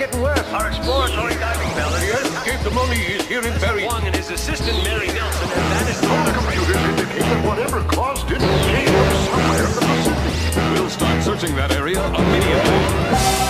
getting worse. Our exploratory diving bell The escape the mummy is here in Berry. Wong and his assistant Mary Nelson have vanished from Our the computers indicate that whatever caused it came from somewhere in the Pacific. We'll start searching that area immediately.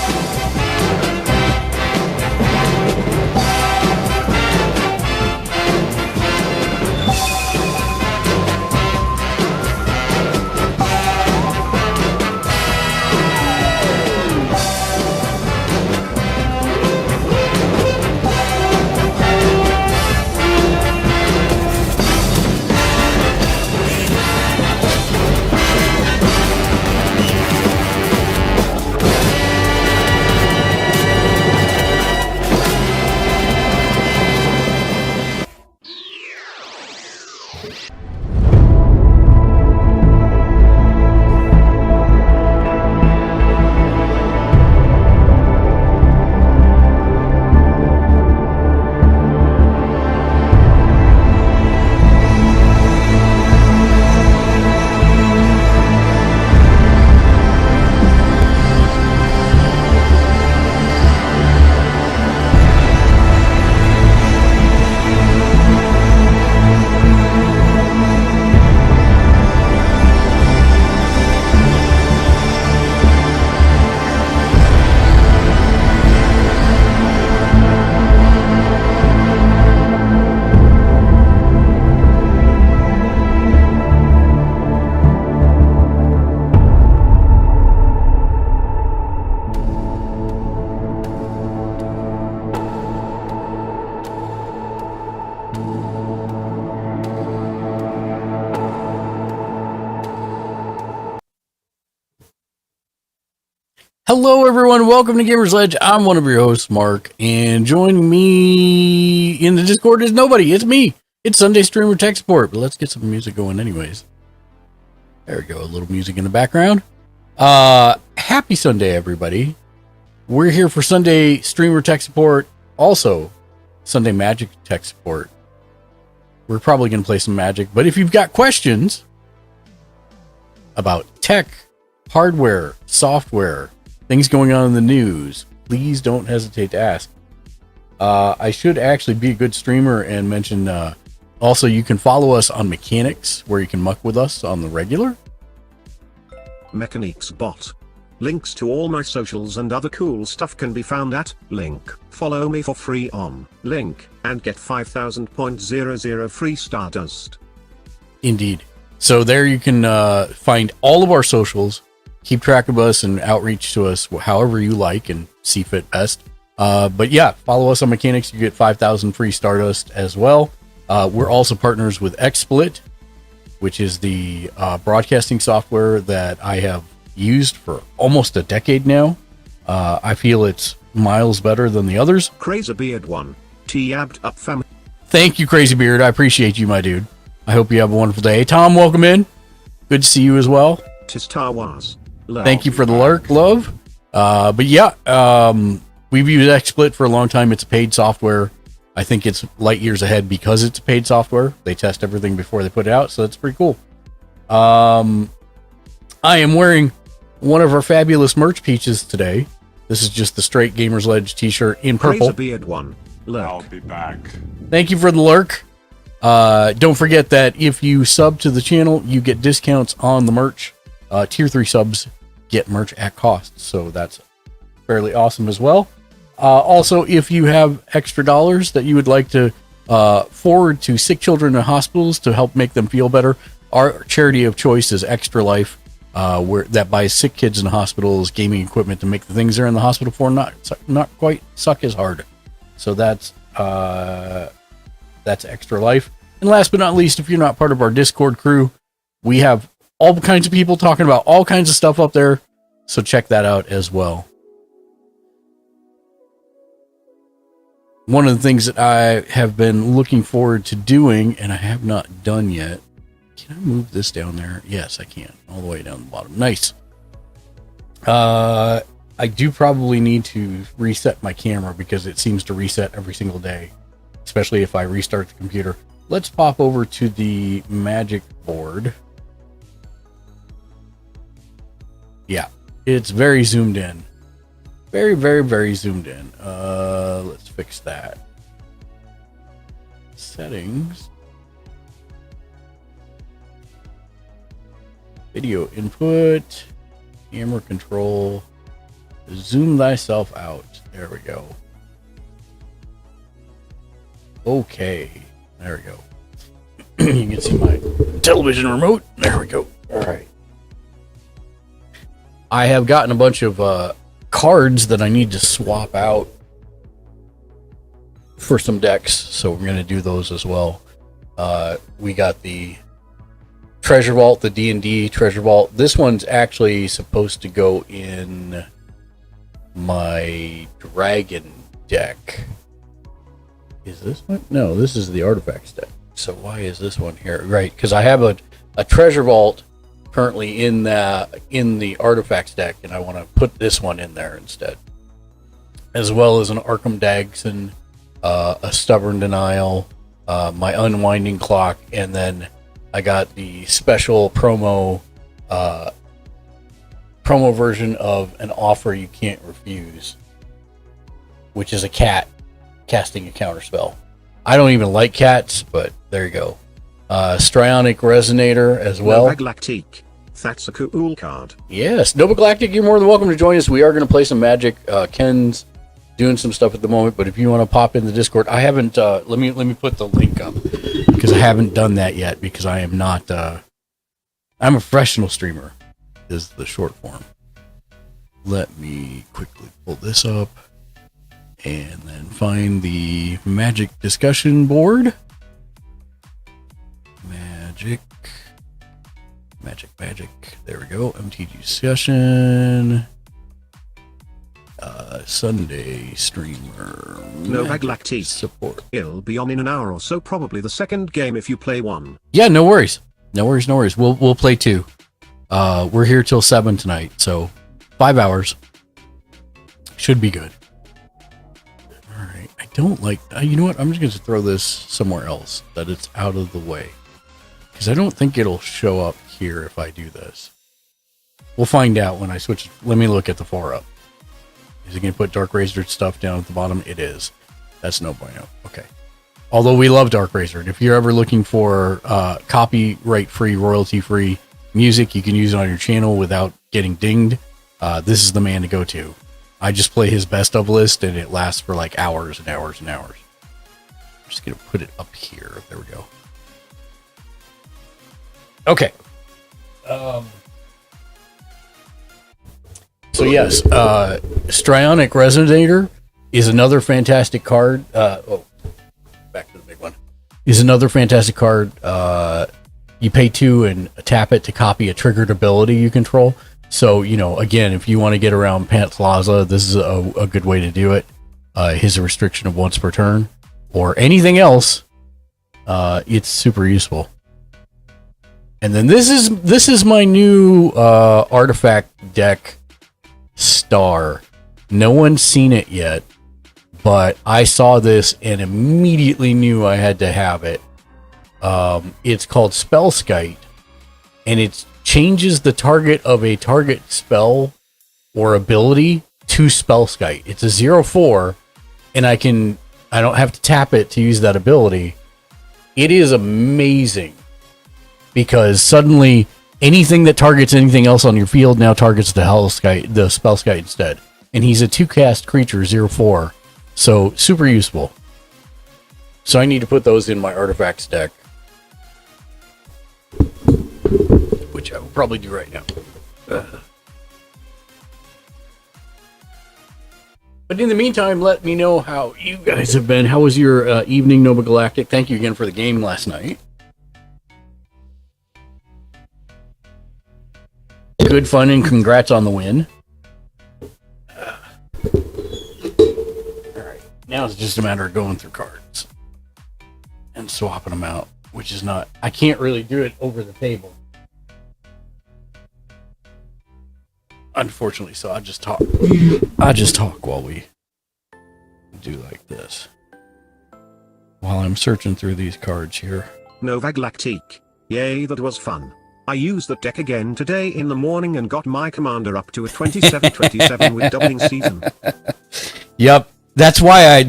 Hello, everyone. Welcome to Gamer's Ledge. I'm one of your hosts, Mark, and joining me in the Discord is nobody. It's me. It's Sunday Streamer Tech Support, but let's get some music going anyways. There we go. A little music in the background. Happy Sunday, everybody. We're here for Sunday Streamer Tech Support, also Sunday Magic Tech Support. We're probably going to play some Magic, but if you've got questions about tech, hardware, software, things going on in the news, please don't hesitate to ask. I should actually be a good streamer and mention also you can follow us on Mechanics, where you can muck with us on the regular. Mechanics bot. Links to all my socials and other cool stuff can be found at link. Follow me for free on link and get 5,000.00 free Stardust. Indeed. So there you can find all of our socials, keep track of us and outreach to us however you like and see fit best. But yeah, follow us on Mechanics. You get 5,000 free Stardust as well. We're also partners with XSplit, which is the broadcasting software that I have used for almost a decade now. I feel it's miles better than the others. Crazy Beard 1. T-abbed up fam. Thank you, Crazy Beard. I appreciate you, my dude. I hope you have a wonderful day. Tom, welcome in. Good to see you as well. Star Wars. Love. Thank you for the lurk, love. But yeah, we've used XSplit for a long time. It's a paid software. I think it's light years ahead because it's a paid software. They test everything before they put it out, so that's pretty cool. I am wearing one of our fabulous merch pieces today. This is just the straight Gamer's Ledge t-shirt in purple. Crazy Beard 1. Lurk. I'll be back. Thank you for the lurk. Don't forget that if you sub to the channel, you get discounts on the merch. Tier 3 subs get merch at cost, so that's fairly awesome as well. Also, if you have extra dollars that you would like to forward to sick children in hospitals to help make them feel better, our charity of choice is Extra Life, where that buys sick kids in hospitals gaming equipment to make the things they're in the hospital for not quite suck as hard. So that's Extra Life. And last but not least, if you're not part of our Discord crew, we have all kinds of people talking about all kinds of stuff up there. So check that out as well. One of the things that I have been looking forward to doing, and I have not done yet. Can I move this down there? Yes, I can. All the way down the bottom. Nice. I do probably need to reset my camera because it seems to reset every single day, especially if I restart the computer. Let's pop over to the Magic board. Yeah, it's very zoomed in. very, very, very zoomed in. Let's fix that. Settings. Video input. Camera control. Zoom thyself out. There we go. Okay. There we go. You can see my television remote. There we go. All right. I have gotten a bunch of cards that I need to swap out for some decks, so we're going to do those as well. We got the Treasure Vault, the D&D Treasure Vault. This one's actually supposed to go in my Dragon deck. Is this one? No, this is the Artifacts deck. So why is this one here? Right, because I have a Treasure Vault currently in the Artifacts deck, and I want to put this one in there instead, as well as an Arkham Dagson, a Stubborn Denial, my Unwinding Clock, and then I got the special promo version of An Offer You Can't Refuse, which is a cat casting a counterspell. I don't even like cats, but there you go. Strionic Resonator as well. Nova Galactique. That's a cool card. Yes, Nova Galactic, you're more than welcome to join us. We are going to play some Magic. Ken's doing some stuff at the moment, but if you want to pop in the Discord, I haven't. Let me put the link up because I haven't done that yet because I am not. I'm a professional streamer, is the short form. Let me quickly pull this up and then find the Magic discussion board. Magic. There we go. MTG discussion. Sunday streamer. Nova Galactique. Support. It'll be on in an hour or so, probably the second game if you play one. Yeah, no worries. We'll play 2. We're here till 7 tonight, so 5 hours. Should be good. All right. I don't like. You know what? I'm just going to throw this somewhere else that it's out of the way. Because I don't think it'll show up here if I do this. We'll find out when I switch. Let me look at the 4-up. Is it going to put Dark Razor stuff down at the bottom? It is. That's no bueno. Okay. Although we love Dark Razor. And if you're ever looking for copyright-free, royalty-free music, you can use it on your channel without getting dinged. This is the man to go to. I just play his best of list, and it lasts for like hours and hours and hours. I'm just going to put it up here. There we go. Okay. So yes, Strionic Resonator is another fantastic card. Back to the big one. Is another fantastic card. You pay 2 and tap it to copy a triggered ability you control. So, again, if you want to get around Pantlaza, this is a good way to do it. His a restriction of once per turn. Or anything else, it's super useful. And then this is my new artifact deck star. No one's seen it yet, but I saw this and immediately knew I had to have it. It's called Spellskite, and it changes the target of a target spell or ability to Spellskite. It's a 0/4, and I don't have to tap it to use that ability. It is amazing. Because suddenly anything that targets anything else on your field now targets the Spellskite instead. And he's a 2-cast creature, 0/4. So super useful. So I need to put those in my artifacts deck. Which I will probably do right now. But in the meantime, let me know how you guys have been. How was your evening, Nova Galactic? Thank you again for the game last night. Good fun and congrats on the win. Alright, now it's just a matter of going through cards and swapping them out, which is not, I can't really do it over the table. Unfortunately, so I just talk while we do like this. While I'm searching through these cards here. Nova Galactique. Yay, that was fun. I used that deck again today in the morning and got my commander up to a 27-27 with doubling season. Yep. That's why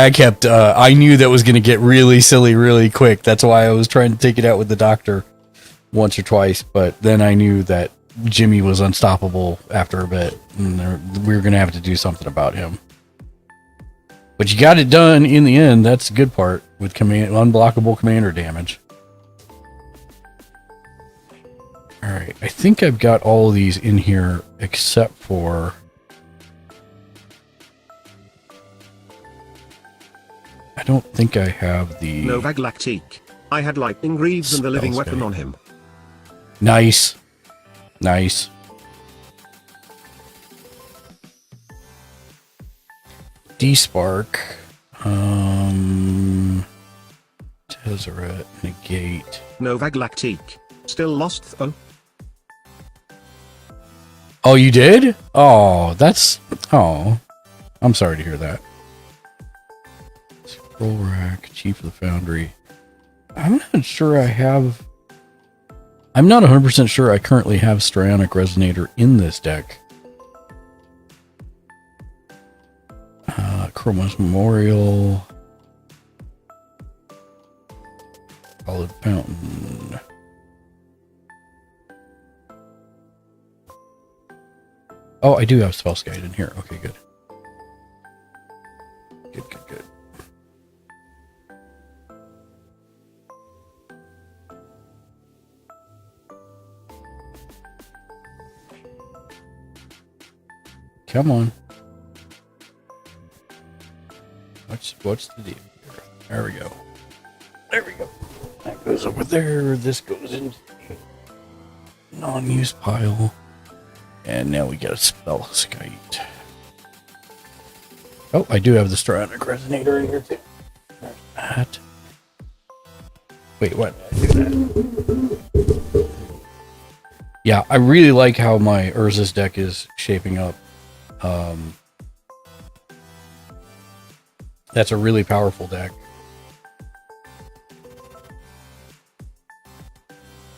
I kept, I knew that was going to get really silly really quick. That's why I was trying to take it out with the doctor once or twice, but then I knew that Jimmy was unstoppable after a bit, and we were going to have to do something about him. But you got it done in the end. That's the good part with unblockable commander damage. All right, I think I've got all of these in here except for... I don't think I have the... Novag Lactique. I had Lightning Greaves and the Living Spell Weapon save. on him. Nice. Nice. D-Spark. Tezzeret. Negate. Novag Lactique. Still lost though. Oh, you did? Oh, that's... Oh. I'm sorry to hear that. Scroll Rack. Chief of the Foundry. I'm not sure I have... I'm not 100% sure I currently have Strionic Resonator in this deck. Chromos Memorial. Solid Fountain. Oh, I do have Spell's Guide in here. Okay, good. Good. Come on. What's the deal here? There we go. There we go. That goes over there. This goes in non-use pile. And now we get a spell skite. Oh, I do have the Strionic Resonator in here too. There's that. Wait, what? I do that. Yeah, I really like how my Urza's deck is shaping up. That's a really powerful deck.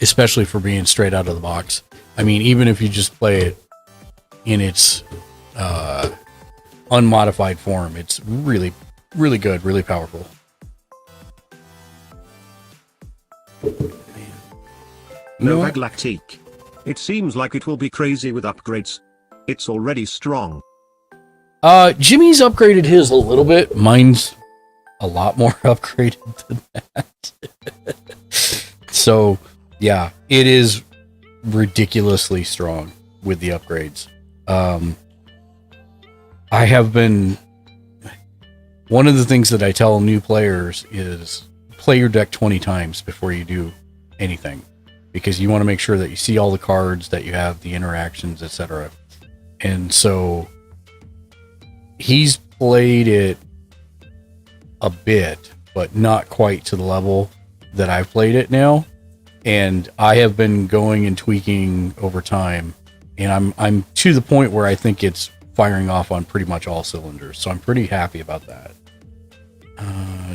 Especially for being straight out of the box. I mean, even if you just play it in its unmodified form, it's really, really good, really powerful. Novag Lactique. It seems like it will be crazy with upgrades. It's already strong. Jimmy's upgraded his a little bit. Mine's a lot more upgraded than that. So, yeah, it is ridiculously strong with the upgrades. I have been... One of the things that I tell new players is play your deck 20 times before you do anything. Because you want to make sure that you see all the cards, that you have the interactions, etc. And so... He's played it a bit, but not quite to the level that I've played it now. And I have been going and tweaking over time, and I'm to the point where I think it's firing off on pretty much all cylinders. So I'm pretty happy about that.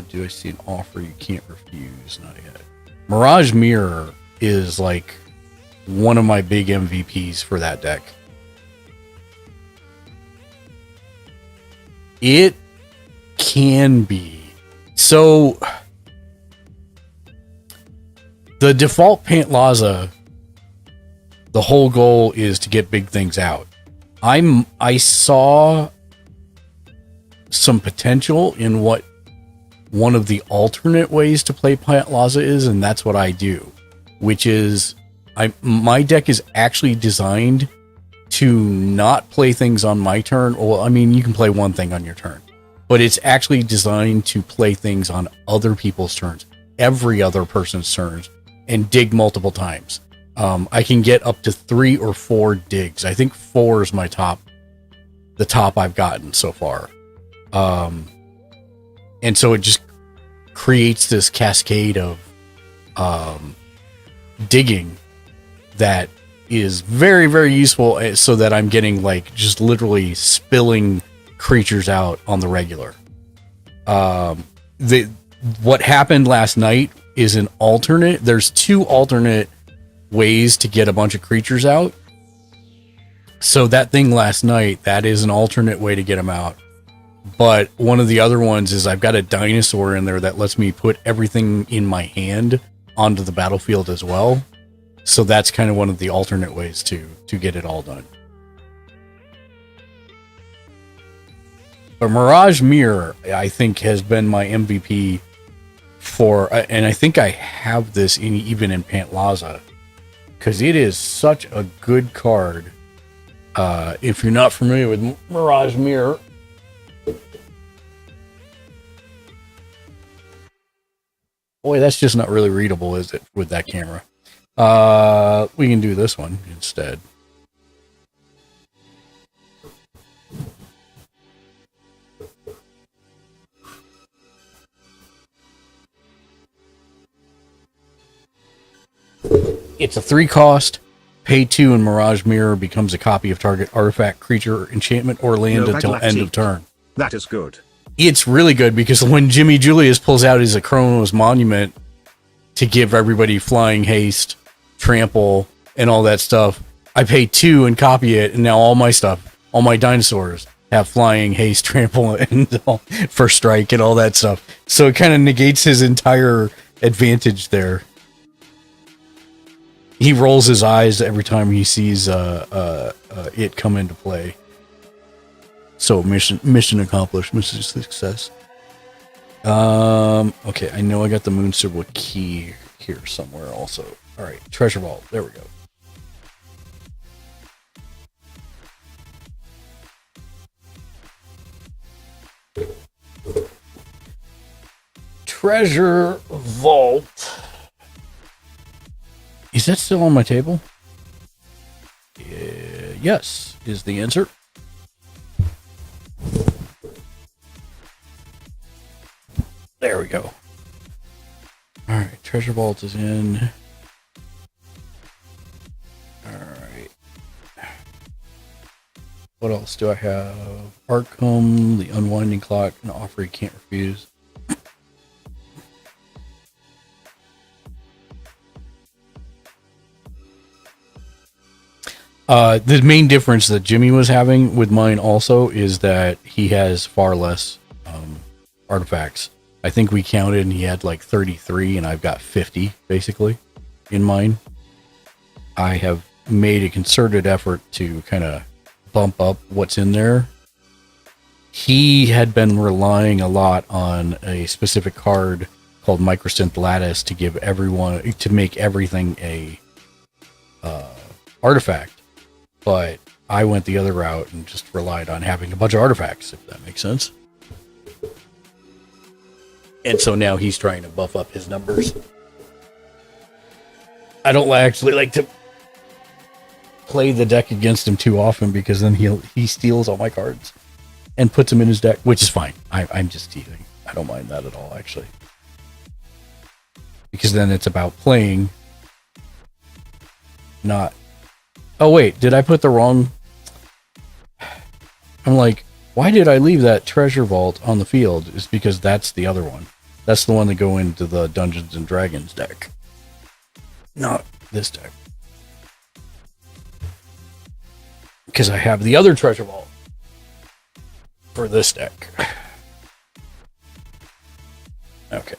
Do I see an offer you can't refuse? Not yet. Mirage Mirror is like one of my big MVPs for that deck. It can be. So, the default Pantlaza, the whole goal is to get big things out. I saw some potential in what one of the alternate ways to play Pantlaza is, and that's what I do. Which is, my deck is actually designed to not play things on my turn. Well, I mean, you can play one thing on your turn, but it's actually designed to play things on other people's turns, every other person's turns, and dig multiple times. I can get up to 3 or 4 digs. I think 4 is the top I've gotten so far. And so it just creates this cascade of digging that is very, very useful, so that I'm getting like just literally spilling creatures out on the regular. What happened last night is an alternate. There's 2 alternate ways to get a bunch of creatures out. So that thing last night, that is an alternate way to get them out. But one of the other ones is I've got a dinosaur in there that lets me put everything in my hand onto the battlefield as well. So that's kind of one of the alternate ways to get it all done. But Mirage Mirror, I think, has been my MVP for, and I think I have this even in Pantlaza, because it is such a good card. If you're not familiar with Mirage Mirror, boy, that's just not really readable, is it, with that camera? We can do this one instead. It's a 3 cost. Pay 2 and Mirage Mirror becomes a copy of target artifact, creature, enchantment, or land until end of turn. That is good. It's really good because when Jimmy Julius pulls out his Achronos Monument to give everybody flying haste, trample, and all that stuff, I pay 2 and copy it, and now all my stuff, all my dinosaurs have flying haste, trample, and first strike and all that stuff. So it kind of negates his entire advantage there. He rolls his eyes every time he sees it come into play. So mission accomplished, mission success. Okay, I know I got the Moon Symbol key here somewhere also. All right, Treasure Vault. There we go. Treasure Vault. Is that still on my table? Yes, is the answer. There we go. All right, Treasure Vault is in. All right. What else do I have? Arkham, the Unwinding Clock, an offer you can't refuse. The main difference that Jimmy was having with mine also is that he has far less artifacts. I think we counted and he had like 33 and I've got 50 basically in mine. I have made a concerted effort to kind of bump up what's in there. He had been relying a lot on a specific card called Microsynth Lattice to give everyone, to make everything a artifact. But I went the other route and just relied on having a bunch of artifacts, if that makes sense. And so now he's trying to buff up his numbers. I don't actually like to play the deck against him too often because then he steals all my cards and puts them in his deck, which is fine. I'm just teasing. I don't mind that at all, actually. Because then it's about playing, not... Oh, wait, did I put the wrong... I'm like, why did I leave that Treasure Vault on the field? It's because that's the other one. That's the one that go into the Dungeons and Dragons deck. Not this deck. Because I have the other Treasure Vault for this deck. Okay.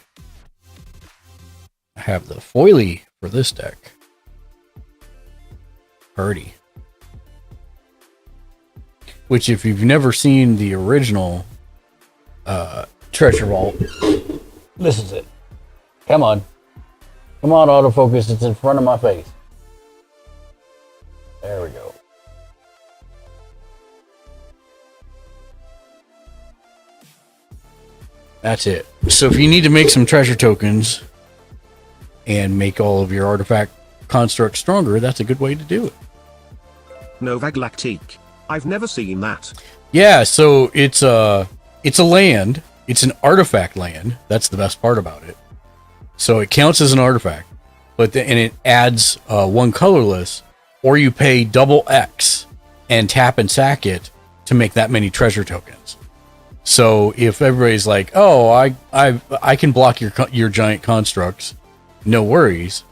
I have the Foily for this deck. Purdy. Which, if you've never seen the original Treasure Vault, this is it. Come on. Come on, autofocus. It's in front of my face. There we go. That's it. So if you need to make some treasure tokens and make all of your artifact constructs stronger, that's a good way to do it. Nova Galactique. I've never seen that. Yeah, so it's a land. It's an artifact land. That's the best part about it. So it counts as an artifact, and it adds 1 colorless, or you pay double X and tap and sack it to make that many treasure tokens. So if everybody's like, "Oh, I can block your giant constructs," no worries.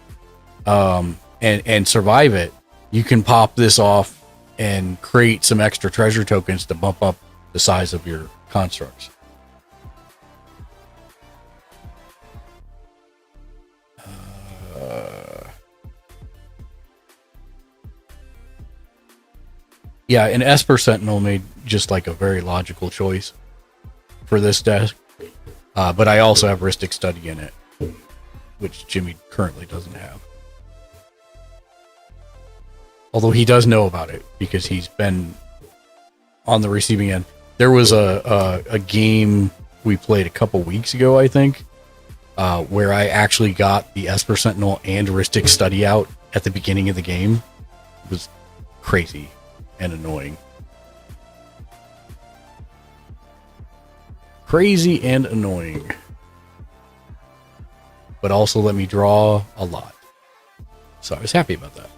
and survive it, you can pop this off and create some extra treasure tokens to bump up the size of your constructs. Yeah, and Esper Sentinel made just like a very logical choice for this deck. But I also have Rhystic Study in it, which Jimmy currently doesn't have. Although he does know about it because he's been on the receiving end. There was a game we played a couple weeks ago, I think, where I actually got the Esper Sentinel and Rhystic Study out at the beginning of the game. It was crazy and annoying. Crazy and annoying. But also let me draw a lot. So I was happy about that.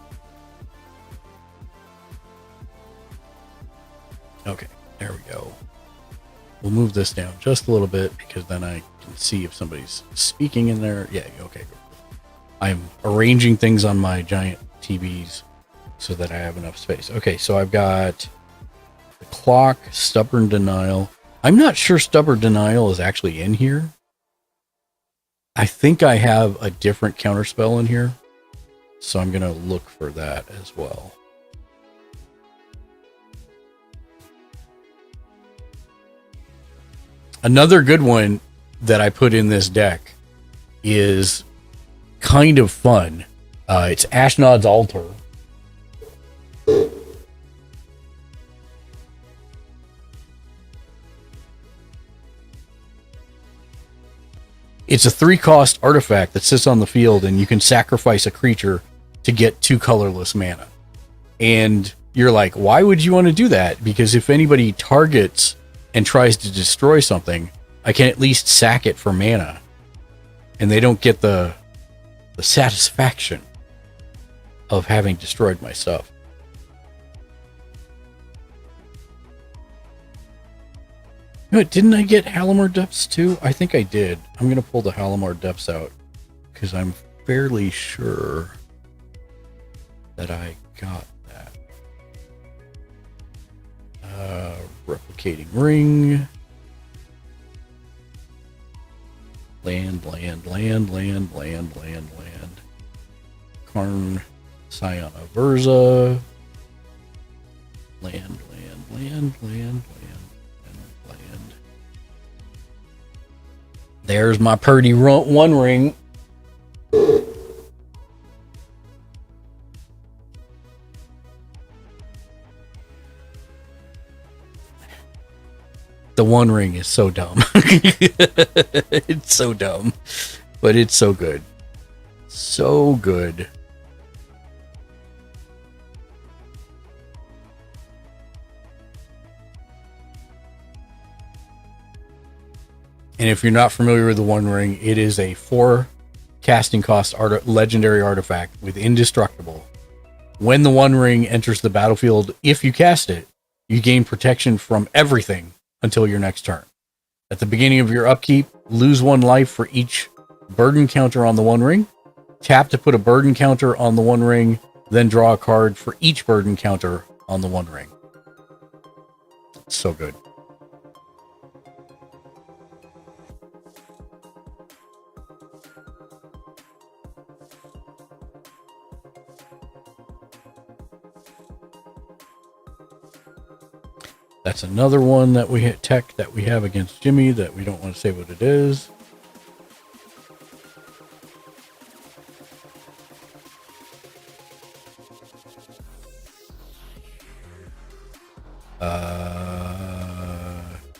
Okay, there we go. We'll move this down just a little bit because then I can see if somebody's speaking in there. Yeah, okay. I'm arranging things on my giant TVs so that I have enough space. Okay, so I've got the clock, Stubborn Denial. I'm not sure Stubborn Denial is actually in here. I think I have a different counterspell in here, so I'm going to look for that as well. Another good one that I put in this deck is kind of fun. It's Ashnod's Altar. It's a 3-cost artifact that sits on the field, and you can sacrifice a creature to get 2 colorless mana. And you're like, why would you want to do that? Because if anybody targets and tries to destroy something, I can at least sack it for mana. And they don't get the satisfaction of having destroyed my stuff. You know what, didn't I get Halimar Depths too? I think I did. I'm going to pull the Halimar Depths out because I'm fairly sure that I got that. Replicating Ring. Land. Karn, Scion of Urza. Land. There's my Purdy One Ring. The One Ring is so dumb. It's so dumb, but it's so good. So good. And if you're not familiar with the One Ring, it is a 4 casting cost legendary artifact with Indestructible. When the One Ring enters the battlefield, if you cast it, you gain protection from everything until your next turn. At the beginning of your upkeep, lose 1 life for each burden counter on the One Ring. Tap to put a burden counter on the One Ring, then draw a card for each burden counter on the One Ring. So good. That's another one that we hit tech that we have against Jimmy that we don't want to say what it is.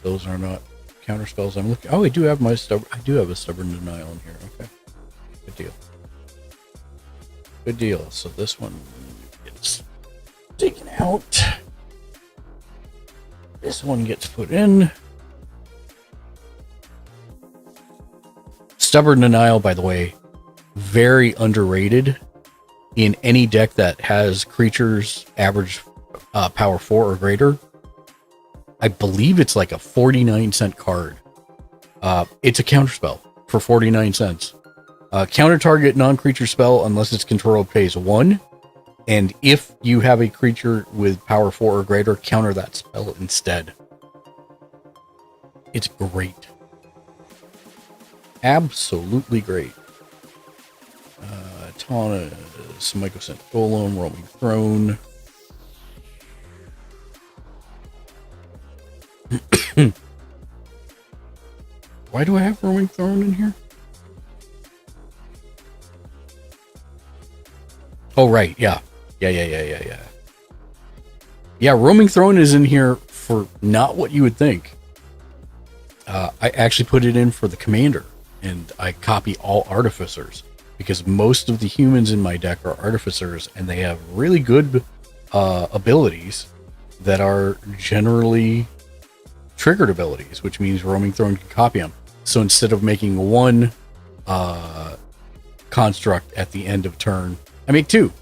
Those are not counter spells I'm looking. Oh, I do have a Stubborn Denial in here. Okay. Good deal. Good deal. So this one gets taken out. This one gets put in. Stubborn Denial, by the way, very underrated in any deck that has creatures average power 4 or greater. I believe it's like a 49-cent card. It's a counterspell for 49 cents. Counter target non-creature spell unless its controller pays 1. And if you have a creature with power 4 or greater, counter that spell instead. It's great. Absolutely great. Taunt, Mycosynth Golem, Roaming Throne. Why do I have Roaming Throne in here? Oh, right. Yeah. Yeah, Roaming Throne is in here for not what you would think. I actually put it in for the commander, and I copy all artificers because most of the humans in my deck are artificers, and they have really good abilities that are generally triggered abilities, which means Roaming Throne can copy them. So instead of making one construct at the end of turn, I make 2.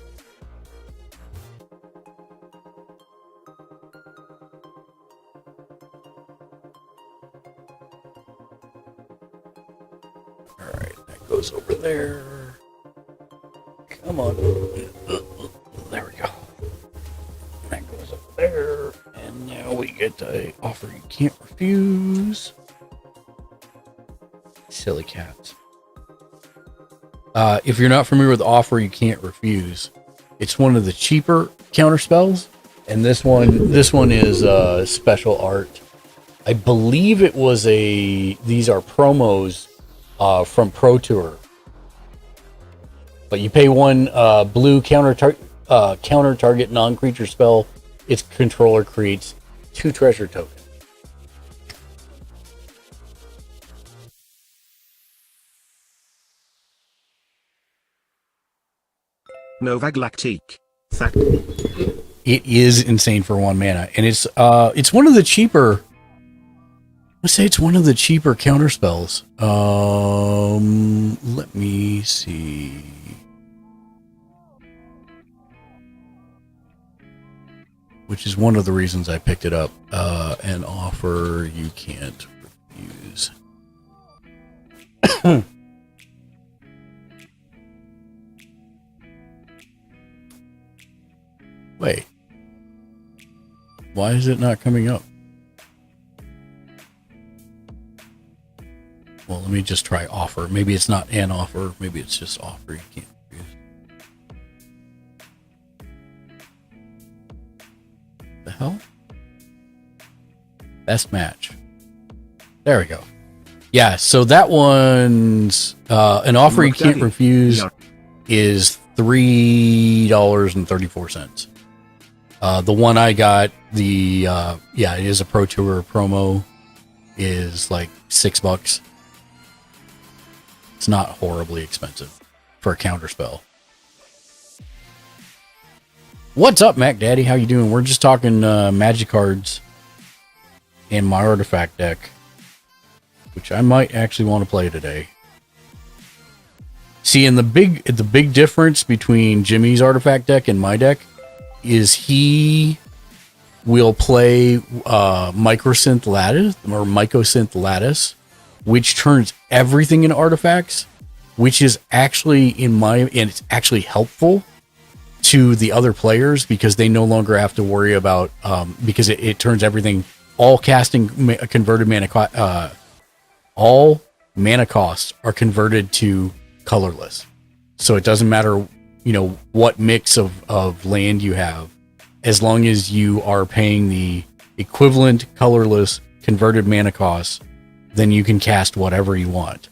Alright, that goes over there. Come on. There we go. That goes over there. And now we get a offer you can't refuse. Silly cats. If you're not familiar with offer you can't refuse, it's one of the cheaper counter spells, and this one is special art. I believe it was these are promos from Pro Tour. But you pay 1 blue counter target non-creature spell. Its controller creates 2 treasure tokens. Nova Galactique. It is insane for 1 mana, and it's one of the cheaper. Let's say it's one of the cheaper counter spells. Let me see. Which is one of the reasons I picked it up. An offer you can't refuse. Wait. Why is it not coming up? Well, let me just try offer. Maybe it's not an offer. Maybe it's just offer you can't refuse. The hell? Best match. There we go. Yeah, so that one's an offer you can't refuse is $3.34. The one I got, it is a Pro Tour promo, is like $6. It's not horribly expensive for a counter spell. What's up, Mac Daddy? How you doing? We're just talking magic cards and my artifact deck, which I might actually want to play today. See, and the big difference between Jimmy's artifact deck and my deck is he will play Mycosynth Lattice, which turns everything into artifacts, which is actually and it's actually helpful to the other players because they no longer have to worry about because it turns everything, all casting converted mana, all mana costs are converted to colorless. So it doesn't matter, what mix of land you have, as long as you are paying the equivalent colorless converted mana costs, then you can cast whatever you want.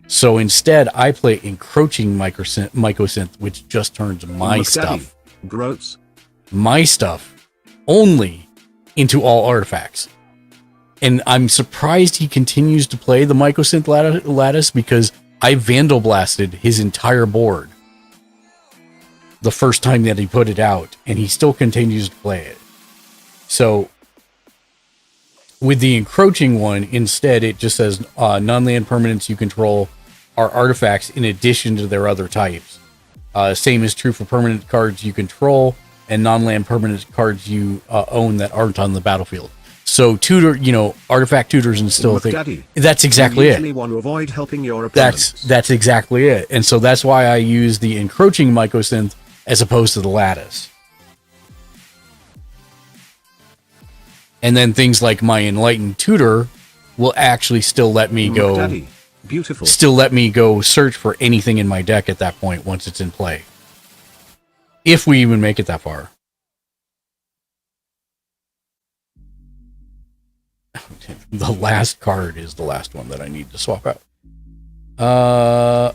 So instead, I play Encroaching Mycosynth, which just turns my stuff only into all artifacts. And I'm surprised he continues to play the Mycosynth Lattice because I Vandal Blasted his entire board the first time that he put it out, and he still continues to play it. So with the Encroaching one, instead, it just says non-land permanents you control are artifacts in addition to their other types. Same is true for permanent cards you control and non-land permanent cards you own that aren't on the battlefield. So tutor, artifact tutors and still think Daddy, that's exactly you it. usually want to avoid helping your opponents. That's exactly it. And so that's why I use the encroaching mycosynth as opposed to the lattice. And then things like my enlightened tutor will actually still let me go. Daddy, beautiful. Still let me go search for anything in my deck at that point once it's in play. If we even make it that far. The last card is the last one that I need to swap out.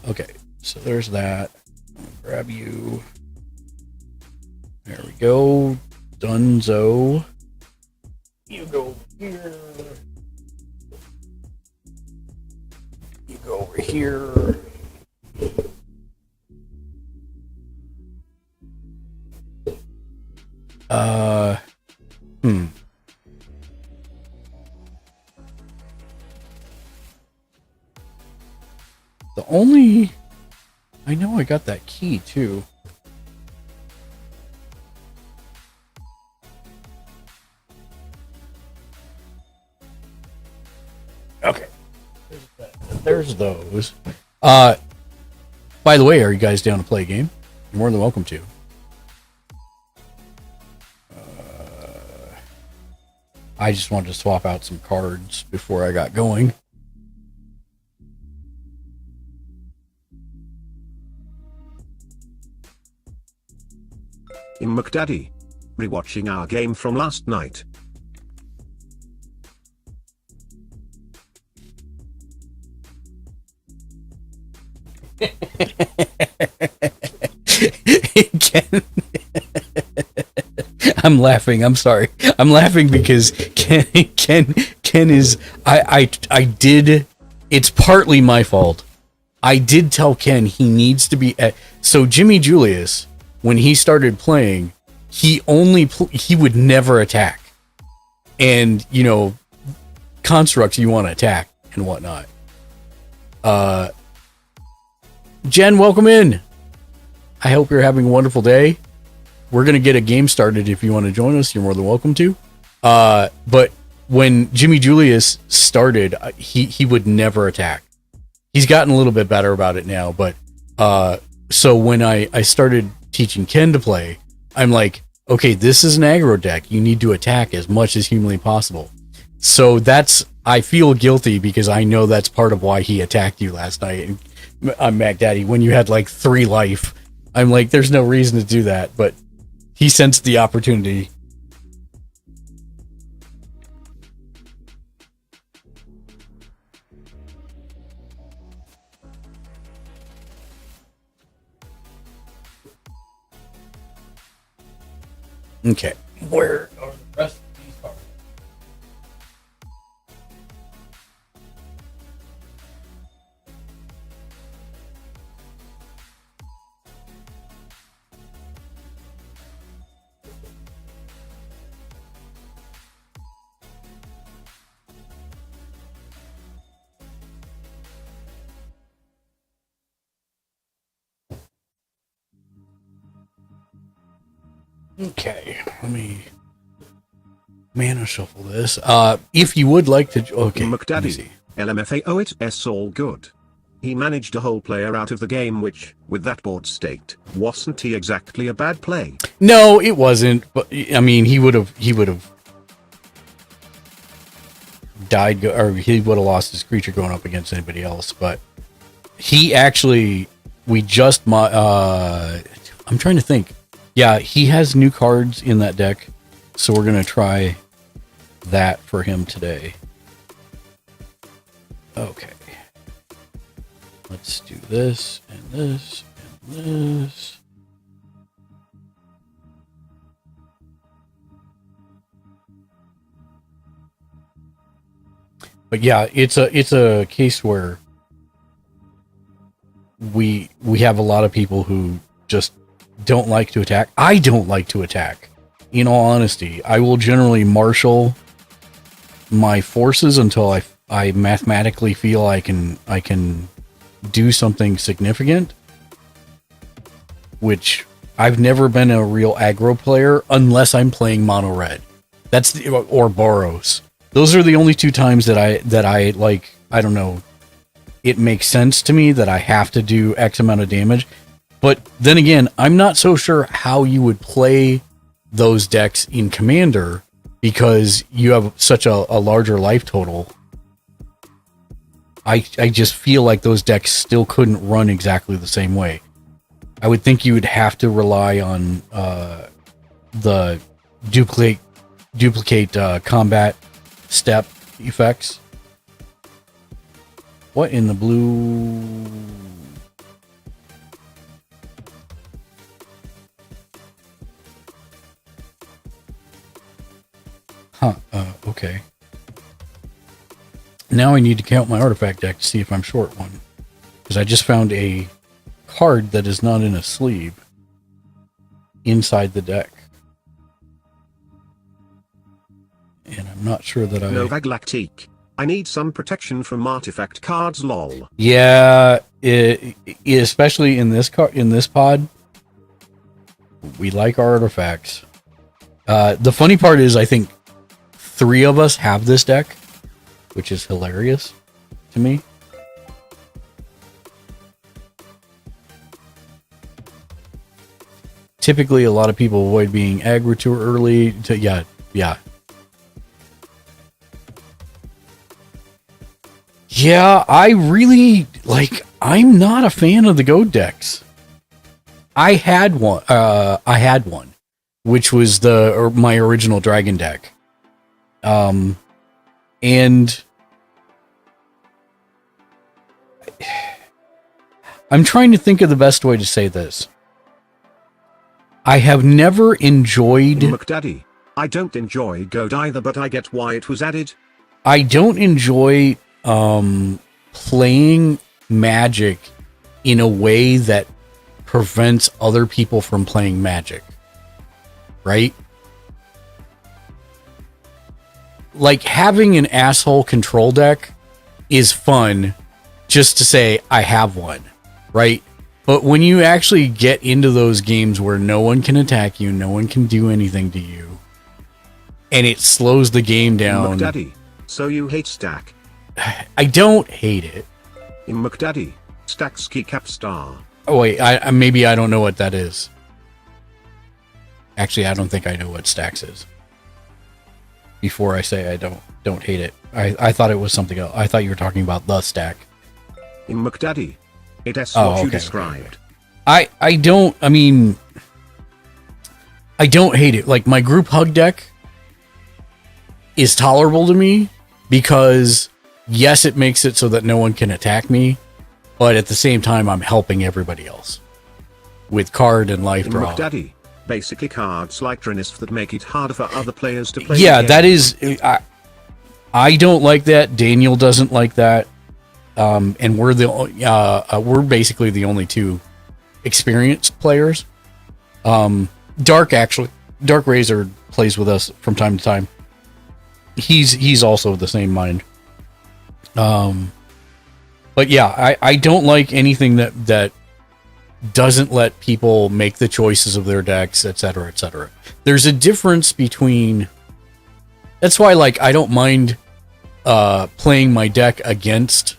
Okay, so there's that. I'm gonna grab you. There we go. Dunzo. You go here. You go over here. The only... I know I got that key, too. Okay. There's those. By the way, are you guys down to play a game? You're more than welcome to. I just wanted to swap out some cards before I got going. In McDaddy. Rewatching our game from last night. Ken, I'm laughing. I'm sorry. I'm laughing because Ken is. I did. It's partly my fault. I did tell Ken he needs to be at. So Jimmy Julius, when he started playing, he would never attack, and constructs you want to attack and whatnot. Jen, welcome in. I hope you're having a wonderful day. We're going to get a game started. If you want to join us, you're more than welcome to. But when Jimmy Julius started, he would never attack. He's gotten a little bit better about it now. But so when I started teaching Ken to play, I'm like, okay, this is an aggro deck. You need to attack as much as humanly possible. So I feel guilty because I know that's part of why he attacked you last night. I'm Mac Daddy. When you had like 3 life, I'm like, there's no reason to do that, but he sensed the opportunity. Okay. Where are the rest of these cards? Okay, let me mana shuffle this. If you would like to, okay. McDaddy, LMFAO it's all good. He managed a whole player out of the game, which, with that board staked, wasn't he exactly a bad play? No, it wasn't. But I mean, he would have died, or he would have lost his creature going up against anybody else. But he actually, I'm trying to think. Yeah, he has new cards in that deck, so we're going to try that for him today. Okay. Let's do this, and this, and this. But yeah, it's a case where we have a lot of people who just don't like to attack. I don't like to attack. In all honesty, I will generally marshal my forces until I mathematically feel I can do something significant. Which I've never been a real aggro player unless I'm playing mono red. or Boros. Those are the only two times that I like, I don't know, it makes sense to me that I have to do X amount of damage. But then again, I'm not so sure how you would play those decks in Commander because you have such a larger life total. I just feel like those decks still couldn't run exactly the same way. I would think you would have to rely on the duplicate combat step effects. What in the blue? Huh, okay. Now I need to count my artifact deck to see if I'm short one. Because I just found a card that is not in a sleeve inside the deck. And I'm not sure that Novag Lactique. I need some protection from artifact cards, lol. Yeah, especially in this pod, we like artifacts. The funny part is, I think 3 of us have this deck, which is hilarious to me. Typically, a lot of people avoid being aggro too early. Yeah. Yeah, I really, like, I'm not a fan of the Goat decks. I had one, which was my original Dragon deck. And I'm trying to think of the best way to say this. I have never enjoyed... McDaddy, I don't enjoy Goat either, but I get why it was added. I don't enjoy playing Magic in a way that prevents other people from playing Magic. Right? Like, having an asshole control deck is fun just to say, I have one. Right? But when you actually get into those games where no one can attack you, no one can do anything to you, and it slows the game down. McDaddy, so you hate Stack? I don't hate it. In McDaddy, Stack's keycap star. Oh wait, maybe I don't know what that is. Actually, I don't think I know what Stacks is. Before I say I don't hate it, I thought it was something else. I thought you were talking about the Stack. In McDaddy, it is what you described. I don't hate it. Like, my group hug deck is tolerable to me because yes, it makes it so that no one can attack me, but at the same time, I'm helping everybody else with card and life In draw. McDaddy, basically cards like Dranisf that make it harder for other players to play. Yeah, that is. I don't like that. Daniel doesn't like that. And we're basically the only 2 experienced players. Dark Razor plays with us from time to time. He's also the same mind. But yeah, I don't like anything that doesn't let people make the choices of their decks, etc., etc. There's a difference between. That's why, like, I don't mind playing my deck against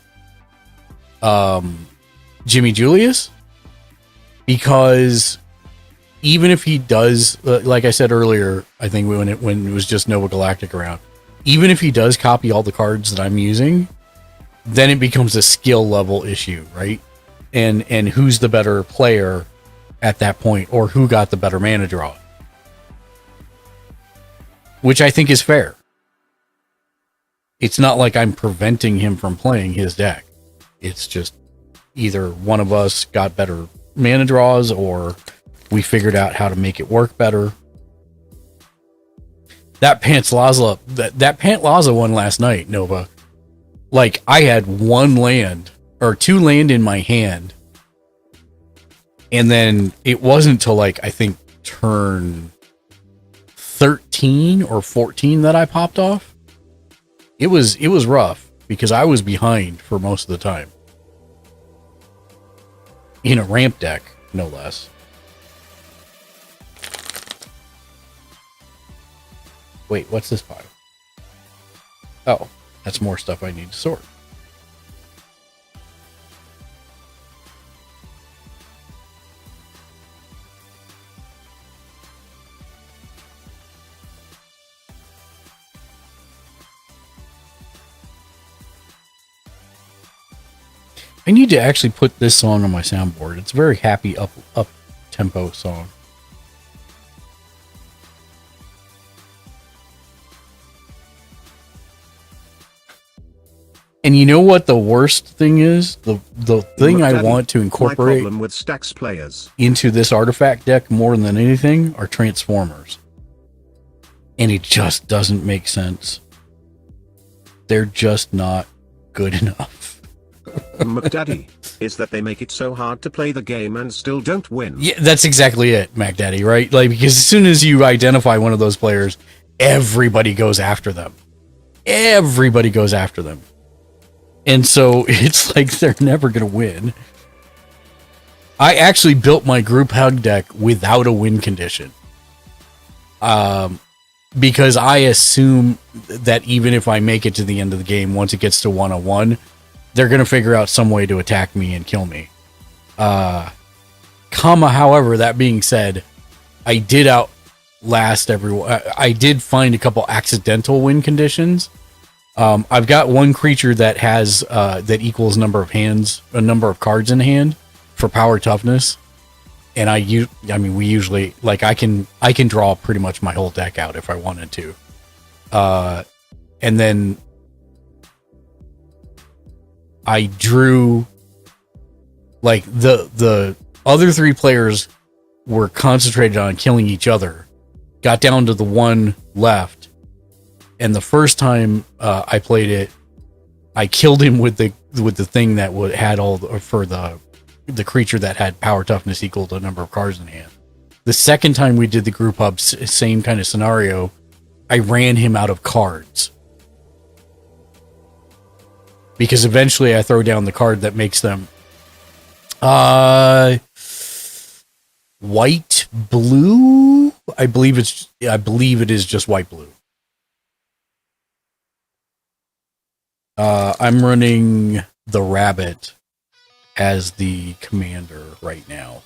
Jimmy Julius, because even if he does, like I said earlier, I think when it was just Nova Galactic around, even if he does copy all the cards that I'm using, then it becomes a skill level issue, right? And who's the better player at that point, or who got the better mana draw, which I think is fair. It's not like I'm preventing him from playing his deck. It's just either one of us got better mana draws, or we figured out how to make it work better. That Pantlaza one last night, Nova. Like, I had 1 land or 2 land in my hand, and then it wasn't till, like, I think turn 13 or 14 that I popped off. It was rough because I was behind for most of the time. In a ramp deck, no less. Wait, what's this pile? Oh, that's more stuff I need to sort. I need to actually put this song on my soundboard. It's a very happy up tempo song. And you know what the worst thing is? The thing I want to incorporate with stacks players into this artifact deck more than anything are transformers. And it just doesn't make sense. They're just not good enough. McDaddy, is that they make it so hard to play the game and still don't win. Yeah, that's exactly it, MacDaddy, right? Like, because as soon as you identify one of those players, everybody goes after them. Everybody goes after them. And so it's like they're never going to win. I actually built my group hug deck without a win condition. Because I assume that even if I make it to the end of the game, once it gets to 1-on-1, they're going to figure out some way to attack me and kill me. However, that being said, I did outlast everyone. I did find a couple accidental win conditions. I've got one creature that has that equals number of cards in hand for power toughness, and we usually, like, I can draw pretty much my whole deck out if I wanted to, and then I drew, like, the other three players were concentrated on killing each other, got down to the one left. And the first time I played it, I killed him with the thing that had for the creature that had power toughness equal to the number of cards in hand. The second time we did the group hub, same kind of scenario, I ran him out of cards. Because eventually I throw down the card that makes them white blue. I believe it is just white blue. I'm running the rabbit as the commander right now.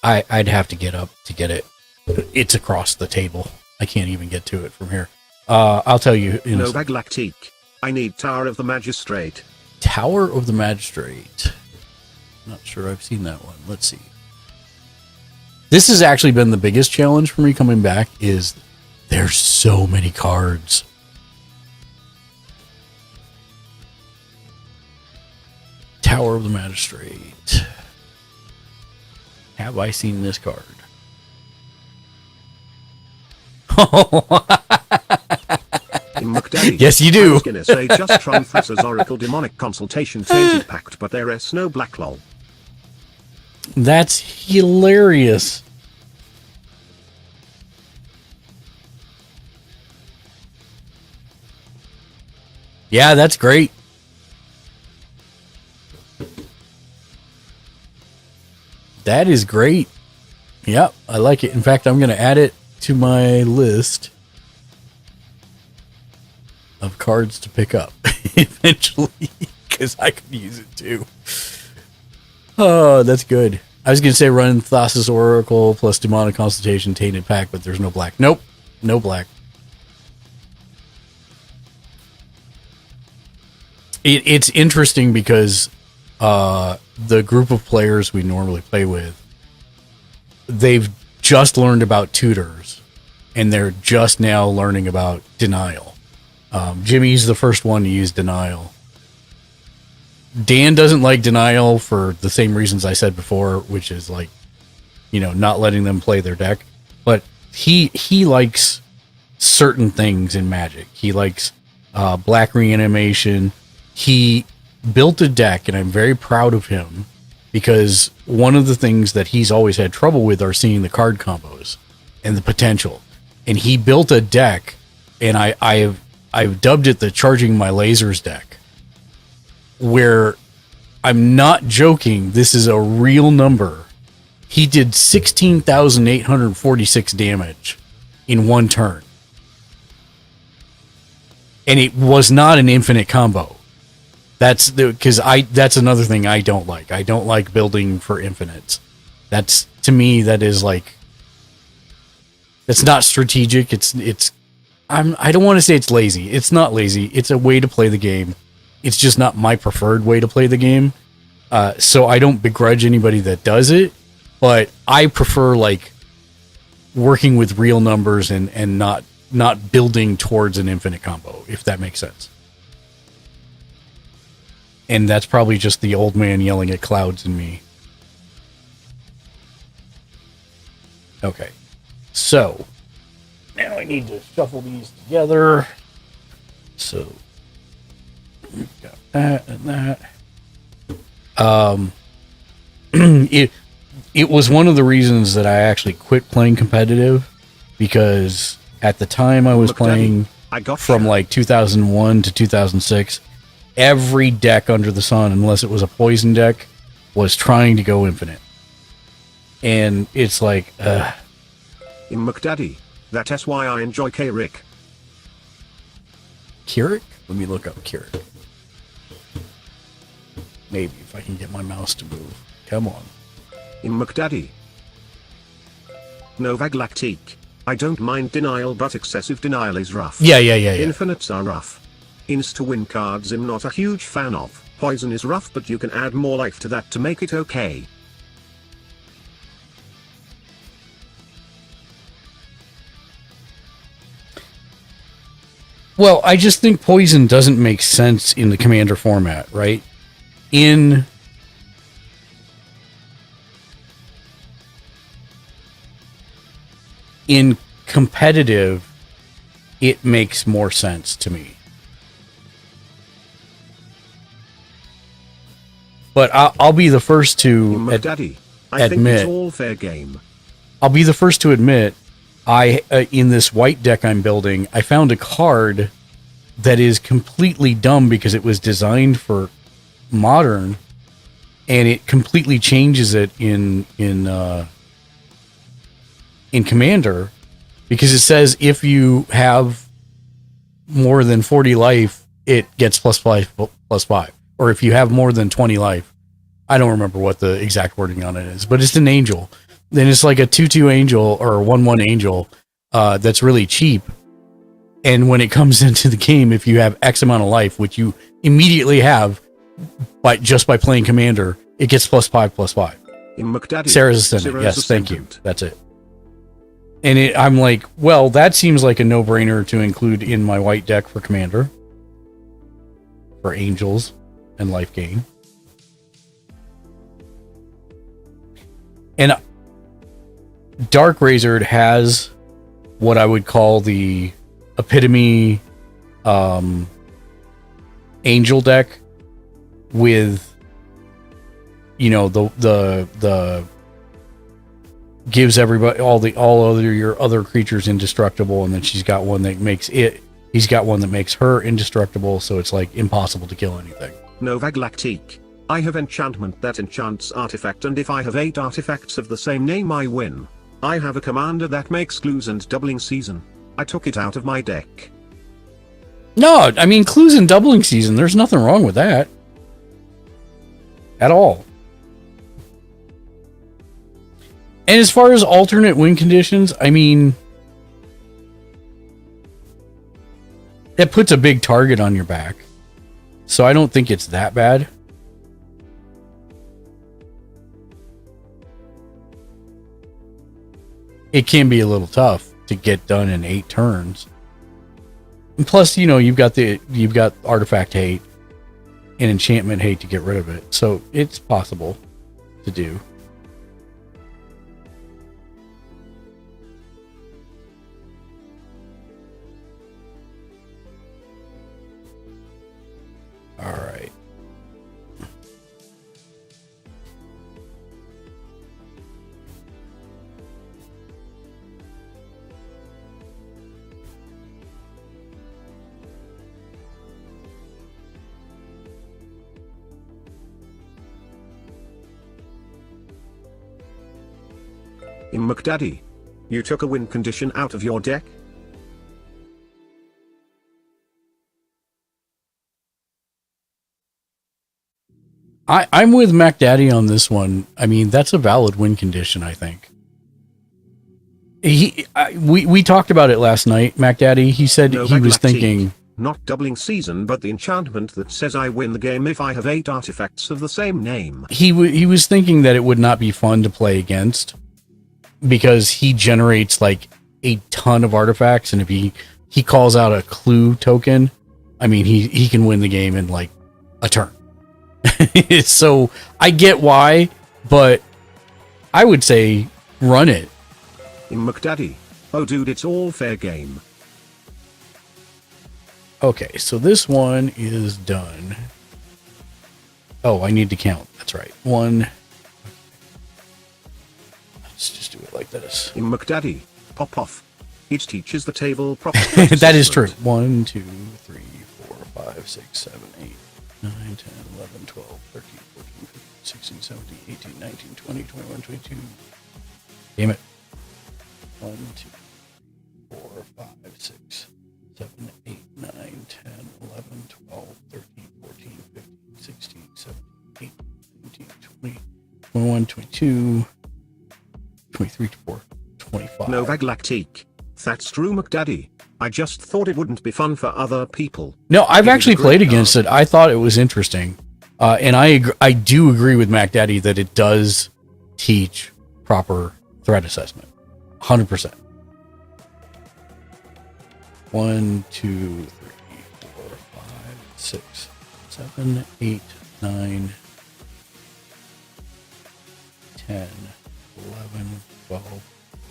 I'd have to get up to get it. It's across the table. I can't even get to it from here. I'll tell you. Novag Lactique. I need Tower of the Magistrate. Tower of the Magistrate. Not sure I've seen that one. Let's see. This has actually been the biggest challenge for me coming back, is there's so many cards. Tower of the Magistrate. Have I seen this card? McDaddy, yes, you do. I was gonna say just Tron Thassa's Oracle Demonic Consultation Tainted Pact, but there is no black lol. That's hilarious. Yeah, that's great. That is great. Yep, I like it. In fact, I'm going to add it to my list of cards to pick up eventually, because I could use it too. Oh, that's good. I was going to say run Thassa's Oracle plus Demonic Consultation Tainted Pact, but there's no black. Nope, no black. It's interesting because the group of players we normally play with, they've just learned about tutors, and they're just now learning about denial. Jimmy's the first one to use denial. Dan doesn't like denial for the same reasons I said before, which is like, not letting them play their deck. But he likes certain things in Magic. He likes Black Reanimation. He built a deck, and I'm very proud of him, because one of the things that he's always had trouble with are seeing the card combos and the potential. And he built a deck, and I've dubbed it the Charging My Lasers deck, where I'm not joking. This is a real number. He did 16,846 damage in one turn. And it was not an infinite combo. That's another thing I don't like. I don't like building for infinites. That's, to me, that is like, that's not strategic. I don't want to say it's lazy. It's not lazy. It's a way to play the game. It's just not my preferred way to play the game. So I don't begrudge anybody that does it, but I prefer like working with real numbers and not building towards an infinite combo, if that makes sense. And that's probably just the old man yelling at clouds in me. Okay. So now I need to shuffle these together. So we've got that and that. It was one of the reasons that I actually quit playing competitive, because at the time I was playing from like 2001 to 2006, every deck under the sun, unless it was a poison deck, was trying to go infinite. And it's like, In McDaddy, that's why I enjoy K-Rick. Kirik? Let me look up Kirik. Maybe if I can get my mouse to move. Come on. In McDaddy. Novag Lactique. I don't mind denial, but excessive denial is rough. Yeah. Infinites are rough. Insta-win cards I'm not a huge fan of. Poison is rough, but you can add more life to that to make it okay. Well, I just think poison doesn't make sense in the commander format, right? In competitive, it makes more sense to me. But I'll be the first to McDaddy, I think it's all fair game. I'll be the first to admit, in this white deck I'm building, I found a card that is completely dumb because it was designed for modern, and it completely changes it in Commander, because it says if you have more than 40 life, it gets +5/+5, or if you have more than 20 life. I don't remember what the exact wording on it is, but it's an angel. Then it's like a 2/2 angel or a 1/1 angel that's really cheap. And when it comes into the game, if you have X amount of life, which you immediately have just by playing Commander, it gets +5/+5. In McDaddy, Sarah's Ascendant. Yes, thank you. That's it. And I'm like, well, that seems like a no-brainer to include in my white deck for Commander, for angels and life gain. And Dark Razor has what I would call the epitome angel deck with, the gives everybody your other creatures indestructible, and then he's got one that makes her indestructible, so it's like impossible to kill anything. Novag Lactique. I have enchantment that enchants artifact, and if I have 8 artifacts of the same name I win. I have a commander that makes clues and doubling season. I took it out of my deck. No, I mean, clues and doubling season, there's nothing wrong with that. At all. And as far as alternate win conditions, I mean, it puts a big target on your back. So I don't think it's that bad. It can be a little tough to get done in 8 turns. And plus, you've got artifact hate and enchantment hate to get rid of it. So it's possible to do. All right. McDaddy. You took a win condition out of your deck? I'm with MacDaddy on this one. I mean, that's a valid win condition, I think. We talked about it last night, MacDaddy. He said No, he was Galactic. thinking... Not doubling season, but the enchantment that says I win the game if I have 8 artifacts of the same name. He was thinking that it would not be fun to play against because he generates like a ton of artifacts, and if he calls out a clue token, I mean, he can win the game in like a turn. So I get why, but I would say run it. McDaddy. Oh dude, it's all fair game. Okay, so this one is done. Oh, I need to count. That's right. 1. Let's just do it like this. McDaddy. Pop off. It teaches the table proper. That is true. 1, 2, 3, 4, 5, 6, 7, 8, 9, 10, 11, 12, 13, 14, 15, 16, 17, 18, 19, 20, 21, 22. Damn it. 1, 2, 4, 5, 6, 7, 8, 9, 10, 11, 12, 13, 14, 15, 16, 17, 18, 19, 20, 21, 22, 23, 24, 25. Nova Galactic. That's true, McDaddy. I just thought it wouldn't be fun for other people. No, I've It is actually a great played card. against it. I thought it was interesting. And I do agree with MacDaddy that it does teach proper threat assessment. 100%. 1, 2, 3, 4, 5, 6, 7, 8, 9, 10, 11, 12,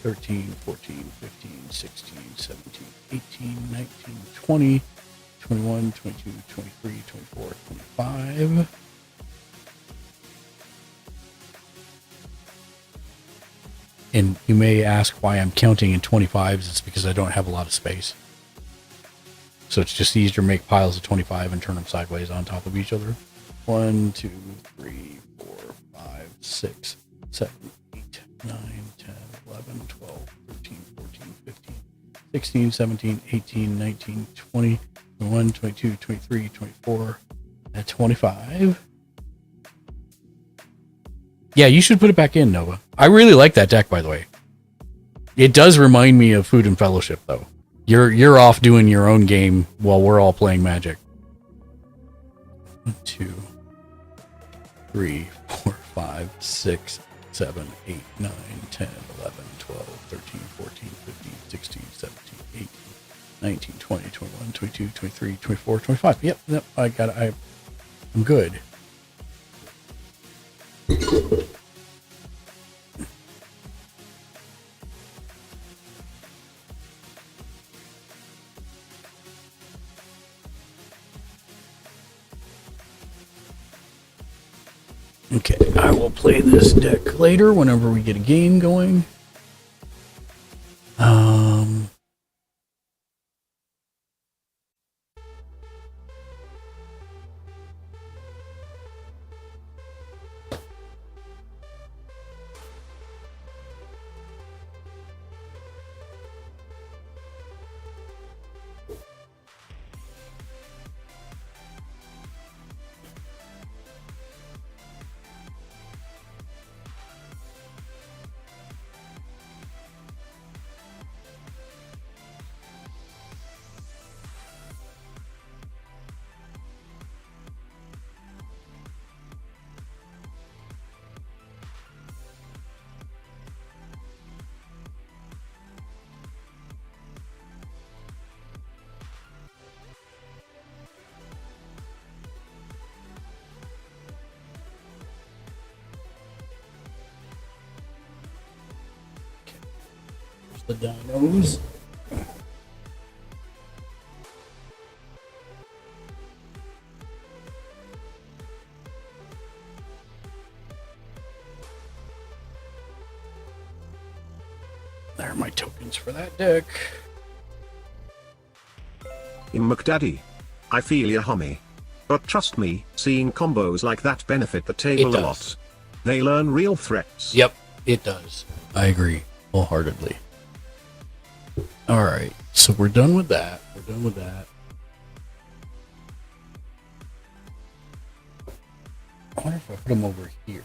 13, 14, 15, 16, 17, 18, 19, 20, 21, 22, 23, 24, 25. And you may ask why I'm counting in 25s. It's because I don't have a lot of space. So it's just easier to make piles of 25 and turn them sideways on top of each other. 1, 2, 3, 4, 5, 6, 7, 8, 9, 10, 11, 12, 13, 14, 15, 16, 17, 18, 19, 20, 21, 22, 23, 24, and 25. Yeah, you should put it back in, Nova. I really like that deck, by the way. It does remind me of Food and Fellowship, though. You're off doing your own game while we're all playing Magic. 1, 2, 3, 4, 5, 6, 7, 8, 9, 10, 11, 12, 13, 14, 15, 16, 17, 18, 19, 20, 21, 22, 23, 24, 25. Yep, I got it. I'm good. Okay, I will play this deck later whenever we get a game going. The dinos. There are my tokens for that deck. McDaddy. I feel ya, homie. But trust me, seeing combos like that benefit the table It a does. lot. They learn real threats. Yep, it does. I agree. wholeheartedly. All right, so we're done with that. I wonder if I put them over here.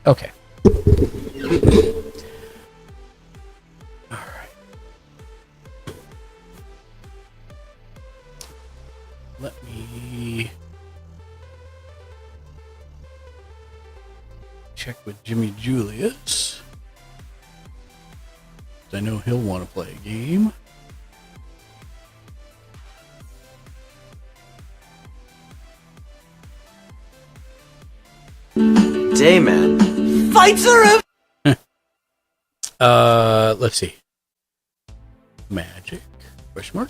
Okay. All right. Let me check with Jimmy Julius. I know he'll want to play a game. Dayman. Fights are Let's see. Magic? Question mark?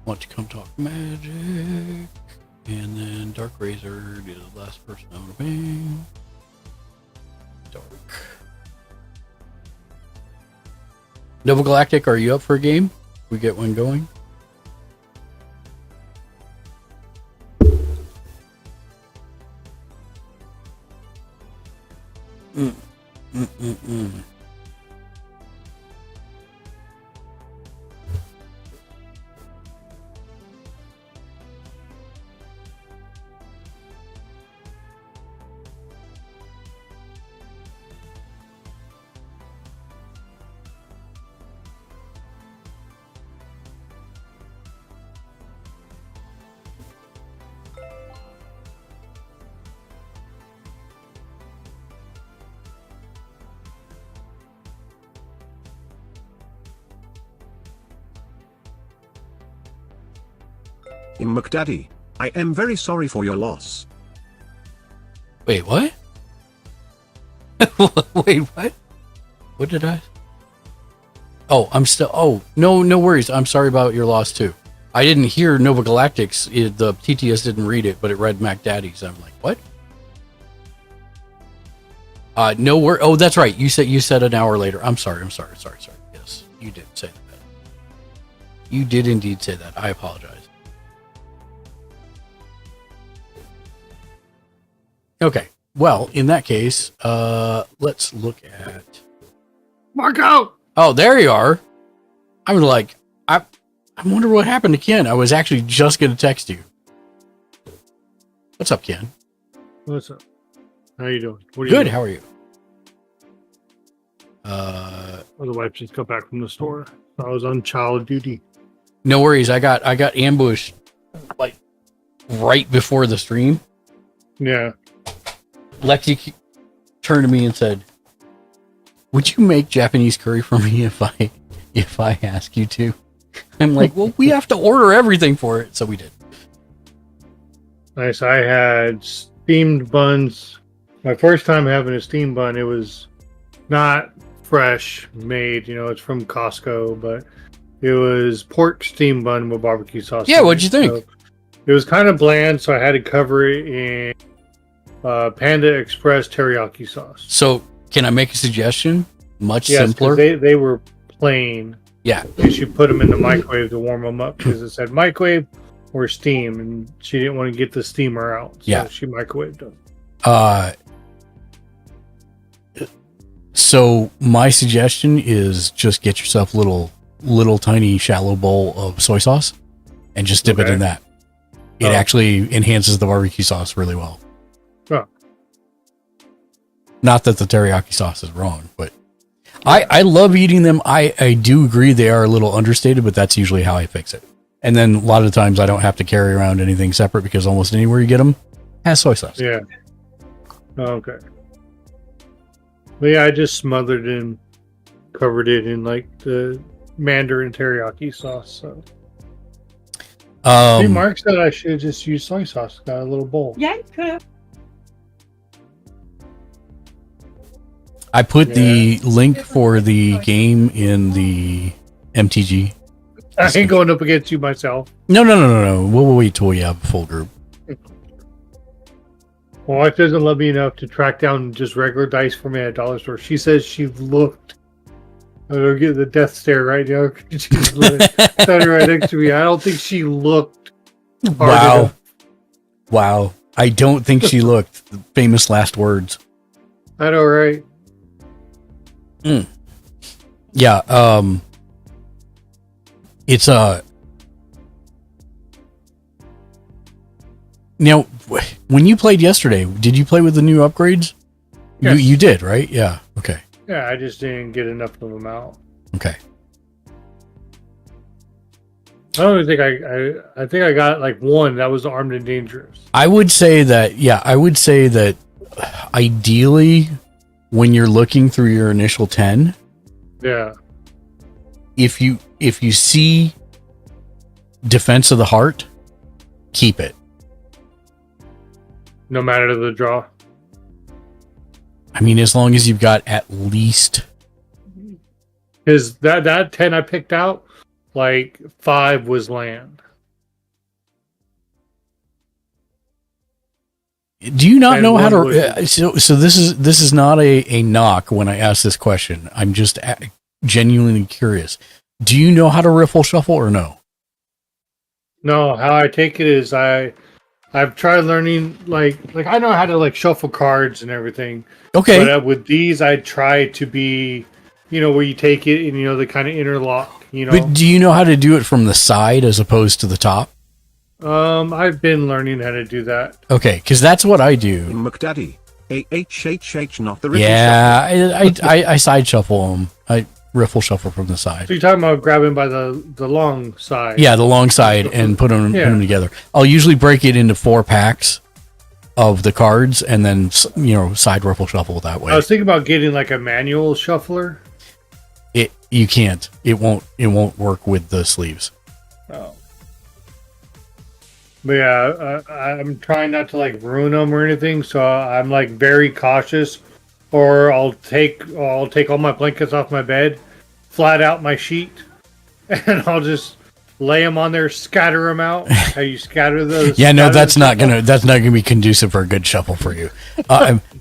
Want to come talk magic, and then Dark Razor is the last person I want to ping. Dark. Nova Galactic, are you up for a game? We get one going. McDaddy, I am very sorry for your loss. Wait, what? Wait, what? What did I? Oh, I'm still. Oh, no worries. I'm sorry about your loss too. I didn't hear Nova Galactic's. The TTS didn't read it, but it read MacDaddy's. I'm like, what? No word. Oh, that's right. You said an hour later. I'm sorry. Yes, you did say that. You did indeed say that. I apologize. Okay. Well, in that case, let's look at Marco. Oh, there you are. I was like, I wonder what happened to Ken. I was actually just going to text you. What's up, Ken? What's up? How you doing? What are Good. You How are you? The wife just got back from the store. I was on child duty. No worries. I got ambushed like right before the stream. Yeah. Lexi turned to me and said, "Would you make Japanese curry for me if I ask you to?" I'm like, "Well, we have to order everything for it," so we did. Nice. I had steamed buns. My first time having a steamed bun, it was not fresh made. It's from Costco, but it was pork steamed bun with barbecue sauce. Yeah, what'd you think? So it was kind of bland, so I had to cover it in Panda Express teriyaki sauce. So, can I make a suggestion? Much Yes, simpler. They were plain. Yeah. You should put them in the microwave to warm them up because it said microwave or steam, and she didn't want to get the steamer out. So Yeah. she microwaved them. So my suggestion is just get yourself a little tiny shallow bowl of soy sauce and just dip it Okay. in that. It Oh. actually enhances the barbecue sauce really well. Oh. Not that the teriyaki sauce is wrong, but I love eating them. I do agree they are a little understated, but that's usually how I fix it. And then a lot of times I don't have to carry around anything separate because almost anywhere you get them has soy sauce. Yeah. Okay. But yeah, I just smothered in covered it in like the Mandarin teriyaki sauce. So Mark said I should just use soy sauce. Got a little bowl. Yeah, you could have. I put the link for the game in the MTG. I ain't going up against you myself. No. We'll wait till we have a full group. My wife doesn't love me enough to track down just regular dice for me at a dollar store. She says she looked. I don't get the death stare right now. She's standing right next to me. I don't think she looked. hard enough. Wow. I don't think she looked. The famous last words. I know, right? Yeah. It's now when you played yesterday, did you play with the new upgrades? Yes. You did, right? Yeah. Okay. Yeah, I just didn't get enough of them out. Okay. I don't even think I think I got like one that was armed and dangerous. I would say that ideally when you're looking through your initial 10, Yeah. if you see Defense of the Heart, keep it. No matter the draw. I mean, as long as you've got at least Because that 10 I picked out, like 5 was land. Do you not And know how one to? So this is not a knock when I ask this question. I'm just genuinely curious. Do you know how to riffle shuffle or no? No, how I take it is I've tried learning like I know how to like shuffle cards and everything. Okay. But with these, I try to be, where you take it and they kind of interlock. But do you know how to do it from the side as opposed to the top? I've been learning how to do that. Okay, because that's what I do. McDaddy. AHHH, not the riffle Yeah, I side shuffle them. I riffle shuffle from the side. So you're talking about grabbing by the long side. Yeah, the long side and put them together. I'll usually break it into 4 packs of the cards and then side riffle shuffle that way. I was thinking about getting like a manual shuffler. You can't. It won't work with the sleeves. Oh. But yeah, I'm trying not to like ruin them or anything, so I'm like very cautious. Or I'll take all my blankets off my bed, flat out my sheet, and I'll just lay them on there, scatter them out. How you scatter those? Yeah, no, that's not gonna be conducive for a good shuffle for you.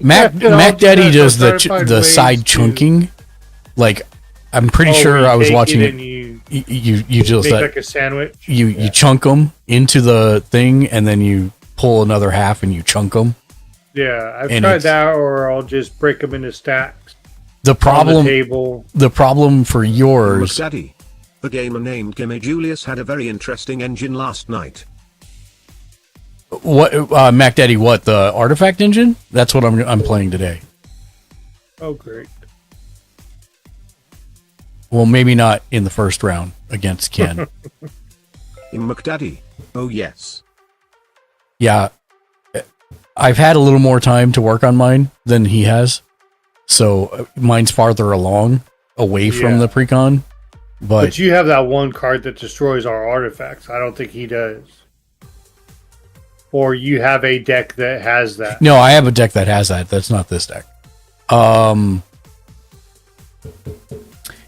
Mac Daddy does the side chunking. Like, I'm pretty sure I was watching it. You just make like a sandwich. You chunk them into the thing, and then you pull another half and you chunk them. Yeah, I've tried that, or I'll just break them into stacks. The problem, on the table. The problem for yours, McDaddy. The gamer named Gimme Julius had a very interesting engine last night. What, Mac Daddy? What, the artifact engine? That's what I'm playing today. Oh, great. Well, maybe not in the first round against Ken. McDaddy. Oh yes. Yeah. I've had a little more time to work on mine than he has. So mine's farther along away from the precon. But you have that one card that destroys our artifacts. I don't think he does. Or you have a deck that has that. No, I have a deck that has that. That's not this deck.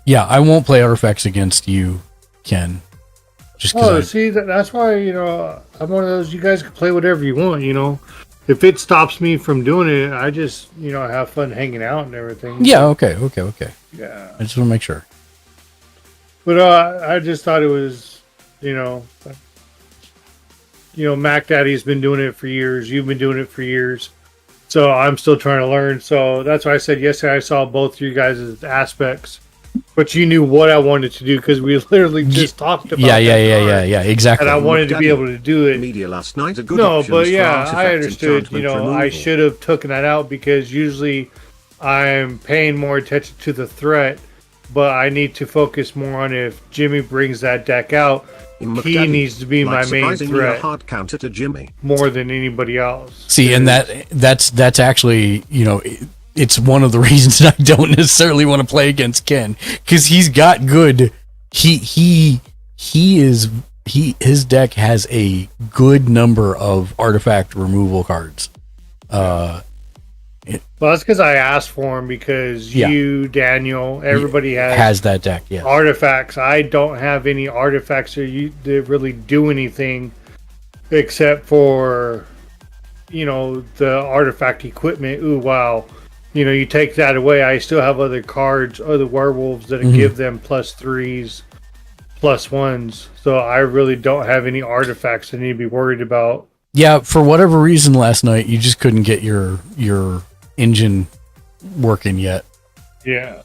Yeah, I won't play artifacts against you, Ken. Just see, that's why, I'm one of those, you guys can play whatever you want, If it stops me from doing it, I just, have fun hanging out and everything. Yeah, okay. Yeah. I just want to make sure. But I just thought it was, Mac Daddy's been doing it for years. You've been doing it for years. So I'm still trying to learn. So that's why I said yesterday I saw both you guys' aspects. But you knew what I wanted to do because we literally just talked about Yeah, exactly. And I wanted to be able to do it. Media last night are good no, options but for yeah, artifact I understood. enchantment removal. I should have taken that out because usually I'm paying more attention to the threat, but I need to focus more on if Jimmy brings that deck out. He needs to be my main threat. A hard counter to Jimmy more than anybody else. See, and that's actually, it's one of the reasons that I don't necessarily want to play against Ken, because he's got good. His deck has a good number of artifact removal cards. Well, that's because I asked for him, because you, Daniel, everybody has that deck. Yeah, artifacts. I don't have any artifacts that really do anything except for, the artifact equipment. Ooh, wow. You take that away, I still have other cards, other werewolves that give them +3s, +1s. So I really don't have any artifacts I need to be worried about. Yeah, for whatever reason last night, you just couldn't get your engine working yet. Yeah.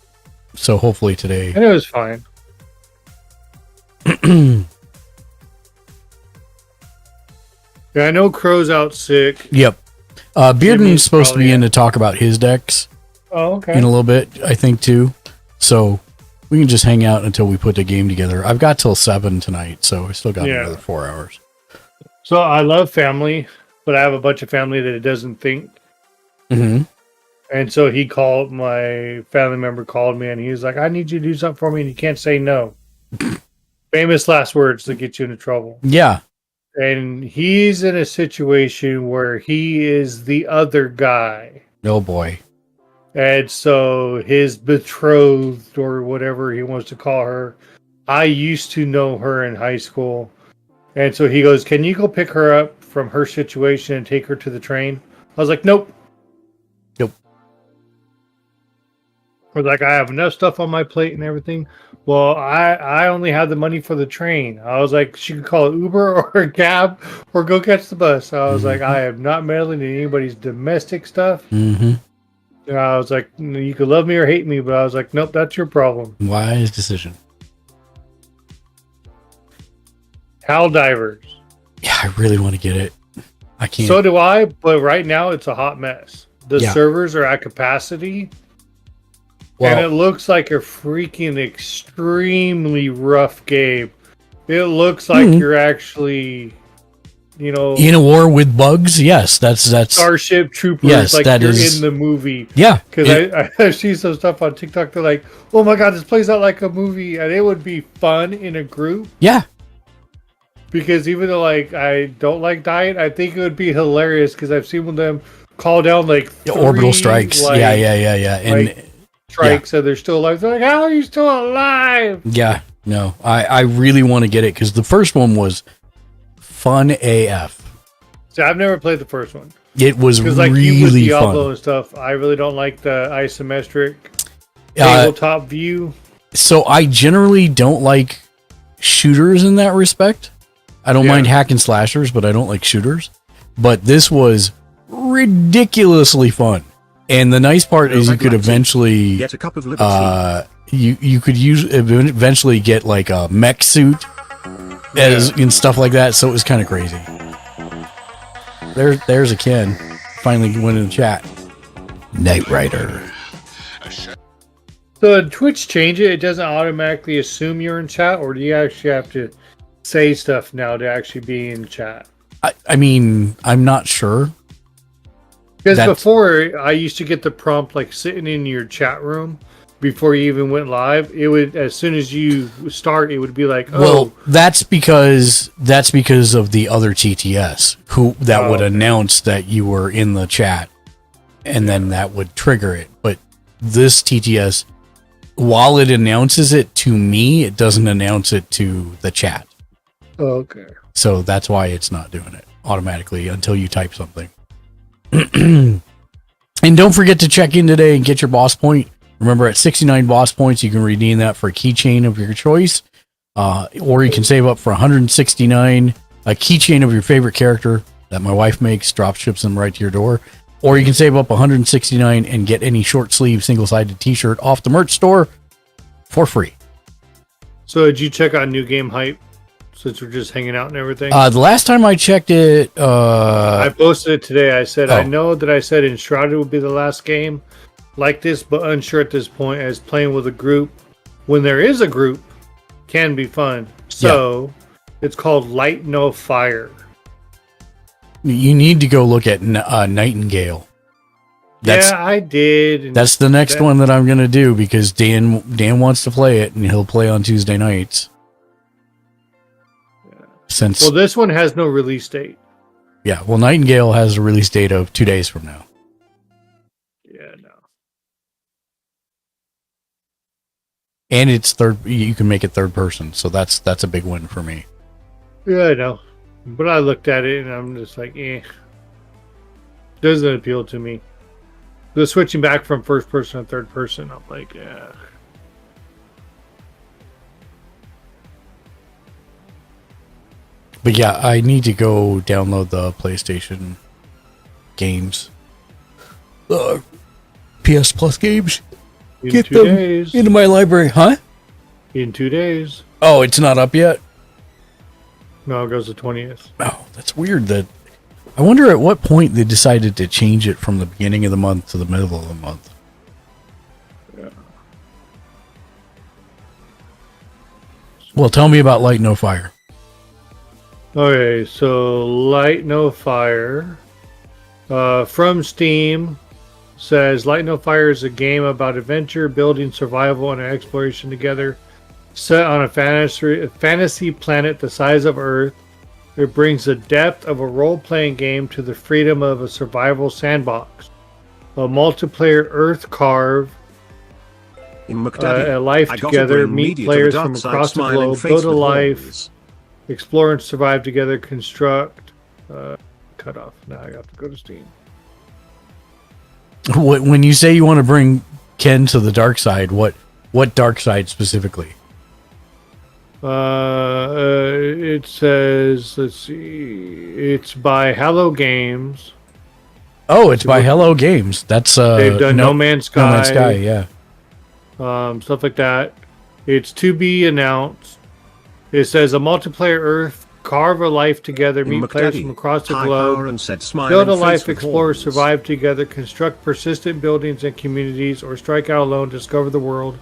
So hopefully today. And it was fine. Yeah, I know Crow's out sick. Yep. Bearden's supposed to be in to talk about his decks. Oh, okay. In a little bit, I think, too. So we can just hang out until we put the game together. I've got till 7 tonight, so I still got another 4 hours. So I love family, but I have a bunch of family that it doesn't think. Mm-hmm. And so my family member called me, and he was like, I need you to do something for me, and you can't say no. Famous last words that get you into trouble. Yeah. And he's in a situation where he is the other guy. Oh, boy. And so his betrothed, or whatever he wants to call her, I used to know her in high school. And so he goes, can you go pick her up from her situation and take her to the train? I was like, nope. We're like, I have enough stuff on my plate and everything. Well, I only have the money for the train. I was like, she could call an Uber or a cab or go catch the bus. I was like, I am not meddling in anybody's domestic stuff. Mm-hmm. And I was like, you could love me or hate me, but I was like, nope, that's your problem. Wise decision. Hell Divers. Yeah, I really want to get it. I can't. So do I, but right now it's a hot mess. The servers are at capacity. Well, and it looks like a freaking extremely rough game. It looks like you're actually, in a war with bugs. Yes, that's Starship Troopers. Yes, like that you're is in the movie. Yeah, because I see some stuff on TikTok. They're like, "Oh my god, this plays out like a movie," and it would be fun in a group. Yeah. Because even though I don't like Diet, I think it would be hilarious because I've seen them call down orbital strikes. Yeah. And strikes, and they're still alive. They're like, how are you still alive? Yeah, no, I really want to get it because the first one was fun AF. See, I've never played the first one. It was really you with Diablo fun and stuff. I really don't like the isometric tabletop view. So I generally don't like shooters in that respect. I don't mind hack and slashers, but I don't like shooters. But this was ridiculously fun. And the nice part is you could eventually get a cup of liberty. You could eventually get like a mech suit and stuff like that. So it was kind of crazy. There's a Ken finally went in the chat. Knight Rider. So Twitch change it? It doesn't automatically assume you're in chat, or do you actually have to say stuff now to actually be in chat? I mean, I'm not sure. Because before, I used to get the prompt sitting in your chat room before you even went live. It would, as soon as you start, it would be like, oh. Well, that's because of the other TTS would announce that you were in the chat, and then that would trigger it. But this TTS, while it announces it to me, it doesn't announce it to the chat. Okay. So that's why it's not doing it automatically until you type something. And don't forget to check in today and get your boss point. Remember, at 69 boss points, you can redeem that for a keychain of your choice, or you can save up for 169, a keychain of your favorite character that my wife makes, drop ships them right to your door, or you can save up 169 and get any short sleeve single-sided t-shirt off the merch store for free. So did you check out New Game Hype? Since we're just hanging out and everything. The last time I checked it, I posted it today. I said, I know that I said Enshrouded would be the last game like this, but unsure at this point, as playing with a group, when there is a group, can be fun. So it's called Light No Fire. You need to go look at Nightingale. That's yeah, I did. And that's the next one that I'm gonna do because Dan wants to play it and he'll play on Tuesday nights. Since well, this one has no release date. yeah, well, Nightingale has a release date of 2 days from now. Yeah, no. And it's third. You can make it third person, so that's a big win for me. Yeah, I know. But I looked at it and I'm just like, doesn't appeal to me. The switching back from first person to third person, I'm like, yeah. But yeah, I need to go download the PlayStation games, PS Plus games. In Get 2 them days. into my library, huh? In 2 days. Oh, it's not up yet. No, it goes to 20th. Oh, that's weird. That I wonder at what point they decided to change it from the beginning of the month to the middle of the month. Yeah. Well, tell me about Light No Fire. Okay, so Light No Fire from Steam says Light No Fire is a game about adventure, building, survival, and exploration together, set on a fantasy planet the size of Earth. It brings the depth of a role-playing game to the freedom of a survival sandbox. A multiplayer Earth carve In McDaddy, a life I got together, to bring meet media to players the from dark side, across the smiling globe, face build a with life, holes. explore and survive together, construct. Cut off. Now I have to go to Steam. When you say you want to bring Ken to the dark side, what dark side specifically? It says, let's see, it's by Hello Games. Oh, it's by Hello Games. That's They've done No Man's Sky. No Man's Sky, yeah. Stuff like that. It's to be announced. It says a multiplayer Earth, carve a life together, In meet players McDaddy, from across the high globe, power and said smiling build a face life, with explore, horns. survive together, construct persistent buildings and communities, or strike out alone, discover the world.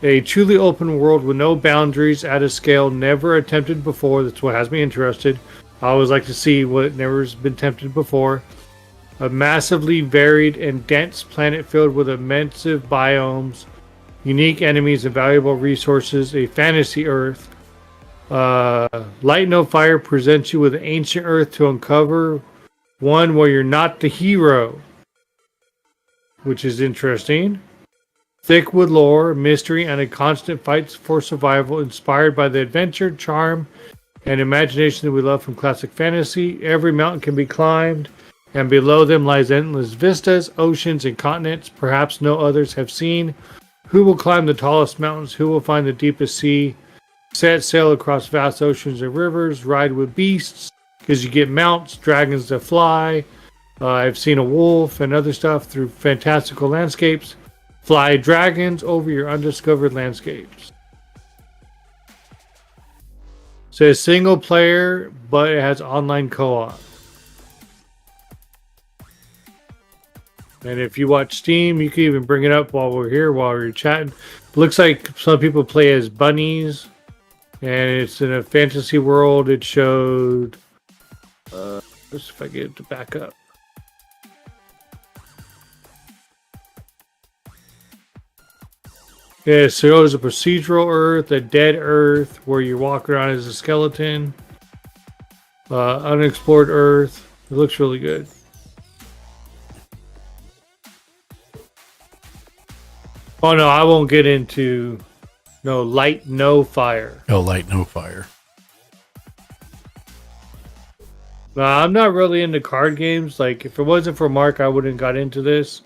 A truly open world with no boundaries at a scale never attempted before. That's what has me interested. I always like to see what never has been attempted before. A massively varied and dense planet filled with immense biomes, unique enemies, and valuable resources. A fantasy Earth. Light No Fire presents you with an ancient Earth to uncover, one where you're not the hero, which is interesting. Thick with lore, mystery, and a constant fight for survival, inspired by the adventure, charm, and imagination that we love from classic fantasy. Every mountain can be climbed, and below them lies endless vistas, oceans, and continents perhaps no others have seen. Who will climb the tallest mountains? Who will find the deepest sea? Set sail across vast oceans and rivers, ride with beasts, because you get mounts, dragons that fly. I've seen a wolf and other stuff through fantastical landscapes. Fly dragons over your undiscovered landscapes. Says single player, but it has online co-op. And if you watch Steam, you can even bring it up while we're here, while we're chatting. Looks like some people play as bunnies, and it's in a fantasy world. It showed. Let's see if I get it to back up. Yeah, so it was a procedural Earth, a dead Earth, where you walk around as a skeleton. Unexplored Earth. It looks really good. Oh no, I won't get into Light No Fire. Oh, Light No Fire. I'm not really into card games. Like, if it wasn't for Mark, I wouldn't got into this.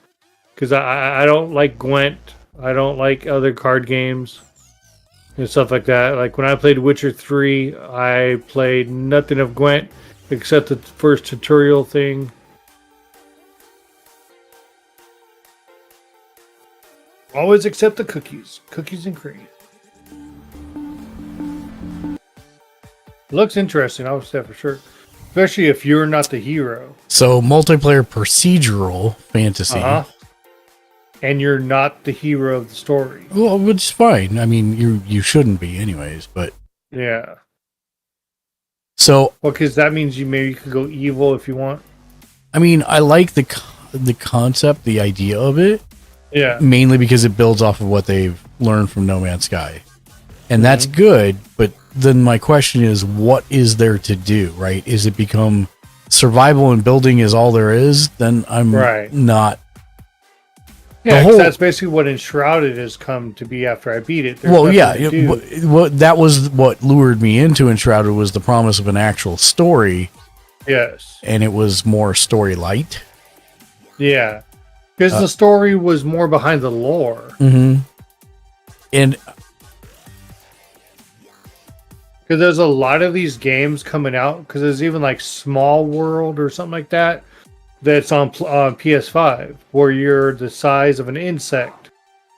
Because I don't like Gwent. I don't like other card games and stuff like that. Like, when I played Witcher 3, I played nothing of Gwent except the first tutorial thing. Always accept the cookies. Cookies and cream. Looks interesting, I would say for sure. Especially if you're not the hero. So, multiplayer procedural fantasy. And you're not the hero of the story. Well, which is fine. I mean, you shouldn't be anyways, but... Yeah. So... Well, because that means you maybe could go evil if you want. I mean, I like the the concept, the idea of it, Yeah. mainly because it builds off of what they've learned from No Man's Sky. And that's good, but then my question is, what is there to do, right? Is it become survival and building is all there is? Then I'm not. Yeah, 'cause that's basically what Enshrouded has come to be after I beat it. There's Well, nothing yeah, to do. what that was what lured me into Enshrouded was the promise of an actual story, Yes. and it was more story light. Yeah. Because the story was more behind the lore. Mm-hmm. And Because there's a lot of these games coming out. Because there's even like Small World or something like that. That's on PS5, where you're the size of an insect,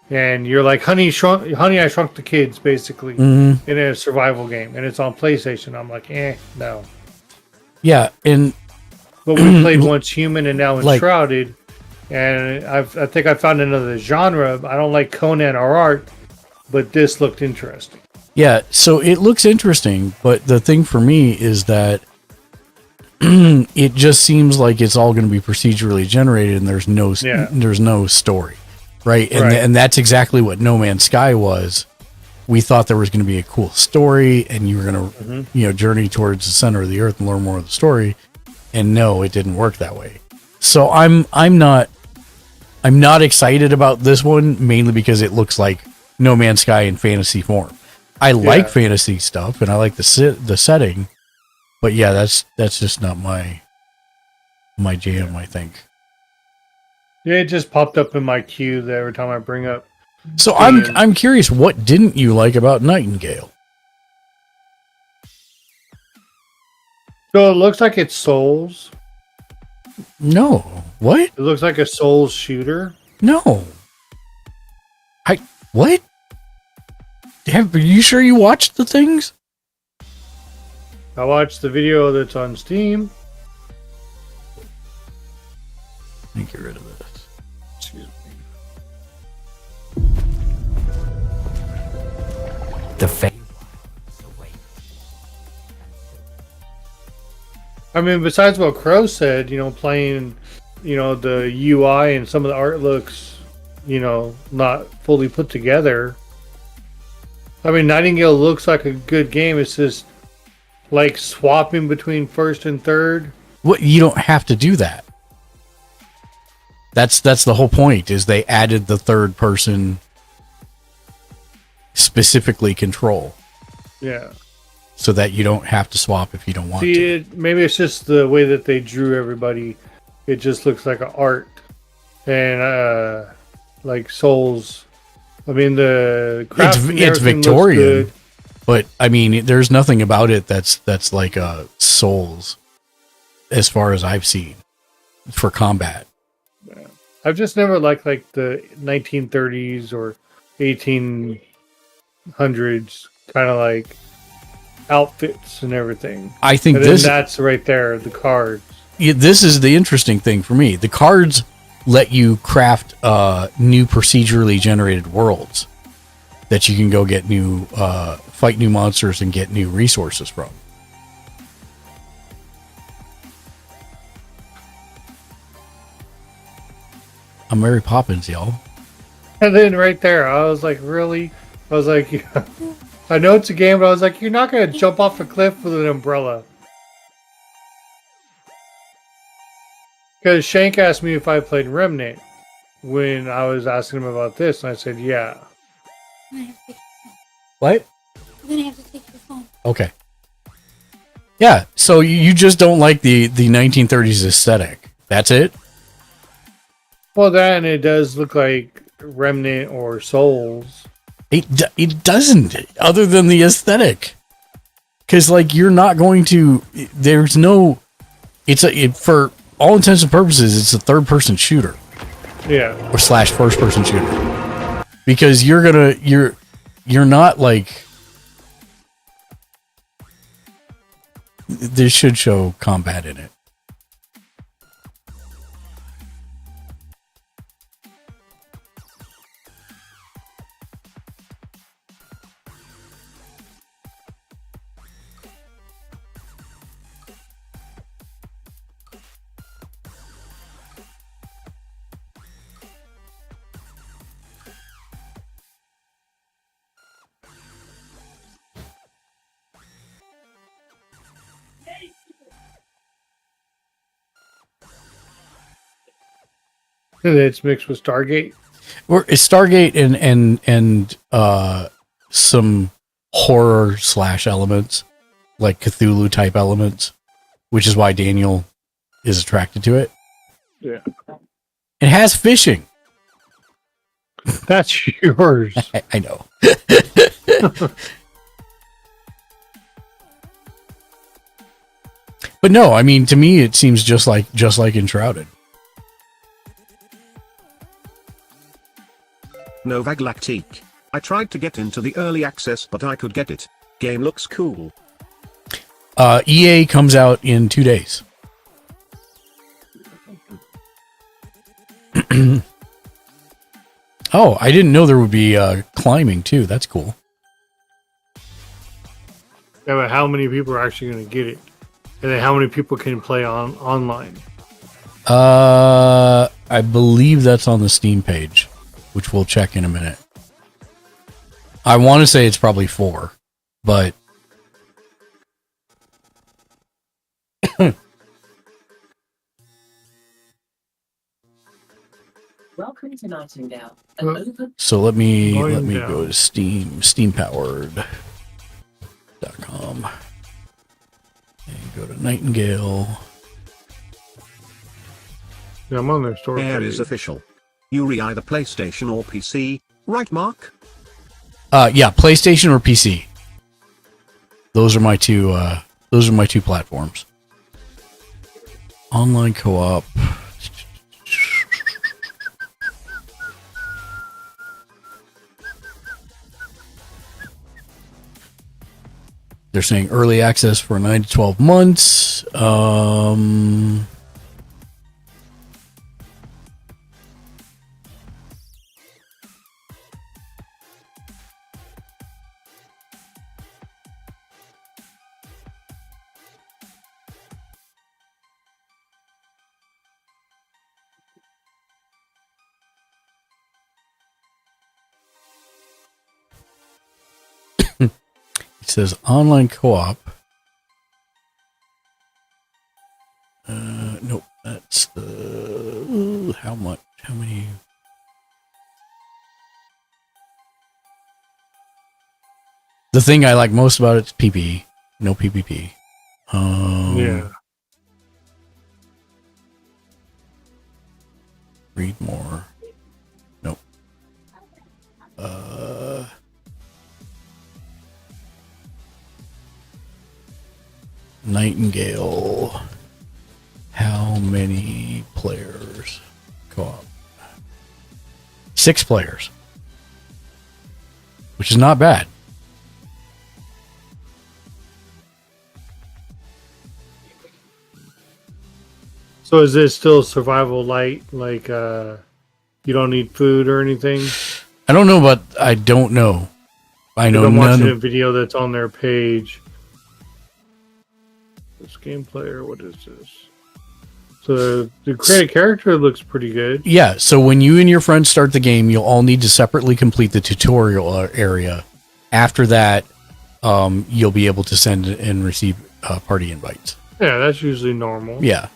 and you're like Honey, I Shrunk the Kids, basically, in a survival game, and it's on PlayStation. I'm like, no. yeah, and But we played once Human and now Like- Enshrouded, and I think I found another genre. I don't like Conan or art, but this looked interesting. yeah, so it looks interesting, but the thing for me is that it just seems like it's all going to be procedurally generated, and there's no story, right? And that's exactly what No Man's Sky was. We thought there was going to be a cool story, and you were going to, journey towards the center of the earth and learn more of the story. And no, it didn't work that way. So I'm not excited about this one, mainly because it looks like No Man's Sky in fantasy form. I like fantasy stuff, and I like the setting. But yeah, that's just not my jam, I think. Yeah, it just popped up in my queue there every time I bring up. So I'm curious, what didn't you like about Nightingale? So it looks like it's Souls. No. What? It looks like a Souls shooter. No. What? Are you sure you watched the things? I watched the video that's on Steam. Let me get rid of this. Excuse me. The fate. I mean, besides what Crow said, playing, the UI and some of the art looks, not fully put together. I mean, Nightingale looks like a good game. It's just like swapping between first and third. What, you don't have to do that. That's the whole point, is they added the third person specifically control. Yeah. So that you don't have to swap if you don't want to. Maybe it's just the way that they drew everybody. It just looks like an art. And like Souls. I mean, the craft and it's everything Victorian, looks good. but I mean, there's nothing about it that's like Souls, as far as I've seen, for combat. I've just never liked like the 1930s or 1800s kind of like outfits and everything. I think that's right there, the cards. This is the interesting thing for me. The cards let you craft new procedurally generated worlds that you can go get new fight new monsters and get new resources from. I'm Mary Poppins, y'all. And then right there, I was like, really? I was like, I know it's a game, but I was like, you're not going to jump off a cliff with an umbrella. Because Shank asked me if I played Remnant when I was asking him about this, and I said, yeah. What? You're gonna have to take your phone. Okay. Yeah, so you just don't like the 1930s aesthetic. That's it? Well, that and it does look like Remnant or Souls. It doesn't, other than the aesthetic. Because, like, you're not going to... There's no... for all intents and purposes, it's a third-person shooter. Yeah. Or / first-person shooter. Because you're not, like... This should show combat in it. And it's mixed with Stargate. Or it's Stargate and some horror / elements, like Cthulhu type elements, which is why Daniel is attracted to it. Yeah. It has fishing. That's yours. I know. But no, I mean, to me, it seems just like Enshrouded. Novag Lactique. I tried to get into the early access, but I could get it. Game looks cool. EA comes out in 2 days. Oh, I didn't know there would be climbing too. That's cool. Yeah, but how many people are actually going to get it? And then how many people can play online? I believe that's on the Steam page, which we'll check in a minute. I want to say it's probably 4, but Welcome to Nightingale. so let me Going go down. to steampowered.com and go to Nightingale. Yeah, I'm on their store Air page. is official. You're either PlayStation or PC, right, Mark? Yeah, PlayStation or PC. Those are my two platforms. Online co-op. They're saying early access for 9 to 12 months. It says online co-op. Nope, that's the how much? How many? The thing I like most about it is PvE, no PvP. Yeah. Read more. Nope. Nightingale. How many players? Co-op. 6 players. Which is not bad. So is this still survival light? Like, you don't need food or anything? I don't know, but I don't know. I know I'm none. watching a video that's on their page. This game player, what is this? So the created character looks pretty good. Yeah, so when you and your friends start the game, you'll all need to separately complete the tutorial area. After that, you'll be able to send and receive party invites. Yeah, that's usually normal. Yeah.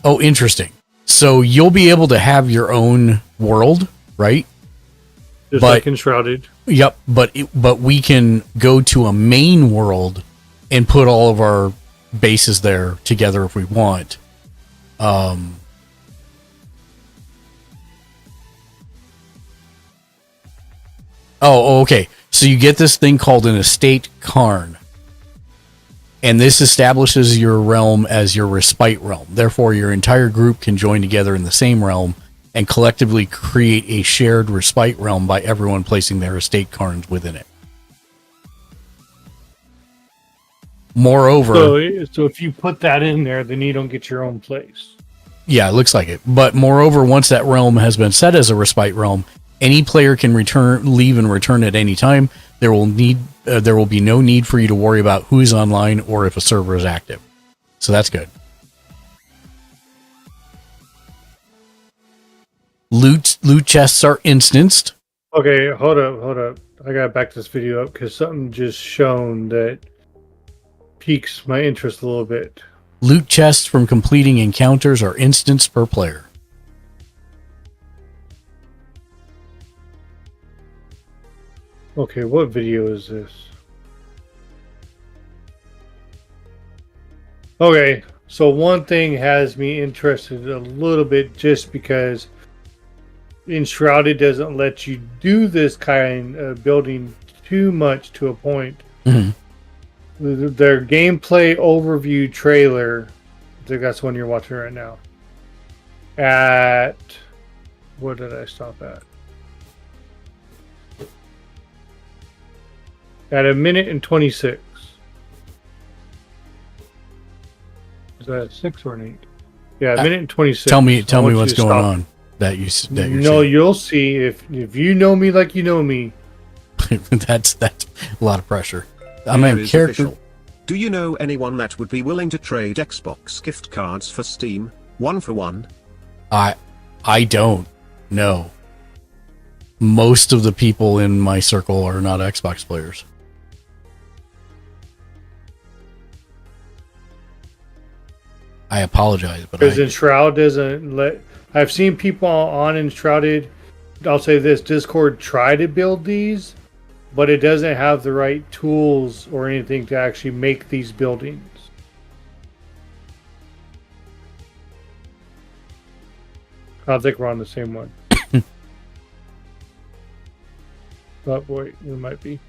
Oh, interesting. So you'll be able to have your own world, right? Just but- like Enshrouded. Yep, but we can go to a main world and put all of our bases there together if we want. Oh, okay. So you get this thing called an estate cairn. And this establishes your realm as your respite realm. Therefore, your entire group can join together in the same realm and collectively create a shared respite realm by everyone placing their estate cairns within it. Moreover, So if you put that in there, then you don't get your own place. yeah, it looks like it. But moreover, once that realm has been set as a respite realm, any player can leave and return at any time. There will be no need for you to worry about who's online or if a server is active. So that's good. Loot chests are instanced. Okay, hold up. I gotta back this video up because something just shown that piques my interest a little bit. Loot chests from completing encounters are instants per player. Okay, what video is this? Okay, so one thing has me interested a little bit just because Enshrouded doesn't let you do this kind of building too much to a point. Mhm. Their gameplay overview trailer, I think that's the one you're watching right now. At, what did I stop at? At 1:26. Is that a 6 or an 8? Yeah, 1:26. Tell me I want you what's to going stop. on that you're No, seeing. you'll see if you know me like you know me. that's a lot of pressure. I'm Here a is character. official. Do you know anyone that would be willing to trade Xbox gift cards for Steam, 1 for 1? I don't know. Most of the people in my circle are not Xbox players. I apologize, but Because Enshroud doesn't let. I've seen people on Enshrouded. I'll say this: Discord try to build these, but it doesn't have the right tools or anything to actually make these buildings. I think we're on the same one. But wait, we might be.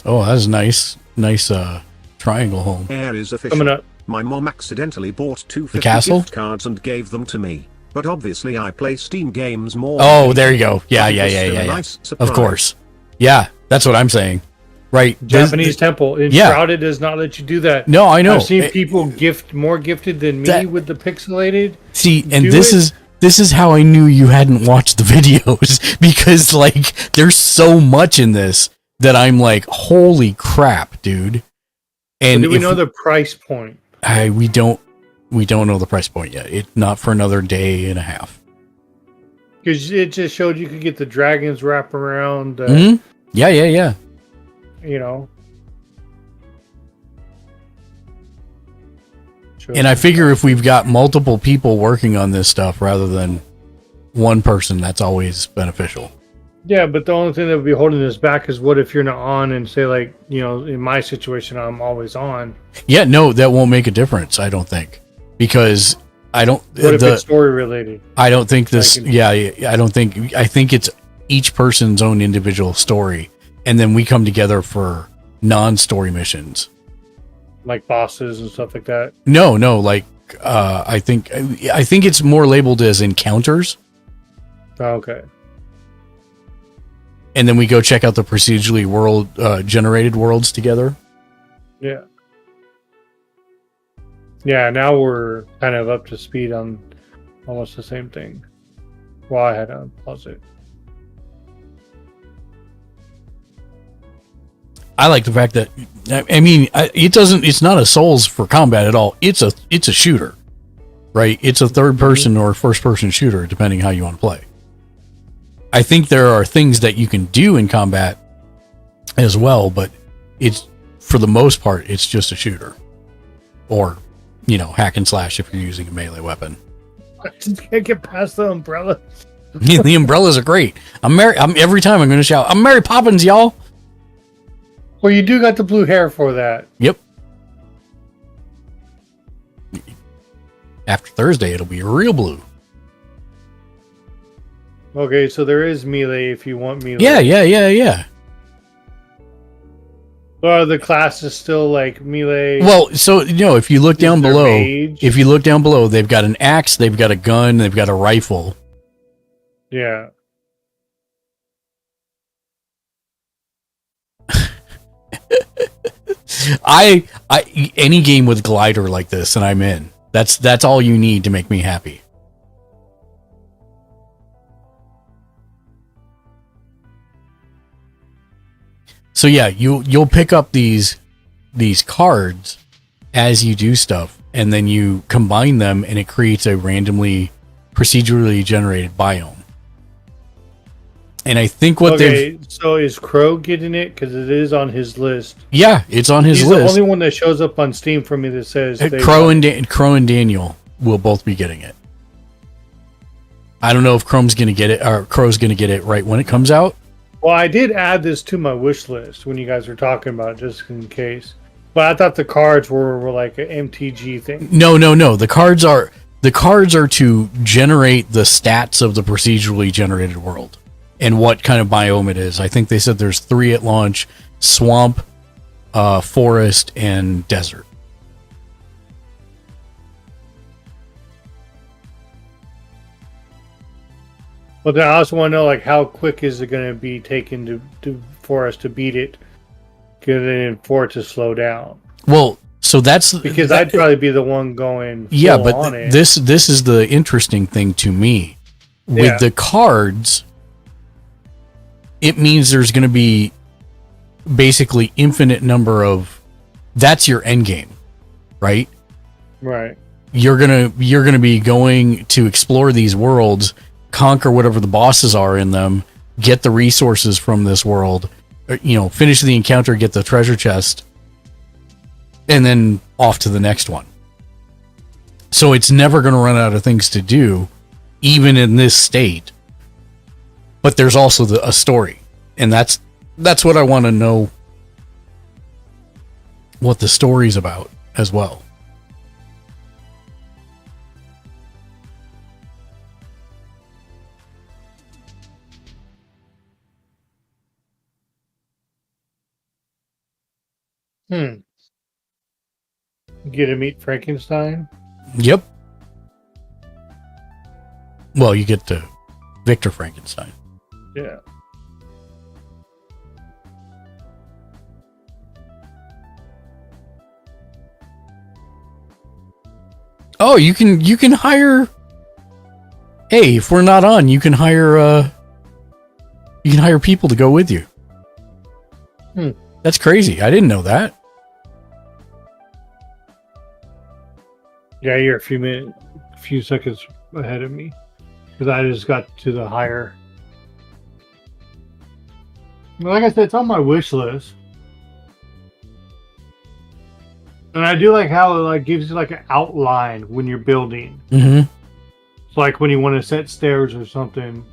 oh, that's nice triangle home. Here is official. Coming up. My mom accidentally bought 250 castle? gift cards and gave them to me. But obviously I play Steam games more. Oh, there you go. Yeah, But it yeah, was yeah, still yeah, a yeah. nice surprise. Of course. Yeah, that's what I'm saying. Right. Japanese temple. Enshrouded does not let you do that. No, I know. I've seen people more gifted than me That- with the pixelated. See, and do this it. is how I knew you hadn't watched the videos because like there's so much in this that I'm like, holy crap, dude. And Do we if- know the price point? we don't know the price point yet. It's not for another day and a half. Because it just showed you could get the dragons wrap around, Mhm. Yeah, yeah, yeah. you know. And I figure if we've got multiple people working on this stuff rather than one person, that's always beneficial. Yeah, but the only thing that would be holding us back is what if you're not on and say, like, you know, in my situation, I'm always on. Yeah, no, that won't make a difference, I don't think. Because I don't What if it's story related? I don't think this Like in- I think it's each person's own individual story and then we come together for non-story missions. Like bosses and stuff like that. No, like I think it's more labeled as encounters Oh, okay. and then we go check out the procedurally generated worlds together. Yeah. Yeah, now we're kind of up to speed on almost the same thing. Well, I had to pause it. I like the fact that it's not a Souls for combat at all. It's a shooter, right? It's a third person or first person shooter, depending how you want to play. I think there are things that you can do in combat as well, but it's for the most part, it's just a shooter, or hack and slash if you're using a melee weapon. I just can't get past the umbrella. The umbrellas are great. Every time I'm going to shout, "I'm Mary Poppins, y'all!" Well, you do got the blue hair for that. Yep. After Thursday, it'll be real blue. Okay, so there is melee if you want melee. Yeah. Or the class is still like melee. Well, so if you look down there below, they've got an axe, they've got a gun, they've got a rifle. Yeah. I any game with glider like this, and I'm in. That's all you need to make me happy. So yeah, you'll pick up these cards as you do stuff, and then you combine them, and it creates a randomly procedurally generated biome. And I think what they've... So is Crow getting it? Because it is on his list. Yeah, it's on his He's list. the only one that shows up on Steam for me that says... Crow and Daniel will both be getting it. I don't know if Crow's going to get it right when it comes out. Well, I did add this to my wish list when you guys were talking about it, just in case. But I thought the cards were like an MTG thing. No. The cards are to generate the stats of the procedurally generated world and what kind of biome it is. I think they said there's 3 at launch: swamp, forest, and desert. But then I also want to know, like, how quick is it going to be taken for us to beat it, for it to slow down? Well, so that's because I'd probably be the one going. Yeah, full but on it. this is the interesting thing to me with the cards. It means there's going to be basically infinite number of. That's your end game, right? Right. You're gonna be going to explore these worlds, conquer whatever the bosses are in them, get the resources from this world, finish the encounter, get the treasure chest, and then off to the next one. So it's never going to run out of things to do, even in this state. But there's also a story, and that's what I want to know, what the story's about as well. You get to meet Frankenstein? Yep. Well, you get to Victor Frankenstein. Yeah. Oh, you can hire. Hey, if we're not on, you can hire people to go with you. That's crazy. I didn't know that. Yeah, you're a few seconds ahead of me because I just got to the higher. Like I said, it's on my wish list, and I do like how it like gives you like an outline when you're building. Mm-hmm. It's like when you want to set stairs or something,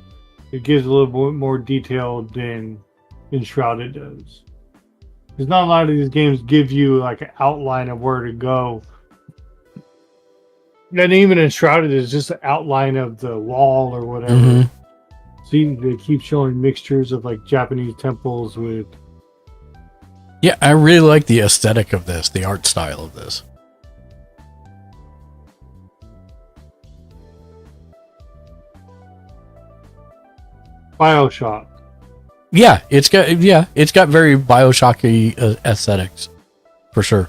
it gives a little bit more detail than Enshrouded does. Because not a lot of these games give you like an outline of where to go. And even Enshrouded is just an outline of the wall or whatever. Mm-hmm. See, they keep showing mixtures of like Japanese temples with. Yeah, I really like the aesthetic of this, the art style of this. BioShock. Yeah, it's got very BioShock-y aesthetics, for sure.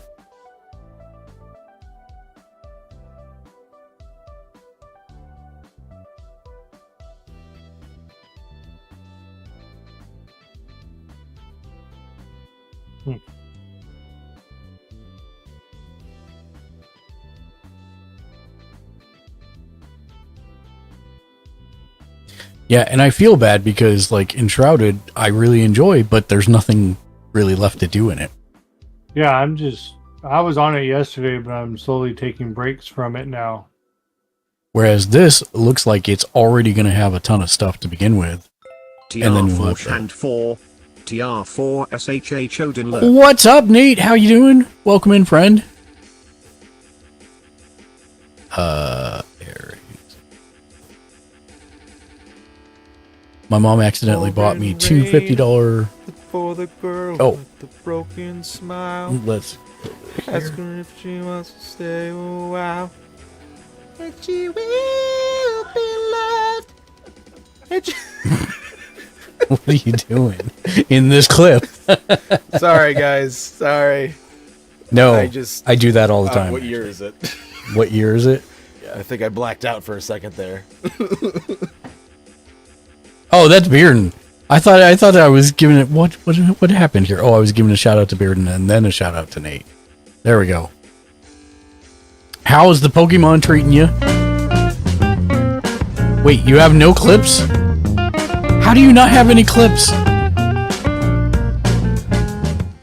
Yeah, and I feel bad because, like, Enshrouded, I really enjoy, but there's nothing really left to do in it. Yeah, I was on it yesterday, but I'm slowly taking breaks from it now. Whereas this looks like it's already going to have a ton of stuff to begin with. TR4 and 4. TR4 SHH Odin. What's up, Nate? How you doing? Welcome in, friend. My mom accidentally bought me two $50 for the girl with the broken smile. Let's ask her if she wants to stay a while. And she will be loved. What are you doing in this clip? Sorry, guys. Sorry. No, I do that all the time. What year is it? What year is it? Yeah, I think I blacked out for a second there. Oh, that's Bearden. I thought I was giving it. What happened here? Oh, I was giving a shout out to Bearden and then a shout out to Nate. There we go. How is the Pokemon treating you? Wait, you have no clips? How do you not have any clips?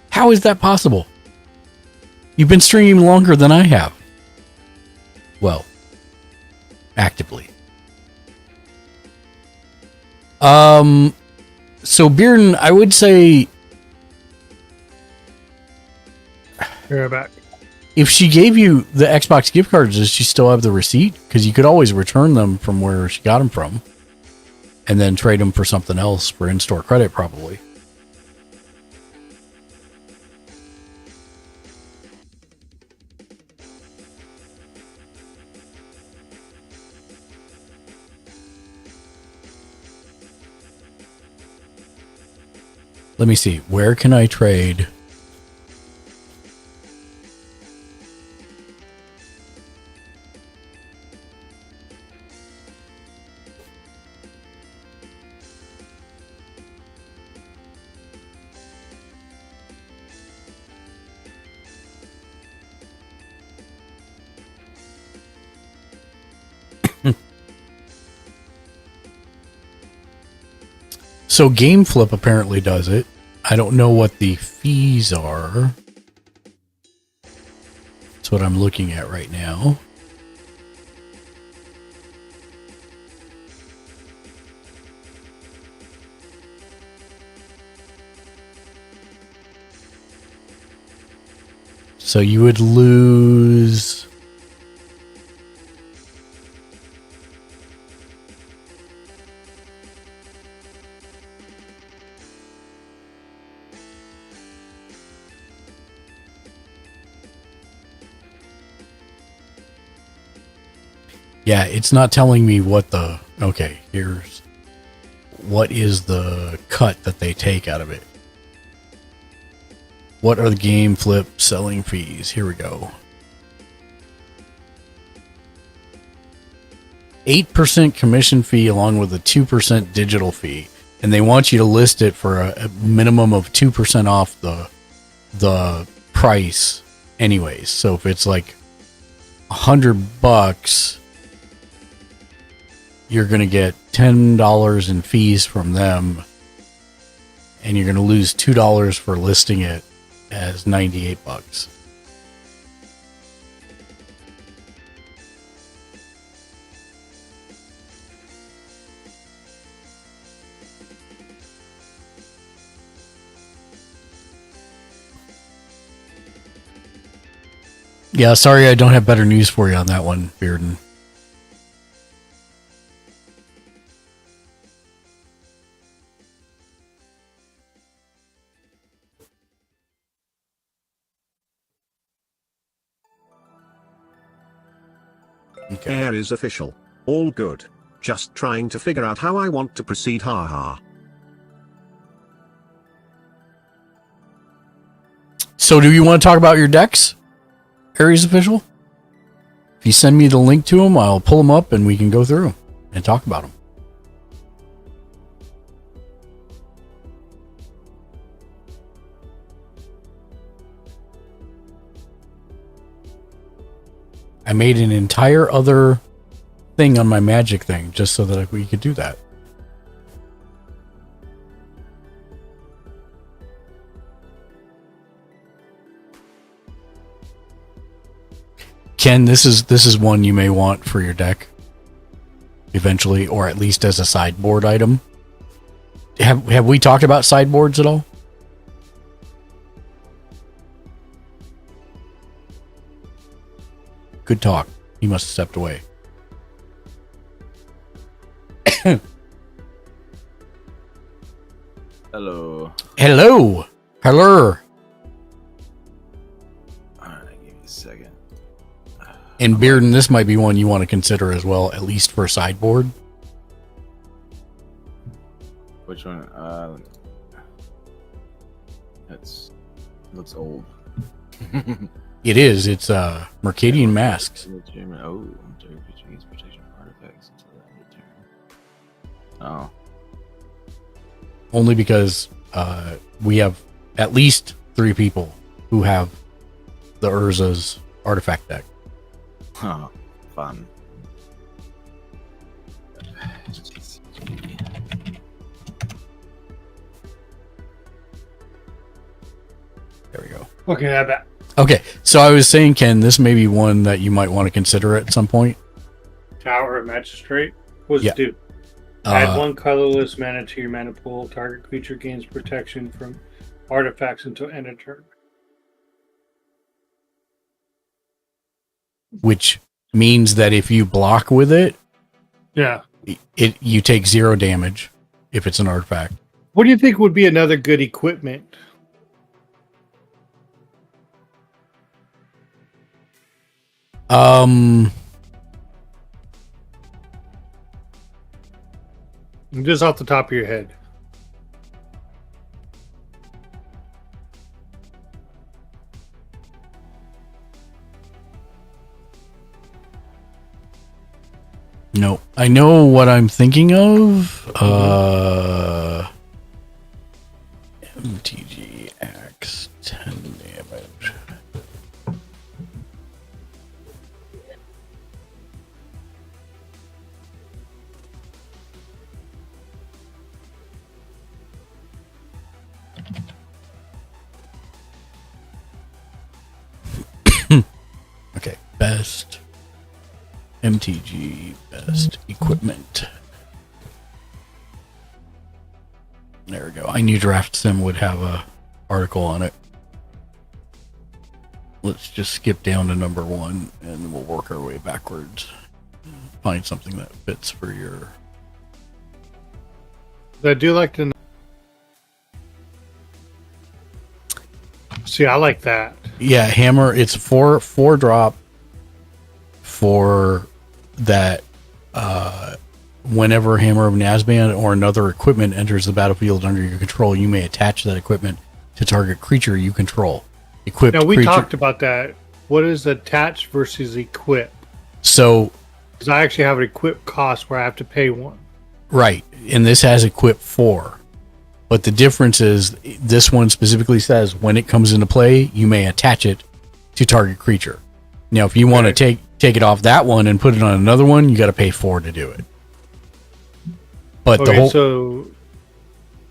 How is that possible? You've been streaming longer than I have. Well, actively. So Bearden, I would say You're back. if she gave you the Xbox gift cards, does she still have the receipt? Because you could always return them from where she got them from and then trade them for something else for in-store credit, probably. Let me see. Where can I trade? So GameFlip apparently does it. I don't know what the fees are. That's what I'm looking at right now. So you would lose... Yeah, it's not telling me what the... Okay, here's... What is the cut that they take out of it? What are the GameFlip selling fees? Here we go. 8% commission fee along with a 2% digital fee. And they want you to list it for a minimum of 2% off the price anyways. So if it's like $100... you're going to get $10 in fees from them, and you're going to lose $2 for listing it as $98. Yeah, sorry I don't have better news for you on that one, Bearden. Air is official. All good. Just trying to figure out how I want to proceed, haha. So do you want to talk about your decks, Aries Official? If you send me the link to them, I'll pull them up and we can go through them and talk about them. I made an entire other thing on my Magic thing just so that we could do that. Ken, this is one you may want for your deck eventually, or at least as a sideboard item. Have we talked about sideboards at all? Good talk. He must have stepped away. Hello. Hello. Hello. Alright, give me a second. And Bearden, this might be one you want to consider as well, at least for sideboard. Which one? Looks old. It is. It's Mercadian Masks. Oh, protection of artifacts until the end of turn. Oh. Only because we have at least 3 people who have the Urza's artifact deck. Oh, fun. Okay, I bet. Okay, so I was saying, Ken, this may be one that you might want to consider at some point. Tower of Magistrate. What does Yeah. it do? Add one colorless mana to your mana pool. Target creature gains protection from artifacts until end of turn. Which means that if you block with it, Yeah. you take 0 damage if it's an artifact. What do you think would be another good equipment? Just off the top of your head. No, I know what I'm thinking of. MTG Axe 10 damage. Okay, best MTG best equipment. There we go. I knew Draft Sim would have a article on it. Let's just skip down to number 1 and we'll work our way backwards. Find something that fits for your... I do like to know. See, I like that. Yeah, hammer. It's 4 drop for that. Whenever Hammer of Nazban or another equipment enters the battlefield under your control, you may attach that equipment to target creature you control. Equipped Now, we creature. talked about that. What is attach versus equip? So, Because I actually have an equip cost where I have to pay one. right, and this has equip 4. But the difference is this one specifically says when it comes into play, you may attach it to target creature. Now, if you want to take it off that one and put it on another one, you got to pay 4 to do it. But Okay, the whole so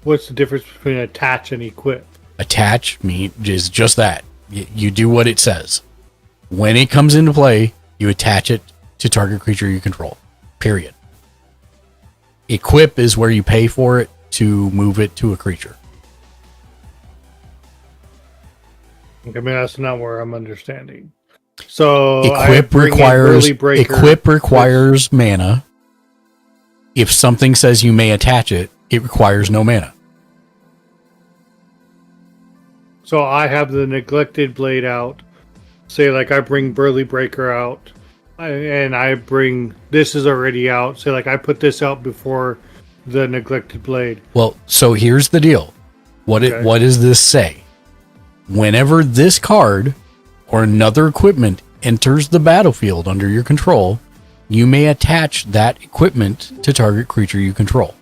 what's the difference between attach and equip? attach is just that. You do what it says. When it comes into play, you attach it to target creature you control. Period. Equip is where you pay for it to move it to a creature. I mean, that's not where I'm understanding. So Equip requires mana. If something says you may attach it, it requires no mana. So I have the neglected blade out. Say, like, I bring Burly Breaker out, and I bring this is already out. Say, like, I put this out before the neglected blade. Well, so here's the deal. What does this say? Whenever this card or another equipment enters the battlefield under your control, you may attach that equipment to target creature you control.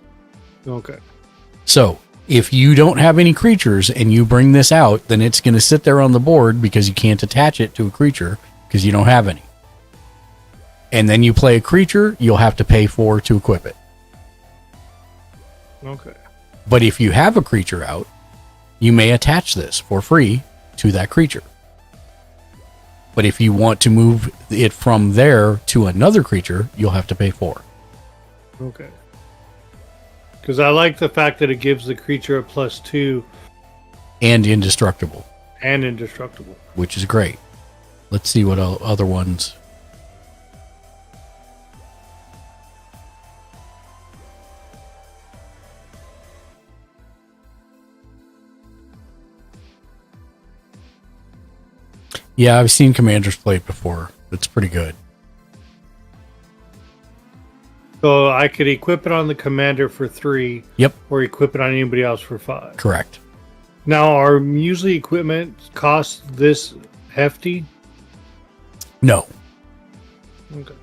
Okay. So, if you don't have any creatures and you bring this out, then it's going to sit there on the board because you can't attach it to a creature because you don't have any. And then you play a creature, you'll have to pay 4 to equip it. Okay. But if you have a creature out, you may attach this for free to that creature. But if you want to move it from there to another creature, you'll have to pay 4. Okay. Because I like the fact that it gives the creature a +2 And indestructible, and indestructible. which is great. Let's see what other ones. Yeah, I've seen Commanders play it before. It's pretty good. So I could equip it on the commander for 3. Yep. Or equip it on anybody else for 5. Correct. Now, are usually equipment costs this hefty? No. Okay.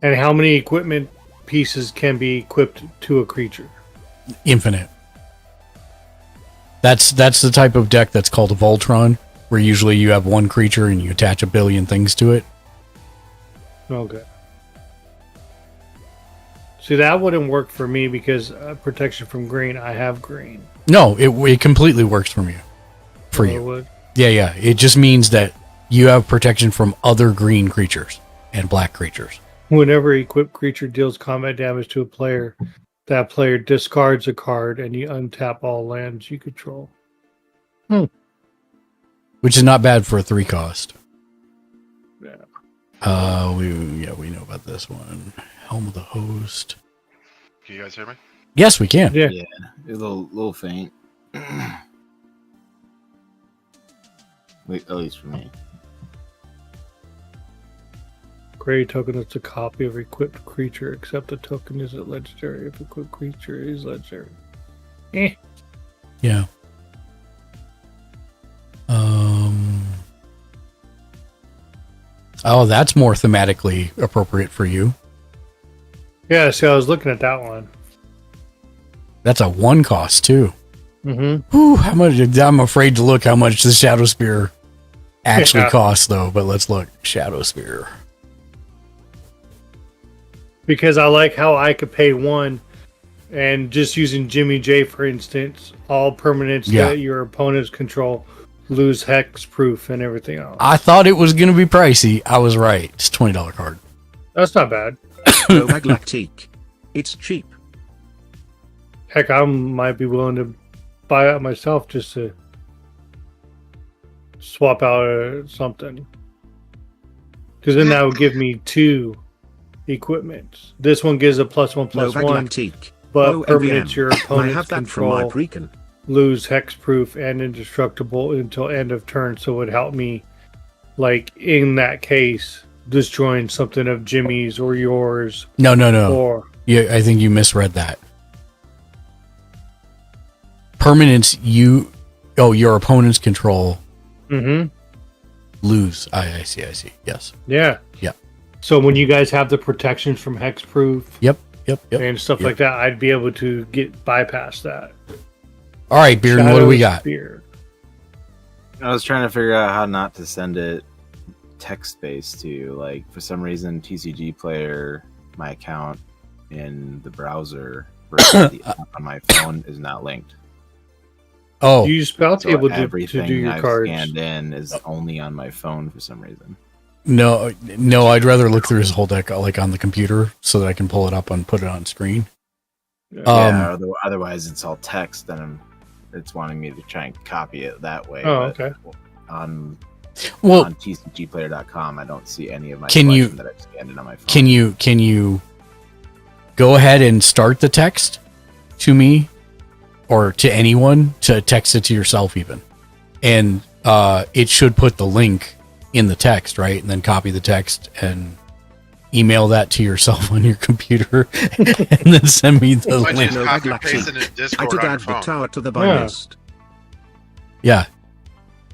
And how many equipment pieces can be equipped to a creature? Infinite. That's the type of deck that's called a Voltron, where usually you have one creature and you attach a billion things to it. Okay. See, that wouldn't work for me because protection from green, I have green. No, it completely works for you. For So it you. would. Yeah. It just means that you have protection from other green creatures and black creatures. Whenever equipped creature deals combat damage to a player, that player discards a card and you untap all lands you control. Which is not bad for a 3 cost. Yeah. We know about this one. Helm of the Host. Can you guys hear me? Yes, we can. Yeah. Yeah, a little faint. Wait, at least for me. Gray token is a copy of equipped creature, except the token isn't legendary if equipped creature is legendary. Yeah. Oh, that's more thematically appropriate for you. Yeah, see, I was looking at that one. That's a 1 cost too. Mm-hmm. Whew, how much? I'm afraid to look how much the Shadow Spear actually costs, though. But let's look. Shadow Spear. Because I like how I could pay 1, and just using Jimmy J, for instance, all permanents that your opponents control lose hex proof and everything else. I thought it was going to be pricey. I was right. It's a $20 card. That's not bad. Novak Lactique. It's cheap. Heck, I might be willing to buy it myself just to swap out something. Because then that would give me 2 equipments. This one gives a +1/+1, Novak Lactique. but OMVM. permanents your I opponents have that from my control precon. lose hexproof and indestructible until end of turn, so it would help me, like in that case, destroying something of Jimmy's or yours. No. Or Yeah, I think you misread that. Permanents your opponent's control lose. I see. Yes. yeah. So when you guys have the protections from hexproof Yep. and stuff like that, I'd be able to bypass that. All right, Bearden, what do we got? Spear. I was trying to figure out how not to send it text-based to you. Like, for some reason, TCG Player, my account in the browser versus the app on my phone is not linked. Oh, You spell So able to everything do your I've cards. scanned in is only on my phone for some reason. no, I'd rather look through his whole deck like on the computer so that I can pull it up and put it on screen. Yeah, otherwise it's all text, and it's wanting me to try and copy it that way. Oh, but okay. On Well, tcgplayer.com, I don't see any of my Can you- collection that I've scanned in on my phone. can you go ahead and start the text to me or to anyone, to text it to yourself even, and it should put the link in the text, right? And then copy the text and email that to yourself on your computer and then send me the Why don't you link. just No, copy I'd and paste it in I Discord did on your add the phone? tower to the buy Yeah. list. Yeah,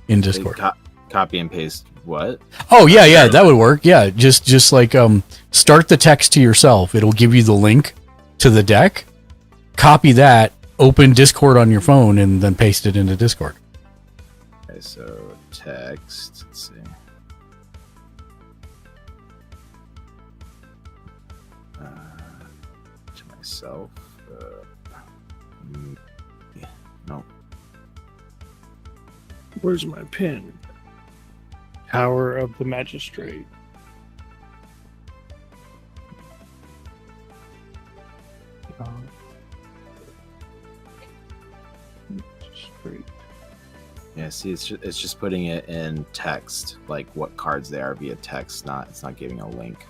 in They Discord. copy and paste what? Oh yeah, that would work. Yeah, just like start the text to yourself. It'll give you the link to the deck. Copy that, open Discord on your phone, and then paste it into Discord. Okay, so text. Let's see. To myself. Yeah, no. Where's my pin? Tower of the Magistrate. Magistrate. Yeah, see, it's just putting it in text, like what cards they are via text. It's not giving a link.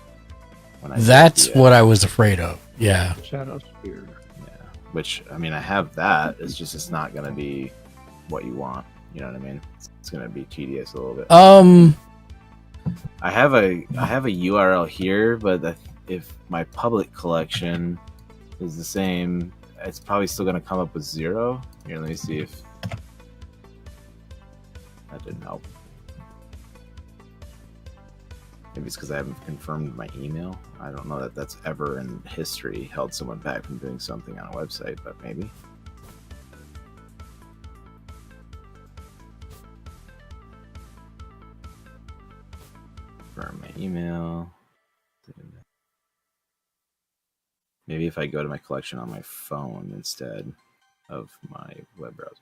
When That's via- what I was afraid of. Yeah. Shadow Spear. Yeah, which I mean, I have that. It's not gonna be what you want. You know what I mean? It's gonna be tedious a little bit. I have a URL here, but if my public collection is the same, it's probably still gonna come up with 0. Here, let me see if that didn't help. Maybe it's because I haven't confirmed my email. I don't know that that's ever in history held someone back from doing something on a website, but maybe. Confirm my email. Maybe if I go to my collection on my phone instead of my web browser.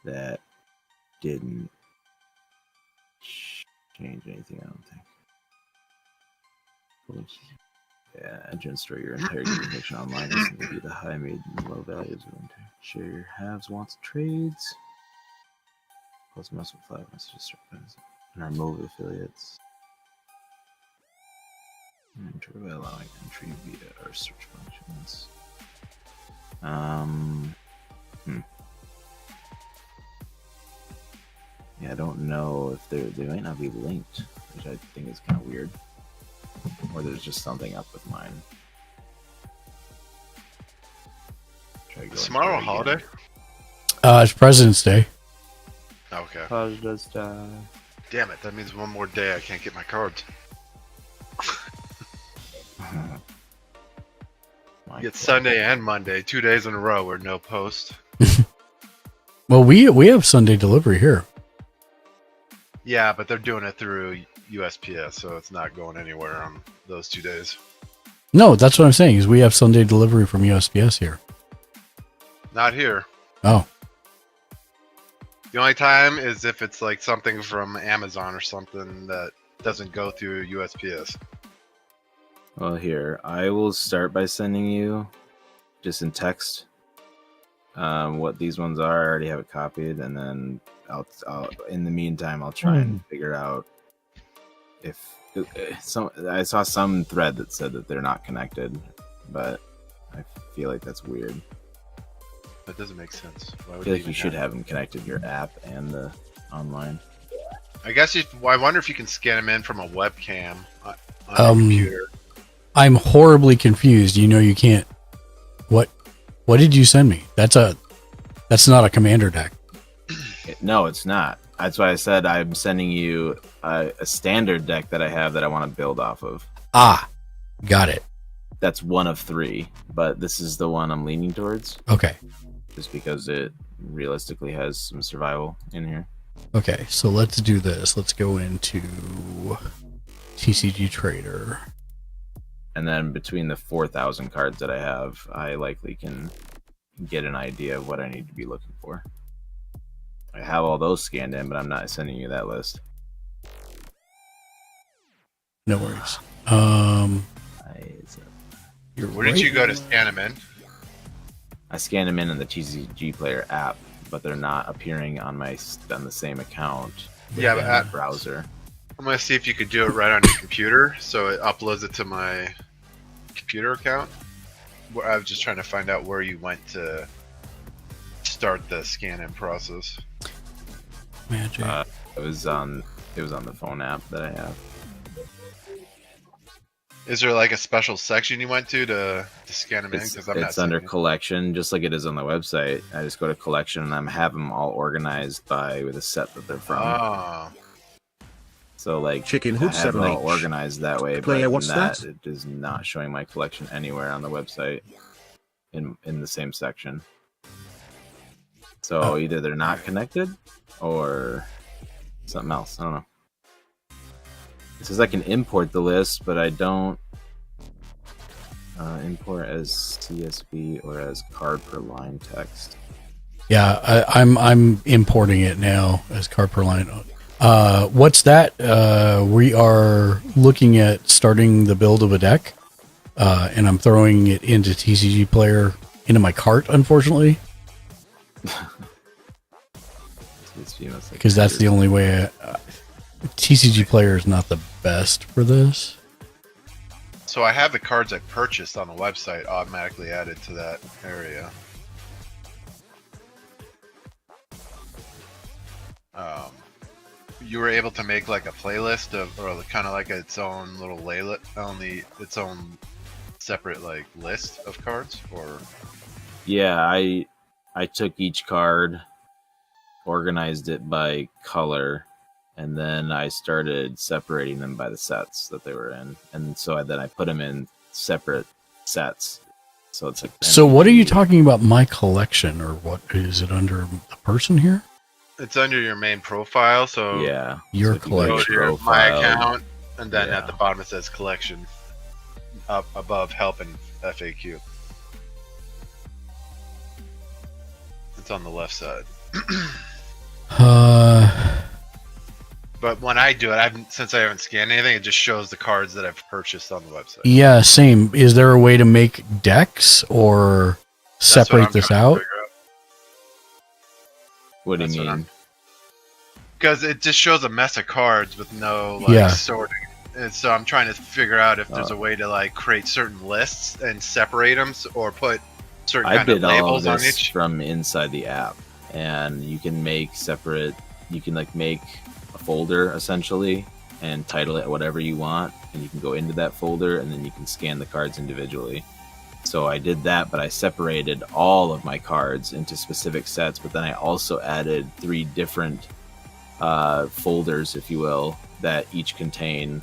That didn't change anything, I don't think. Yeah, enter and store your entire information online. This may be the high, mid, and low values of intent. Share your haves, wants, trades. Post most with 5 messages and our mobile affiliates. Enter by allowing entry via our search functions. Yeah, I don't know if they might not be linked, which I think is kind of weird. Or there's just something up with mine. Is tomorrow a holiday? It's President's Day. Okay. President's Day. Damn it, that means one more day I can't get my cards. Get Sunday and Monday, 2 days in a row where no post. Well, we have Sunday delivery here. Yeah, but they're doing it through USPS, so it's not going anywhere on those 2 days. No, that's what I'm saying, is we have Sunday delivery from USPS here. Not here. Oh. The only time is if it's like something from Amazon or something that doesn't go through USPS. Well, here, I will start by sending you, just in text, what these ones are. I already have it copied, and then I'll in the meantime, I'll try and figure out if I saw some thread that said that they're not connected, but I feel like that's weird. That doesn't make sense. Why I would feel like you should have them connected, your app and the online. I guess I wonder if you can scan them in from a webcam on a computer. I'm horribly confused. You know you can't. What did you send me? That's not a commander deck. No, it's not. That's why I said I'm sending you a standard deck that I have that I want to build off of. Ah, got it. That's one of 3, but this is the one I'm leaning towards. Okay. Just because it realistically has some survival in here. Okay, so let's do this. Let's go into TCG Trader. And then between the 4,000 cards that I have, I likely can get an idea of what I need to be looking for. I have all those scanned in, but I'm not sending you that list. No worries. Where did you go to scan them in? I scanned them in the TCG Player app, but they're not appearing on the same account. Yeah, but the browser. I'm gonna see if you could do it right on your computer, so it uploads it to my computer account. I was just trying to find out where you went to start the scan-in process. Magic. It was on the phone app that I have. Is there like a special section you went to scan them in? Because It's under collection, just like it is on the website. I just go to collection and I have them all organized with a set that they're from. Oh. So like Chicken Hood 7 all organized that way, Player, but what's that? It is not showing my collection anywhere on the website in the same section. So either they're not connected or something else. I don't know. It says I can import the list, but I don't import as CSV or as card per line text. Yeah, I'm importing it now as card per line. What's that? We are looking at starting the build of a deck, and I'm throwing it into TCG Player into my cart, unfortunately, because that's the only way. TCG Player is not the best for this. So I have the cards I purchased on the website automatically added to that area. You were able to make like a playlist or kind of like its own little its own separate like list of cards, or? Yeah, I took each card, organized it by color, and then I started separating them by the sets that they were in, and so then I put them in separate sets. So it's like. So what are you talking about? My collection, or what is it under the person here? It's under your main profile, so yeah, your so collection. you go to my account, and then at the bottom it says collection. up above help and FAQ. It's on the left side. But when I do it, since I haven't scanned anything, it just shows the cards that I've purchased on the website. Yeah, same. Is there a way to make decks or separate this out? What do you mean? Because it just shows a mess of cards with no sorting. And so I'm trying to figure out if there's a way to like create certain lists and separate them, or put certain kind of labels on each. From inside the app, and you can make separate. You can like make a folder essentially and title it whatever you want, and you can go into that folder and then you can scan the cards individually. So I did that, but I separated all of my cards into specific sets, but then I also added 3 different folders, if you will, that each contain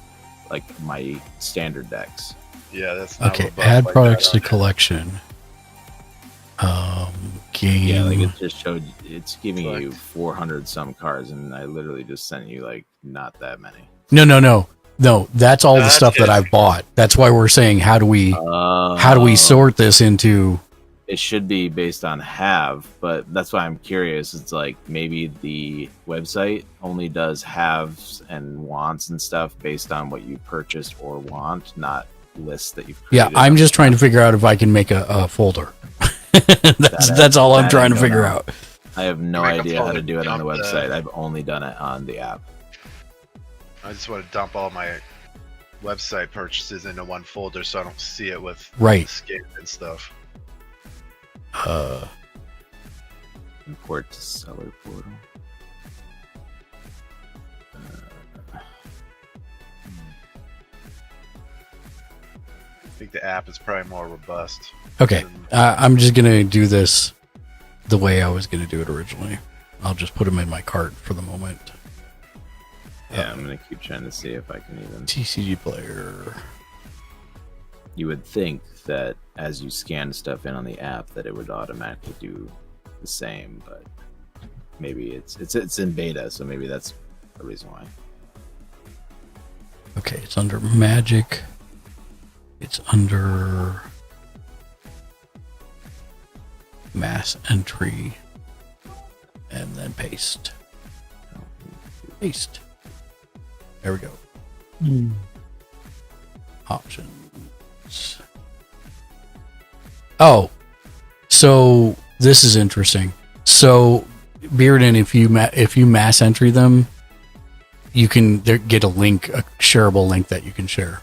like my standard decks. Yeah, that's not okay. Add like products to collection. Game. Yeah, like it just showed. It's giving you 400 some cards, and I literally just sent you like not that many. No. That's all the stuff that I bought. That's why we're saying how do we sort this into? It should be based on have, but that's why I'm curious. It's like maybe the website only does haves and wants and stuff based on what you purchased or want, not lists that you've created. Yeah, I'm just trying to figure out if I can make a folder. that's all I'm trying to figure out. I have no idea how to do it on the website. I've only done it on the app. I just want to dump all my website purchases into one folder so I don't see it with scan and stuff. Import to seller portal. I think the app is probably more robust. Okay, I'm just gonna do this the way I was gonna do it originally. I'll just put them in my cart for the moment. Yeah, I'm gonna keep trying to see if I can even TCG Player. You would think that as you scan stuff in on the app that it would automatically do the same, but maybe it's in beta, so maybe that's the reason why. Okay, it's under Magic. It's under Mass Entry, and then paste. Paste. There we go. Options. Oh, so this is interesting. So, Bearden, if you mass entry them, you can get a link, a shareable link that you can share.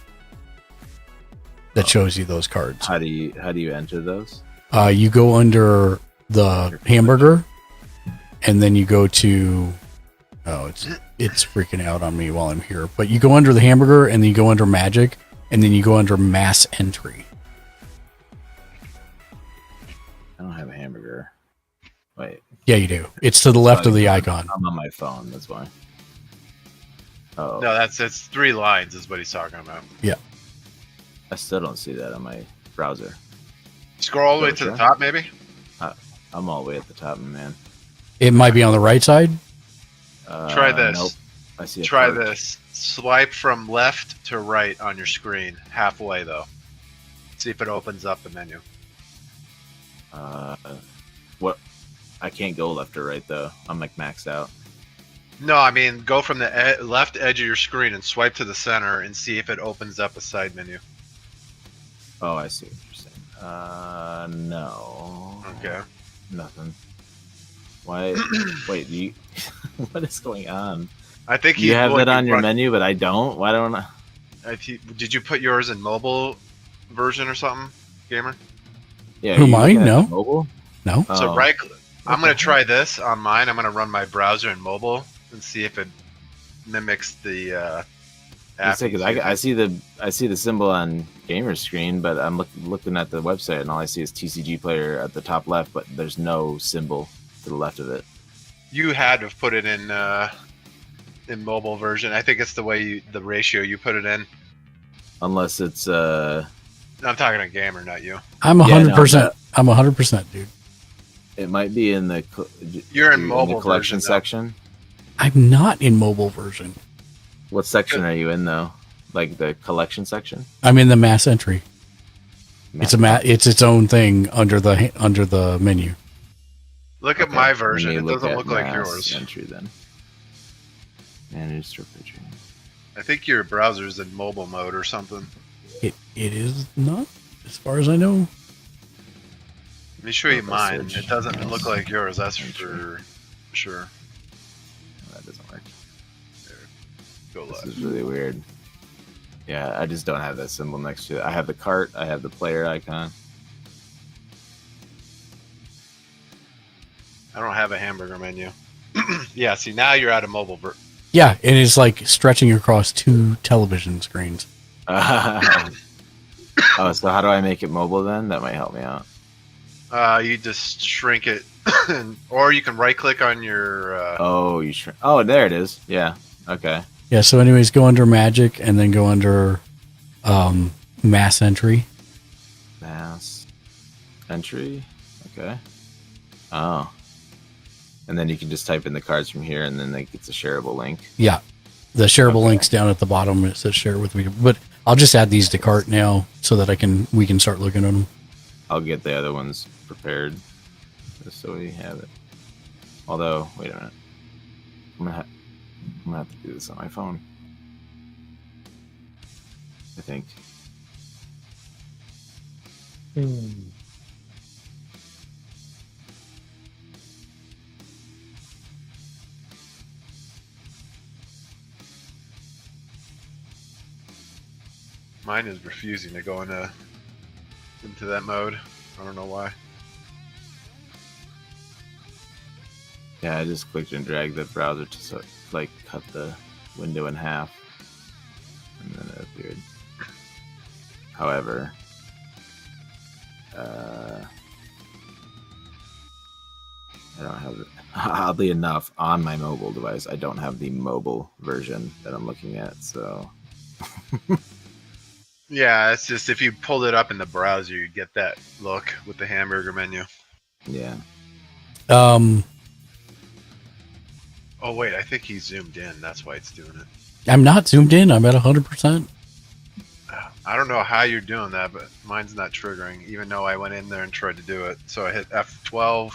That shows you those cards. How do you enter those? You go under the hamburger, and then you go to. Oh, it's freaking out on me while I'm here. But you go under the hamburger, and then you go under Magic, and then you go under Mass Entry. I don't have a hamburger. Wait. Yeah, you do. It's to the left of the icon. I'm on my phone. That's why. Oh no, it's 3 lines is what he's talking about. Yeah. I still don't see that on my browser. Scroll all the way to the top, maybe? I'm all the way at the top, man. It might be on the right side. Try this. Nope. I see. Try this. Swipe from left to right on your screen, halfway though. See if it opens up the menu. What? I can't go left or right though. I'm like maxed out. No, I mean go from the left edge of your screen and swipe to the center and see if it opens up a side menu. Oh, I see what you're saying. No. Okay. Nothing. Why? Wait, what is going on? I think you have that on your menu, but I don't. Why don't I? Did you put yours in mobile version or something, gamer? Yeah. Who, mine? No. Mobile? No. So right. I'm gonna try this on mine. I'm gonna run my browser in mobile and see if it mimics the app. I see the symbol on gamer's screen, but I'm looking at the website and all I see is TCG Player at the top left, but there's no symbol to the left of it. You had to put it in mobile version. I think it's the ratio you put it in. Unless it's I'm talking to gamer, not you. I'm 100%. I'm 100%, dude. It might be in the. You're in mobile the collection version, section. I'm not in mobile version. What section are you in though? Like the collection section? I'm in the mass entry. Mass It's its own thing under the menu. Look at Okay, my let version. me It doesn't at look like mass yours. Entry then. Manage store picture. I think your browser's in mobile mode or something. It is not, as far as I know. Let me show you Local mine. search. It doesn't look like yours. That's Entry. for sure. That doesn't work. Go This live. is really weird. Yeah, I just don't have that symbol next to it. I have the cart. I have the player icon. I don't have a hamburger menu. Yeah, see, now you're out of mobile. Yeah, and it's like stretching across 2 television screens. Oh, so how do I make it mobile then? That might help me out. You just shrink it, or you can right-click on your. Oh, you sure? Oh, there it is. Yeah. Okay. Yeah, so anyways, go under Magic and then go under Mass Entry. Mass entry. Okay. Oh. And then you can just type in the cards from here, and then it's a shareable link. Yeah, the shareable Okay. link's down at the bottom. It says share with me, but I'll just add these to cart now so that we can start looking at them. I'll get the other ones prepared, just so we have it. Although, wait a minute. I'm gonna have to do this on my phone. I think. Mine is refusing to go into that mode. I don't know why. Yeah, I just clicked and dragged the browser to like cut the window in half, and then it appeared. However, I don't have it. Oddly enough, on my mobile device, I don't have the mobile version that I'm looking at. So, Yeah, it's just if you pulled it up in the browser, you get that look with the hamburger menu. yeah. Oh wait, I think he zoomed in. That's why it's doing it. I'm not zoomed in. I'm at 100%. I don't know how you're doing that, but mine's not triggering, even though I went in there and tried to do it. So I hit F12.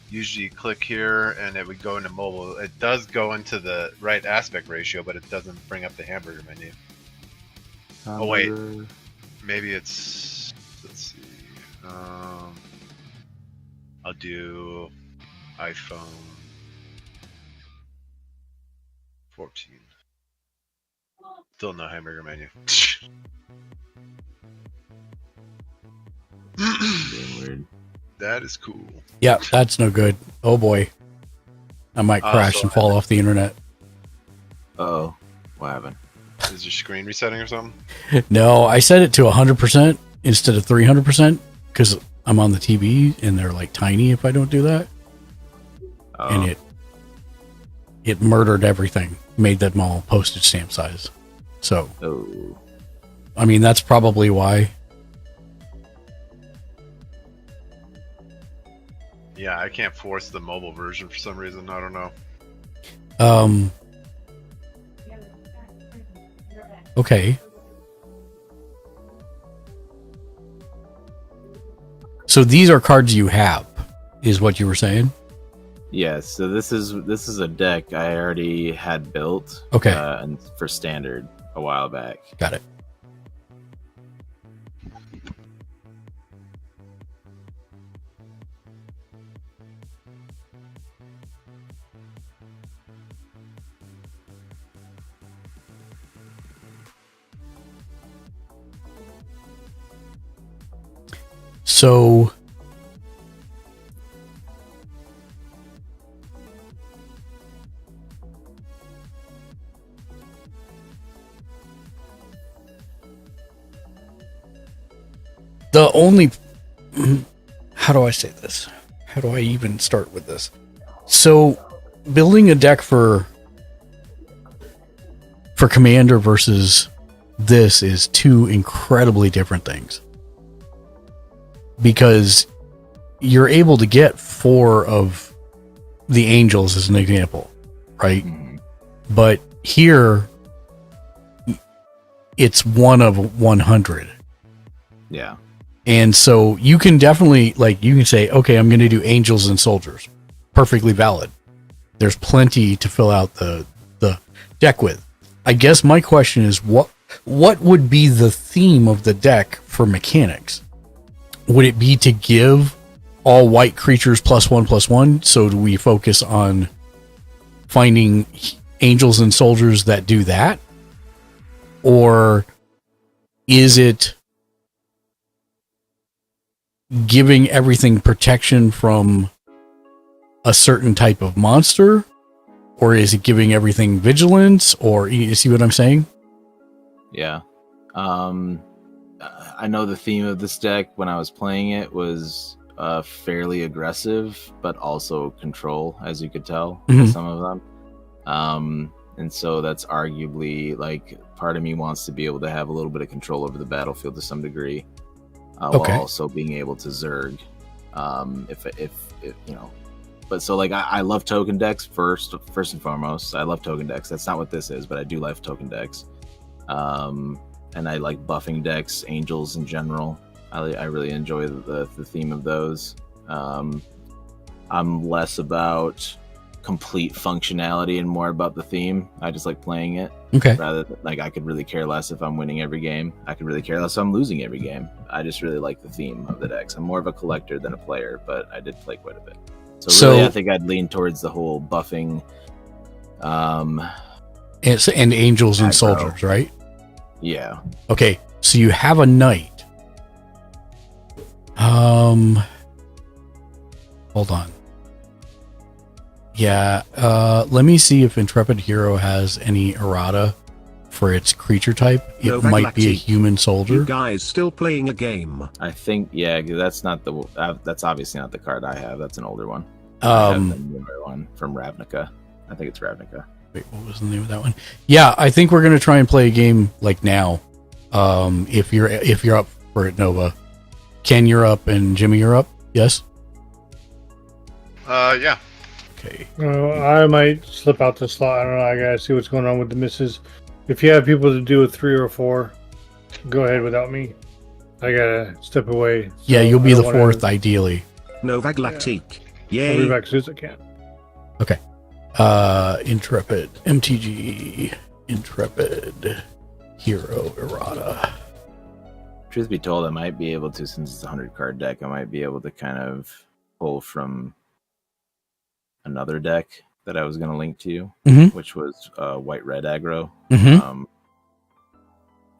Usually you click here and it would go into mobile. It does go into the right aspect ratio, but it doesn't bring up the hamburger menu. Oh, wait. Maybe it's, let's see. I'll do iPhone 14. Still no hamburger menu. Being weird. That is cool. Yeah, that's no good. Oh boy, I might crash so and fall off the internet. Oh, what happened? Is your screen resetting or something? No, I set it to 100% instead of 300% because I'm on the TV and they're like tiny if I don't do that. Oh, And it murdered everything, made them all postage stamp size. So, oh. I mean, that's probably why. Yeah, I can't force the mobile version for some reason. I don't know. Okay. So these are cards you have, is what you were saying? Yeah, so this is a deck I already had built. Okay. And for standard a while back. Got it. So the only, how do I say this? How do I even start with this? So building a deck for Commander versus this is two incredibly different things. Because you're able to get 4 of the angels as an example, right? But here it's 1 of 100. Yeah. And so you can definitely, like, you can say, okay, I'm going to do angels and soldiers. Perfectly valid. There's plenty to fill out the deck with. I guess my question is, what would be the theme of the deck for mechanics? Would it be to give all white creatures +1/+1? So do we focus on finding angels and soldiers that do that? Or is it giving everything protection from a certain type of monster? Or is it giving everything vigilance? Or you see what I'm saying? Yeah. I know the theme of this deck when I was playing it was fairly aggressive, but also control, as you could tell with some of them. And so that's arguably, like, part of me wants to be able to have a little bit of control over the battlefield to some degree, while also being able to Zerg, if you know. But so, like, I love token decks first and foremost. I love token decks. That's not what this is, but I do like token decks. And I like buffing decks, angels in general. I really enjoy the theme of those. I'm less about complete functionality and more about the theme. I just like playing it. Okay. Rather than, like, I could really care less if I'm winning every game. I could really care less if I'm losing every game. I just really like the theme of the decks. I'm more of a collector than a player, but I did play quite a bit. So really, I think I'd lean towards the whole buffing. And angels and aggro. soldiers, right? Yeah. Okay, so you have a knight. Hold on. Yeah, let me see if Intrepid Hero has any errata for its creature type. It Novak might be a Lacti. human soldier. You guys still playing a game? I think, yeah, that's not the. That's obviously not the card I have. That's an older one. I have the newer one from Ravnica. I think it's Ravnica. Wait, what was the name of that one? Yeah, I think we're gonna try and play a game like now. If you're up for it, Nova. Ken, you're up, and Jimmy, you're up. Yes. Yeah. Okay. I might slip out the slot. I don't know. I gotta see what's going on with the misses. If you have people to do a 3 or 4, go ahead without me. I gotta step away. Yeah, you'll be the fourth, ideally. Novak Lactique. I'll Yay. be back as soon as I can. Okay. Intrepid, MTG, Intrepid, Hero, Errata. Truth be told, I might be able to, since it's a 100 card deck, I might be able to kind of pull from another deck that I was going to link to you, which was white red aggro.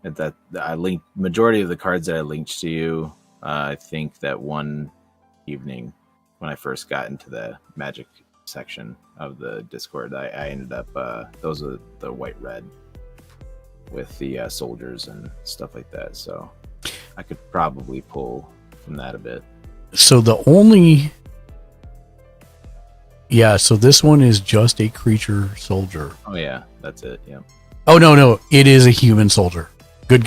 That I linked majority of the cards that I linked to you. I think that one evening when I first got into the Magic section of the Discord, I ended up those are the white red with the soldiers and stuff like that. So I could probably pull from that a bit. So the only, so this one is just a creature soldier. Oh yeah, that's it. Yeah. Oh no, it is a human soldier. Good.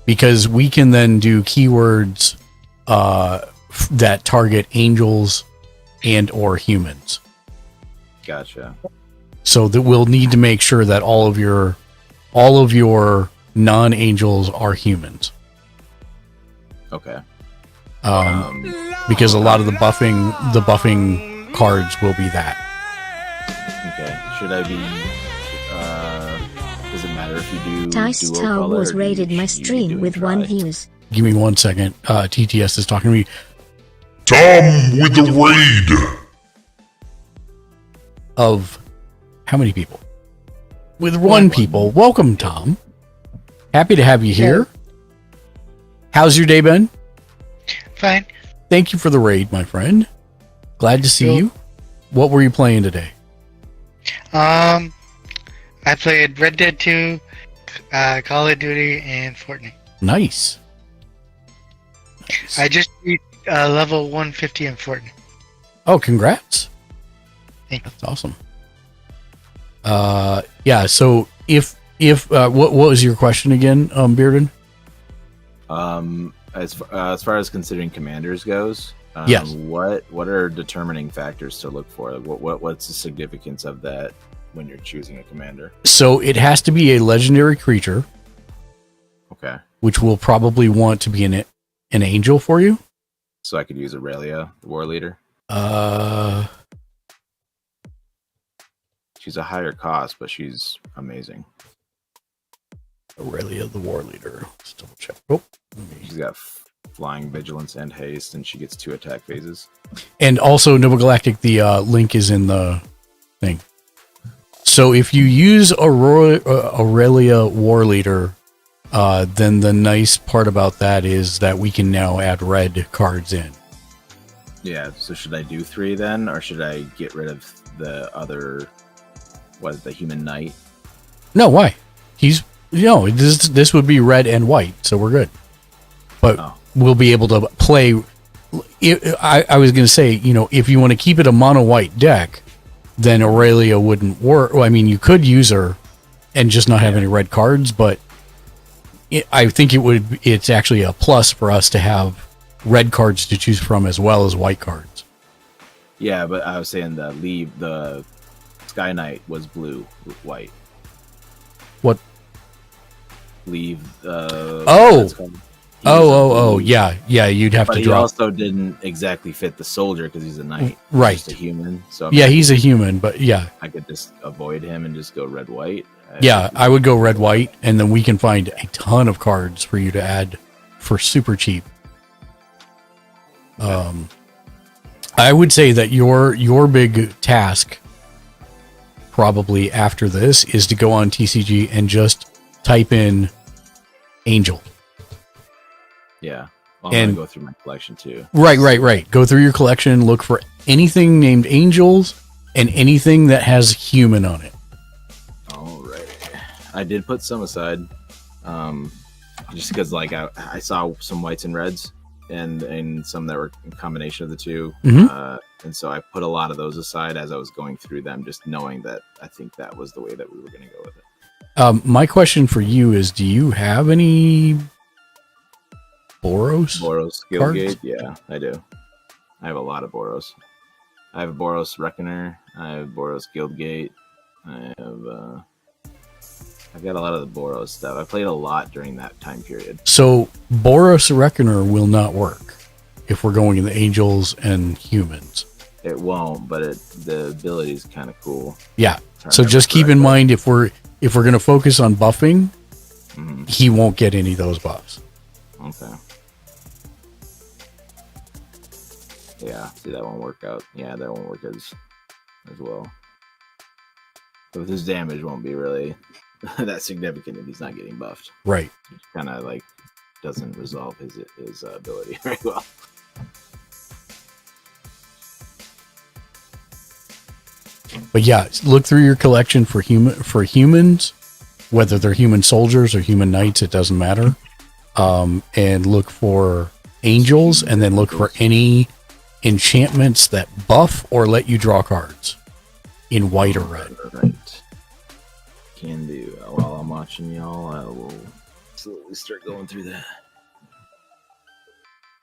Because we can then do keywords that target angels and or humans. Gotcha. So that we'll need to make sure that all of your non-angels are humans. Okay. Because a lot of the buffing cards will be that. Okay. Should I be? Does it matter if you do? Dice duo Star color, Wars or do rated you my do stream with 1 try? views. Give me 1 second. TTS is talking to me. Tom with the raid. Of how many people? With 1 people. Welcome, Tom. Happy to have you here. How's your day been? Fine. Thank you for the raid, my friend. Glad to see you. What were you playing today? I played Red Dead 2, Call of Duty, and Fortnite. Nice. I just beat level 150 in Fortnite. Oh, congrats. Thank you. That's awesome. So if what was your question again, Bearden? As far as considering commanders goes, yes. What are determining factors to look for? What's the significance of that when you're choosing a commander? So it has to be a legendary creature, Okay. which will probably want to be an angel for you. So I could use Aurelia, the war leader. She's a higher cost, but she's amazing. Aurelia, the war leader. Let's double check. Oh, she's got flying, vigilance, and haste, and she gets 2 attack phases. And also, Noble Galactic, the link is in the thing. So if you use Aurelia war leader, then the nice part about that is that we can now add red cards in. Yeah, so should I do 3 then, or should I get rid of the other, the human knight? No, why? This would be red and white, so we're good. But we'll be able to play. I was going to say, if you want to keep it a mono white deck, then Aurelia wouldn't work. Well, I mean, you could use her and just not have any red cards, but I think it's actually a plus for us to have red cards to choose from as well as white cards. Yeah, but I was saying the Sky Knight was blue with white. What? Leave. Yeah. You'd have to draw. He also didn't exactly fit the soldier because he's a knight, right? He's just a human. So he's a human, but yeah, I could just avoid him and just go red white. I would go red white, and then we can find a ton of cards for you to add for super cheap. I would say that your big task probably after this is to go on TCG and just type in angel. Yeah. Well, I'm going to go through my collection too. Right. Go through your collection, look for anything named angels and anything that has human on it. All right. I did put some aside. Just because I saw some whites and reds and some that were a combination of the two. Mm-hmm. And so I put a lot of those aside as I was going through them, just knowing that I think that was the way that we were going to go with it. My question for you is, do you have any Boros Guildgate? Yeah, I do. I have a lot of Boros. I have Boros Reckoner. I have Boros Guildgate. I've got a lot of the Boros stuff. I played a lot during that time period. So Boros Reckoner will not work if we're going in the angels and humans. It won't, but the ability is kind of cool. Yeah. So just keep in mind, if we're going to focus on buffing, he won't get any of those buffs. Okay. Yeah. See, that won't work out. Yeah, that won't work as well. But his damage won't be really that significant if he's not getting buffed. Right. He kind of doesn't resolve his ability very well. But yeah, look through your collection for humans, whether they're human soldiers or human knights, it doesn't matter. And look for angels, and then look for any enchantments that buff or let you draw cards in white or red. Right. Can do. While I'm watching y'all, I will slowly start going through that.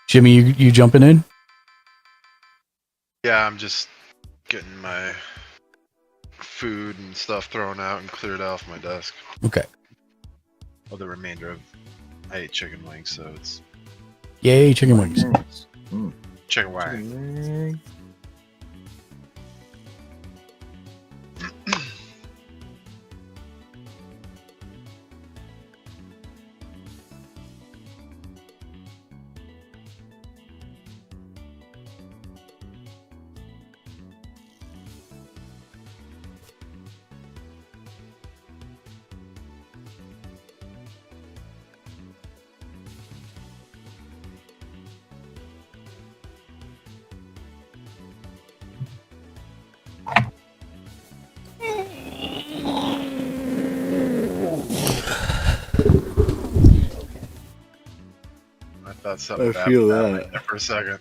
Jimmy, you jumping in? Yeah, I'm just getting my food and stuff thrown out and cleared off my desk. Okay. Well, the remainder of I ate chicken wings, so it's yay, chicken wings. Chicken wing. I feel that for a second.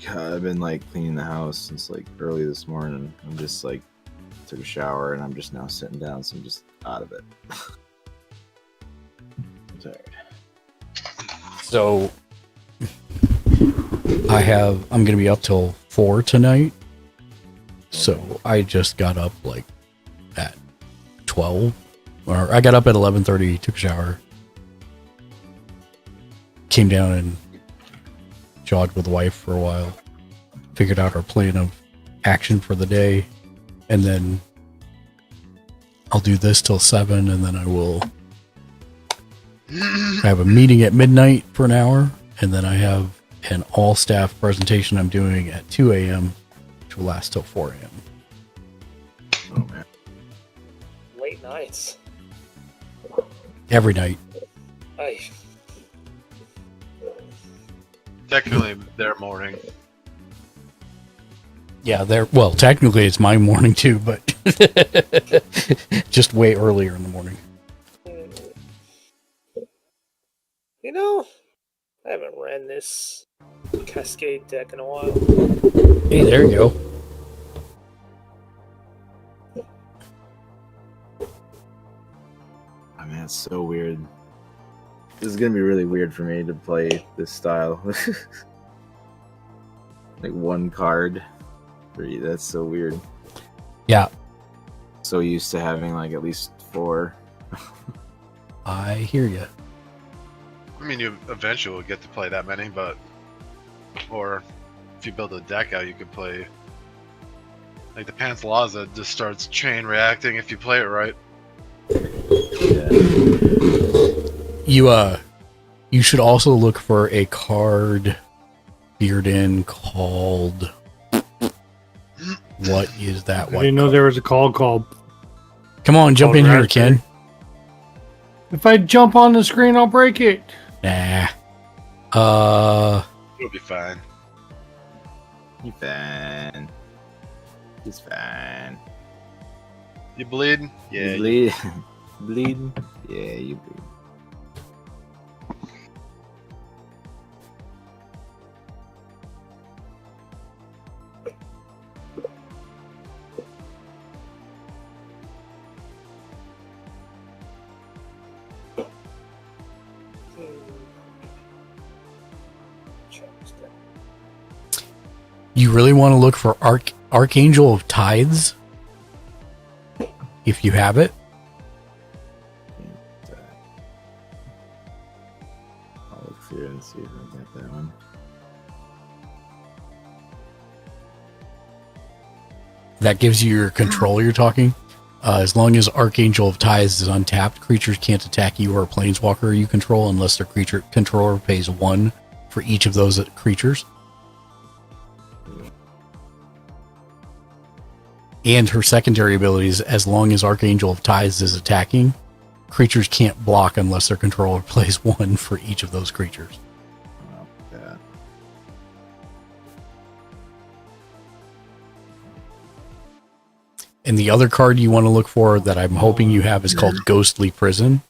God, I've been cleaning the house since early this morning. I'm just took a shower and I'm just now sitting down, so I'm just out of it. I'm tired. So I'm gonna be up till 4 tonight. So I just got up like at 12, or I got up at 11:30, took a shower, came down and jogged with the wife for a while, figured out our plan of action for the day, and then I'll do this till 7, and then I will have a meeting at midnight for an hour, and then I have an all-staff presentation I'm doing at 2 a.m., which will last till 4 a.m. Oh, man. Late nights. Every night. Aye. Technically, their morning. Yeah, well, technically it's my morning too, but just way earlier in the morning. You know, I haven't ran this Cascade deck in a while. Hey, there you go. I mean, it's so weird. This is gonna be really weird for me to play this style. Like one card. That's so weird. Yeah. So used to having like at least 4. I hear you. I mean, you eventually will get to play that many, but or if you build a deck out, you could play like the Pantalaza just starts chain reacting if you play it right. Yeah. You should also look for a card geared in called, what is that I one? didn't know there was a call called. Come on, jump in here, Ken. If I jump on the screen, I'll break it. Nah. You'll be fine. He's fine. He's fine. You bleed? Yeah. You bleed. Bleeding? Yeah, you bleed. You really want to look for Archangel of Tithes, if you have it. I'll look through and see if I get that one. That gives you your control you're talking. As long as Archangel of Tithes is untapped, creatures can't attack you or a planeswalker you control unless their creature controller pays 1 for each of those creatures. And her secondary abilities, as long as Archangel of Tithes is attacking, creatures can't block unless their controller plays 1 for each of those creatures. Oh, yeah. And the other card you want to look for that I'm hoping you have is called Ghostly Prison.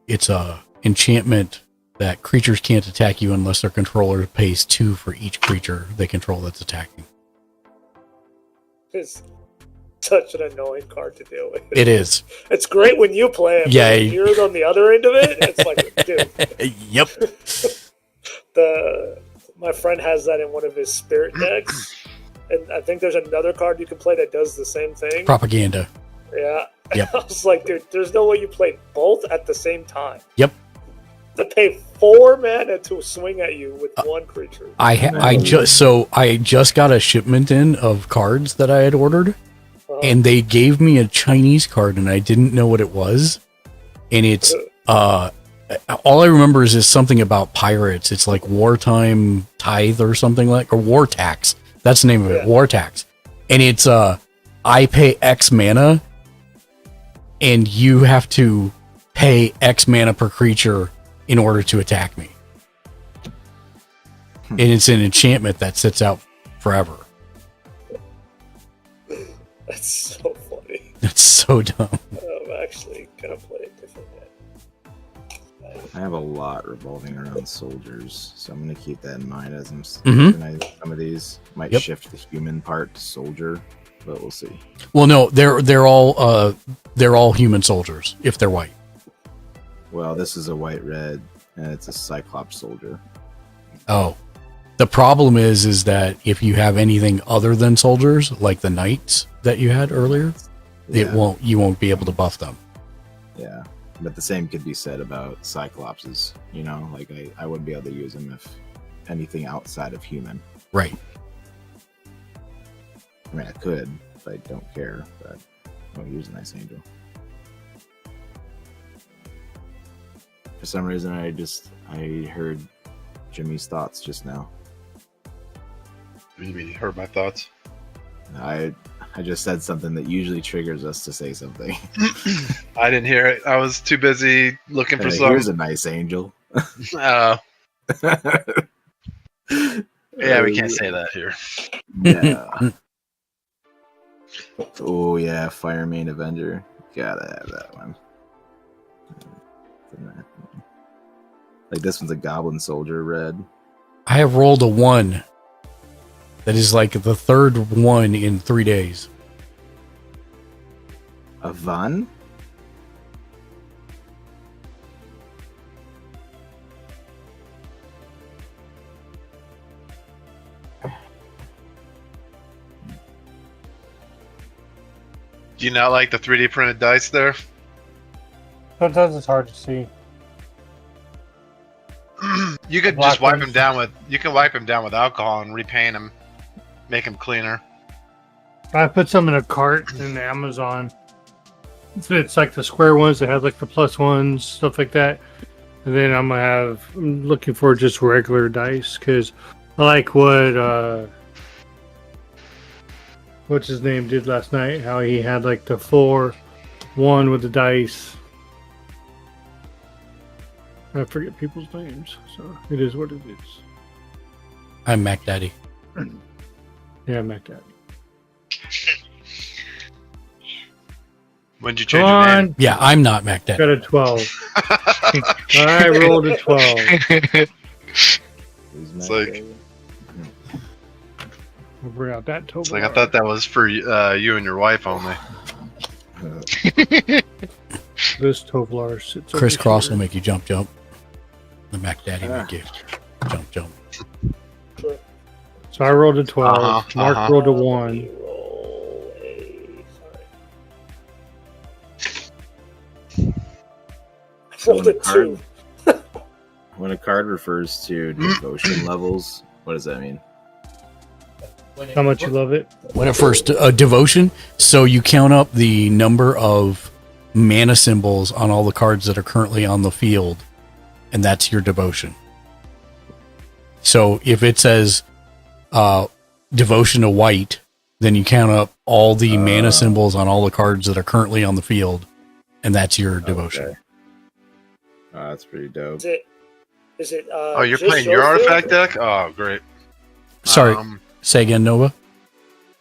It's a enchantment that creatures can't attack you unless their controller pays 2 for each creature they control that's attacking. It's such an annoying card to deal with. It is. It's great when you play it, Yeah. but when you're on the other end of it, it's like, dude. Yep. My friend has that in one of his spirit decks, and I think there's another card you can play that does the same thing. Propaganda. Yeah. Yep. I was like, dude, there's no way you play both at the same time. Yep. To pay 4 mana to swing at you with one creature. I just got a shipment in of cards that I had ordered, and they gave me a Chinese card, and I didn't know what it was. And it's all I remember is something about pirates. It's like wartime tithe or something like, or war tax. That's the name of it, war tax. And it's I pay X mana, and you have to pay X mana per creature in order to attack me. And it's an enchantment that sits out forever. That's so funny. That's so dumb. I'm actually gonna play a different deck. I have a lot revolving around soldiers, so I'm going to keep that in mind as I'm Mhm. some of these might Yep. shift the human part to soldier, but we'll see. Well, no, they're all human soldiers if they're white. Well, this is a white red, and it's a Cyclops soldier. Oh, The problem is that if you have anything other than soldiers, like the knights that you had earlier, you won't be able to buff them. Yeah, but the same could be said about Cyclopses. You know, like I wouldn't be able to use them if anything outside of human. Right. I mean, I could, but I don't care. But I won't use an Ice Angel. For some reason, I heard Jimmy's thoughts just now. You mean you heard my thoughts? I just said something that usually triggers us to say something. I didn't hear it. I was too busy looking for some. Here's a nice angel. Oh. Yeah, we can't say that here. Yeah. Oh yeah, Fire Main Avenger. Gotta have that one. Like this one's a Goblin Soldier red. I have rolled a 1. That is like the third one in 3 days. A Van? Do you not like the 3D printed dice there? Sometimes it's hard to see. You could just wipe him down with. You can wipe him down with alcohol and repaint him, make him cleaner. I put some in a cart in Amazon. It's like the square ones that have like the plus ones, stuff like that. And then I'm looking for just regular dice because I like what what's his name did last night. How he had like the 4-1 with the dice. I forget people's names, so it is what it is. I'm Mac Daddy. Yeah, Mac Daddy. When did you change your name? Yeah, I'm not Mac Daddy. Got a 12. I rolled a 12. It's like, I'll bring out that Tovar. it's like I thought that was for you and your wife only. This Tovar sits over Crisscross here. will make you jump. The Mac Daddy make you jump. So I rolled a 12. Uh-huh, Mark uh-huh. rolled a 1. Roll a. I rolled a 2. When a card refers to devotion levels, what does that mean? How much you love it? When it first devotion, so you count up the number of mana symbols on all the cards that are currently on the field, and that's your devotion. So if it says devotion to white, then you count up all the mana symbols on all the cards that are currently on the field, and that's your devotion. Okay. Oh, that's pretty dope. Is it? Oh, you're just playing your field? artifact deck? Oh, great. Sorry, say again, Nova.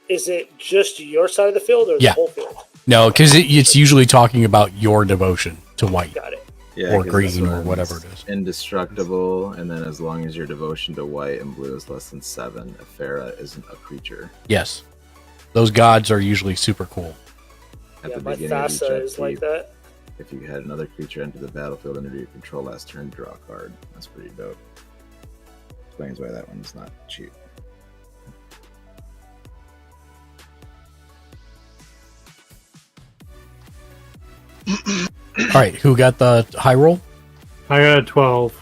Is it just your side of the field or Yeah. the whole field? No, because it's usually talking about your devotion to white. Got it. Yeah, or 'cause green this or one's whatever it is. Indestructible, and then as long as your devotion to white and blue is less than 7, Ephera isn't a creature. Yes, those gods are usually super cool. At Yeah, the my beginning of each FASA is like upkeep, that. if you had another creature enter the battlefield under your control last turn, draw a card. That's pretty dope. Explains why that one's not cheap. All right, who got the high roll? I got a 12.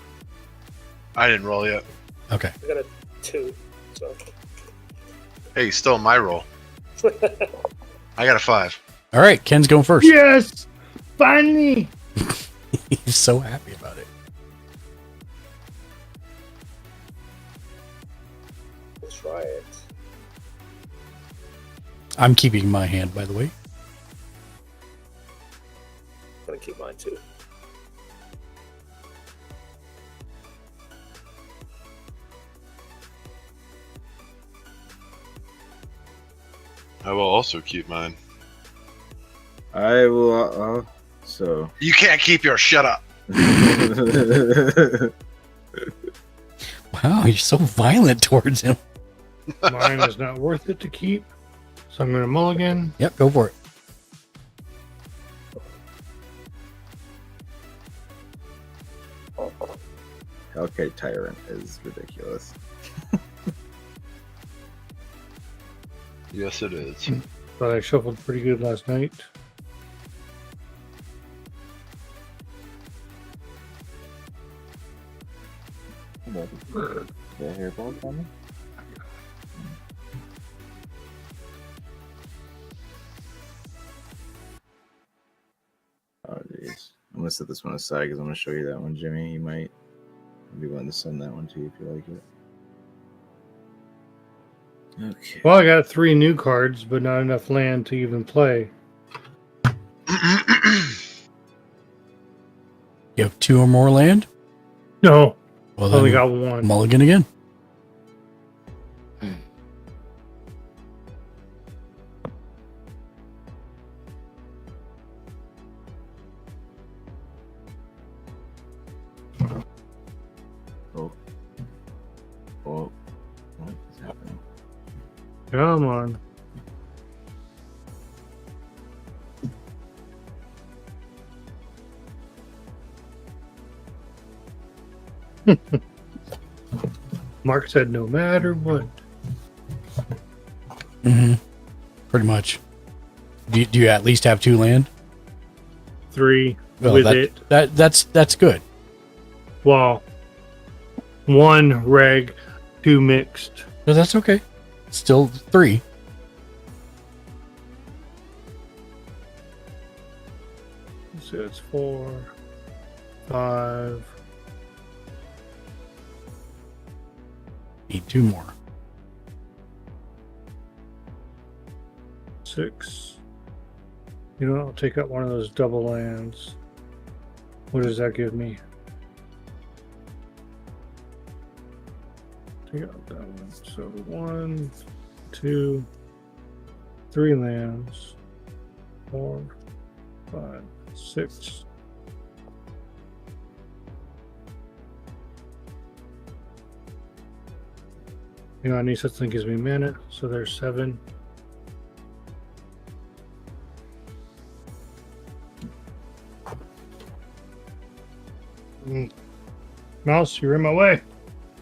I didn't roll yet. Okay. I got a 2. So. Hey, still my roll. I got a 5. All right, Ken's going first. Yes! Finally! He's so happy about it. Let's try it. I'm keeping my hand, by the way. I'm gonna keep mine too. I will also keep mine. I will. So. You can't keep your shut up. Wow, you're so violent towards him. Mine is not worth it to keep. So I'm going to mulligan. Yep, go for it. Hellkite Tyrant is ridiculous. Yes, it is. But I shuffled pretty good last night. Did I hear both on me? Oh, jeez. I'm gonna set this one aside because I'm gonna show you that one, Jimmy. You might be wanting to send that one to you if you like it. Okay. Well, I got 3 new cards, but not enough land to even play. You have 2 or more land? No. Well, Only then got 1. mulligan again. Oh. Oh. What is happening? Come on. Mark said no matter what. Mm-hmm. Pretty much. Do you at least have 2 land? 3 Well, with it. That's good. Well, 1 reg, 2 mixed. No, that's okay. Still 3. So it's 4, 5. Need 2 more. 6. You know, I'll take out one of those double lands. What does that give me? Take out that one. So 1, 2, 3 lands. 4, 5, 6. You know, any such thing gives me mana, so there's 7. Mouse, you're in my way.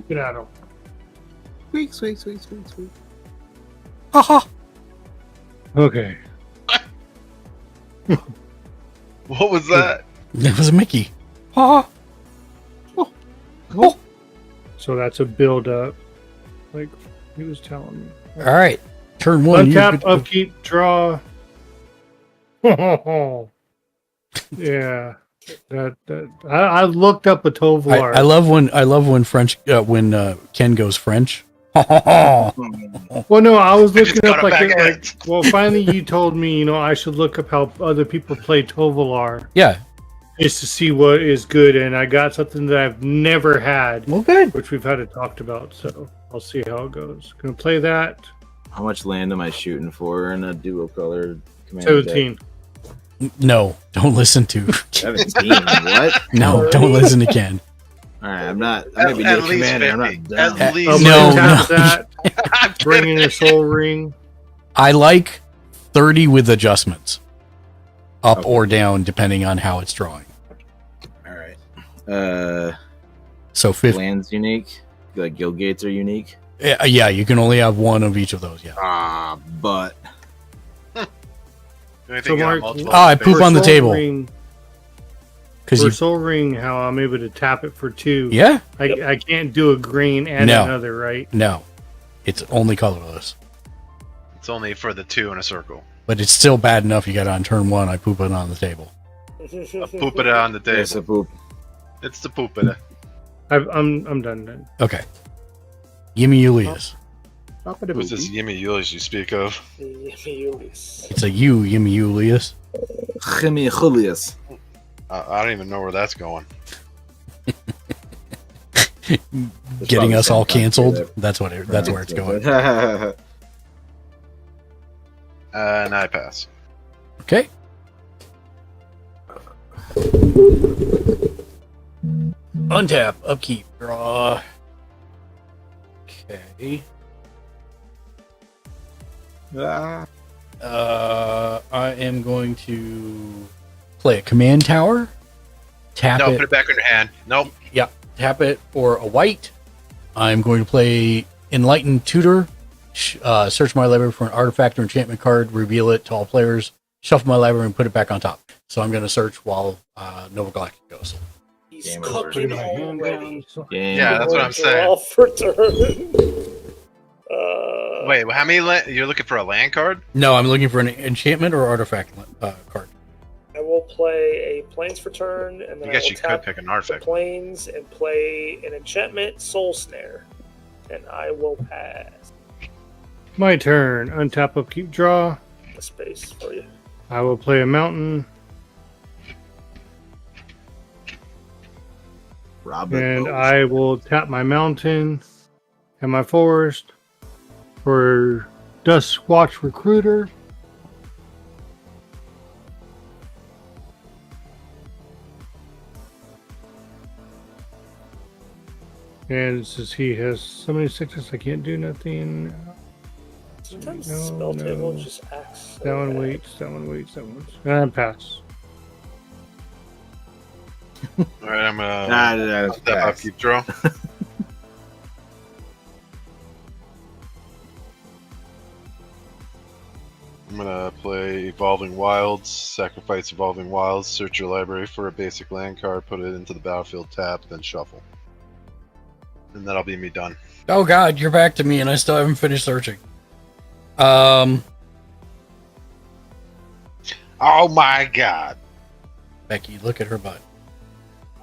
Get out of him. Sweet. Haha. Okay. What was that? That was a Mickey. Haha. Oh. So that's a build up. Like he was telling me. All right. Turn 1. Untap, upkeep, draw. Yeah. That I looked up a Tovolar. I love when French when Ken goes French. Well, no, I was I just looking up got it like well, finally you told me, you know, I should look up how other people play Tovolar. Yeah. Just to see what is good, and I got something that I've never had. Well, good. Which we've had it talked about, so I'll see how it goes. Gonna play that. How much land am I shooting for in a dual color command? 17. No, don't listen to 17. What? No, don't listen to Ken. All right, I'm not. I may be new commander. I'm not done. At least No, Tap no. that. Bring in a soul ring. I like 30 with adjustments, up or down depending on how it's drawing. All right. So 50. Land's unique. Like guild gates are unique. Yeah, you can only have 1 of each of those. Yeah. But So Mark, I poop on the Soul table Ring, because for you. Soul Ring, how I'm able to tap it for 2. Yeah. I can't do a green and No. another, right? No, it's only colorless, It's only for the 2 in a circle. but it's still bad enough. You got on turn 1. I poop it on the table. Poop it on the table. it's a poop. It's the poop it. I'm done then. Okay. Yimi Julius. Who's this Yimi Yulius you speak of? It's a Yimi Julius. Jimmy Julius. I don't even know where that's going. Getting us all probably canceled. there. That's what. That's where it's going. And I pass. Okay. Untap, upkeep, draw. Okay. I am going to play a command tower. Tap No, it. put it back in your hand. Nope. Yeah, tap it for a white. I'm going to play Enlightened Tutor search my library for an artifact or enchantment card, reveal it to all players, shuffle my library, and put it back on top. So I'm going to search while Nova Galactic goes. He's Game cooking over. already. Yeah, that's what I'm saying. Off for turn. Wait, how many? You're looking for a land card? No, I'm looking for an enchantment or artifact card. I will play a planes for turn, and then I guess will you tap could pick an the artifact. planes and play an enchantment, Soul Snare, and I will pass My turn. Untap, upkeep, draw. the space for you. I will play a mountain, Robert and Bowles. I will tap my mountain and my forest for Duskwatch Recruiter. And it says he has so many sixes, I can't do nothing. Sometimes No, the spell no. table just acts. so That one bad. waits, that one waits, that one's. And pass. All right, I'm gonna That's tap pass. upkeep draw. I'm gonna play Evolving Wilds, sacrifice Evolving Wilds, search your library for a basic land card, put it into the battlefield, tap, then shuffle. And that'll be me done. Oh God, you're back to me, and I still haven't finished searching. Oh my god. Becky, look at her butt.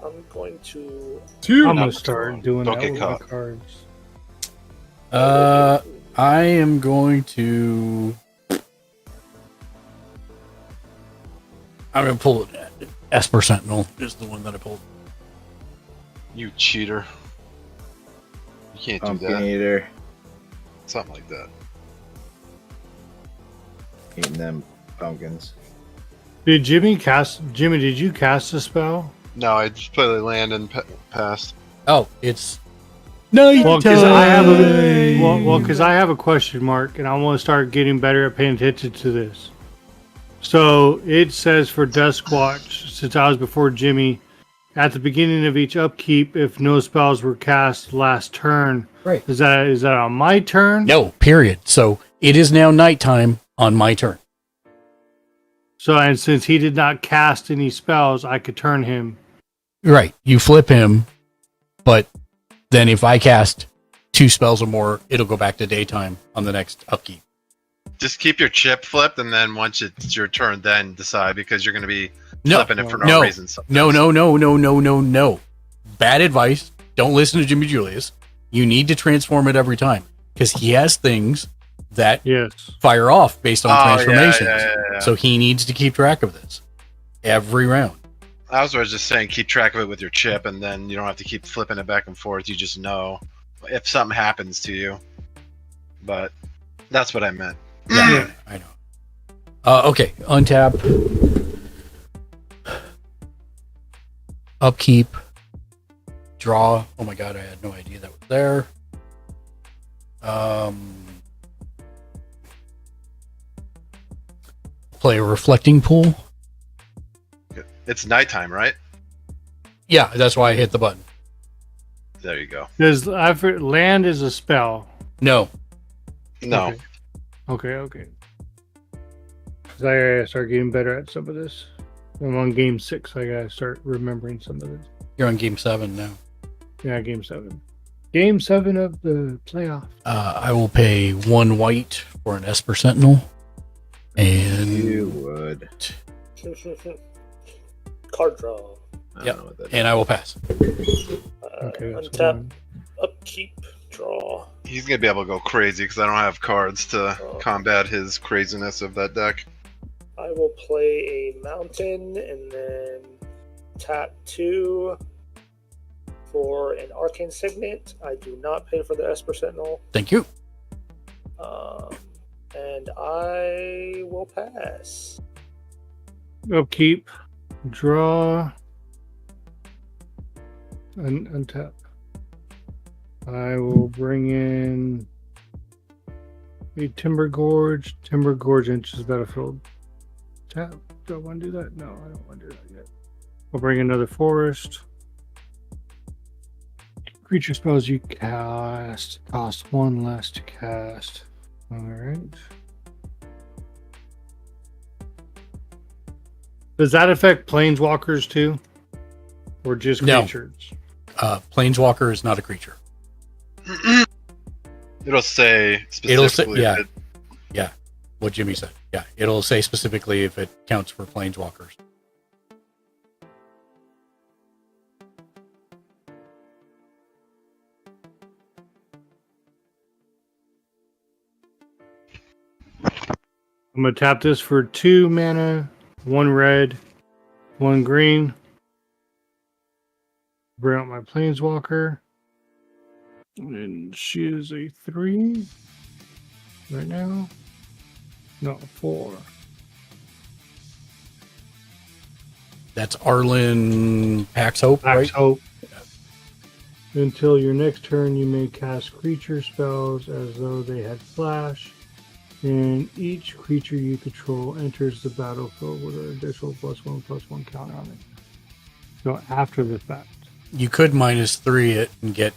I'm going to. I'm gonna start doing Don't that get with caught. my cards. I am going to. I'm gonna pull it. Esper Sentinel is the one that I pulled. You cheater. You can't do Pumpkin that. eater. Something like that. Eating them pumpkins. Did Jimmy, did you cast a spell? No, I just play the land and pass. Oh, it's night Well, because I have a question mark, and I want to start getting better at paying attention to this. So it says for Duskwatch, since I was before Jimmy, at the beginning of each upkeep, if no spells were cast last turn. Right. Is that on my turn? No, period. So it is now nighttime on my turn. So, and since he did not cast any spells, I could turn him. Right. You flip him, but then if I cast 2 spells or more, it'll go back to daytime on the next upkeep. Just keep your chip flipped, and then once it's your turn, then decide, because you're going to be flipping it for no reason. No. Bad advice. Don't listen to Jimmy Julius. You need to transform it every time, because he has things that fire off based on transformations. Yeah. So he needs to keep track of this every round. I was just saying, keep track of it with your chip, and then you don't have to keep flipping it back and forth. You just know if something happens to you. But that's what I meant. Yeah, I know. Okay, untap. Upkeep. Draw. Oh my god, I had no idea that was there. Play a reflecting pool. It's nighttime, right? Yeah, that's why I hit the button. There you go. Does land is a spell? No. No. Okay. Because I gotta start getting better at some of this. I'm on game 6. I gotta start remembering some of this. You're on game 7 now. Yeah, game 7. Game 7 of the playoff. I will pay 1 white for an Esper Sentinel. And You would. Card draw. Yep. And I will pass. Okay. Untap, upkeep, draw. He's going to be able to go crazy, because I don't have cards to combat his craziness of that deck. I will play a mountain and then tap 2 for an arcane signet. I do not pay for the Esper Sentinel. Thank you. And I will pass. Upkeep. Draw. Untap. I will bring in a Timber Gorge. Timber Gorge enters battlefield. Tap. Do I want to do that? No, I don't want to do that yet. I'll bring another forest. Creature spells you cast cost 1 less to cast. All right. Does that affect planeswalkers too, or just No. creatures? Planeswalker is not a creature. It'll say It'll specifically. say, yeah, if it- yeah. What Jimmy said. Yeah, it'll say specifically if it counts for planeswalkers. I'm gonna tap this for 2 mana, 1 red, 1 green. Bring out my planeswalker. And she is a 3 right now. No, 4. That's Arlen Pax Hope, Pax right? Hope. Until your next turn, you may cast creature spells as though they had flash. And each creature you control enters the battlefield with an additional +1/+1 counter on it. So after the fact. You could -3 it and get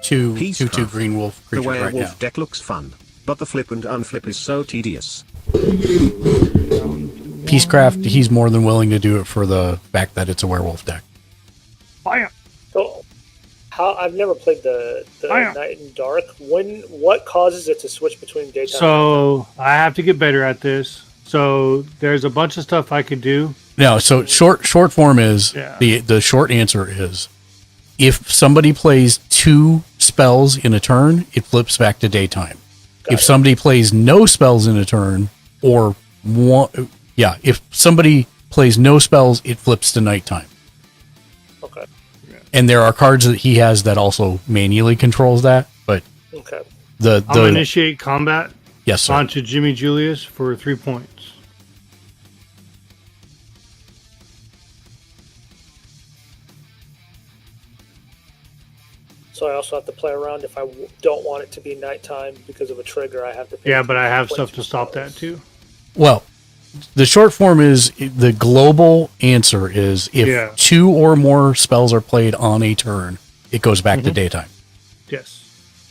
two Peacecraft. green wolf The creatures right werewolf now. deck looks fun, but the flip and unflip is so tedious. Peacecraft, he's more than willing to do it for the fact that it's a werewolf deck. Fire! So, I've never played the Night and Dark. What causes it to switch between daytime? So I have to get better at this. So there's a bunch of stuff I could do. No, so short form is Yeah. the short answer is if somebody plays 2 spells in a turn, it flips back to daytime. If somebody plays no spells in a turn, or one, if somebody plays no spells, it flips to nighttime. Okay. And there are cards that he has that also manually controls that, but Okay. the I'll initiate combat yes, sir. onto Jimmy Julius for 3 points. So I also have to play around if I don't want it to be nighttime because of a trigger. I have to. Pay Yeah, but I have points stuff to stop that too. Well, the short form is the global answer is if 2 or more spells are played on a turn, it goes back to daytime. Yes.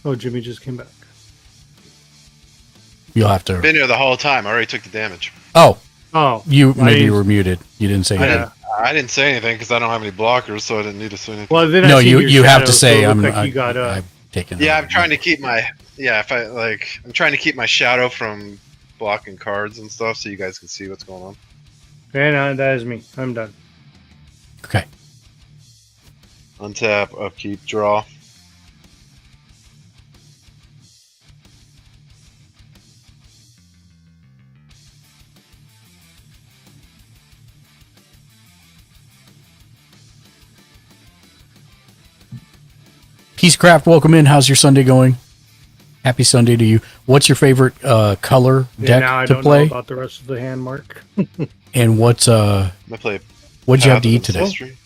Oh, Jimmy just came back. You'll have to. Been here the whole time. I already took the damage. Oh, you maybe you were muted. You didn't say anything. I didn't say anything because I don't have any blockers, so I didn't need to say anything. Well, then No, I see you your you have shadow, to so say it I'm. looked like I, you got up. I'm taking. Yeah, I'm trying to keep my I'm trying to keep my shadow from blocking cards and stuff, so you guys can see what's going on. And that is me. I'm done. Okay. Untap, upkeep, draw. Peacecraft, welcome in. How's your Sunday going? Happy Sunday to you. What's your favorite color deck now I to don't play? know about the rest of the hand, Mark. And what's I play what'd you have Path to of eat today? Ancestry.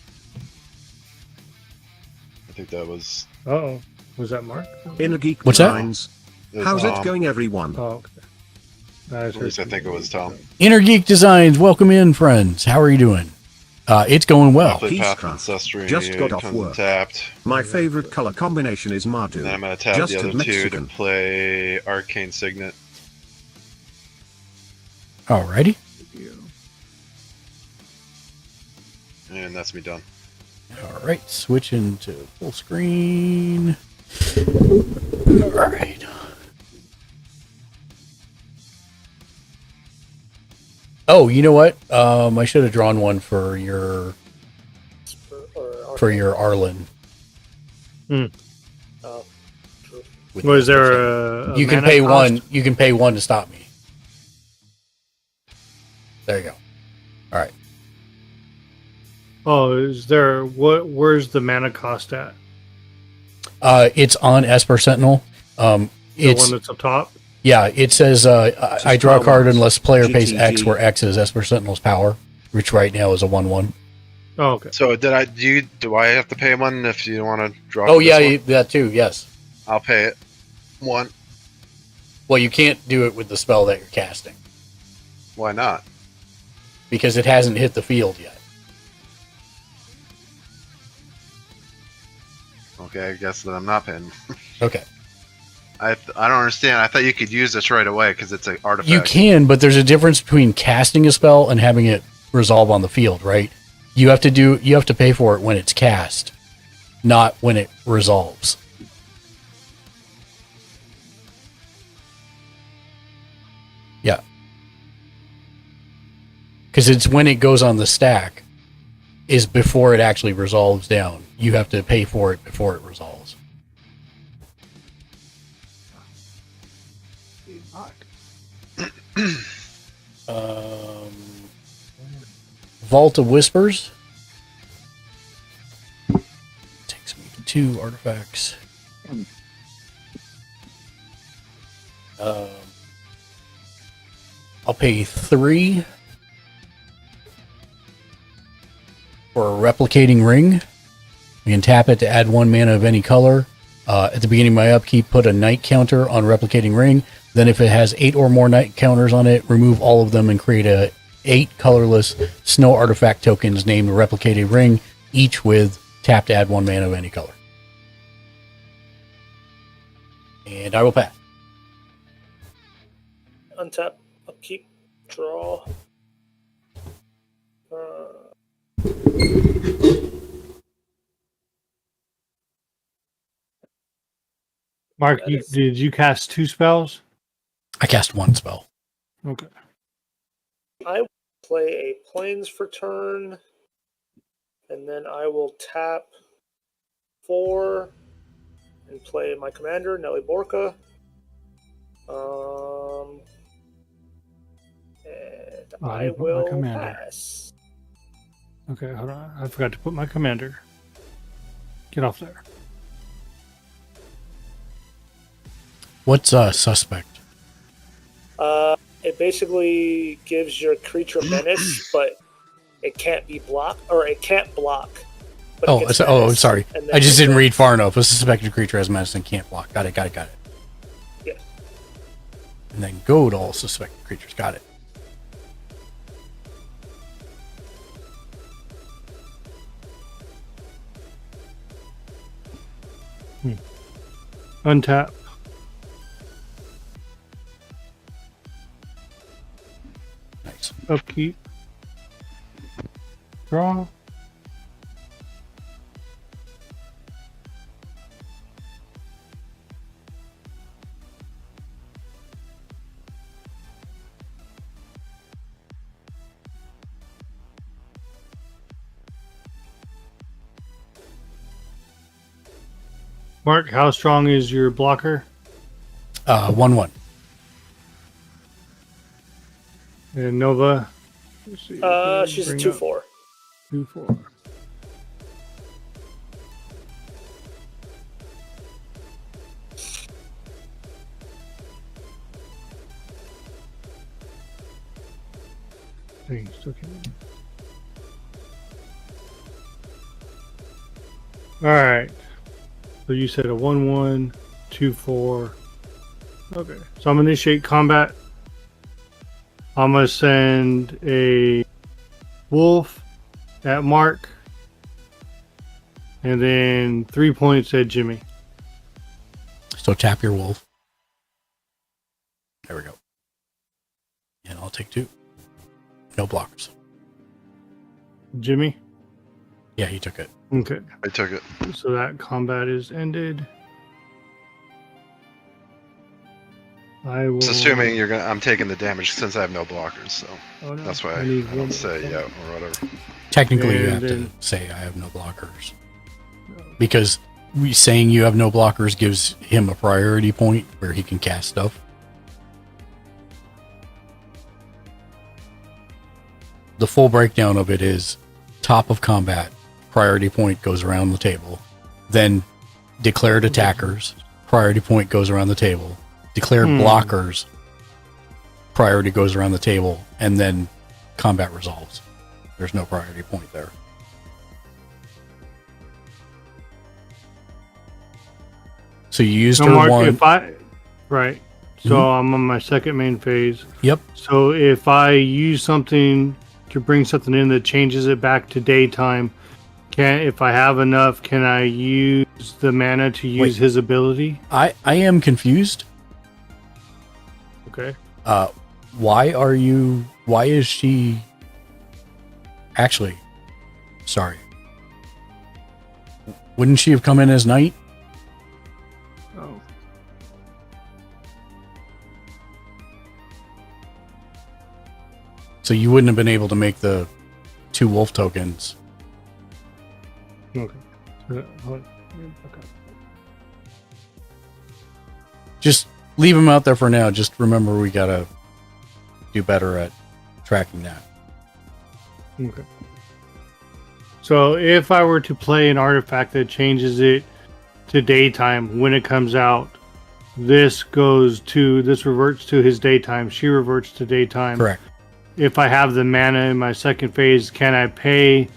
I think that was. Uh-oh. Was that Mark? Inner Geek What's that? Designs. It was How's it Tom. going, everyone? Oh, okay. At least I think it was Tom. Inner Geek Designs, welcome in, friends. How are you doing? It's going I well. played Path of Peacecraft. Ancestry. Just got off tons work. Untapped. My favorite color combination is Mardu. And then I'm gonna tap Just the a other two Mexican. to play Arcane Signet. Alrighty. And that's me done. All right, switching to full screen. All right. Oh, you know what? I should have drawn one for your Arlen. Hmm. With Was the- there a You can mana pay cost? one. You can pay 1 to stop me. There you go. All right. Oh, is there where's the mana cost at? It's on Esper Sentinel. The It's one that's up top? yeah. It says I draw a card unless player pays X, GTG. where X is Esper Sentinel's power, which right now is a 1/1. Oh, okay. So do I have to pay one if you want to draw? Oh this yeah, one? that too. Yes. I'll pay it. 1. Well, you can't do it with the spell that you're casting Why not? because it hasn't hit the field yet. Okay, I guess that I'm not paying. Okay. I don't understand. I thought you could use this right away because it's an artifact. You can, but there's a difference between casting a spell and having it resolve on the field, right? You have to pay for it when it's cast, not when it resolves. Yeah. Because it's when it goes on the stack is before it actually resolves down. You have to pay for it before it resolves. Vault of Whispers. Takes me to 2 artifacts. I'll pay 3 for a replicating ring. You can tap it to add 1 mana of any color. At the beginning of my upkeep, put a night counter on replicating ring. Then if it has 8 or more night counters on it, remove all of them and create a 8 colorless snow artifact tokens named replicated ring, each with tap to add 1 mana of any color. And I will pass. Untap, upkeep, draw. Mark, did you cast 2 spells? I cast 1 spell. Okay. I will play a Plains for turn, and then I will tap 4 and play my commander, Nelly Borka. And I will pass. Okay, hold on. I forgot to put my commander. Get off there. What's suspect? It basically gives your creature menace, but it can't be blocked, or it can't block. But Sorry. I just didn't read far enough. A suspected creature has menace and can't block. Got it. Yeah. And then go to all suspected creatures. Got it. Untap. Nice. Upkeep. Draw. Mark, how strong is your blocker? 1/1. And Nova? She's a 2/4. 2/4. Dang, still can't. Alright. So you said a 1/1, 2/4. Okay. So I'm gonna initiate combat. I'm gonna send a wolf at Mark. And then 3 points at Jimmy. So tap your wolf. There we go. And I'll take 2. No blockers. Jimmy? Yeah, he took it. Okay. I took it. So that combat is ended. I will. It's assuming I'm taking the damage since I have no blockers, so that's why I don't say yeah or whatever. Technically, you have to say I have no blockers. Because saying you have no blockers gives him a priority point where he can cast stuff. The full breakdown of it is top of combat, priority point goes around the table. Then declared attackers, priority point goes around the table. Declared blockers, priority goes around the table. And then combat resolves. There's no priority point there. So you used her Mark, one. Right. So I'm on my second main phase. Yep. So if I use something to bring something in that changes it back to daytime, if I have enough, can I use the mana to use his ability? I am confused. Okay. Why is she actually, sorry. Wouldn't she have come in as knight? Oh. So you wouldn't have been able to make the 2 wolf tokens. Okay. Okay. Just leave them out there for now. Just remember we gotta do better at tracking that. Okay. So if I were to play an artifact that changes it to daytime when it comes out, this reverts to his daytime. She reverts to daytime. Correct. If I have the mana in my second phase, can I pay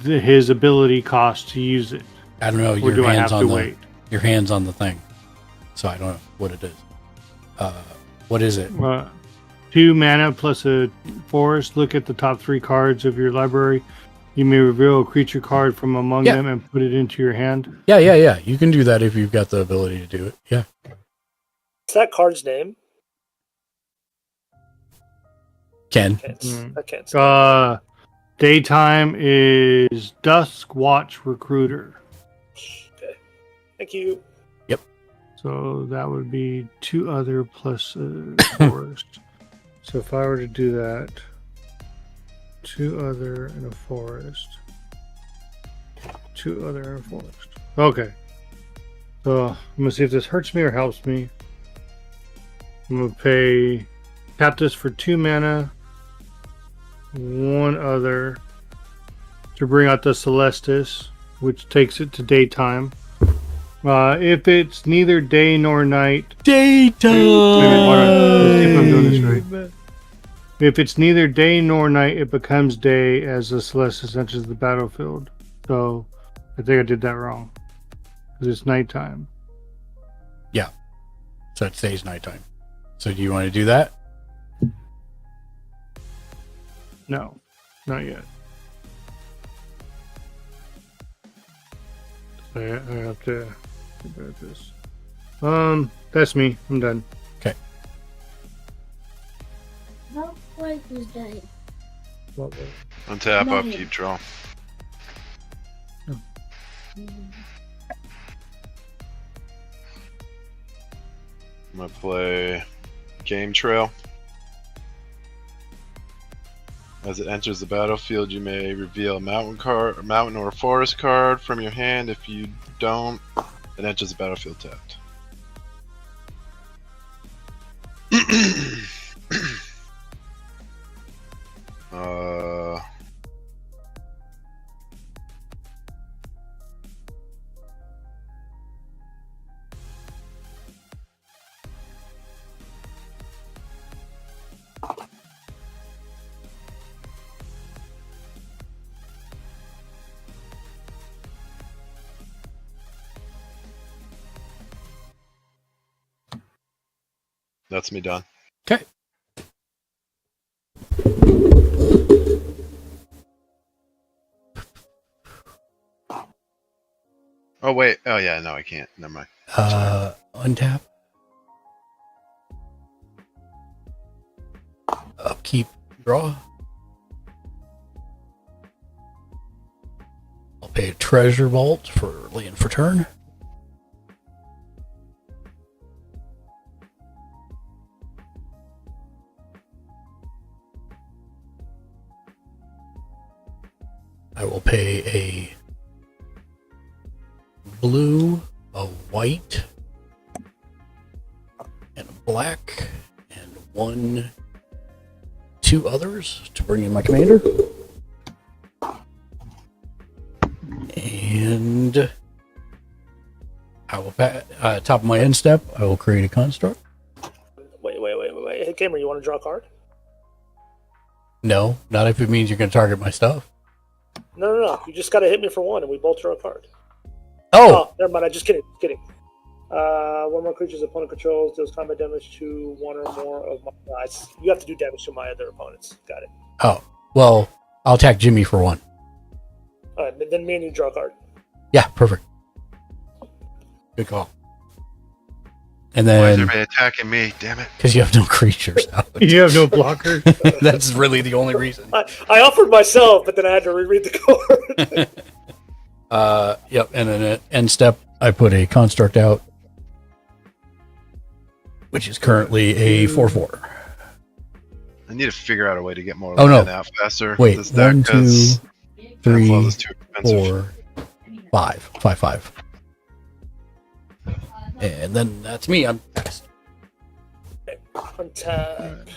his ability cost to use it? I don't know. Or do I have to wait? Your hand's on the thing. So I don't know what it is. What is it? 2 mana plus a forest. Look at the top 3 cards of your library. You may reveal a creature card from among them and put it into your hand. Yeah. You can do that if you've got the ability to do it. Yeah. What's that card's name? Ken. I can't. Daytime is Dusk Watch Recruiter. Okay. Thank you. Yep. So that would be 2 other plus forest. So if I were to do that, 2 other and a forest. 2 other and a forest. Okay. So I'm gonna see if this hurts me or helps me. I'm gonna tap this for 2 mana. 1 other to bring out the Celestis, which takes it to daytime. If it's neither day nor night, daytime. Let's see if I'm doing this right. If it's neither day nor night, it becomes day as the Celestis enters the battlefield. So I think I did that wrong because it's nighttime. Yeah. So it stays nighttime. So do you want to do that? No, not yet. I have to think about this. That's me. I'm done. Okay. How quick was that? Untap, upkeep, draw. I'm gonna play Game Trail. As it enters the battlefield, you may reveal a mountain or forest card from your hand. If you don't, it enters the battlefield tapped. That's me done. Okay. Oh wait. Oh yeah. No, I can't. Never mind. Untap. Upkeep. Draw. I'll pay a treasure vault for land for turn. I will pay a blue, a white, and a black, and 2 others to bring in my commander. And I will, top of my end step, I will create a construct. Wait. Hey, Cameron, you want to draw a card? No, not if it means you're going to target my stuff. No. You just got to hit me for 1, and we both draw a card. Oh, never mind. I'm just kidding. One more creature's opponent controls deals combat damage to 1 or more of my guys. You have to do damage to my other opponents. Got it. Oh, well, I'll attack Jimmy for 1. All right, then me and you draw a card. Yeah, perfect. Good call. And Why is then everybody attacking me? Damn it! because you have no creatures out. You have no blocker. That's really the only reason. I offered myself, but then I had to reread the card. Yep. And then at end step, I put a construct out, which is currently a 4/4. I need to figure out a way to get more Oh, no. land out faster. Wait, This deck 1, 2, has- 3, Well, it's too expensive. 4, 5, 5, 5. And then that's me. I'm next. Untap.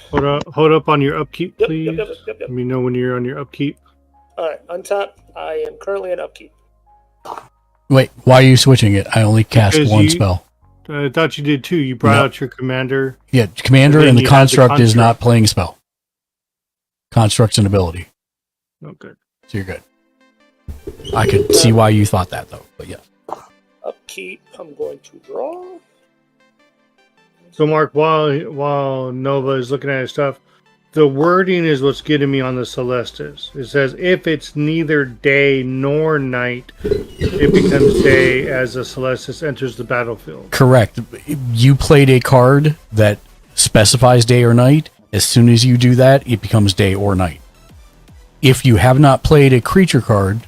Hold up on your upkeep, Yep, please. yep. Let me know when you're on your upkeep. All right, untap. I am currently in upkeep. Wait, why are you switching it? I only cast Because one you- spell. I thought you did too. You brought No. out your commander. Yeah, commander, And then and the you had the construct is not construct. playing a spell. Construct's an ability, Okay. so you're good. I could see why you thought that though, but yeah. Upkeep. I'm going to draw. So, Mark, while Nova is looking at his stuff, the wording is what's getting me on the Celestis. It says if it's neither day nor night, it becomes day as the Celestis enters the battlefield. Correct. You played a card that specifies day or night. As soon as you do that, it becomes day or night. If you have not played a creature card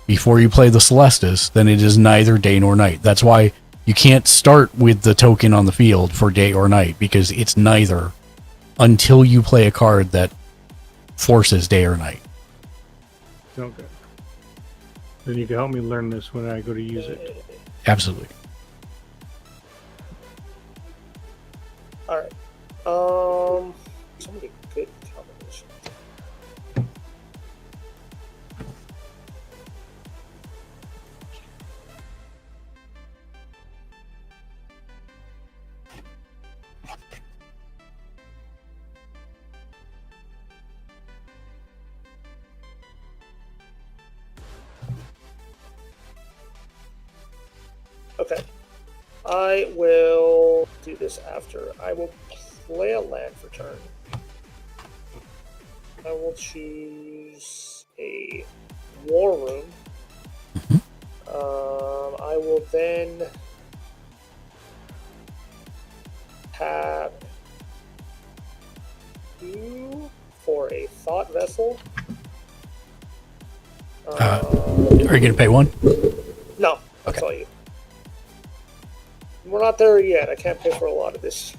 before you play the Celestis, then it is neither day nor night. That's why you can't start with the token on the field for day or night, because it's neither until you play a card that forces day or night. Okay. Then you can help me learn this when I go to use it. Absolutely. All right. So many good combinations. Okay. I will do this after. I will play a land for turn. I will choose a War Room. I will then tap 2 for a Thought Vessel. Are you going to pay 1? No, that's all you. We're not there yet. I can't pay for a lot of this.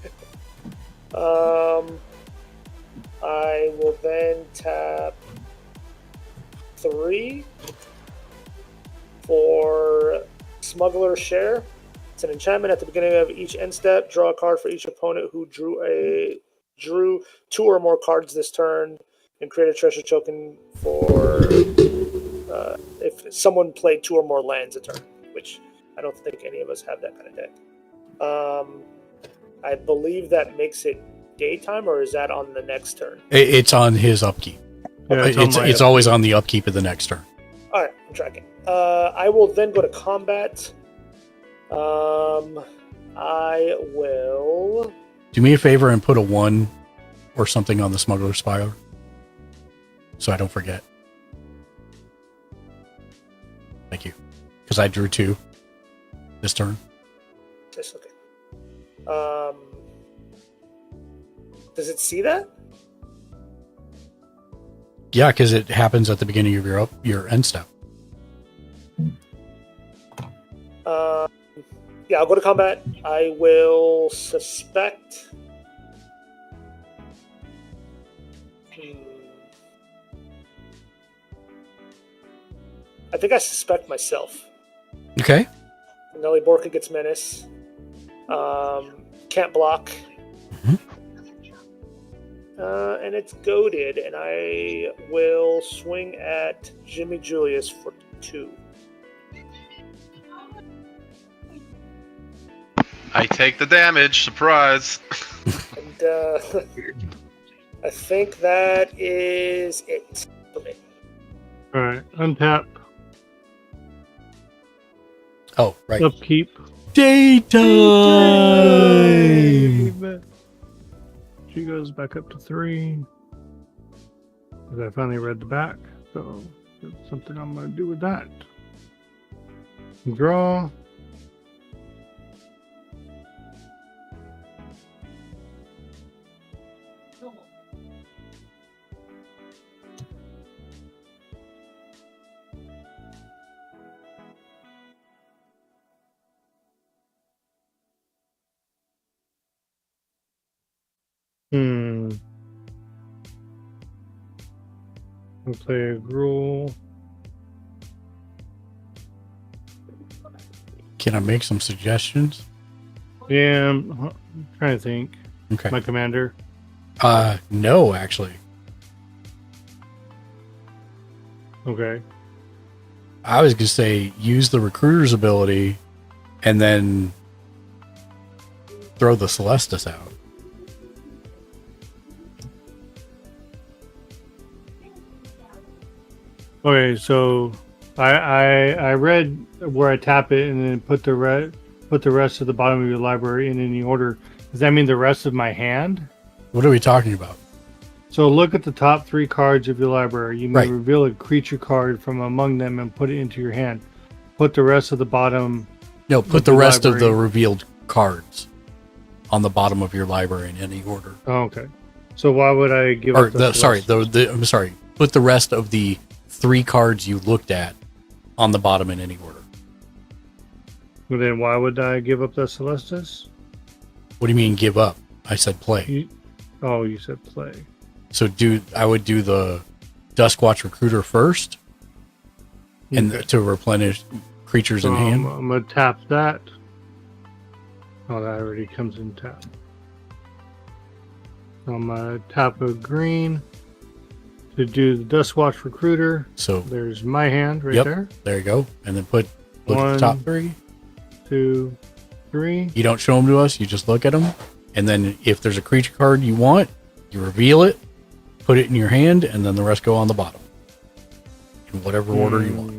I will then tap 3 for Smuggler's Share. It's an enchantment at the beginning of each end step. Draw a card for each opponent who drew 2 or more cards this turn, and create a treasure token for if someone played 2 or more lands a turn, which I don't think any of us have that kind of deck. I believe that makes it daytime, or is that on the next turn? It's on his upkeep. Yeah, It's always on the upkeep of the next turn. All right, I'm tracking. I will then go to combat. I will. Do me a favor and put a 1 or something on the Smuggler's Spire, so I don't forget. Thank you. Because I drew 2 this turn. Yes, okay. Does it see that? Yeah, because it happens at the beginning of your end step. Yeah, I'll go to combat. I will suspect. I think I suspect myself. Okay. Nelly Borka gets menace. Can't block. And it's goaded, and I will swing at Jimmy Julius for 2. I take the damage. Surprise. And I think that is it for me. Alright, untap. Oh, right. Upkeep. Daytime! She goes back up to 3. Because I finally read the back. So That's something I'm going to do with that. Draw. I'll play a Gruul. Can I make some suggestions? Yeah, I'm trying to think. Okay. My commander. No, actually. Okay. I was gonna say use the recruiter's ability, and then throw the Celestis out. Okay, so I read where I tap it and then put the rest of the bottom of your library in any order. Does that mean the rest of my hand? What are we talking about? So look at the top 3 cards of your library. You may Right. reveal a creature card from among them and put it into your hand. Put the rest of the bottom. No, put the rest of the library. revealed cards on the bottom of your library in any order. Oh, okay. So why would I give? Or up the I'm sorry. Put the rest of the 3 cards you looked at on the bottom in any order. Well, then why would I give up the Celestis? What do you mean give up? I said play. You said play. So I would do the Duskwatch Recruiter first, and Okay. to replenish creatures in hand. I'm gonna tap that. Oh, that already comes in tap. So I'm gonna tap a green to do the Duskwatch Recruiter. So there's my hand right yep, there. there you go. And then look at the top 3. 2, 3. You don't show them to us. You just look at them, and then if there's a creature card you want, you reveal it, put it in your hand, and then the rest go on the bottom in whatever order you want.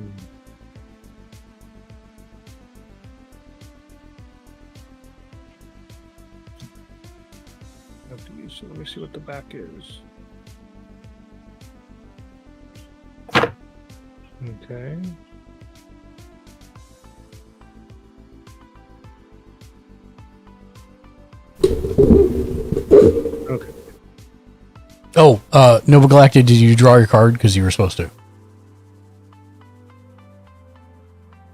So let me see what the back is. Okay. Okay. Oh, Nova Galactic, did you draw your card? Because you were supposed to.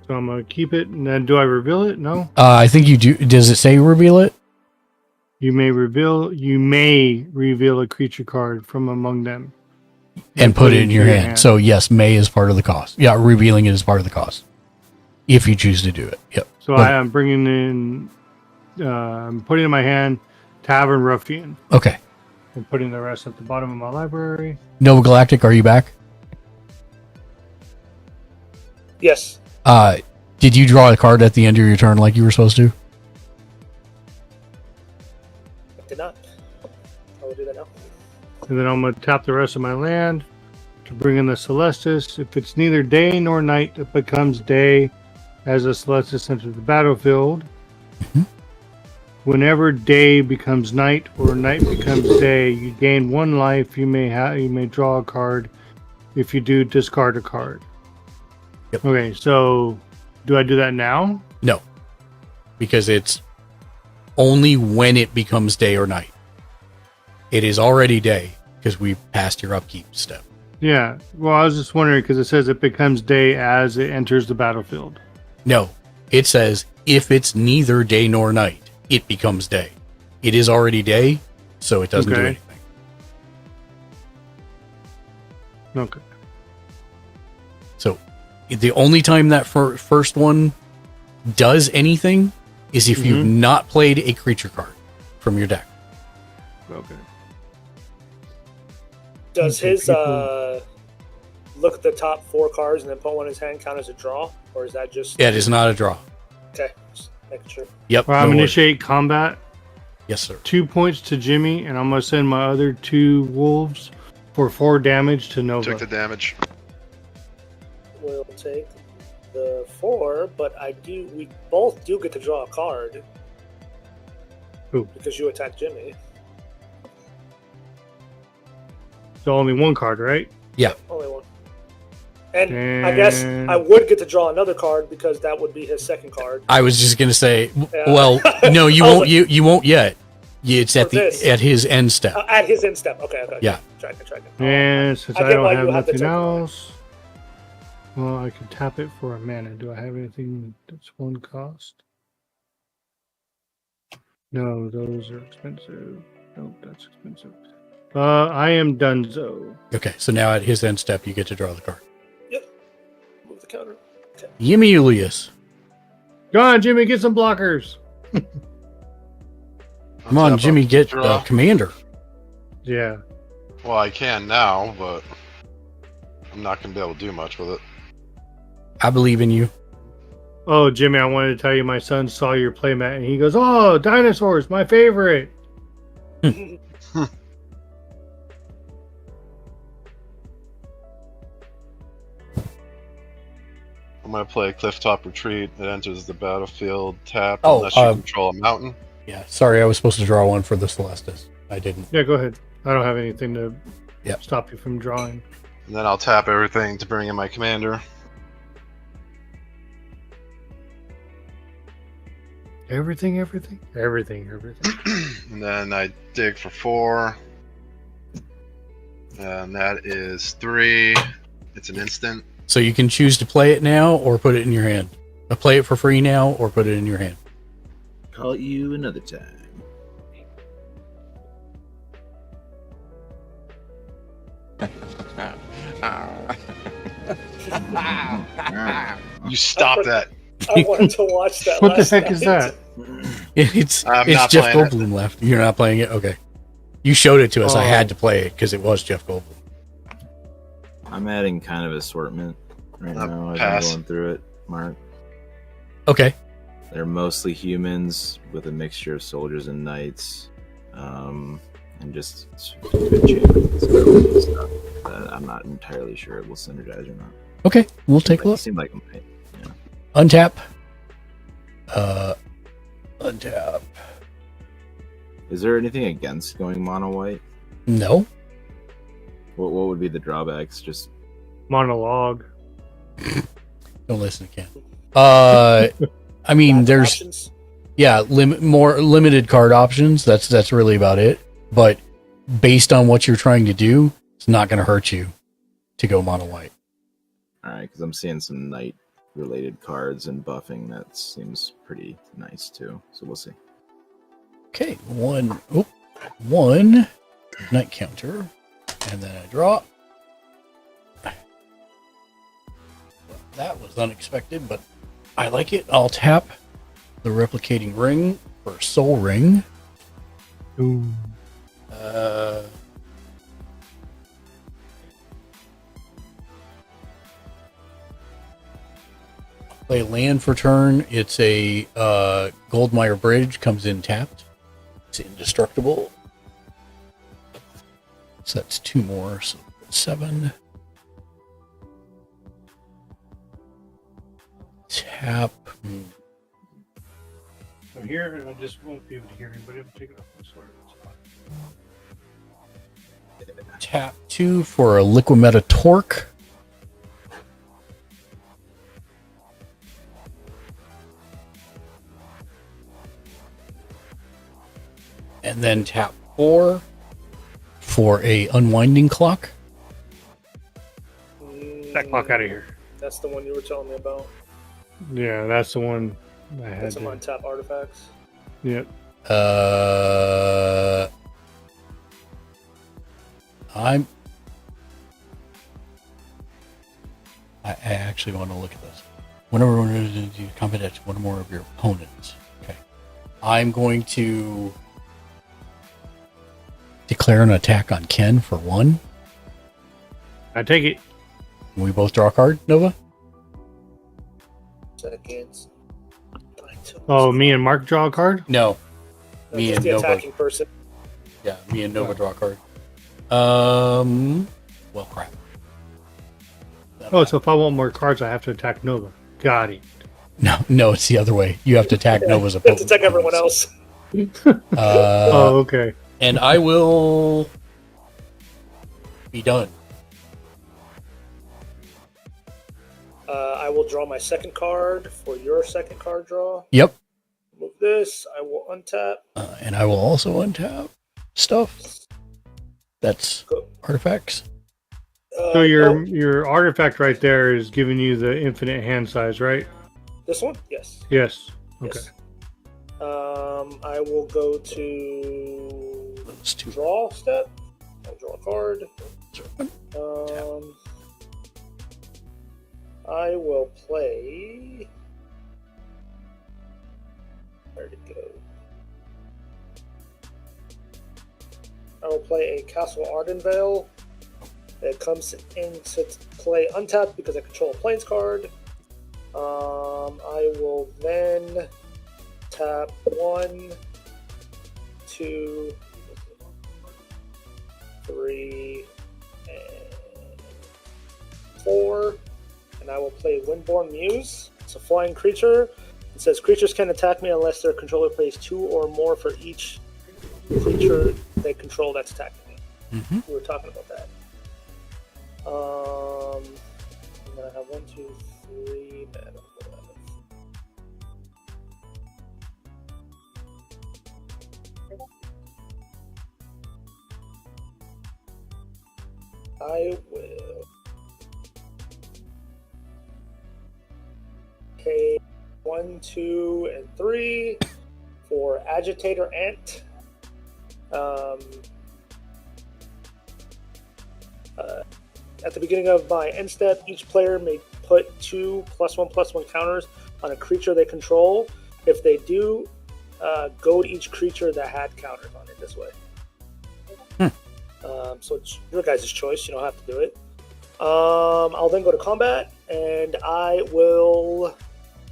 So I'm gonna keep it, and then do I reveal it? No. I think you do. Does it say reveal it? You may reveal a creature card from among them. And put it in your hand. So yes, May is part of the cost. Yeah, revealing it is part of the cost. If you choose to do it. Yep. So I am bringing in, I'm putting in my hand, Tavern Ruffian. Okay. And putting the rest at the bottom of my library. Nova Galactic, are you back? Yes. Did you draw a card at the end of your turn like you were supposed to? I did not. I will do that now. And then I'm going to tap the rest of my land to bring in the Celestis. If it's neither day nor night, it becomes day as a Celestis enters the battlefield. Mm-hmm. Whenever day becomes night or night becomes day, you gain 1 life. You may draw a card. If you do, discard a card. Yep. Okay, so do I do that now? No. Because it's only when it becomes day or night. It is already day because we passed your upkeep step. Yeah. Well, I was just wondering because it says it becomes day as it enters the battlefield. No. It says if it's neither day nor night, it becomes day. It is already day, so it doesn't do anything. Okay. So the only time that first one does anything is if you've not played a creature card from your deck. Okay. Does his look at the top 4 cards and then put one in his hand count as a draw, or is that just? Yeah, it is not a draw. Okay, just making sure. Yep. Well, I'm initiate combat. Yes, sir. 2 points to Jimmy, and I'm gonna send my other 2 wolves for 4 damage to Nova. Took the damage. We'll take the 4, but we both do get to draw a card. Who? Because you attacked Jimmy. So only 1 card, right? Yeah. Only 1. And I guess I would get to draw another card because that would be his second card. I was just gonna say, Yeah. well, no, you I was won't. You won't yet. It's at this. at his end step. At his end step. Okay. Yeah. Tracking. And since I I get don't why have you have the nothing token. else, well, I can tap it for a mana. Do I have anything that's one cost? No, those are expensive. Nope, that's expensive. I am donezo. Okay, so now at his end step, you get to draw the card. Yep. Move the counter. Okay. Yimmy Julius. Go on, Jimmy, get some blockers. Come on, Jimmy, get Draw. Commander. Yeah. Well, I can now, but I'm not gonna be able to do much with it. I believe in you. Oh, Jimmy, I wanted to tell you my son saw your playmat and he goes, "Oh, dinosaurs, my favorite." I'm gonna play Clifftop Retreat. It enters the battlefield tap Oh, unless you control a mountain. Yeah, sorry, I was supposed to draw one for the Celestis. I didn't. Yeah, go ahead. I don't have anything to Yep. stop you from drawing. And then I'll tap everything to bring in my commander. Everything. And then I dig for 4. And that is 3. It's an instant. So you can choose to play it now or put it in your hand. Play it for free now or put it in your hand. Call you another time. You stop that. I wanted to watch that. What the last heck night. is that? It's I'm it's not Jeff playing it. Goldblum left. You're not playing it? Okay. You showed it to us. I Oh. had to play it because it was Jeff Goldblum. I'm adding kind of assortment right now. I've pass. been going through it, Mark. Okay. They're mostly humans with a mixture of soldiers and knights, and just good chance stuff that I'm not entirely sure it will synergize or not. Okay. We'll take a It look. seemed like it might. Yeah. Untap. Untap. Is there anything against going mono white? No. What would be the drawbacks? Just Monologue. Don't listen to Ken. I mean, Lots of there's options. more limited card options. That's really about it. But based on what you're trying to do, it's not going to hurt you to go mono white. all right, because I'm seeing some knight related cards and buffing that seems pretty nice too. So we'll see. Okay, one night counter, and then I draw. That was unexpected, but I like it. I'll tap the replicating ring for Soul Ring. Ooh. Play land for turn. It's a Goldmire Bridge, comes in tapped. It's indestructible. So that's 2 more, so 7. Tap. I'm here and I just won't be able to hear anybody. I'm taking off my sweater. Tap 2 for a Liquimeta Torque. And then tap 4 for a Unwinding Clock. That clock out of here. That's the one you were telling me about. Yeah, that's the one I had. That's some untap artifacts. Yep. I actually want to look at this. Whenever we're going to do combat at one or more of your opponents. Okay. I'm going to declare an attack on Ken for 1. I take it. We both draw a card, Nova? Seconds. Oh, me and Mark draw a card? No. No, Me just and the Nova. attacking person. Yeah, me and Nova draw a card. Well, crap. Oh, so if I want more cards, I have to attack Nova. Got it. No, it's the other way. You have to attack Nova's You have to opponent. attack everyone else. Oh, okay. And I will be done. I will draw my second card for your second card draw. Yep. Move this. I will untap. And I will also untap stuff. That's artifacts. So your artifact right there is giving you the infinite hand size, right? This one? Yes. Yes. Okay. Yes. I will go to draw step. I'll draw a card. I will play. Where'd it go? I will play a Castle Ardenvale. It comes into play untapped because I control a Plains card. I will then tap 1, 2, 3, and 4. And I will play Windborn Muse. It's a flying creature. It says creatures can attack me unless their controller plays 2 or more for each creature they control that's attacking me. Mm-hmm. We were talking about that. I'm gonna have 1, 2, 3 mana. I will pay 1, 2, and 3 for Agitator Ant. At the beginning of my end step, each player may put 2 +1/+1 counters on a creature they control. If they do, goad each creature that had counters on it this way. So it's your guys' choice. You don't have to do it. I'll then go to combat, and I will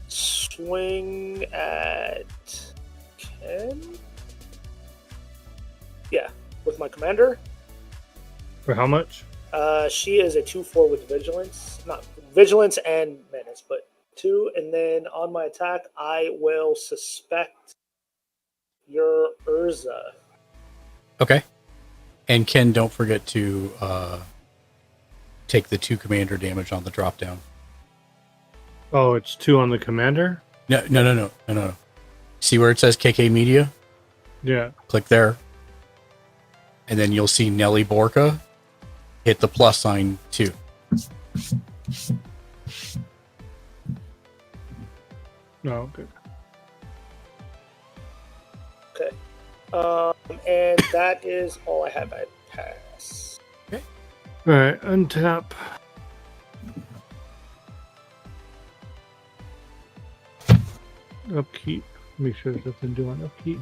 swing at Ken. Yeah, with my commander. For how much? She is a 2/4 with vigilance, not vigilance and menace, but 2. And then on my attack, I will suspect your Urza. Okay. And Ken, don't forget to take the 2 commander damage on the drop down. Oh, it's 2 on the commander? No. See where it says KK Media? Yeah. Click there. And then you'll see Nelly Borka. Hit the plus sign 2. No, good. Okay. And that is all I have. I pass. Okay. All right, untap. Upkeep. Make sure there's nothing to do on upkeep.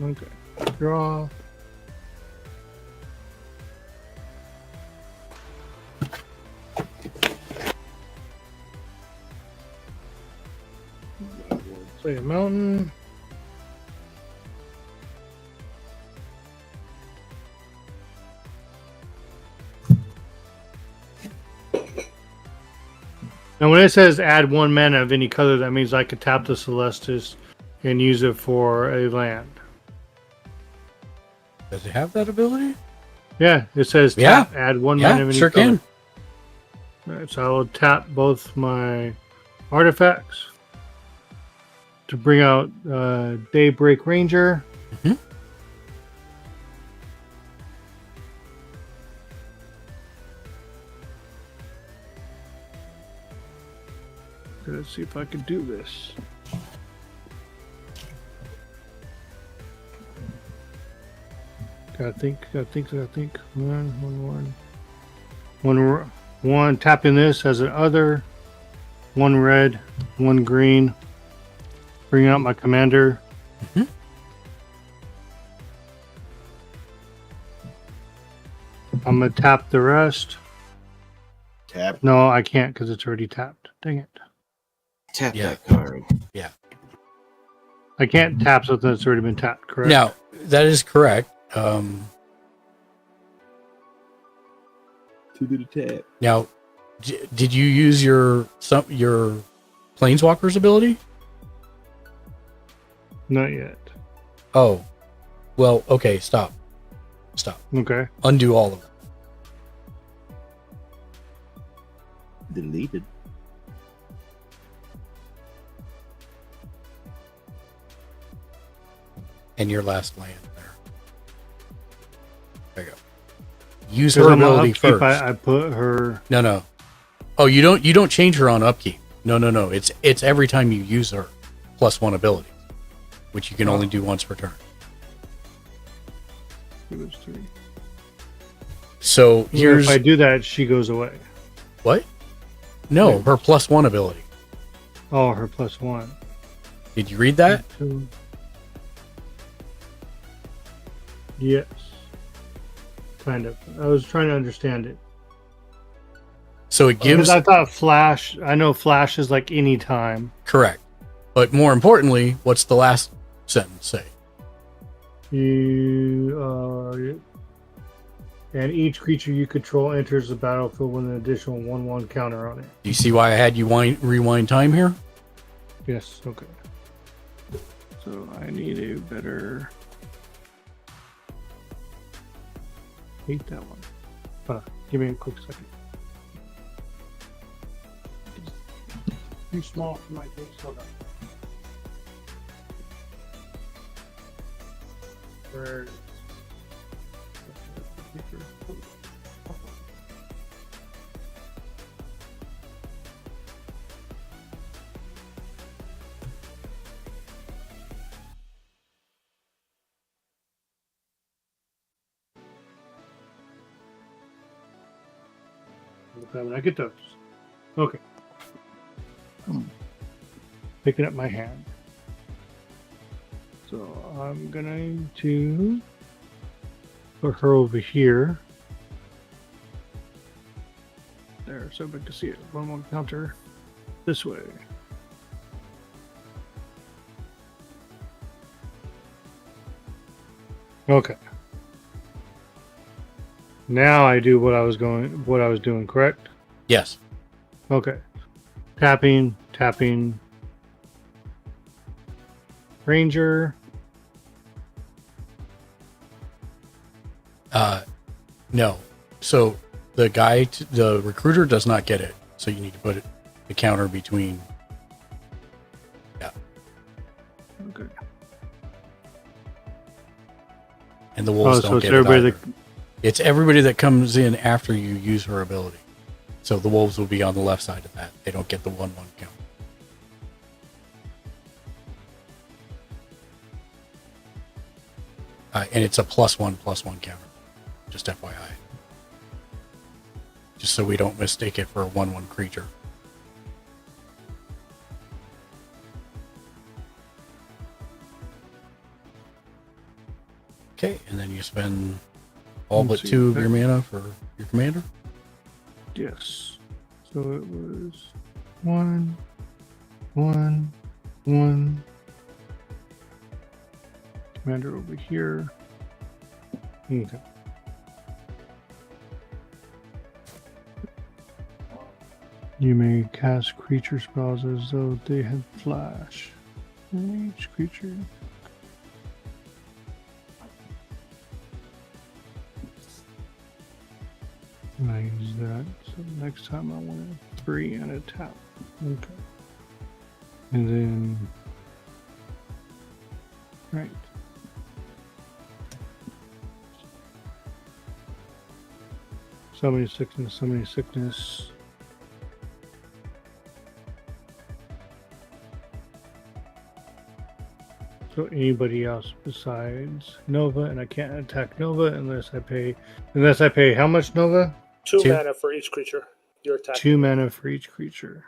Okay. Draw. Play a mountain. Now, when it says add 1 mana of any color, that means I could tap the Celestis and use it for a land. Does it have that ability? Yeah, it says tap, add 1 mana of any sure color. Can. All right, so I will tap both my artifacts to bring out Daybreak Ranger. Mm-hmm. Let's see if I can do this. Gotta think. One, tapping this as an other. 1 red, 1 green. Bring out my commander. Mm-hmm. I'm gonna tap the rest. Tap. No, I can't because it's already tapped. Dang it. Tap that card. Yeah. I can't tap something that's already been tapped, correct? Now, that is correct. Too good to tap. Now, did you use your Planeswalker's ability? Not yet. Oh, well, okay. Stop. Okay. Undo all of it. Deleted. And your last land there. There you go. Use her ability Upkeep, first. I put her. No. Oh, you don't change her on upkeep. No. It's every time you use her +1 ability, which you can only do once per turn. It was 3. So here's if I do that, she goes away. what? No, her +1 ability. Oh, her +1. Did you read that? Yes. Kind of. I was trying to understand it. So it gives. Because I thought Flash. I know Flash is like any time. Correct. But more importantly, what's the last sentence say? And each creature you control enters the battlefield with an additional 1/1 counter on it. Do you see why I had you rewind time here? Yes. Okay. So I need a better. Hate that one. Give me a quick second. Too small for my face. Hold on. Where? When I get those. Okay. Picking up my hand. So I'm going to put her over here. There, so I can see it. 1/1 counter this way. Okay. Now I do what I was doing, correct? Yes. Okay. Tapping. Ranger. No. So the recruiter does not get it. So you need to put the counter between. Yeah. Okay. And the wolves don't get it either. It's everybody that comes in after you use her ability. So the wolves will be on the left side of that. They don't get the 1/1 count. And it's a +1/+1 counter. Just FYI. Just so we don't mistake it for a 1/1 creature. Okay, and then you spend all but 2 of your mana for your commander? Yes. So it was 1, 1, 1. Commander over here. Okay. You may cast creature spells as though they had flash. Each creature. And I use that. So next time I want a 3 and a tap. Okay. And then. Right. Summoning sickness. So anybody else besides Nova, and I can't attack Nova unless I pay how much, Nova? 2 mana for each creature you're attacking. 2 mana for each creature.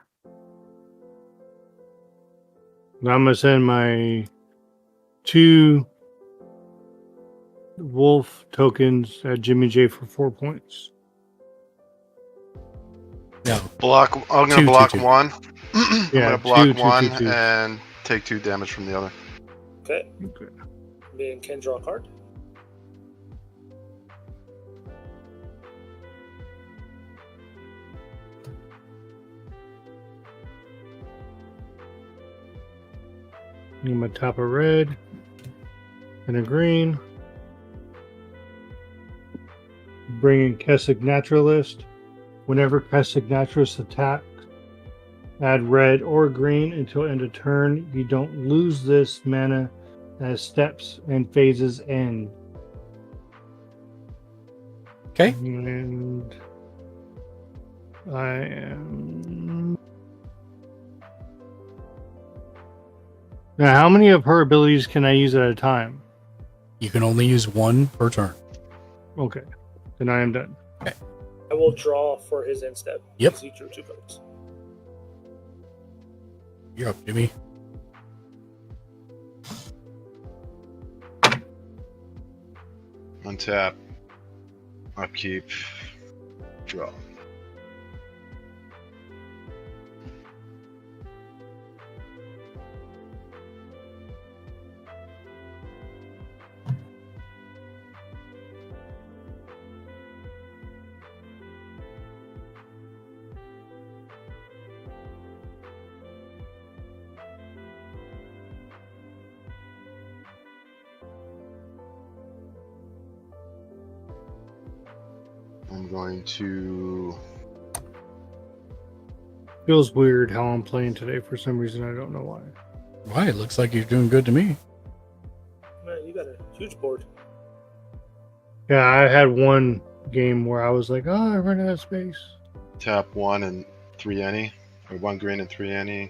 Now I'm gonna send my 2 wolf tokens at Jimmy J for 4 points. No. I'm gonna block 1. I'm Yeah, gonna block 2, 1 2, 2. and take 2 damage from the other. Okay. Me and Ken draw a card. I'm going to tap a red and a green. Bring in Kessig Naturalist. Whenever Kessig Naturalist attacks, add red or green until end of turn. You don't lose this mana as steps and phases end. Okay. And I am... Now, how many of her abilities can I use at a time? You can only use one per turn. Okay. Then I am done. Okay. I will draw for his end step. Yep. Because he drew 2 cards. You're up, Jimmy. Untap. Upkeep. Draw. I'm going to... Feels weird how I'm playing today for some reason. I don't know why. Why? It looks like you're doing good to me. Man, you got a huge board. Yeah, I had one game where I was like, oh, I ran out of space. Tap 1 and 3 any. Or 1 green and 3 any.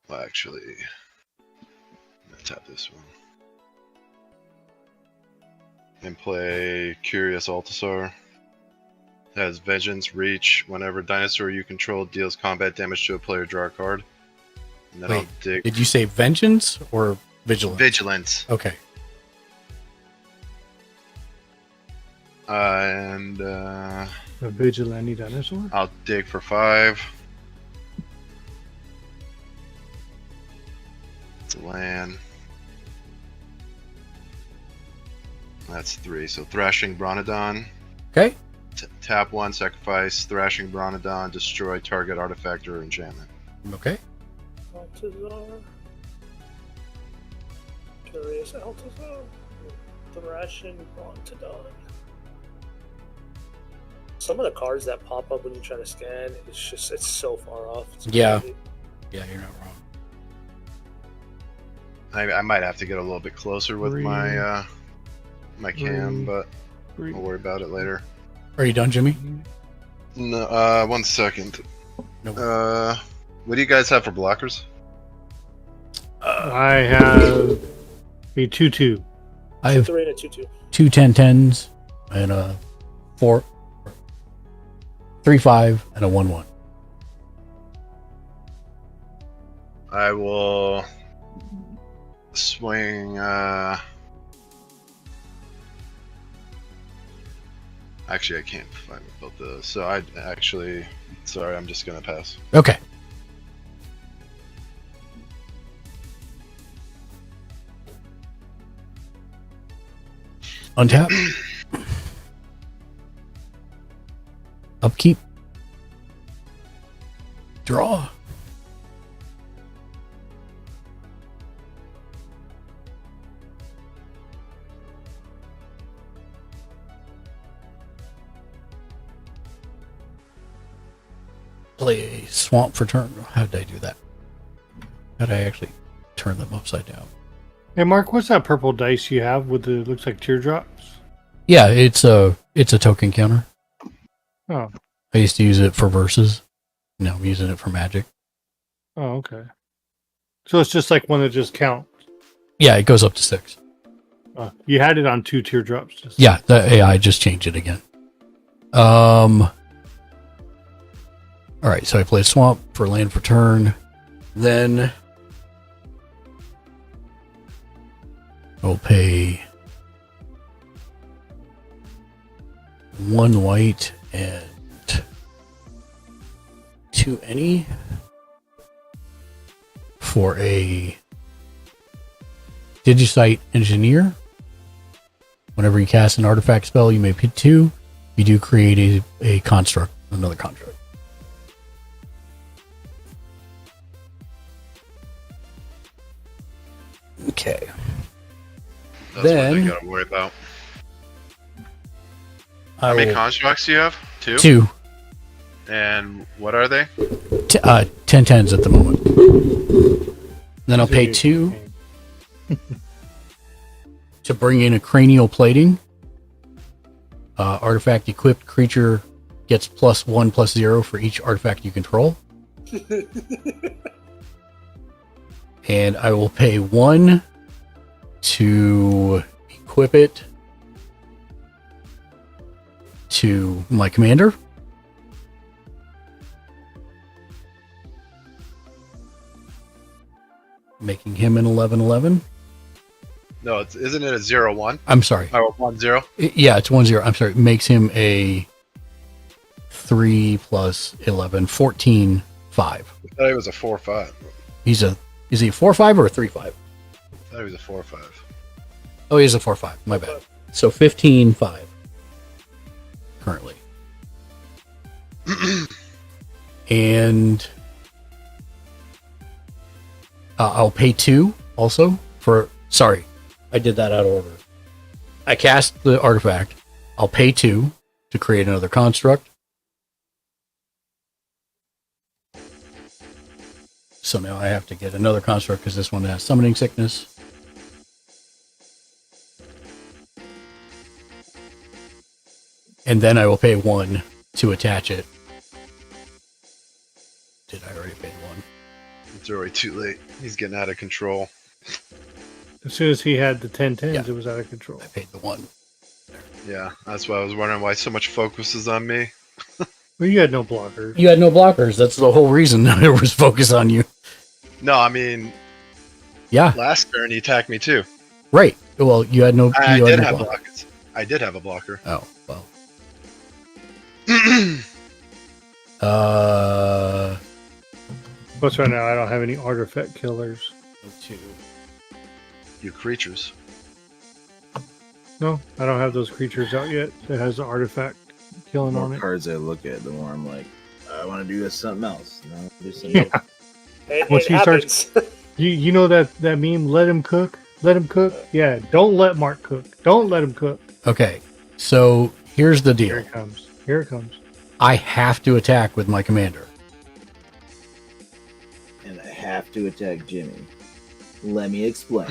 Well, actually... I'm going to tap this one. And play Curious Altasaur. It has Vengeance, Reach. Whenever dinosaur you control deals combat damage to a player, draw a card. And then Wait, I'll dig. did you say Vengeance or Vigilance? Vigilance. Okay. And A vigilante dinosaur? I'll dig for 5. It's a land. That's 3. So Thrashing Bronodon. Okay. Tap 1, sacrifice Thrashing Bronodon, destroy target artifact or enchantment. Okay. Altazar. Curious Altazar. Thrashing Bronodon. Some of the cards that pop up when you try to scan, it's so far off. It's Yeah. crazy. Yeah, you're not wrong. I might have to get a little bit closer with my my cam, but we'll worry about it later. Are you done, Jimmy? No, 1 second. No. What do you guys have for blockers? I have a 2/2. I have 3 and a 2/2. 2 10-10s and a 3/5 and a 1/1. I will swing. Actually, I can't find both those. So I actually, sorry, I'm just gonna pass. Okay. Untap. Upkeep. Draw. Play a swamp for turn. How did I do that? How did I actually turn them upside down? Hey, Mark, what's that purple dice you have with the looks like teardrops? Yeah, it's a token counter. Oh. I used to use it for verses. Now I'm using it for Magic. Oh, okay. So it's just like one that just counts. Yeah, it goes up to 6. You had it on 2 teardrops. Yeah, the AI just changed it again. All right, so I play Swamp for land for turn. Then I'll pay 1 white and 2 any for a Digicite Engineer. Whenever you cast an artifact spell, you may pay 2. You do create a construct, another construct. Okay. That's Then- what they gotta worry about. I How many will- constructs do you have? Two? 2. And what are they? 10/10s at the moment. Then I'll pay 2 to bring in a cranial plating. Artifact equipped creature gets +1/+0 for each artifact you control. And I will pay 1 to equip it to my commander. Making him an 11/11. No, isn't it a 0/1? I'm sorry. Oh, 1/0? Yeah, it's 1/0. I'm sorry. It makes him a 3 + 11, 14/5. I thought it was a 4/5. Is he a 4/5 or a 3/5? I thought it was a 4/5. Oh, he's a 4/5. My bad. So 15/5 currently. And I'll pay 2 also for. Sorry, I did that out of order. I cast the artifact. I'll pay 2 to create another construct. So now I have to get another construct because this one has summoning sickness. And then I will pay 1 to attach it. Did I already pay 1? It's already too late. He's getting out of control. As soon as he had the 10/10s, Yeah. it was out of control. I paid the 1. Yeah, that's why I was wondering why so much focus is on me. Well, you had no blockers. You had no blockers. That's the whole reason there was focus on you. No, I mean, Yeah, last turn he attacked me too. right. Well, you had no. I you had did no have block- blockers. I did have a blocker. Oh well. Plus, right now I don't have any artifact killers. 2. You creatures. No, I don't have those creatures out yet. That has the artifact The killing on more it. cards I look at, the more I'm like, I want to do this something else. No, I wanna do something else. Once It he happens. starts, you know that meme. Let him cook. Let him cook. Yeah. Don't let Mark cook. Don't let him cook. Okay, so here's the Here deal. it comes. Here it comes. I have to attack with my commander. And I have to attack Jimmy. Let me explain.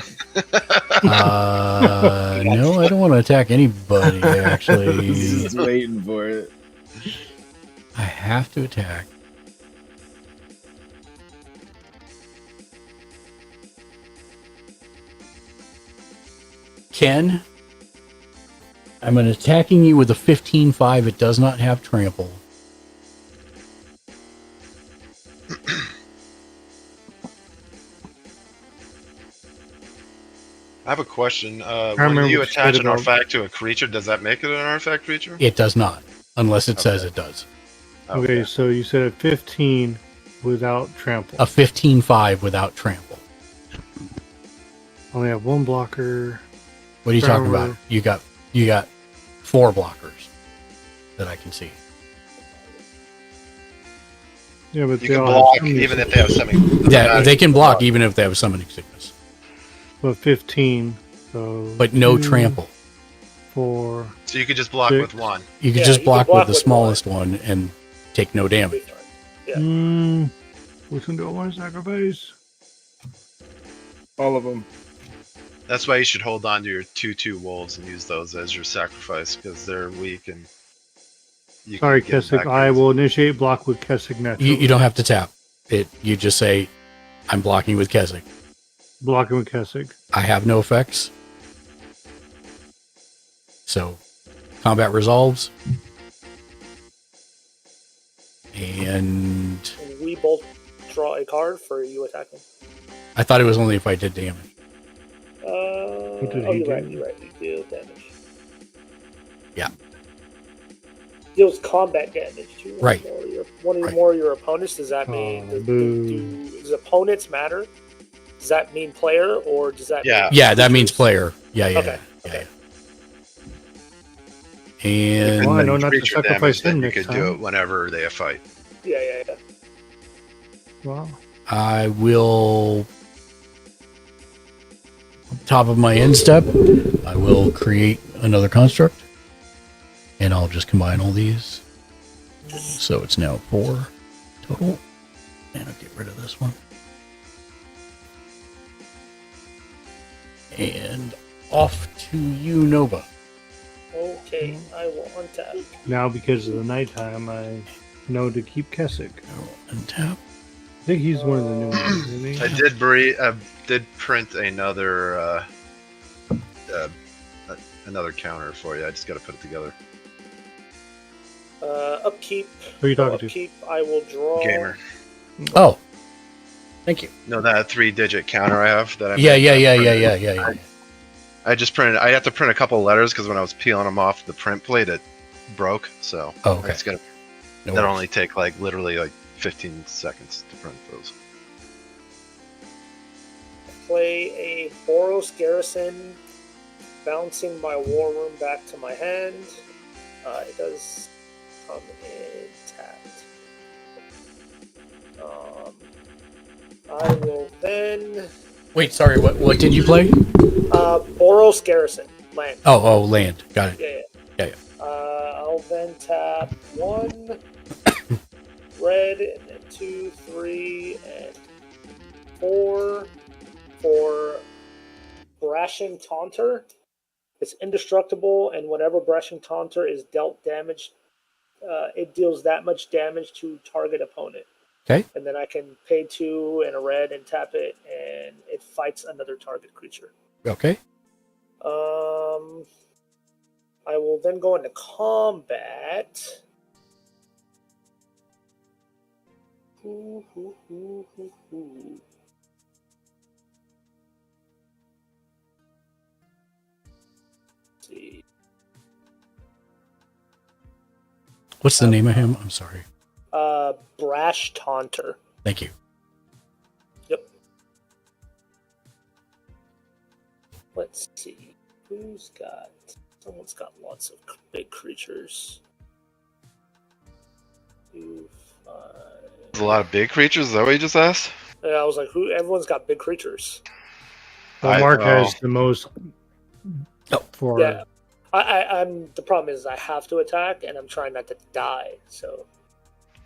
No, I don't want to attack anybody. Actually, Just waiting for it. I have to attack. Ken, I'm attacking you with a 15/5. It does not have trample. I have a question. When remember you we attach said an about- artifact to a creature, does that make it an artifact creature? It does not, unless it says it does. Okay, so you said a 15 without trample. A 15/5 without trample. Only have one blocker. What are you talking Power. about? You got 4 blockers that I can see. Yeah, but You they can all block have summoning even if sickness. they have something. Yeah, they can block even if they have summoning sickness, But 15. So. but no 2, trample. 4. So you could just block 6. with one. You can Yeah, just you can block, block with the with smallest one and take no damage. Yeah. Which one do I want to sacrifice? All of them. That's why you should hold on to your 2/2 wolves and use those as your sacrifice because they're weak and. You Sorry, can get Kessig. back I in. will initiate block with Kessig naturally. You don't have to tap it. You just say, "I'm blocking with Keswick." Blocking with Kessig. I have no effects, so combat resolves, and And we both draw a card for you attacking. I thought it was only if I did damage. What did Oh, he you're right. do? You're right. You deal damage. Yeah. Deals combat damage to Right. one or Right. more of your opponents. Does that Oh, mean boo. does opponents matter? Does that mean player or does that? Yeah. mean Yeah, that means creatures? player. Yeah, yeah, Okay. yeah. Okay. And Well, I know Then not to creature sacrifice damage, then him you next could do time. it whenever they fight. Yeah. Wow. I will top of my end step, I will create another construct. And I'll just combine all these. So it's now 4 total. And I'll get rid of this one. And off to you, Nova. Okay, I will untap. Now, because of the nighttime, I know to keep Keswick. Untap. I think he's one of the new ones, isn't he? I did print another another counter for you. I just got to put it together. Upkeep. Who are you talking to? Upkeep, I will draw. Gamer. Oh. Thank you. No, that 3-digit counter I have that I Yeah. I just printed. I had to print a couple letters because when I was peeling them off the print plate, it broke. So okay. I just gotta. That only take literally 15 seconds to print those. Play a Boros Garrison, bouncing my War Room back to my hand. It does come intact. I will then. Wait, sorry. What did you play? Boros Garrison, land. Oh, land. Got it. Yeah. I'll then tap 1 red, and then 2, 3, and 4 for Brashing Taunter. It's indestructible, and whenever Brashing Taunter is dealt damage, it deals that much damage to target opponent. Okay. And then I can pay 2 and a red and tap it, and it fights another target creature. Okay. I will then go into combat. See. What's the name of him? I'm sorry. Brash Taunter. Thank you. Yep. Let's see. Who's got... Someone's got lots of big creatures. 2, 5... There's a lot of big creatures. Is that what you just asked? Yeah, I was like, who? Everyone's got big creatures. Well, Mark has the most. For Yeah. I'm. The problem is I have to attack, and I'm trying not to die. So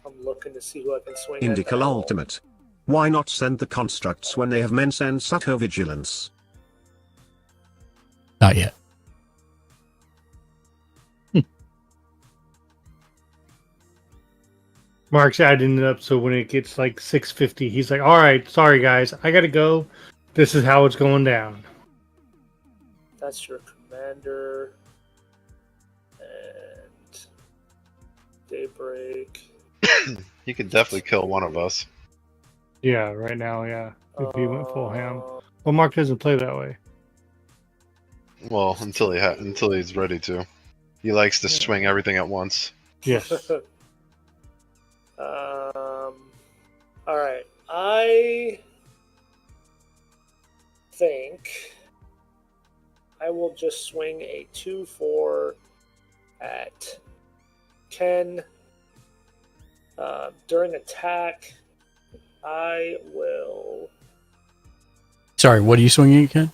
I'm looking to see who I can swing at. Indical Ultimate. Why not send the constructs when they have Mensa and Sato Vigilance? Not yet. Mark's adding it up, so when it gets like 650, he's like, "All right, sorry guys, I gotta go. This is how it's going down." That's your commander. And Daybreak. He could definitely kill one of us. Yeah, right now, yeah. If he went full ham. Well, Mark doesn't play that way. Well, until he's ready to. He likes to swing everything at once. Yes. All right. I think I will just swing a 2/4 at Ken. During attack, I will. Sorry, what are you swinging again?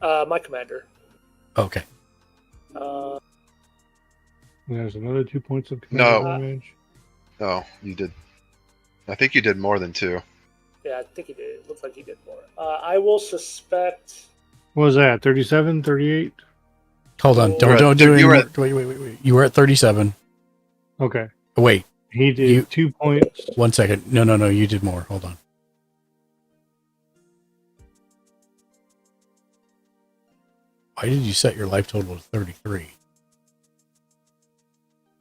My commander. Okay. There's another 2 points of No. damage. Oh, you did. I think you did more than 2. Yeah, I think he did. It looks like he did more. I will suspect. What was that? 37, 38? Hold on. Don't do any more. Wait. You were at 37. Okay. Wait. He did 2 points. 1 second. No. You did more. Hold on. Why did you set your life total to 33?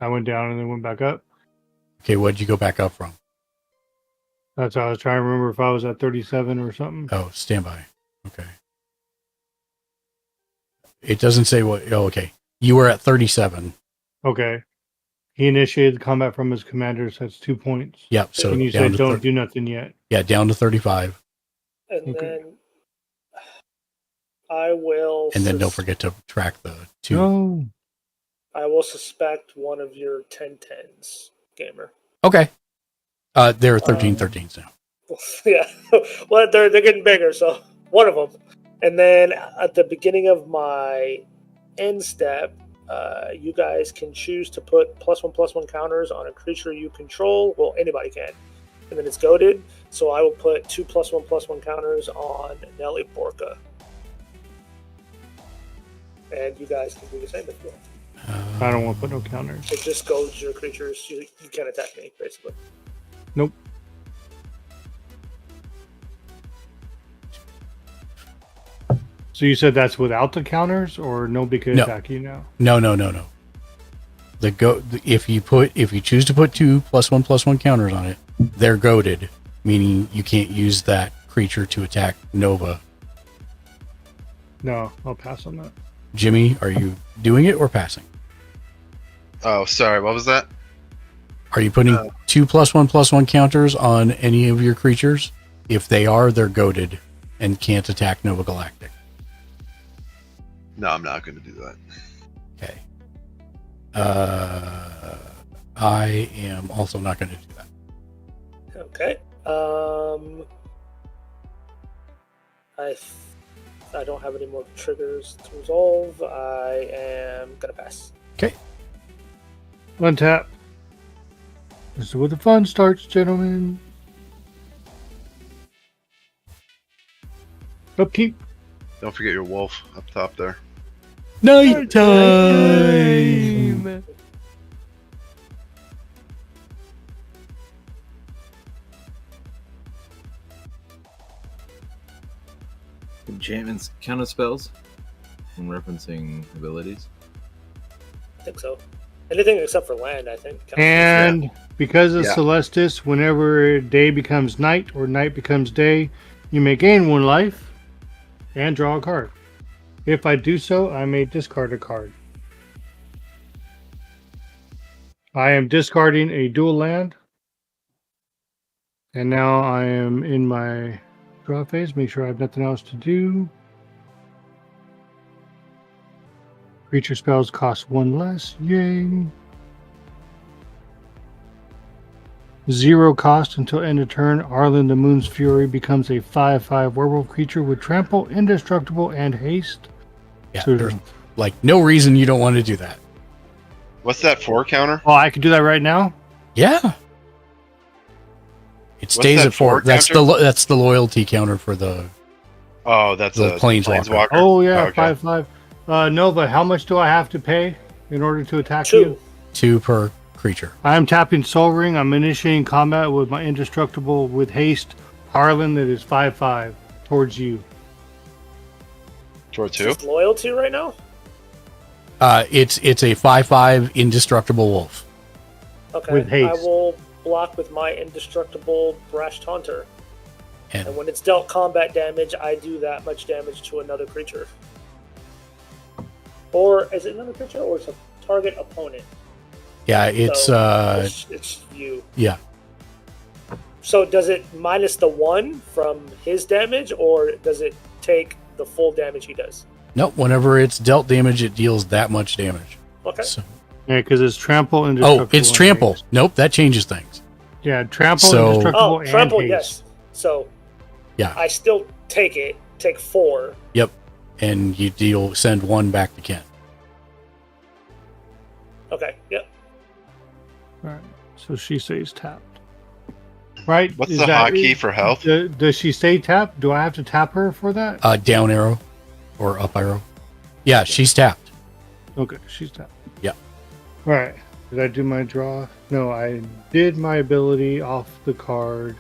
I went down and then went back up. Okay, what did you go back up from? That's how I was trying to remember if I was at 37 or something. Oh, standby. Okay. It doesn't say what. Oh, okay. You were at 37. Okay. He initiated the combat from his commander, so that's 2 points. Yep. So and you said don't do nothing yet. Yeah, down to 35. And then I will. And then don't forget to track the 2. No. I will suspect one of your 10-10s, gamer. Okay. There are 13-13s now. Yeah. Well, they're getting bigger, so one of them. And then at the beginning of my end step, you guys can choose to put +1/+1 counters on a creature you control. Well, anybody can. And then it's goaded. So I will put 2 +1/+1 counters on Nelly Borka. And you guys can do the same if you want. I don't want to put no counters. It just goes your creatures. You can't attack me, basically. Nope. So you said that's without the counters, or nobody can attack you now? No. If you choose to put 2 +1/+1 counters on it, they're goaded, meaning you can't use that creature to attack Nova. No, I'll pass on that. Jimmy, are you doing it or passing? Oh, sorry. What was that? Are you putting 2 +1/+1 counters on any of your creatures? If they are, they're goaded and can't attack Nova Galactic. No, I'm not going to do that. Okay. I am also not going to do that. Okay. I don't have any more triggers to resolve. I am gonna pass. Okay. Untap. This is where the fun starts, gentlemen. Upkeep. Don't forget your wolf up top there. Night time. Enchantments, counter spells. I'm referencing abilities. I think so. Anything except for land, I think. And because of Celestis, whenever day becomes night or night becomes day, you may gain 1 life and draw a card. If I do so, I may discard a card. I am discarding a dual land. And now I am in my draw phase. Make sure I have nothing else to do. Creature spells cost 1 less. Yay. 0 cost until end of turn. Arlen the Moon's Fury becomes a 5/5 werewolf creature with trample, indestructible, and haste. Yeah, So- there's like no reason you don't want to do that. What's that 4 counter? Oh, I can do that right now? Yeah. It stays that at 4. for That's counter? that's the loyalty counter for the Oh, that's The a Planeswalker. Oh, yeah, Okay. 5/5. Nova, how much do I have to pay in order to attack 2. you? 2 per creature. I am tapping Soul Ring. I'm initiating combat with my indestructible with haste. Harlan, that is 5/5 towards you. Toward 2? Just loyalty right now? It's a 5/5 indestructible wolf. Okay. With haste. I will block with my indestructible Brash Taunter. And And when it's dealt combat damage, I do that much damage to another creature. Or is it another creature or it's a target opponent? yeah, it's So it's you. yeah. So does it minus the 1 from his damage, or does it take the full damage he does? Nope, whenever it's dealt damage, it deals that much damage. Okay. So, Yeah, because it's trample, indestructible. it's and trample. haste. Nope, that changes things. Yeah, trample, So- indestructible, Oh, and trample, haste. yes. So Yeah. I still take 4. Yep. And you send 1 back to Ken. Okay, yep. Right. So she stays tapped. Right? What's Is the that- hotkey for health? Does she stay tapped? Do I have to tap her for that? Down arrow or up arrow. Yeah, she's tapped. Okay, she's tapped. Yeah. All right. Did I do my draw? No, I did my ability off the card.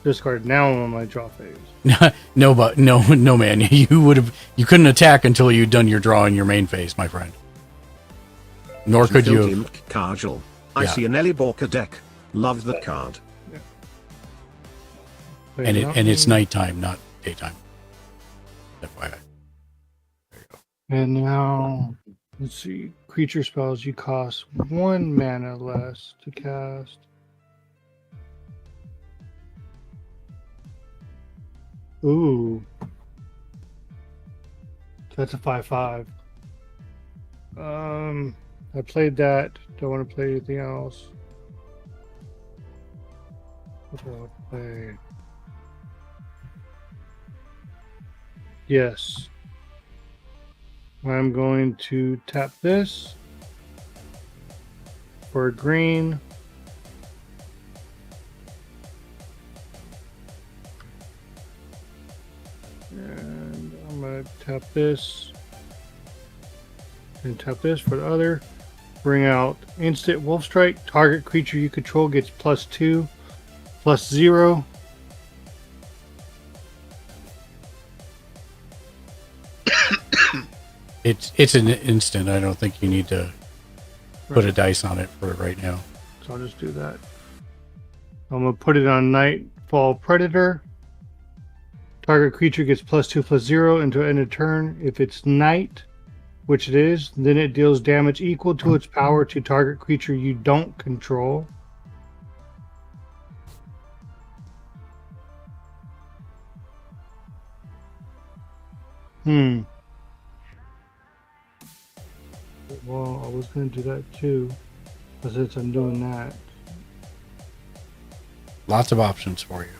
Discard. Now I'm on my draw phase. No, man. You couldn't attack until you'd done your draw in your main phase, my friend. Nor could you have. Filthy Kajal. I Yeah. see an Nelly Borka deck. Love the card. And it's nighttime, not daytime. FYI. And now, let's see. Creature spells you cost 1 mana less to cast. Ooh. That's a 5/5. I played that. Don't want to play anything else. What do I want to play? Yes. I'm going to tap this for a green. And I'm going to tap this. And tap this for the other. Bring out instant Wolf Strike. Target creature you control gets +2, +0. It's an instant. I don't think you need to put a dice on it for right now. So I'll just do that. I'm going to put it on Nightfall Predator. Target creature gets +2, +0 until end of turn. If it's night, which it is, then it deals damage equal to its power to target creature you don't control. Well, I was going to do that too. But since I'm doing that. Lots of options for you.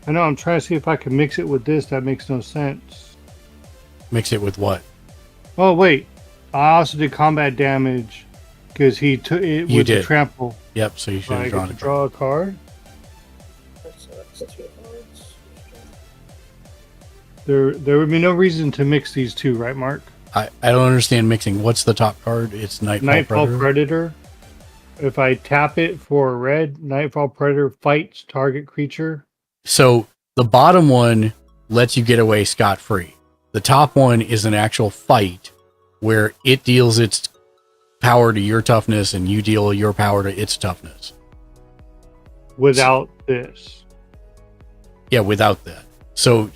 I know, I'm trying to see if I can mix it with this. That makes no sense. Mix it with what? Oh, wait. I also did combat damage because he took it with the trample. Yep, so you should have drawn a draw a card. That's 2 cards. There would be no reason to mix these two, right, Mark? I don't understand mixing. What's the top card? It's Nightfall Predator. If I tap it for a red, Nightfall Predator fights target creature. So the bottom one lets you get away scot-free. The top one is an actual fight where it deals its power to your toughness and you deal your power to its toughness. Without this. Yeah, without that. So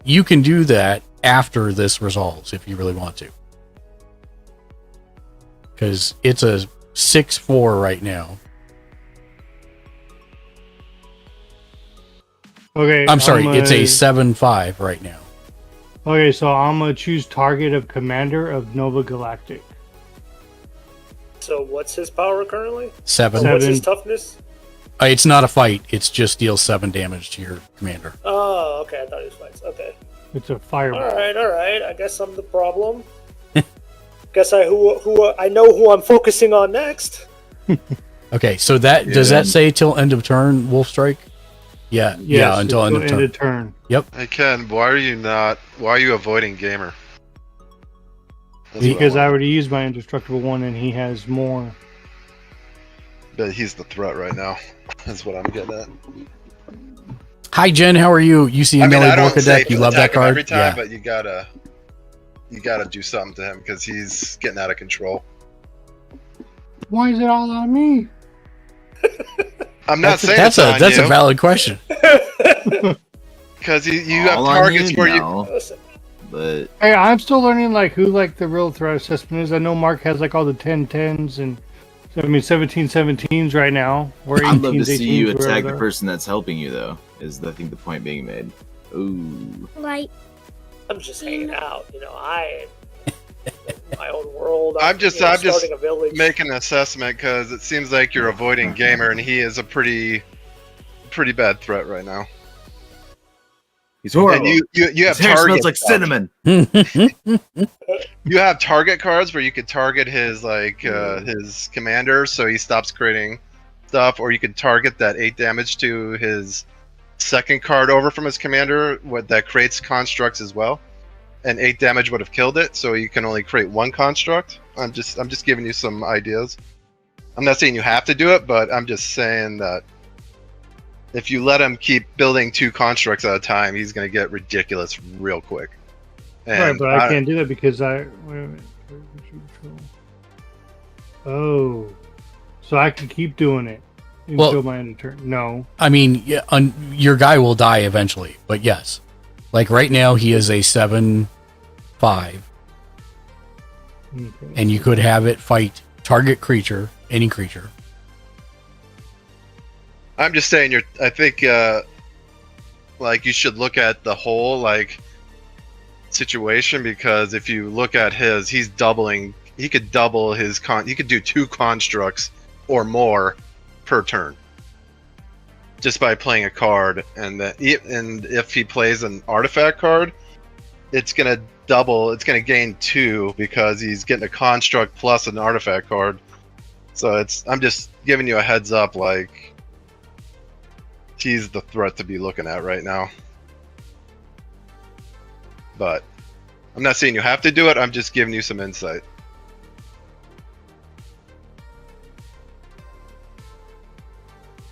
you can do that after this resolves if you really want to. Because it's a 6/4 right now. Okay. I'm sorry, it's a 7/5 right now. Okay, so I'm going to choose target of Commander of Nova Galactic. So what's his power currently? 7. What's his toughness? It's not a fight. It's just deals 7 damage to your commander. Oh, okay. I thought he was fights. Okay. It's a fireball. All right. I guess I'm the problem. Guess I know who I'm focusing on next. Okay, so does that say till end of turn, Wolf Strike? Yeah, until end of turn. Yep. Hey Ken, why are you avoiding Gamer? Because I already used my indestructible one and he has more. But he's the threat right now. That's what I'm getting at. Hi Jen, how are you? You see Nelly Borka deck? You love that card? Every time, but you gotta do something to him because he's getting out of control. Why is it all on me? I'm not saying that's a valid question. Because you have targets where you. But hey, I'm still learning who the real threat assessment is. I know Mark has all the 10-10s and 17-17s right now. Or I'd love to see you attack whatever. the person that's helping you, though. Is I think the point being made? Ooh. Right. I'm just hanging out. I my own world. I'm just starting a village. making an assessment because it seems like you're avoiding Gamer, and he is a pretty bad threat right now. He's horrible. And you have His hair target smells like stuff. cinnamon. You have target cards where you could target his his commander, so he stops creating stuff, or you could target that 8 damage to his second card over from his commander, that creates constructs as well, and 8 damage would have killed it. So you can only create 1 construct. I'm just giving you some ideas. I'm not saying you have to do it, but I'm just saying that if you let him keep building 2 constructs at a time, he's going to get ridiculous real quick. And right, but I can't do that because wait a minute. Oh, so I can keep doing it until my end of turn. No, I mean, your guy will die eventually, but yes, right now he is a 7/5, and you could have it fight target creature, any creature. I'm just saying I think you should look at the whole situation, because if you look at he's doubling. He could double his he could do 2 constructs or more per turn. just by playing a card, and if he plays an artifact card, it's gonna double. It's gonna gain 2 because he's getting a construct plus an artifact card. So I'm just giving you a heads up, like he's the threat to be looking at right now. But I'm not saying you have to do it. I'm just giving you some insight.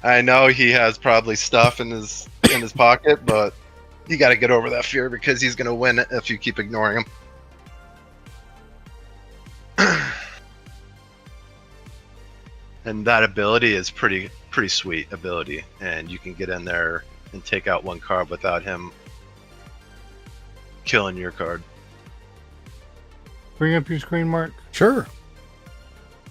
I know he has probably stuff in his pocket, but you got to get over that fear because he's going to win if you keep ignoring him. And that ability is pretty sweet ability, and you can get in there and take out one card without him killing your card. Bring up your screen, Mark. Sure.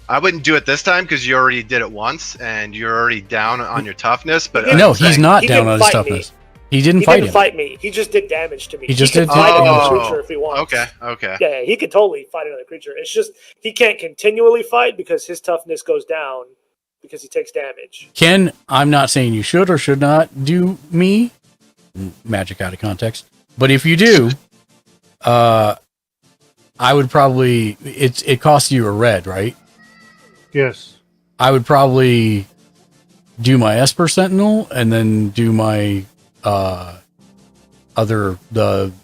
I wouldn't do it this time because you already did it once, and you're already down on your toughness. But no, he's not down on his toughness. He didn't fight me. He just did damage to me. He just did fight another creature if he wants. Okay. Yeah, he could totally fight another creature. It's just he can't continually fight because his toughness goes down because he takes damage. Ken, I'm not saying you should or should not do me. Magic out of context. But if you do, I would probably... It costs you a red, right? Yes. I would probably do my Esper Sentinel and then do my the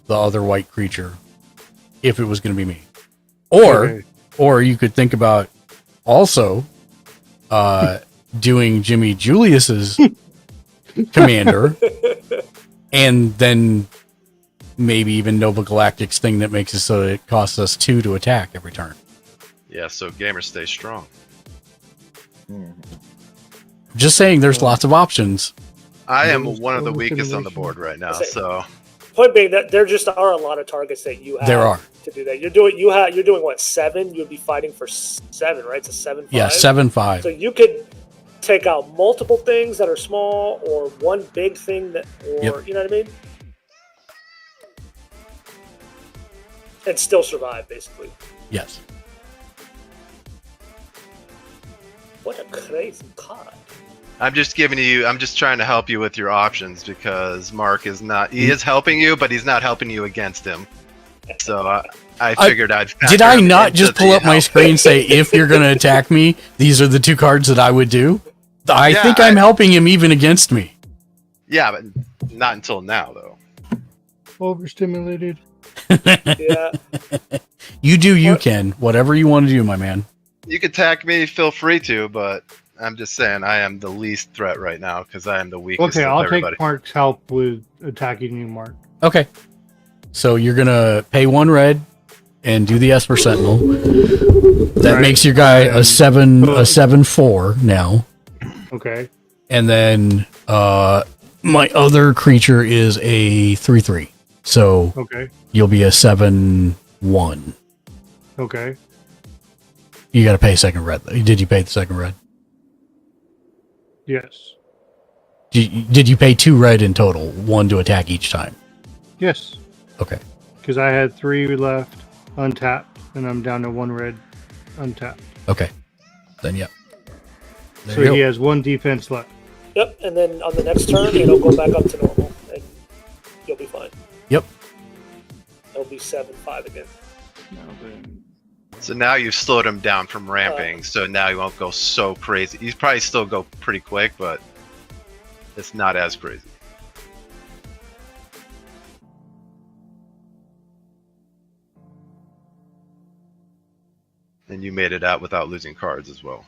other white creature if it was going to be me. Or you could think about also doing Jimmy Julius's commander and then maybe even Nova Galactic's thing that makes it so that it costs us 2 to attack every turn. Yeah, so gamers stay strong. Just saying, there's lots of options. I am one of the weakest on the board right now, so. Point being that there just are a lot of targets that you have to do that. You're doing what, 7? You'd be fighting for 7, right? It's a 7/5. Yeah, 7/5. So you could take out multiple things that are small, or one big thing that, you know what I mean? And still survive, basically. Yes. What a crazy card. I'm just trying to help you with your options because Mark is not, he is helping you, but he's not helping you against him. So I figured I'd. Did I not just pull up my screen and say, if you're going to attack me, these are the 2 cards that I would do? I think I'm helping him even against me. Yeah, but not until now, though. Overstimulated. Yeah. You do you, Ken. Whatever you want to do, my man. You can attack me, feel free to, but I'm just saying I am the least threat right now because I am the weakest. Okay, of I'll everybody. take Mark's help with attacking you, Mark. Okay. So you're going to pay 1 red and do the Esper Sentinel. That makes your guy a 7/4 now. Okay. And then my other creature is a 3/3. So you'll be a 7/1. Okay. You got to pay 2nd red. Did you pay the 2nd red? Yes. Did you pay 2 red in total? 1 to attack each time? Yes. Okay. Because I had 3 left untapped, and I'm down to 1 red untapped. Okay. Then, yep. There So he has 1 defense left. Yep, and then on the next turn, it'll go back up to normal, and you'll be fine. Yep. It'll be 7/5 again. So now you've slowed him down from ramping, so now he won't go so crazy. He's probably still go pretty quick, but it's not as crazy. And you made it out without losing cards as well.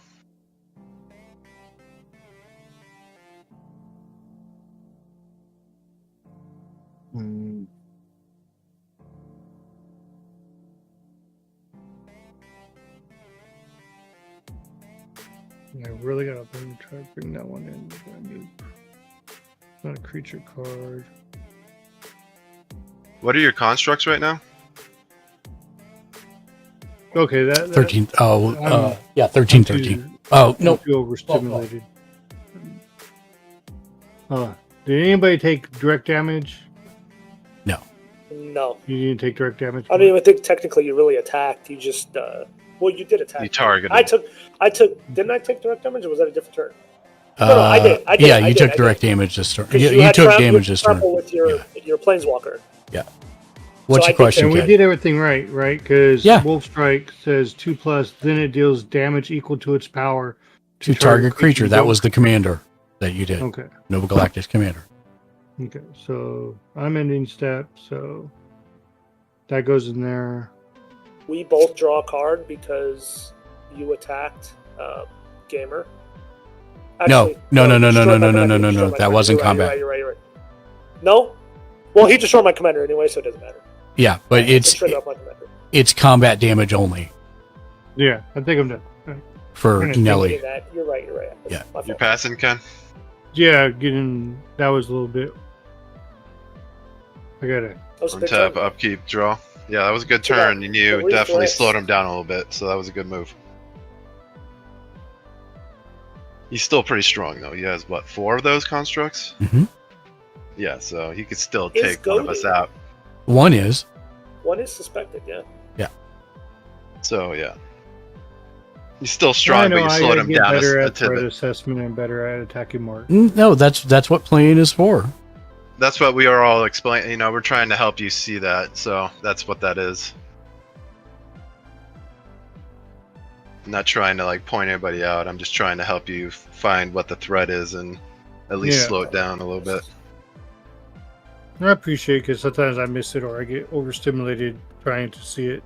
I really gotta try to bring that one in. Not a creature card. What are your constructs right now? Okay, that 13. Yeah, 13. Oh, no. Feel overstimulated. Did anybody take direct damage? No. No. You didn't take direct damage? I mean, I think technically you really attacked. You just, well, you did attack. You targeted. I took. Didn't I take direct damage, or was that a different turn? No, I did. Yeah, I you did, took I direct did. damage this turn. 'Cause You had took trample- damage this turn. trample with your planeswalker. Yeah. What's So your question, And we Ken? did everything right, right? Because Yeah. Wolf Strike says 2+, then it deals damage equal to its power To target creature. you That don't- was the commander that you did. Okay. Nova Galactic's commander. Okay, so I'm ending step, so that goes in there. We both draw a card because you attacked Gamer. No. Destroyed my commander, destroyed my That commander. wasn't You're right, combat. You're right. No? Well, he destroyed my commander anyway, so it doesn't matter. Yeah, but It's triggered off my commander. it's combat damage only Yeah, I think I'm done. for You're Nelly. You're right. Yeah. My fault. You're passing, Ken? Yeah, that was a little bit. I gotta. That was a On good tap, turn. upkeep, draw. Yeah, that was a good Yeah, turn. And you the definitely reflex. slowed him down a little bit, so that was a good move. He's still pretty strong, though. He has, what, 4 of those constructs? Mhm. Yeah, so he could still Is take one of us goaded. out. One is. One is suspected, yeah. So, yeah. He's still I strong, know but you I slowed gotta him get down better a at threat tidbit. assessment and better at attacking mark. No, that's what playing is for. That's what we are all explaining. You know, we're trying to help you see that, so that's what that is. I'm not trying to like point anybody out. I'm just trying to help you find what the threat is and at least Yeah. slow it down a little bit. I appreciate it because sometimes I miss it or I get overstimulated trying to see it.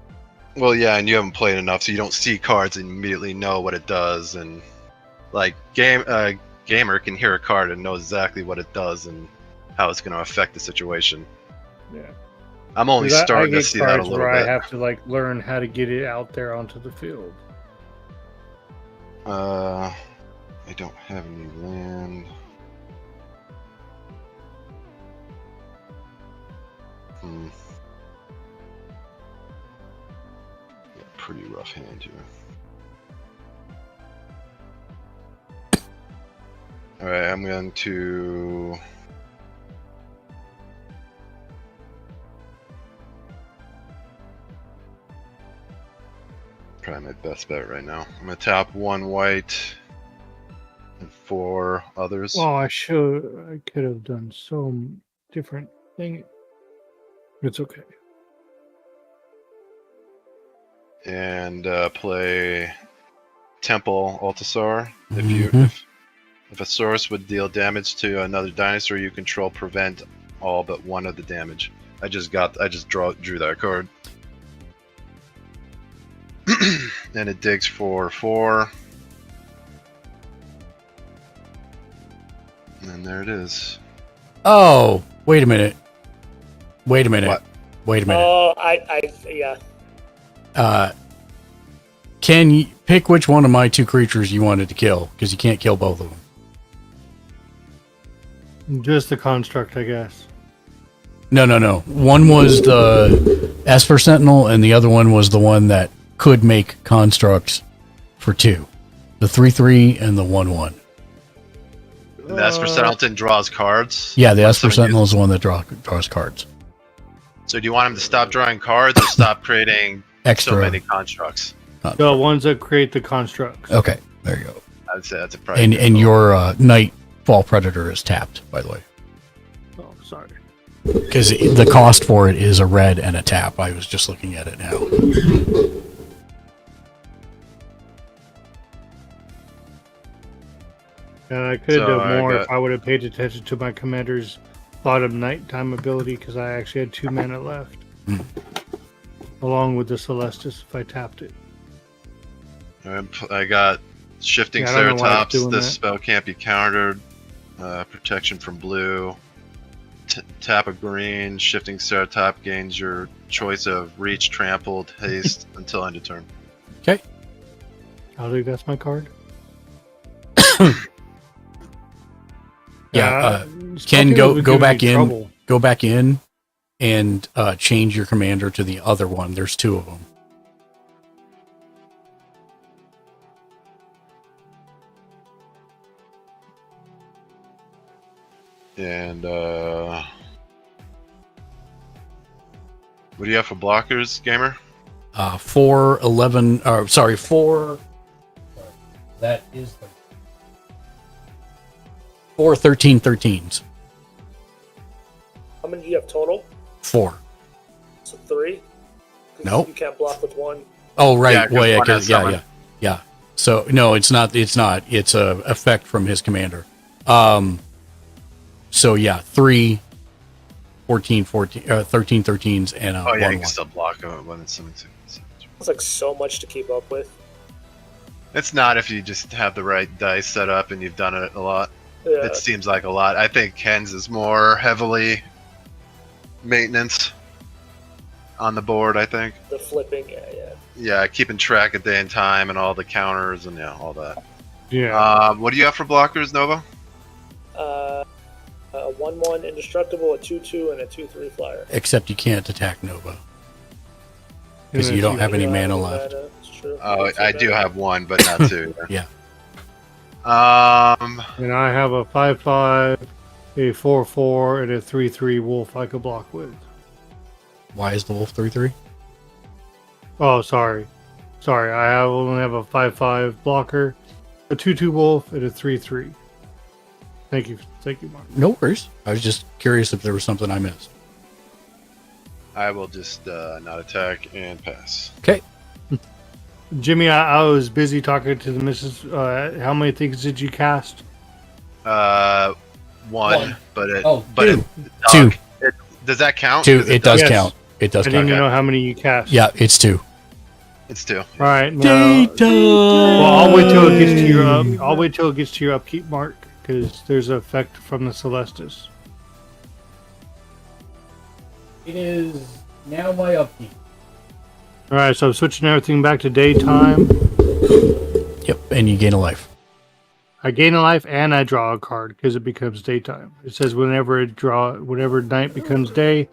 Well, yeah, and you haven't played enough, so you don't see cards and immediately know what it does. And like gamer can hear a card and know exactly what it does and how it's going to affect the situation. Yeah. I'm only 'Cause starting I to get see that a cards little where bit. I have to like learn how to get it out there onto the field. I don't have any land. Yeah, pretty rough hand here. Alright, I'm going to... Probably my best bet right now. I'm going to tap 1 white and 4 others. Oh, I could have done so different thing. It's okay. And play Temple Altasar. If a source would deal damage to another dinosaur you control, prevent all but one of the damage. I just drew that card. And it digs for 4. And there it is. Oh, wait a minute. Wait a minute. What? Wait a minute. Oh, yeah. Can you pick which one of my 2 creatures you wanted to kill? Because you can't kill both of them. Just the construct, I guess. No. One was the Esper Sentinel, and the other one was the one that could make constructs for 2. The 3/3 and the 1/1. And the Esper Sentinel draws cards? Yeah, the When Esper someone Sentinel is the one that draws cards. So do you want him to stop drawing cards or stop creating Extra. so many constructs? The ones that create the constructs. Okay, there you go. I'd say that's a priority. And your Night Fall Predator is tapped, by the way. Oh, sorry. Because the cost for it is a red and a tap. I was just looking at it now. And I could have So done I more got- if I would have paid attention to my commander's bottom nighttime ability because I actually had 2 mana left. Along with the Celestis if I tapped it. I got Shifting Yeah, I don't know why it's Ceratops. doing This that. spell can't be countered. Protection from blue. Tap a green. Shifting Ceratop gains your choice of reach, trampled, haste until end of turn. Okay. I think that's my card. Yeah, it's Ken, probably go giving back me in. trouble. Go back in and change your commander to the other one. There's 2 of them. And what do you have for blockers, gamer? 4, 11. Sorry, 4. That is the 4 13-13s. How many do you have total? 4. So 3? 'Cause Nope. You can't block with 1. Oh, right. Yeah, 'cause Well, yeah, one has summon. yeah. So, no, it's not. It's a effect from his commander. So, yeah, 3 13-13s, and a Oh yeah, 1-1. you can still block it when it's something. It's like so much to keep up with. It's not if you just have the right dice set up and you've done it a lot. Yeah. It seems like a lot. I think Ken's is more heavily maintenance on the board, I think. The flipping, yeah. Yeah, keeping track of day and time and all the counters and all that. Yeah. What do you have for blockers, Nova? A 1/1 indestructible, a 2/2, and a 2/3 flyer. Except you can't attack Nova. Because And you if don't have any mana Mana, left. it's true. Oh, I do have one, but not two. Yeah. And I have a 5/5, a 4/4, and a 3/3 wolf I could block with. Why is the wolf 3/3? Oh, sorry. I only have a 5/5 blocker, a 2/2 wolf, and a 3/3. Thank you, Mark. No worries. I was just curious if there was something I missed. I will just not attack and pass. Okay. Jimmy, I was busy talking to the missus. How many things did you cast? One, but it. Oh, but two. Two. Does that count? 2. 'Cause It does Yes. count. It does I count. didn't even know how many you cast. Yeah, it's 2. It's 2. All right. Now, Data. well, I'll wait till it gets to your. I'll wait till it gets to your upkeep, Mark, because there's an effect from the Celestis. It is now my upkeep. All right, so I'm switching everything back to daytime. Yep, and you gain a life. I gain a life and I draw a card because it becomes daytime. It says whenever night becomes day,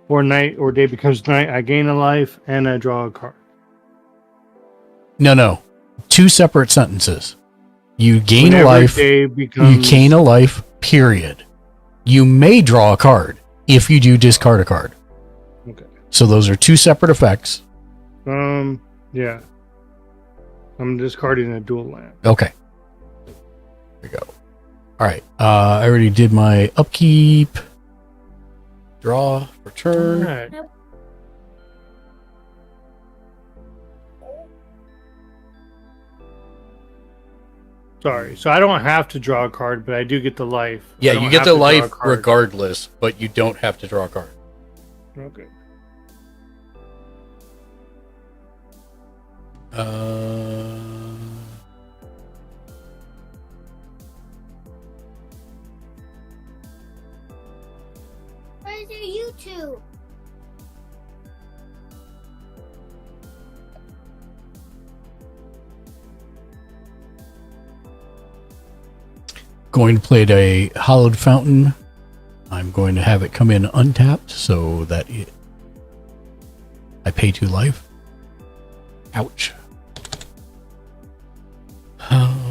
or night or day becomes night, I gain a life and I draw a card. No. 2 separate sentences. You gain Whenever a life. day becomes... You gain a life, period. You may draw a card if you do discard a card. Okay. So those are 2 separate effects. Yeah. I'm discarding a dual land. Okay. There we go. All right. I already did my upkeep. Draw, return. All right. Sorry. So I don't have to draw a card, but I do get the life. I Yeah, don't you get have the to draw a life card. regardless, but you don't have to draw a card. Okay. Where's your YouTube? Going to play a Hallowed Fountain. I'm going to have it come in untapped so that I pay 2 life. Ouch.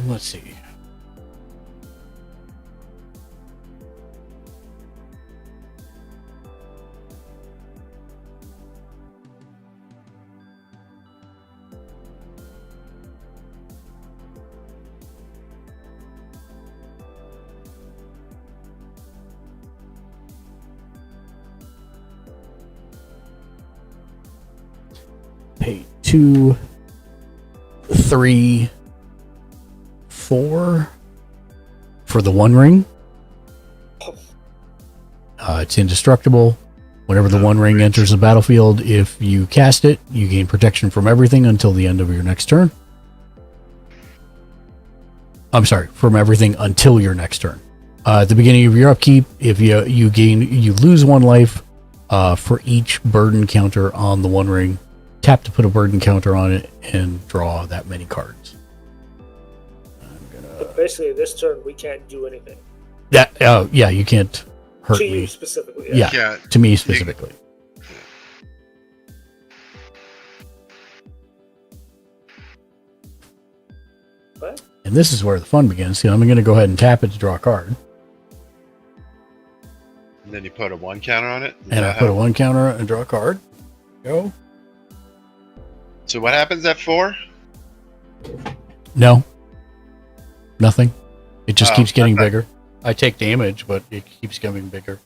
Let's see. Pay 2, 3, 4 for the 1 ring. It's indestructible. Whenever the 1 ring enters the battlefield, if you cast it, you gain protection from everything until the end of your next turn. I'm sorry, from everything until your next turn. At the beginning of your upkeep, if you lose 1 life for each burden counter on the 1 ring. Tap to put a burden counter on it and draw that many cards. But basically, this turn we can't do anything. Yeah, you can't hurt To me. you specifically. Yeah, to me specifically. What? And this is where the fun begins. See, I'm going to go ahead and tap it to draw a card. And then you put a 1 counter on it. And I put a 1 counter and draw a card. Go. So what happens at 4? No. Nothing. It just keeps getting bigger. I take damage, but it keeps getting bigger.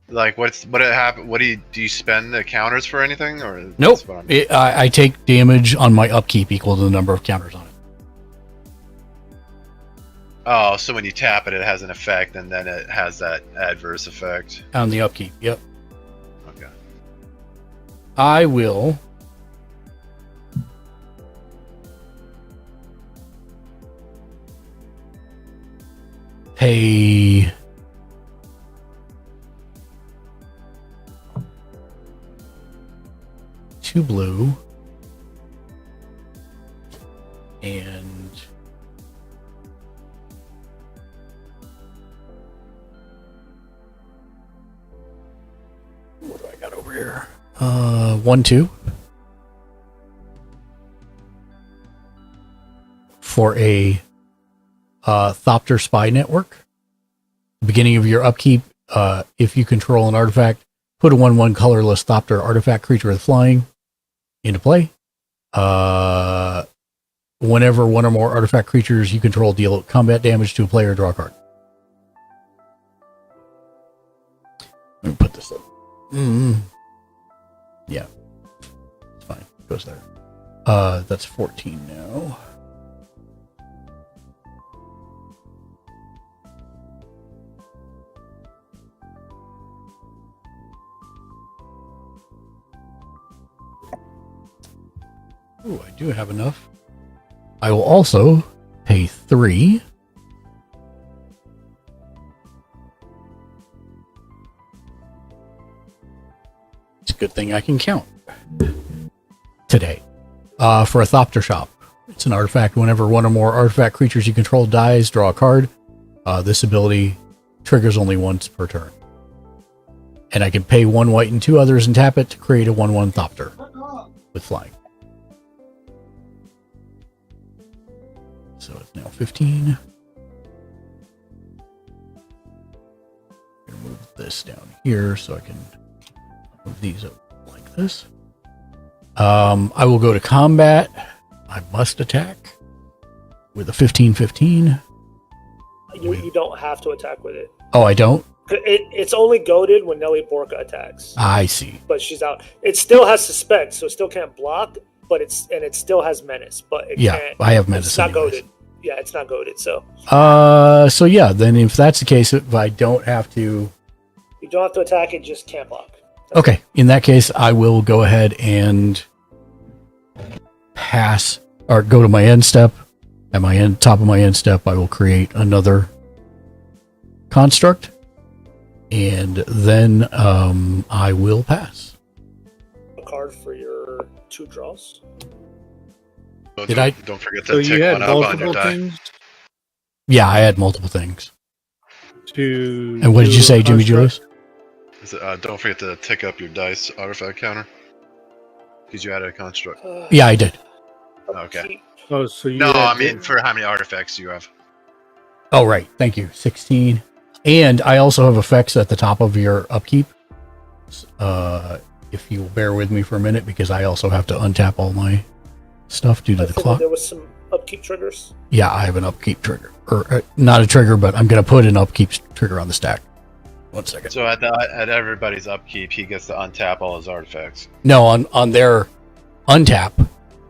Like, what it happen? What do you spend the counters for anything, or Nope. that's what I'm- I take damage on my upkeep equal to the number of counters on it. Oh, so when you tap it, it has an effect, and then it has that adverse effect. On the upkeep, yep. Okay. I will pay 2 blue and what do I got over here? 1, 2 for a Thopter Spy Network. Beginning of your upkeep, if you control an artifact, put a 1/1 colorless Thopter artifact creature with flying into play. Whenever one or more artifact creatures you control deal combat damage to a player, draw a card. Let me put this up. Yeah, it's fine. It goes there. That's 14 now. Ooh, I do have enough. I will also pay 3. It's a good thing I can count today. For a Thopter Shop. It's an artifact. Whenever one or more artifact creatures you control dies, draw a card. This ability triggers only once per turn. And I can pay 1 white and 2 others and tap it to create a 1/1 Thopter with flying. So it's now 15. I'm going to move this down here so I can move these up like this. I will go to combat. I must attack with a 15/15. You don't have to attack with it. Oh, I don't? It's only goaded when Nelly Borka attacks. I see. But she's out. It still has suspect, so it still can't block. But it still has menace, but it can't. I have menace. It's not anyways. goaded. Yeah, it's not goaded. So. So yeah, then if that's the case, if I don't have to. You don't have to attack it; just can't block. Okay, in that case, I will go ahead and pass or go to my end step. At my top of my end step, I will create another construct, and then I will pass. A card for your 2 draws. Don't forget to So tick you had one up on your multiple die. things Yeah, I had multiple things. to. And what did do you a say, Jimmy construct? Julius? Don't forget to tick up your dice artifact counter because you added a construct. Yeah, I did. Okay. Oh, so you No, had I mean for how many artifacts you have. Oh, right. Thank you. 16. And I also have effects at the top of your upkeep. If you will bear with me for a minute, because I also have to untap all my stuff due to the clock. There was some upkeep triggers. Yeah, I have an upkeep trigger. Or not a trigger, but I'm going to put an upkeep trigger on the stack. 1 second. So at everybody's upkeep, he gets to untap all his artifacts. No, on their untap,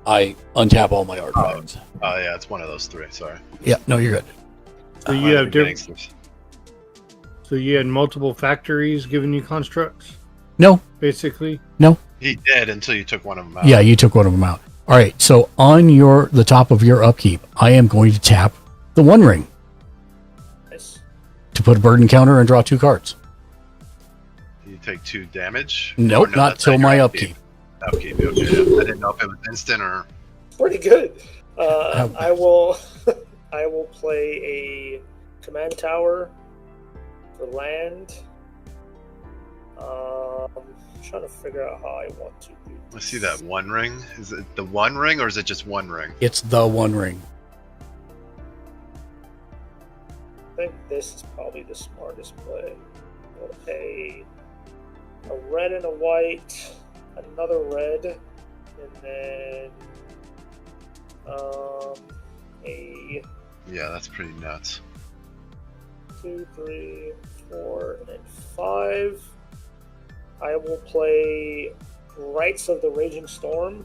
I untap all my artifacts. Oh yeah, it's one of those 3. Sorry. Yeah, no, you're good. So you have different. So you had multiple factories giving you constructs. No, basically. No. He did until you took one of them out. Yeah, you took one of them out. All right, so on the top of your upkeep, I am going to tap the 1 ring. Nice. To put a burden counter and draw 2 cards. You take 2 damage? Nope, Or no, not that's till your my upkeep. Upkeep, okay. I didn't know if it was instant or... Pretty good. I will play a command tower for land. Trying to figure out how I want to do. Let's see that 1 ring. Is it the 1 ring or is it just 1 ring? It's the 1 ring. I think this is probably the smartest play. We'll pay a red and a white, another red, and then a. Yeah, that's pretty nuts. 2, 3, 4, and 5. I will play Rites of the Raging Storm.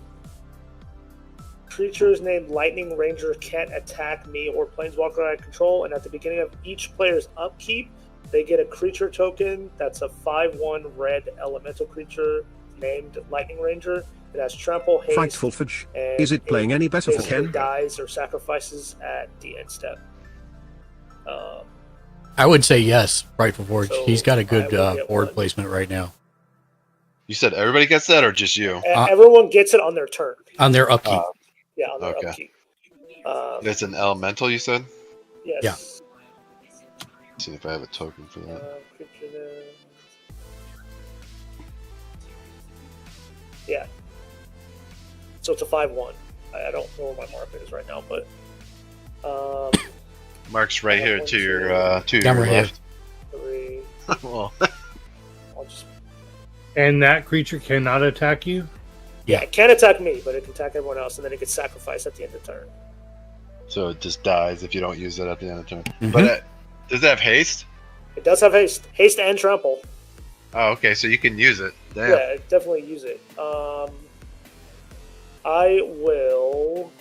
Creatures named Lightning Ranger can't attack me or Planeswalker I control, and at the beginning of each player's upkeep, they get a creature token that's a 5/1 red elemental creature named Lightning Ranger. It has trample, haste, Frightful Fudge. and Is it playing any better for basically Ken? dies or sacrifices at the end step. I would say yes, Frightful Forge. So He's got a good I will get board one. placement right now You said everybody gets that, or just you? Everyone gets it on their turn. on their upkeep. Yeah, on their Okay. upkeep. It's an elemental, you said? Yes. Yeah. See if I have a token for that. Creature name. Yeah. So it's a 5/1. I don't know where my marker is right now, but Mark's right here to your Down right here. left. 3. Well, I'll just. And that creature cannot attack you? Yeah, it can't attack me, but it can attack everyone else, and then it gets sacrificed at the end of turn. so it just dies if you don't use it at the end of turn. Mhm. But does it have haste? It does have haste and trample. Oh, okay, so you can use it. Damn. Yeah, definitely use it. I will.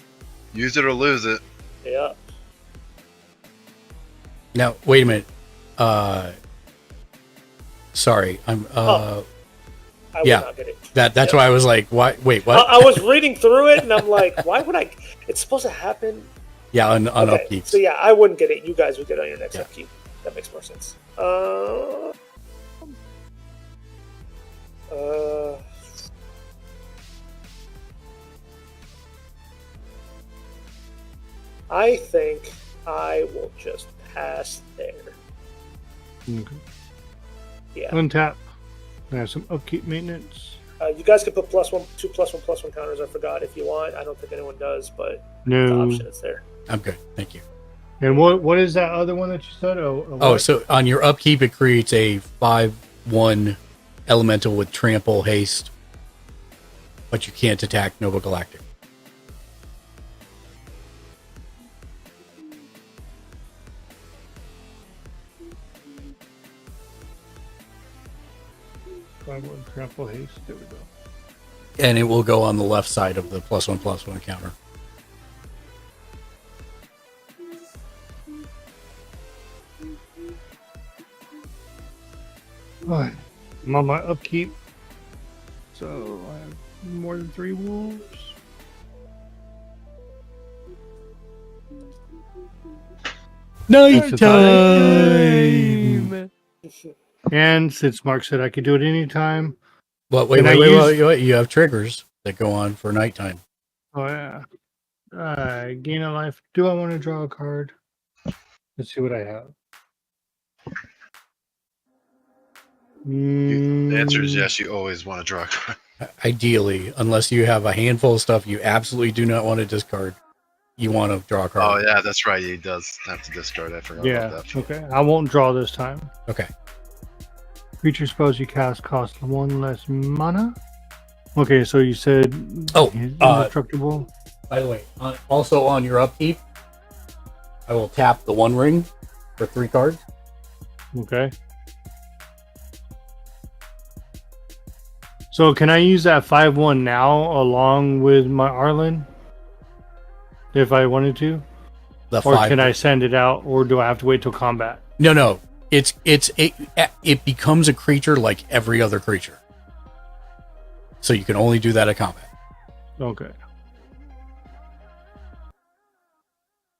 Use it or lose it. Yeah. Now, wait a minute. Sorry, I'm. I will yeah, not get it. that's why I was like, why? Wait, what? I was reading through it, and I'm like, why would I? It's supposed to happen. Yeah, on Okay, upkeep. so yeah, I wouldn't get it. You guys would get it on your next upkeep. That makes more sense. I think I will just pass there. Okay. Yeah. Untap. I have some upkeep maintenance. You guys can put +1, 2 +1/+1 counters. I forgot if you want. I don't think anyone does, but No. the option is there. I'm good, thank you. And what is that other one that you said? Oh, so on your upkeep, it creates a 5/1 elemental with trample, haste, but you can't attack Nova Galactic. Trample haste. There we go. And it will go on the left side of the +1/+1 counter. Alright. I'm on my upkeep. So I have more than 3 wolves. Night It's time. And since Mark said I could do it anytime. But wait, you have triggers that go on for nighttime. Oh yeah. Gain a life. Do I want to draw a card? Let's see what I have. The answer is yes. You always want to draw a card. Ideally, unless you have a handful of stuff you absolutely do not want to discard, you want to draw a Oh card. yeah, that's right. He does have to discard. I forgot Yeah. about that. Okay. I won't draw this time. Okay. Creature spells you cast cost 1 less mana. Okay, so you said he's indestructible. By the way, also on your upkeep, I will tap the One Ring for 3 cards. Okay. So can I use that 5/1 now along with my Arlen? If I wanted to? The or 5 can I send it out, or do I have to wait till combat? No. It becomes a creature like every other creature. So you can only do that at combat. Okay.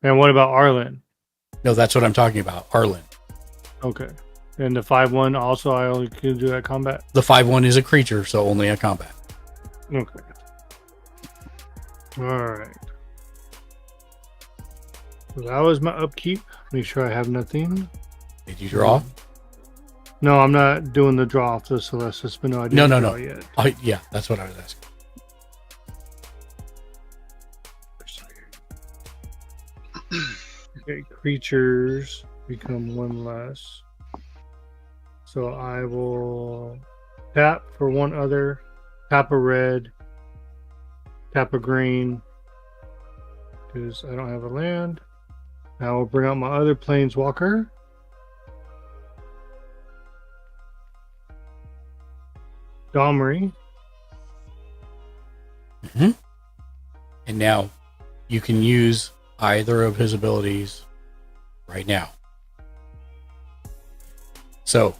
And what about Arlen? No, that's what I'm talking about. Arlen. Okay. And the 5/1 also I only can do at combat? The 5/1 is a creature, so only at combat. Okay. Alright. So that was my upkeep. Make sure I have nothing. Did you draw? No, I'm not doing the draw off the Celestis, but no, I didn't draw yet. Yeah, that's what I was asking. Okay, creatures become 1 less. So I will tap for 1 other, tap a red, tap a green, because I don't have a land. I will bring out my other Planeswalker. Domri. Mm-hmm. And now you can use either of his abilities right now. So,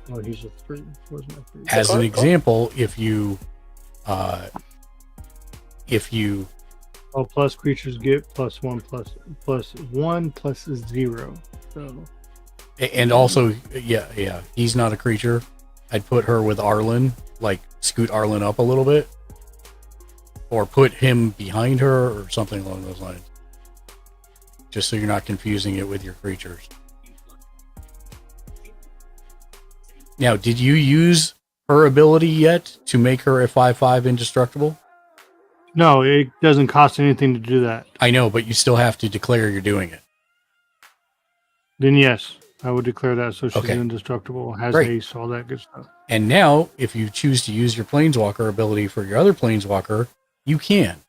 Oh, he's a 3. Where's my 3? as an example, if you Oh, plus creatures get +1 plus 1 plus 0. So and also yeah, he's not a creature. I'd put her with Arlen, like scoot Arlen up a little bit, or put him behind her or something along those lines, just so you're not confusing it with your creatures. Now, did you use her ability yet to make her a 5/5 indestructible? no, it doesn't cost anything to do that. I know, but you still have to declare you're doing it. Then yes, I would declare that so she's Okay. indestructible, has Great. haste, all that good stuff. And now, if you choose to use your Planeswalker ability for your other Planeswalker, you can.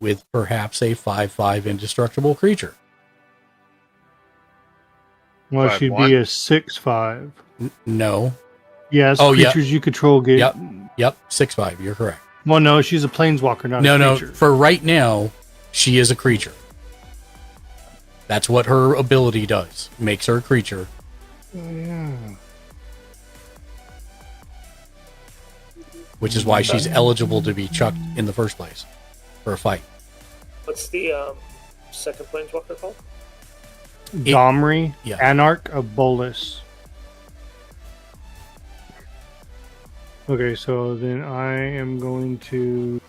With perhaps a 5/5 indestructible creature. Well, 5/1? she'd be a 6/5. No. Yes, Oh, yeah. creatures you control get. Yep, 6/5. You're correct. Well, no, she's a planeswalker, not No, a creature. for right now, she is a creature. That's what her ability does. Makes her a creature. Oh, yeah. Which is why she's eligible to be chucked in the first place for a fight. What's the second planeswalker called? Domri, yeah. Anarch of Bolus. Okay, so then I am going to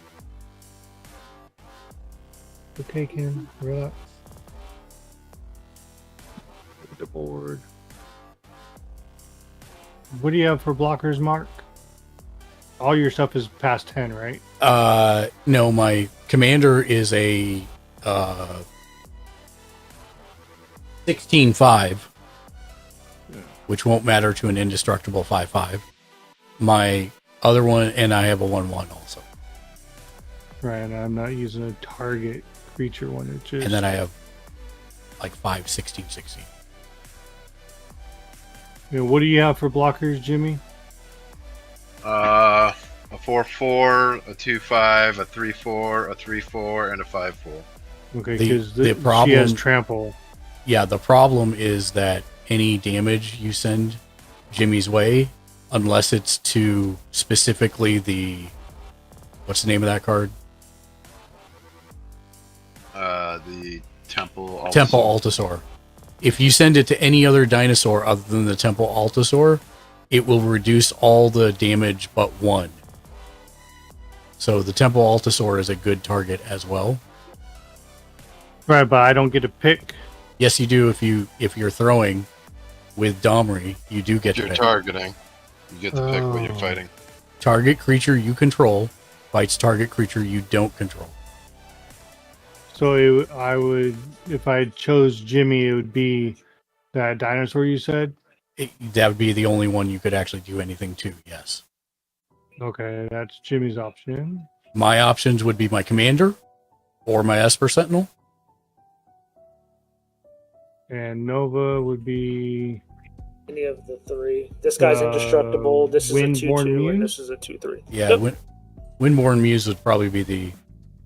take him. Relax. Look at the board. What do you have for blockers, Mark? All your stuff is past 10, right? No, my commander is a 16/5, which won't matter to an indestructible 5/5. My other one, and I have a 1/1 also. Right, and I'm not using a target creature one. It's just... And then I have like 5, 16, 16. Yeah, what do you have for blockers, Jimmy? A 4/4, a 2/5, a 3/4, a 3/4, and a 5/4. Okay, The because she problem has trample. Yeah, the problem is that any damage you send Jimmy's way, unless it's to specifically the, what's the name of that card? The Temple Altasaur. Temple Altasaur. If you send it to any other dinosaur other than the Temple Altasaur, it will reduce all the damage but one. So the Temple Altasaur is a good target as well. Right, but I don't get to pick. Yes, you do. If you're throwing with Domri, you do get If you're to pick. targeting, you get to pick what you're fighting. Target creature you control fights target creature you don't control. So I would, if I chose Jimmy, it would be that dinosaur you said. That would be the only one you could actually do anything to. Yes. Okay, that's Jimmy's option. My options would be my commander or my Esper Sentinel. And Nova would be Any of the three. This guy's indestructible. This is a Windborn 2/2, and Muse? this is a 2/3. Yeah, Yep. Windborn Muse would probably be the...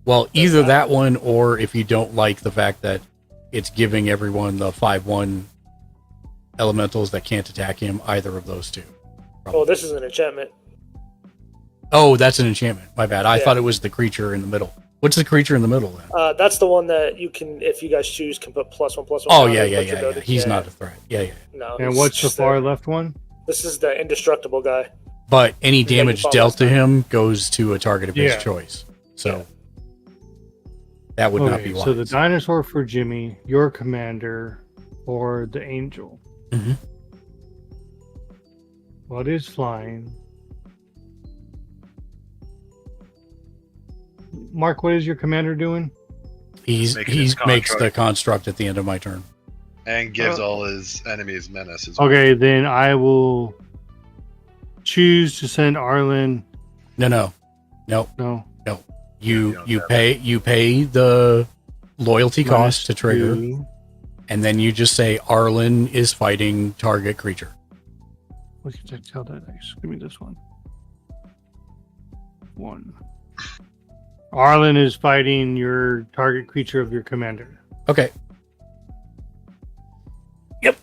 Well, either that one, or if you don't like the fact that it's giving everyone the 5/1 elementals that can't attack him, either of those two. Oh, this is an enchantment. Oh, that's an enchantment. My bad. I Yeah. thought it was the creature in the middle. What's the creature in the middle then? That's the one that you can, if you guys choose, can put +1/+1. Oh, on yeah, it, yeah, put your yeah. ability- He's yeah. not a threat. Yeah. No. And it's what's the just far left one? This is the indestructible guy. But any Yeah, you damage follow dealt us to now. him goes to a target of his Yeah. choice. So that would not be wise. So the dinosaur for Jimmy, your commander, or the angel. Mhm. What is flying? Mark, what is your commander doing? He Making his makes the construct. construct at the end of my turn. And gives all his enemies menace as well. Okay, then I will choose to send Arlen. No. No. You pay the loyalty cost to trigger, -2. and then you just say Arlen is fighting target creature. What can I tell that dice? Give me this one. 1. Arlen is fighting your target creature of your commander. Okay. Yep.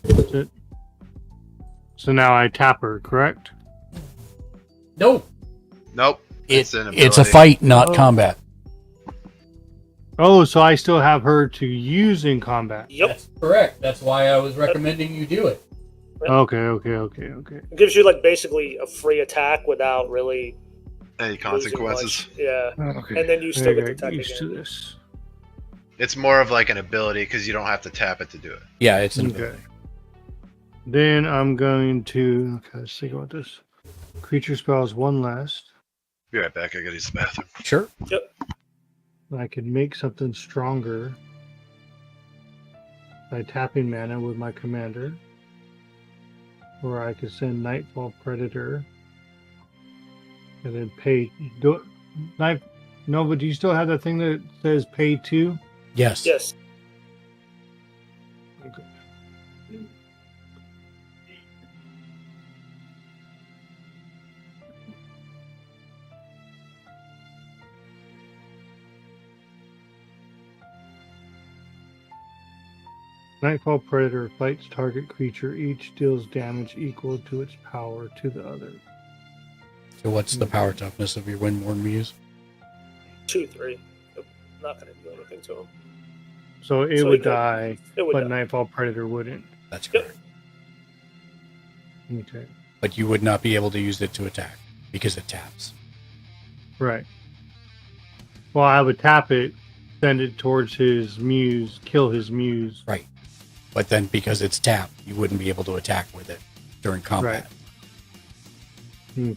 So now I tap her, correct? No. Nope. It's an a ability. fight, not combat. Oh, so I still have her to use in combat. Yep. That's correct. That's why I was recommending you do it. Okay. It gives you like basically a free attack without really Any losing consequences? much. Yeah. Okay. And then you still get to I attack used to again. this. It's more of like an ability because you don't have to tap it to do it. Yeah, it's an Okay. Then I'm going to. Okay, let's think about this. Creature spells 1 last. Be right back. I gotta use the bathroom. Sure. Yep. I could make something stronger by tapping mana with my commander. Or I could send Nightfall Predator and then pay. Nova, do you still have that thing that says pay 2? Yes. Yes. Okay. Nightfall Predator fights target creature. Each deals damage equal to its power to the other. So what's the power toughness of your Windborn Muse? 2/3. Nope. Not gonna do anything to him. So it So would it could- die, it would but die. Nightfall Predator wouldn't. That's Yep. correct. Okay. But you would not be able to use it to attack because it taps. Right. Well, I would tap it, send it towards his muse, kill his muse. Right. But then because it's tapped, you wouldn't be able to attack with it during combat. Okay.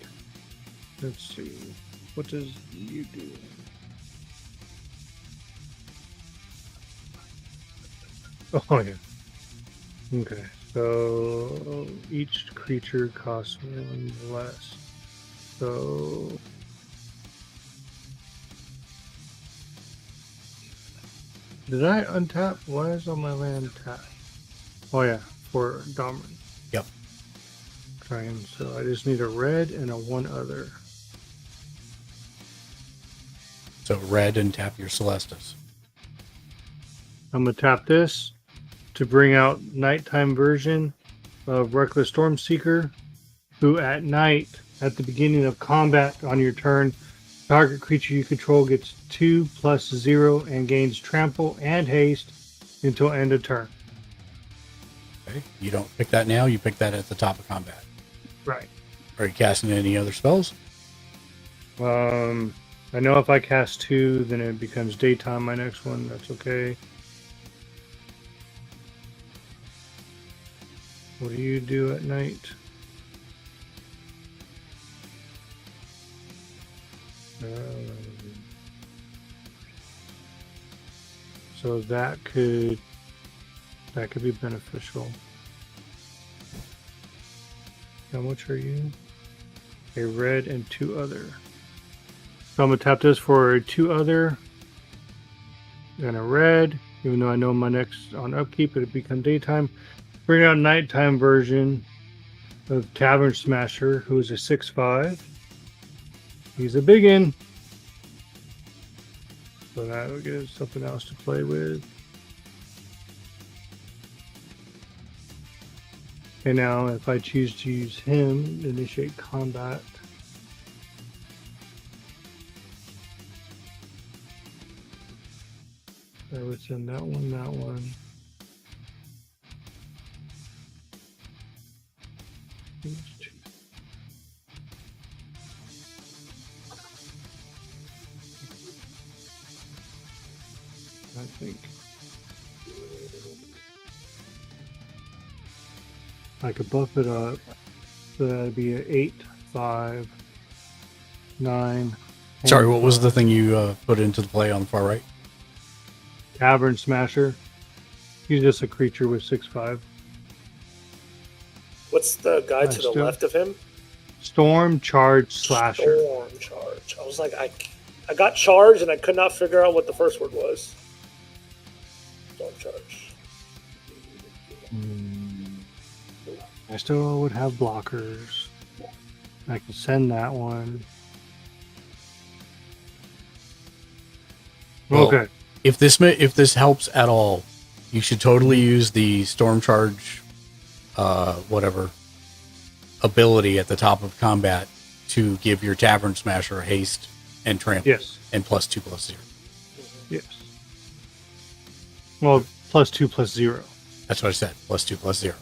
Let's see. What does you do? Oh, yeah. Okay. So each creature costs 1 less. So did I untap? Why is all my land tapped? Oh yeah, for Dominant. Yep. Trying. So I just need a red and a 1 other. So red and tap your Celestus. I'm gonna tap this to bring out nighttime version of Reckless Stormseeker, who at night, at the beginning of combat on your turn, target creature you control gets 2+0 and gains trample and haste until end of turn. Okay. You don't pick that now, you pick that at the top of combat. Right. Are you casting any other spells? I know if I cast 2, then it becomes daytime, my next one. That's okay. What do you do at night? So that could be beneficial. How much are you? A red and 2 other. So I'm gonna tap this for a 2 other and a red. Even though I know my next on upkeep it'll become daytime. Bring out nighttime version of Tavern Smasher, who is a 6/5. He's a biggin. So that will give us something else to play with. And now if I choose to use him, initiate combat. I would send that one, that one. These 2. I think I could buff it up. So that'd be an 8, 5, 9. Sorry, what was the thing you put into the play on the far right? Tavern Smasher. He's just a creature with 6/5. What's the guy to the still- left of him? Storm Charge Slasher. Storm charge. I was like, I got charged and I could not figure out what the first word was. Storm charge. I still would have blockers. I can send that one. Well, Okay. If this helps at all, you should totally use the Storm Charge, whatever ability at the top of combat to give your Tavern Smasher haste and trample. Yes. And +2/+0. Yes. Well, +2/+0. That's what I said. +2/+0.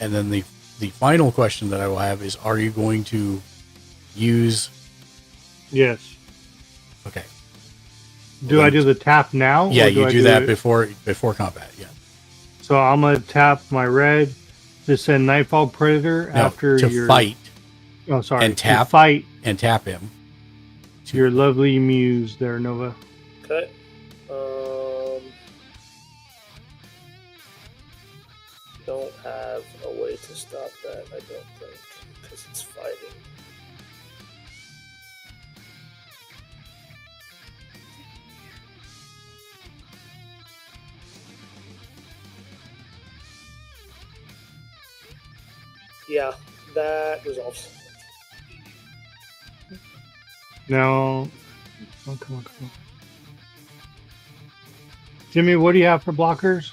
And then the final question that I will have is: are you going to use? Yes. Okay. Do I do the tap now? Yeah, or you I do that it- before combat. Yeah. So I'm gonna tap my red to send Nightfall Predator No, after to your fight. Oh, sorry. And tap to fight and tap him. Your lovely muse there, Nova. Okay. Don't have a way to stop that, I don't think, because it's fighting. Yeah, that resolves. Now, oh, come on. Jimmy, what do you have for blockers?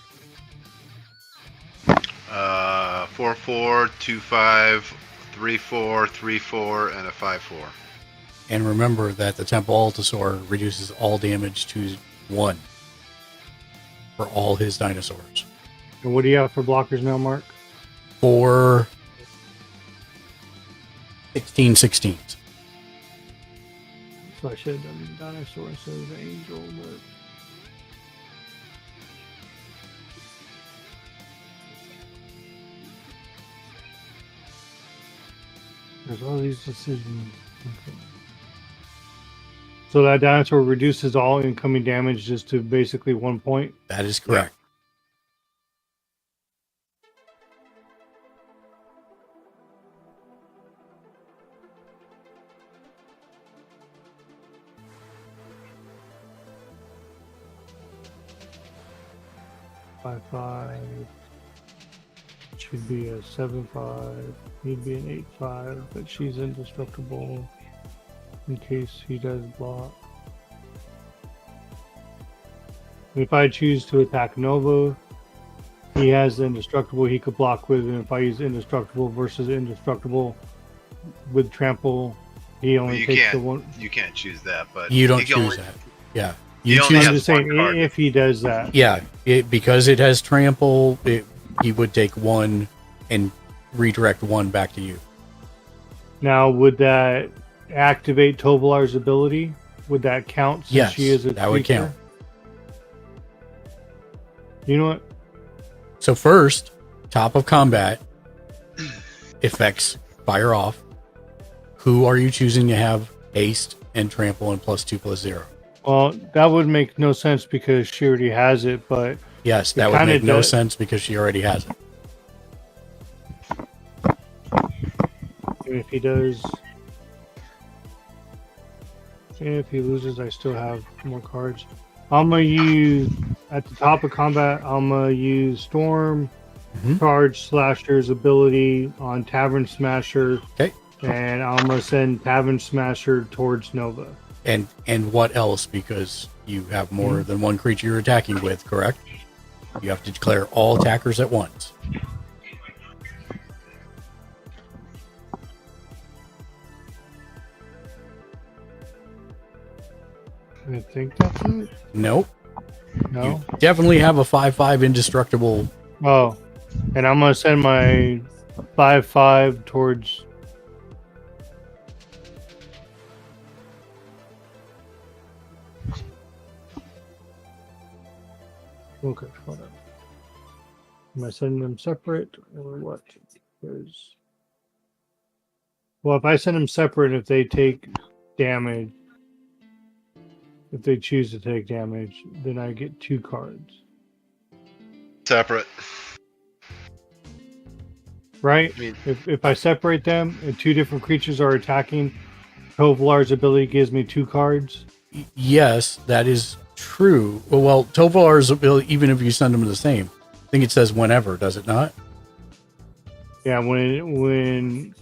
4/4, 2/5, 3/4, 3/4, and a 5/4. And remember that the Temple Altasaur reduces all damage to 1 for all his dinosaurs. And what do you have for blockers now, Mark? 4 16/16s. So I should have done dinosaur instead of the angel, but there's all these decisions. Okay. So that dinosaur reduces all incoming damage just to basically 1 point? That is correct. Yeah. 5/5 should be a 7/5. He'd be an 8/5, but she's indestructible in case he does block. If I choose to attack Nova, he has the indestructible he could block with, and if I use indestructible versus indestructible with trample, he only You takes can't, the one. You can't choose that, but You don't he can choose only- that. Yeah. He You only choose I'm has just saying, one card. if he does that. Yeah, because it has trample, he would take 1 and redirect 1 back to you. Now, would that activate Tovolar's ability? Would that count since Yes, she is a that would creature? count. You know what? So first, top of combat, effects fire off. Who are you choosing to have haste and trample and +2/+0? Well, that would make no sense because she already has it, but Yes, it that would kinda make no does- sense because she already has it. And if he does, and if he loses, I still have more cards. I'm gonna use at the top of combat. I'm gonna use Storm Charge Slasher's ability on Tavern Smasher. Okay. And I'm gonna send Tavern Smasher towards Nova. And what else? Because you have more than one creature you're attacking with, correct? You have to declare all attackers at once. I think that's it. Nope. No. Definitely have a 5/5 indestructible. Oh, and I'm gonna send my 5/5 towards. Okay, hold on. Am I sending them separate or what? Because, well, if I send them separate, if they take damage, if they choose to take damage, then I get 2 cards. Separate. Right? I mean- If I separate them and 2 different creatures are attacking, Tovolar's ability gives me 2 cards. Yes, that is true. Well, Tovolar's ability, even if you send them the same, I think it says whenever, does it not? Yeah, when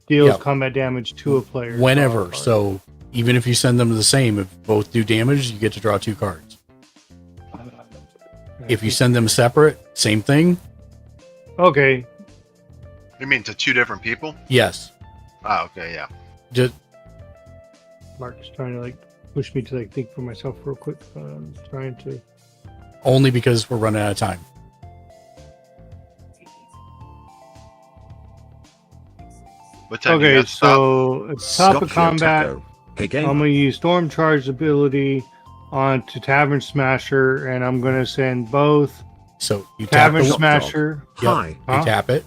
deals Yeah. combat damage to a player. Whenever. So even if you send them the same, if both do damage, you get to draw 2 cards. If you send them separate, same thing. Okay. You mean to 2 different people? Yes. Oh, okay, yeah. Just Mark's trying to like push me to like think for myself real quick. I'm trying to. only because we're running out of time. What time do you Okay, have to stop? so at the top Stop of your combat, taco. Hey, I'm game. gonna use Storm Charge ability onto Tavern Smasher, and I'm gonna send both So you tap Tavern the Smasher. Yep. Hi. Huh? You tap it.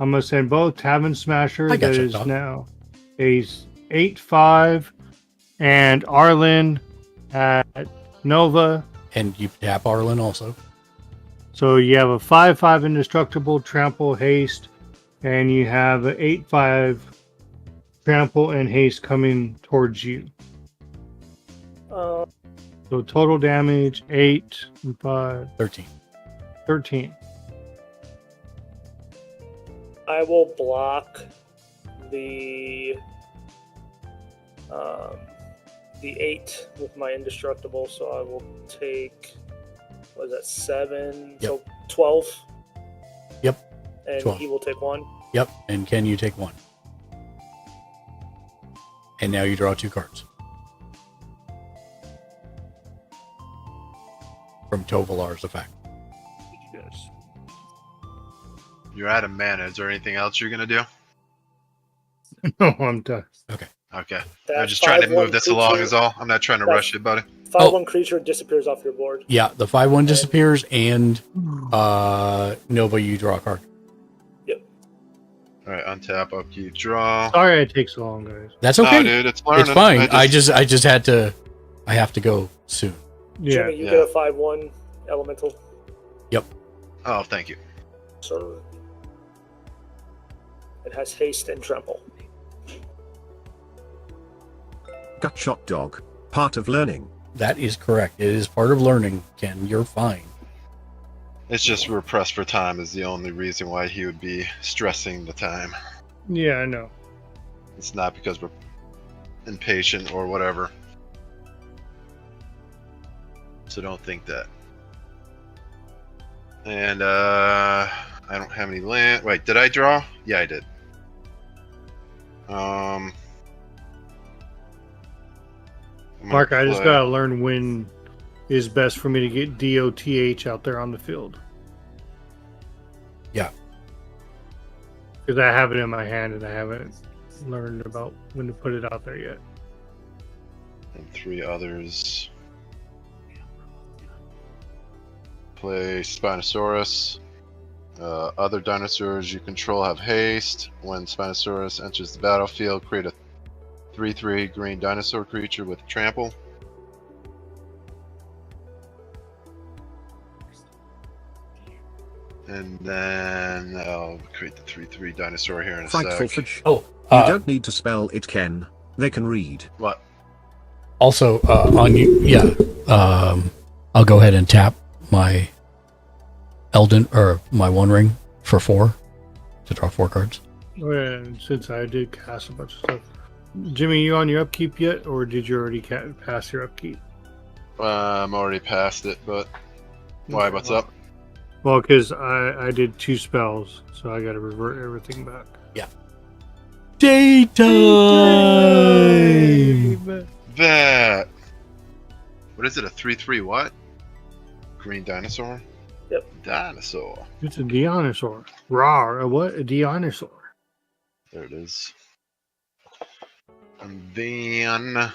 I'm gonna send both Tavern Smasher I that gotcha, is Doc. now a 8/5 and Arlen at Nova. And you tap Arlen also. So you have a 5/5 indestructible, trample, haste, and you have an 8/5 trample and haste coming towards you. Uh, So total damage 8 and 5, 13. 13. I will block the 8 with my indestructible, so I will take, what is that, 7? Yep. So 12. Yep. And 12. he will take 1. Yep. And Ken, you take 1. And now you draw 2 cards. From Tovalar's effect. Yes. You're out of mana. Is there anything else you're gonna do? No, I'm done. Okay. Okay. That I'm just trying to 5/1 move this along creature- is all. I'm not trying to that- rush it, buddy. 5/1 creature disappears off your board. Yeah, the 5/1 disappears, and Nova, you draw a card. Alright, untap, upkeep, draw. Sorry it takes so long, guys. That's okay. No, dude, it's learning. It's fine. I just had to. I have to go soon. Yeah. Jimmy, you Yeah. get a 5/1 elemental, Oh, thank you. sir. It has haste and trample. Gutshot dog. Part of learning. That is correct. It is part of learning, Ken. You're fine. It's just we're pressed for time is the only reason why he would be stressing the time. Yeah, I know. It's not because we're impatient or whatever. So don't think that. And I don't have any land. Wait, did I draw? Yeah, I did. I'm gonna Mark, I just play- gotta learn when is best for me to get DOTH out there on the field. Yeah. Because I have it in my hand and I haven't learned about when to put it out there yet. And 3 others. Play Spinosaurus. Other dinosaurs you control have haste. When Spinosaurus enters the battlefield, create a 3/3 green dinosaur creature with trample. And then I'll create the 3/3 dinosaur here in a Frightful sec. Fudge. Oh, You don't need to spell it, Ken. They can read. What? Also, on you, yeah. I'll go ahead and tap my Elden or my One Ring for 4 to draw 4 cards. And since I did cast a bunch of stuff, Jimmy, you on your upkeep yet, or did you already pass your upkeep? I'm already past it, but why? What's up? Well, because I did 2 spells, so I got to revert everything back. Yeah. Daytime. That. What is it? A 3/3 what? Green dinosaur? Yep. Dinosaur. It's a dinosaur. Rawr. A what? A dinosaur. There it is. And then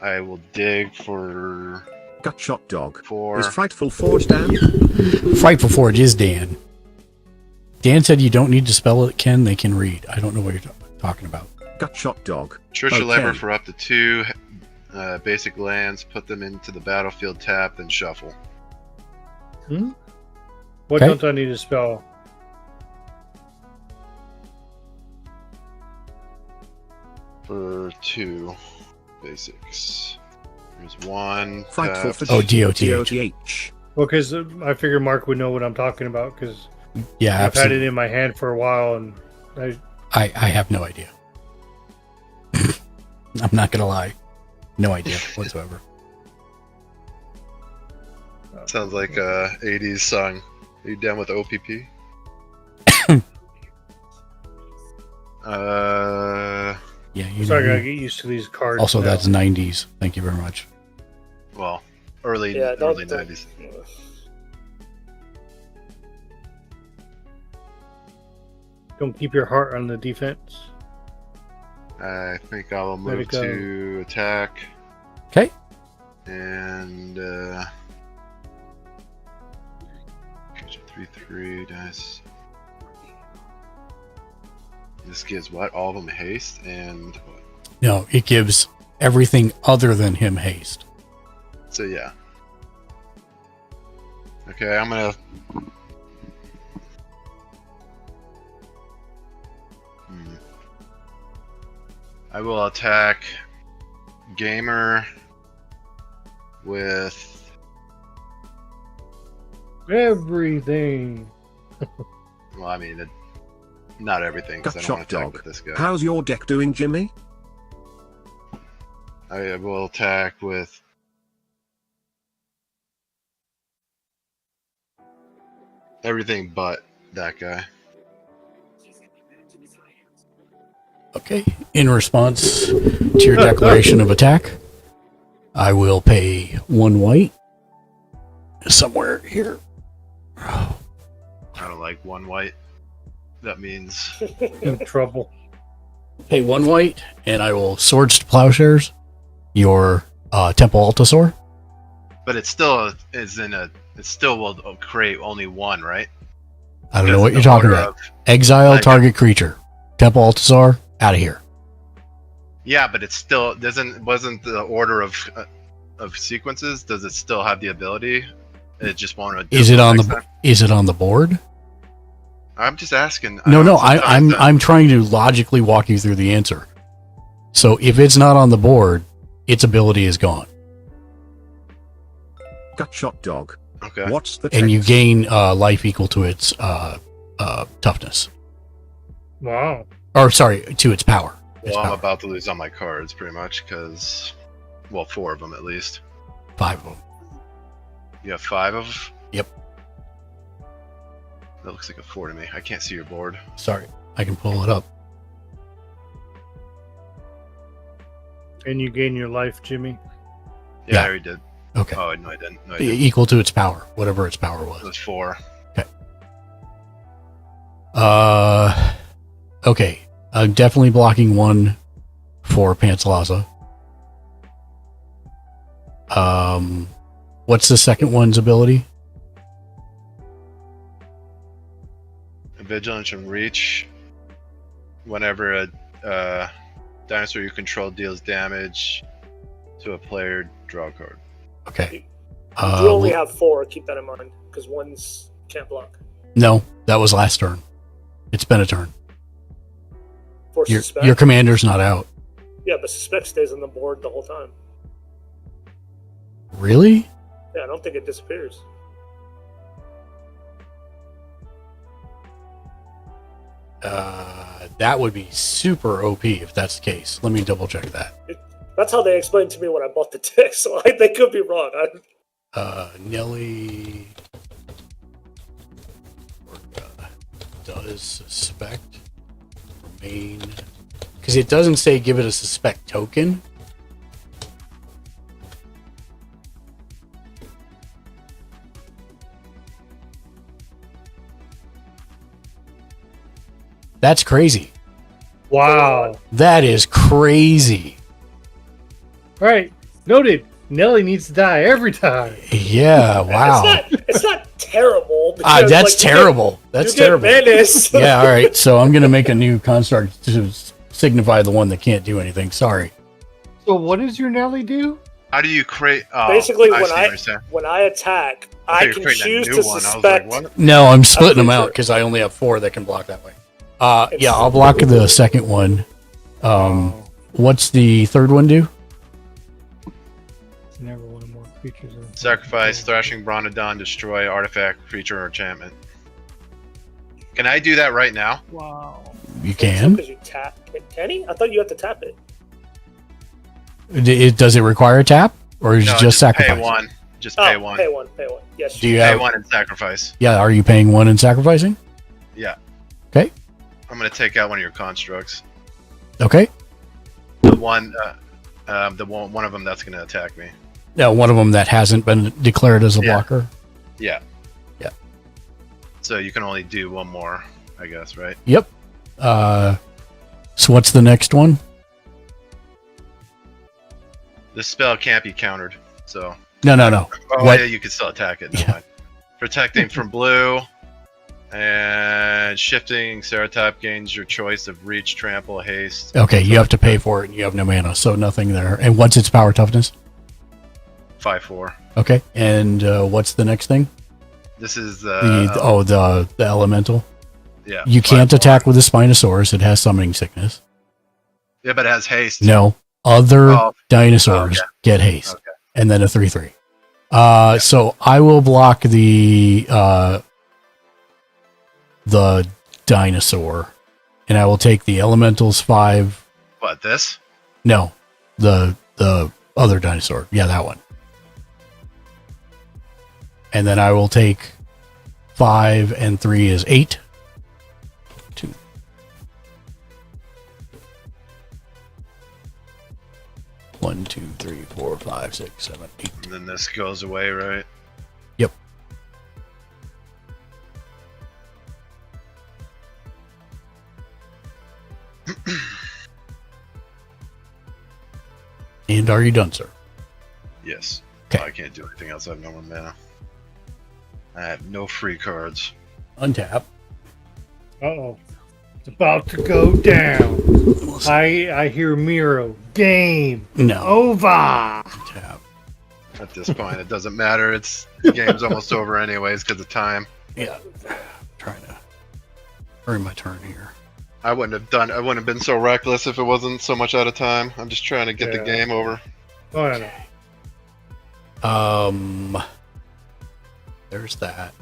I will dig for Gutshot dog. 4. Is Frightful Forge Dan? Frightful Forge is Dan. Dan said you don't need to spell it, Ken. They can read. I don't know what you're talking about. Gutshot dog. Trisha Lever Okay. for up to 2 basic lands. Put them into the battlefield tap, then shuffle. What Okay. don't I need to spell? For 2 basics. There's 1. Frightful tapped. Fudge. Oh, DOTH. DOTH. Well, because I figure Mark would know what I'm talking about, because Yeah, I've absolutely. had it in my hand for a while, and I have no idea. I'm not gonna lie, no idea whatsoever. Sounds like a 80s song. Are you down with OPP? Yeah, you so I know. gotta get used to these cards. Also, now. that's 90s. Thank you very much. Well, early Yeah, don't- 90s. Don't keep your heart on the defense. I think I will Let move it go. to attack. Okay. And 3/3 dice. This gives what? All of them haste and what? No, it gives everything other than him haste. So yeah. Okay, I'm gonna. I will attack Gamer with Everything. well, I mean, not everything because I don't Gutshot want to attack dog. with this guy. How's your deck doing, Jimmy? I will attack with everything but that guy. Okay. In response to your declaration of attack, I will pay 1 white somewhere here. I don't like 1 white. That means In trouble. Pay 1 white, and I will Swords to Plowshares your Temple Altasaur. but it still is in a. It still will create only 1, right? I don't Because know what the you're talking order about. of- Exile Like- target creature. Temple Altasaur, out of here. Yeah, but it still wasn't the order of sequences. Does it still have the ability? It just won't. Is it on next the time? Is it on the board? I'm just asking. No, no. sometimes I'm trying to logically walk you through the answer. So if it's not on the board, its ability is gone, Gutshot dog. Okay. What's the and you text? gain life equal to its toughness, Wow. or sorry, to its power. Its Well, I'm power. about to lose all my cards pretty much because, well, 4 of them at least. 5 of them. You have 5 of. Yep. That looks like a 4 to me. I can't see your board. Sorry, I can pull it up. And you gain your life, Jimmy. Yeah, Yeah. I already did. Okay. Oh no, I didn't. No, I didn't. Equal to its power, whatever its power It was. was 4. Okay. I'm definitely blocking 1 for Panslaza. What's the second one's ability? Vigilance and reach. Whenever a dinosaur you control deals damage to a player, draw a card. Okay. You only have 4. Keep that in mind, because 1's can't block. No, that was last turn. It's been a turn. For Your suspect. commander's not out. Yeah, but suspect stays on the board the whole time. Really? Yeah, I don't think it disappears. That would be super OP if that's the case. Let me double check that. That's how they explained to me when I bought the deck, so they could be wrong. Nelly does suspect remain, because it doesn't say give it a suspect token. That's crazy. Wow. That is crazy. All right. Noted. Nelly needs to die every time. Yeah, wow. It's not terrible. Because, That's like, you terrible. get- That's you get terrible. Menace. Yeah, all right. So I'm going to make a new construct to signify the one that can't do anything. Sorry. So what does your Nelly do? How do you create? Oh, Basically, I see when what you're saying. when I attack, I I thought can you were creating a choose new to one. I was like, suspect. what? No, I'm splitting them creature. out because I only have 4 that can block that way. Yeah, I'll block the second one. What's the third one do? It's never one of more creatures. Sacrifice, Thrashing Bronodon, destroy artifact, creature, or enchantment. Can I do that right now? Wow. You can. Because you tap. Can he? I thought you had to tap it. Does it require a tap, or is it just sacrifice? Pay one. Just pay one. Pay one. Pay one. Yes. Do you pay have one and sacrifice? Yeah. Are you paying one and sacrificing? Yeah. Okay. I'm gonna take out one of your constructs. Okay. The one of them that's gonna attack me. Yeah, one of them that hasn't been declared as a blocker. Yeah. Yeah. So you can only do one more, I guess, right? Yep. So what's the next one? This spell can't be countered, so. No. Oh, What? yeah, you can still attack it. Never mind. Protecting from blue and shifting Ceratype gains your choice of reach, trample, haste. Okay, you have to pay for it, and you have no mana, so nothing there. And what's its power toughness? 5/4. Okay, and what's the next thing? This is the elemental. Yeah. You can't attack with a Spinosaurus. It has summoning sickness. Yeah, but it has haste. No, other dinosaurs get haste, and then a 3/3. So I will block the dinosaur, and I will take the elementals 5. What, this? No, the other dinosaur. Yeah, that one. And then I will take 5 and 3 is 8. 2. One, 2, 3, 4, 5, 6, 7, 8. And then this goes away, right? Yep. And are you done, sir? Yes. Okay. Oh, I can't do anything else. I have no more mana. I have no free cards. Untap. Uh-oh. It's about to go down. I hear Miro. Game. No. Over. Untap. At this point, it doesn't matter. The game's almost over anyways because of time. Yeah. Trying to hurry my turn here. I wouldn't have been so reckless if it wasn't so much out of time. I'm just trying to get the game over. Oh, I know. There's that.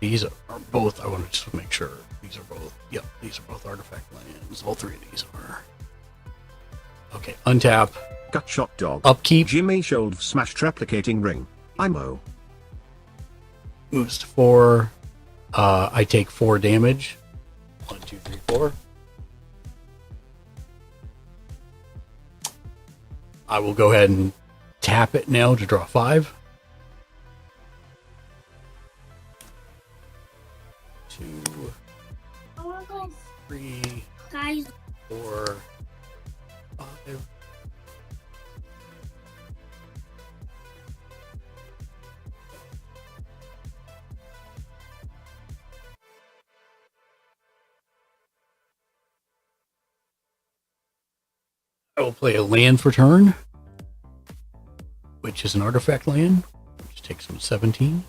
These are both. I want to just make sure these are both. Yep, these are both artifact lands. All 3 of these are. Okay, untap. Gutshot dog. Upkeep. Jimmy Shold smashed replicating ring. IMO. Moves to 4. I take 4 damage. 1, 2, 3, 4. I will go ahead and tap it now to draw 5. 2, 3, Guys. 4, 5. I will play a land for turn, which is an artifact land, which takes them 17.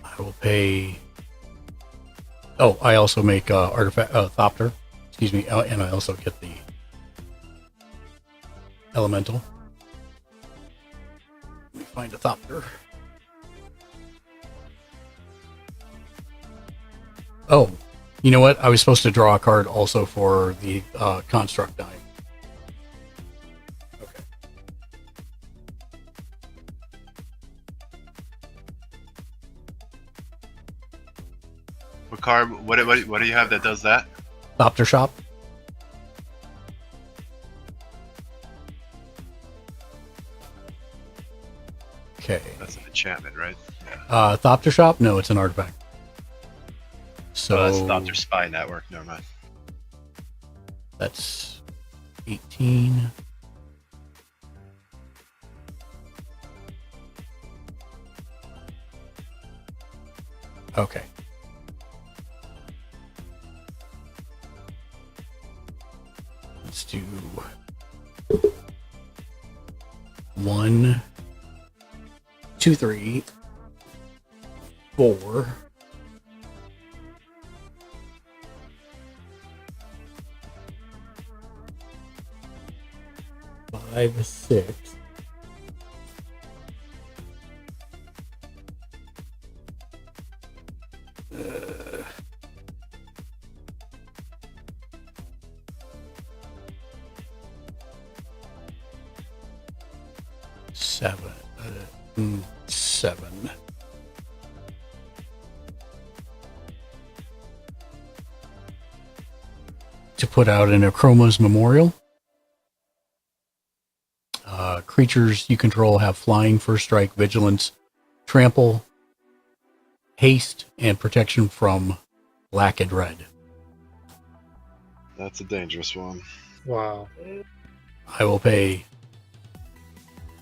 I will pay. Oh, I also make artifact Thopter. Excuse me, and I also get the elemental. Let me find a Thopter. Oh, you know what? I was supposed to draw a card also for the construct dying. Okay. What card? What do you have that does that? Thopter Shop. Okay. That's an enchantment, right? Thopter Shop? No, it's an artifact. So that's Thopter Spy Network. Never mind. That's 18. Okay. Let's do 1, 2, 3, 4. 5, 6. 7. To put out an Akroma's Memorial. Creatures you control have flying, first strike, vigilance, trample, haste, and protection from black and red. That's a dangerous one. Wow. I will pay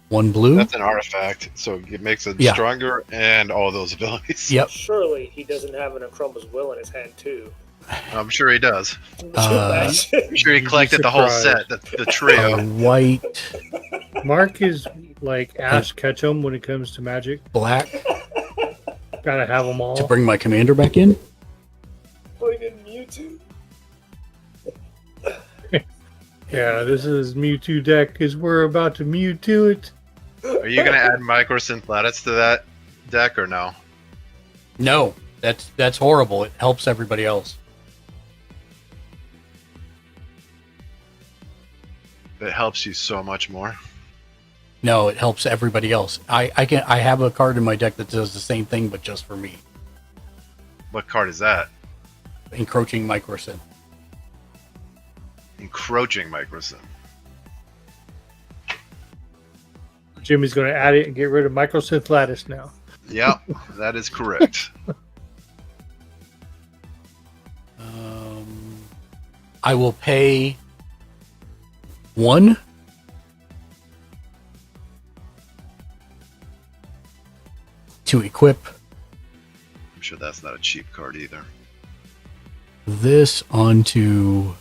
1 blue. That's an artifact, so it makes it stronger and all those abilities. Yep. Surely he doesn't have an Akroma's Will in his hand, too. I'm sure he does. I'm sure he collected the whole set, the trio. White. Mark is like Ash Ketchum when it comes to magic. Black. Gotta have them all. To bring my commander back in. Bring in Mewtwo. Yeah, this is Mewtwo deck because we're about to Mewtwo it. Are you gonna add Microsynth Lattice to that deck or no? No, that's horrible. It helps everybody else. It helps you so much more. No, it helps everybody else. I have a card in my deck that does the same thing, but just for me. What card is that? Encroaching Microsynth. Encroaching Microsynth. Jimmy's going to add it and get rid of Microsynth Lattice now. Yep, that is correct. I will pay 1. To equip. I'm sure that's not a cheap card either. This onto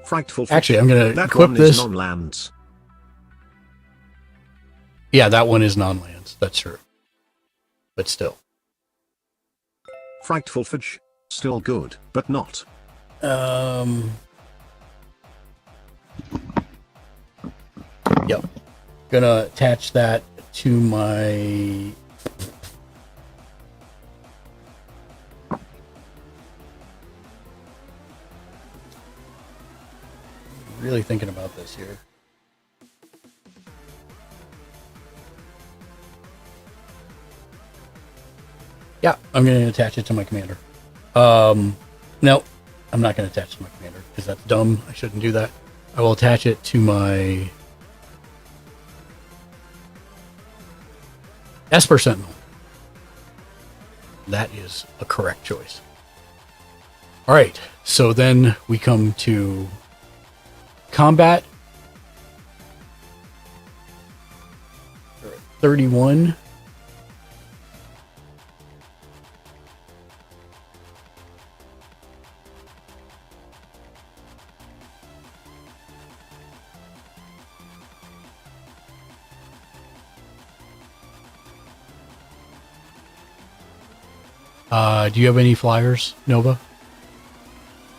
Frightful. Actually, I'm going to that equip one this. Is non-lands. Yeah, that one is non-lands. That's true. But still. Frightful Fudge. Still good, but not. Yep. Gonna attach that to my really thinking about this here. Yeah, I'm going to attach it to my commander. No, I'm not going to attach it to my commander because that's dumb. I shouldn't do that. I will attach it to my Esper Sentinel. That is a correct choice. All right, so then we come to combat. 31. Do you have any flyers, Nova?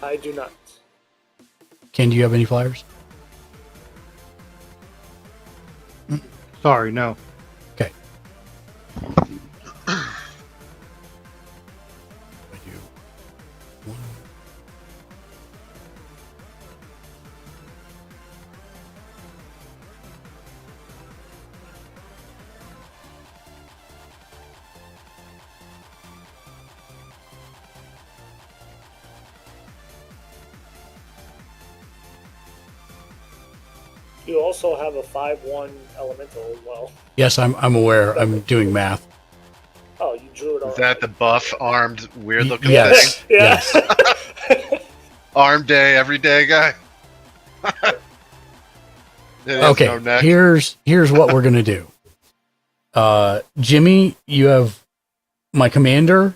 I do not. Ken, do you have any flyers? Sorry, no. Okay. I do. 1. You also have a 5/1 elemental as well. Yes, I'm aware. I'm doing math. Oh, you drew it all. Is that the buff armed weird looking Yes. thing? Yeah. Yes. Arm day, every day guy. It has Okay, no neck. here's what we're gonna do. Jimmy, you have my commander,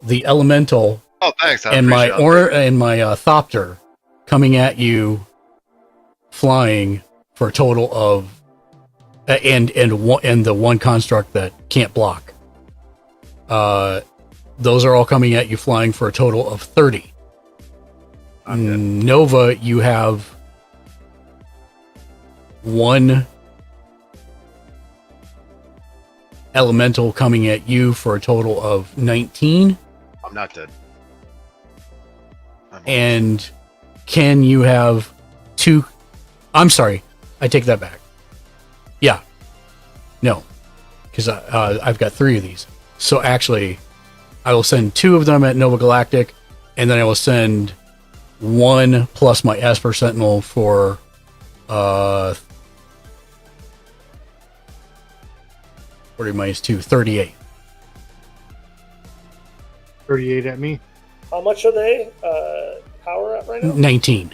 the elemental, Oh, thanks. I and my appreciate it. thopter coming at you, flying for a total of and the one construct that can't block. Those are all coming at you flying for a total of 30. Nova, you have one elemental coming at you for a total of 19. I'm not dead. And Ken, you have 2. I'm sorry, I take that back. Yeah, no, because I've got 3 of these. So actually, I will send 2 of them at Nova Galactic, and then I will send 1 plus my Esper Sentinel for 40 minus 2, 38. 38 at me. How much are they power at right now? 19.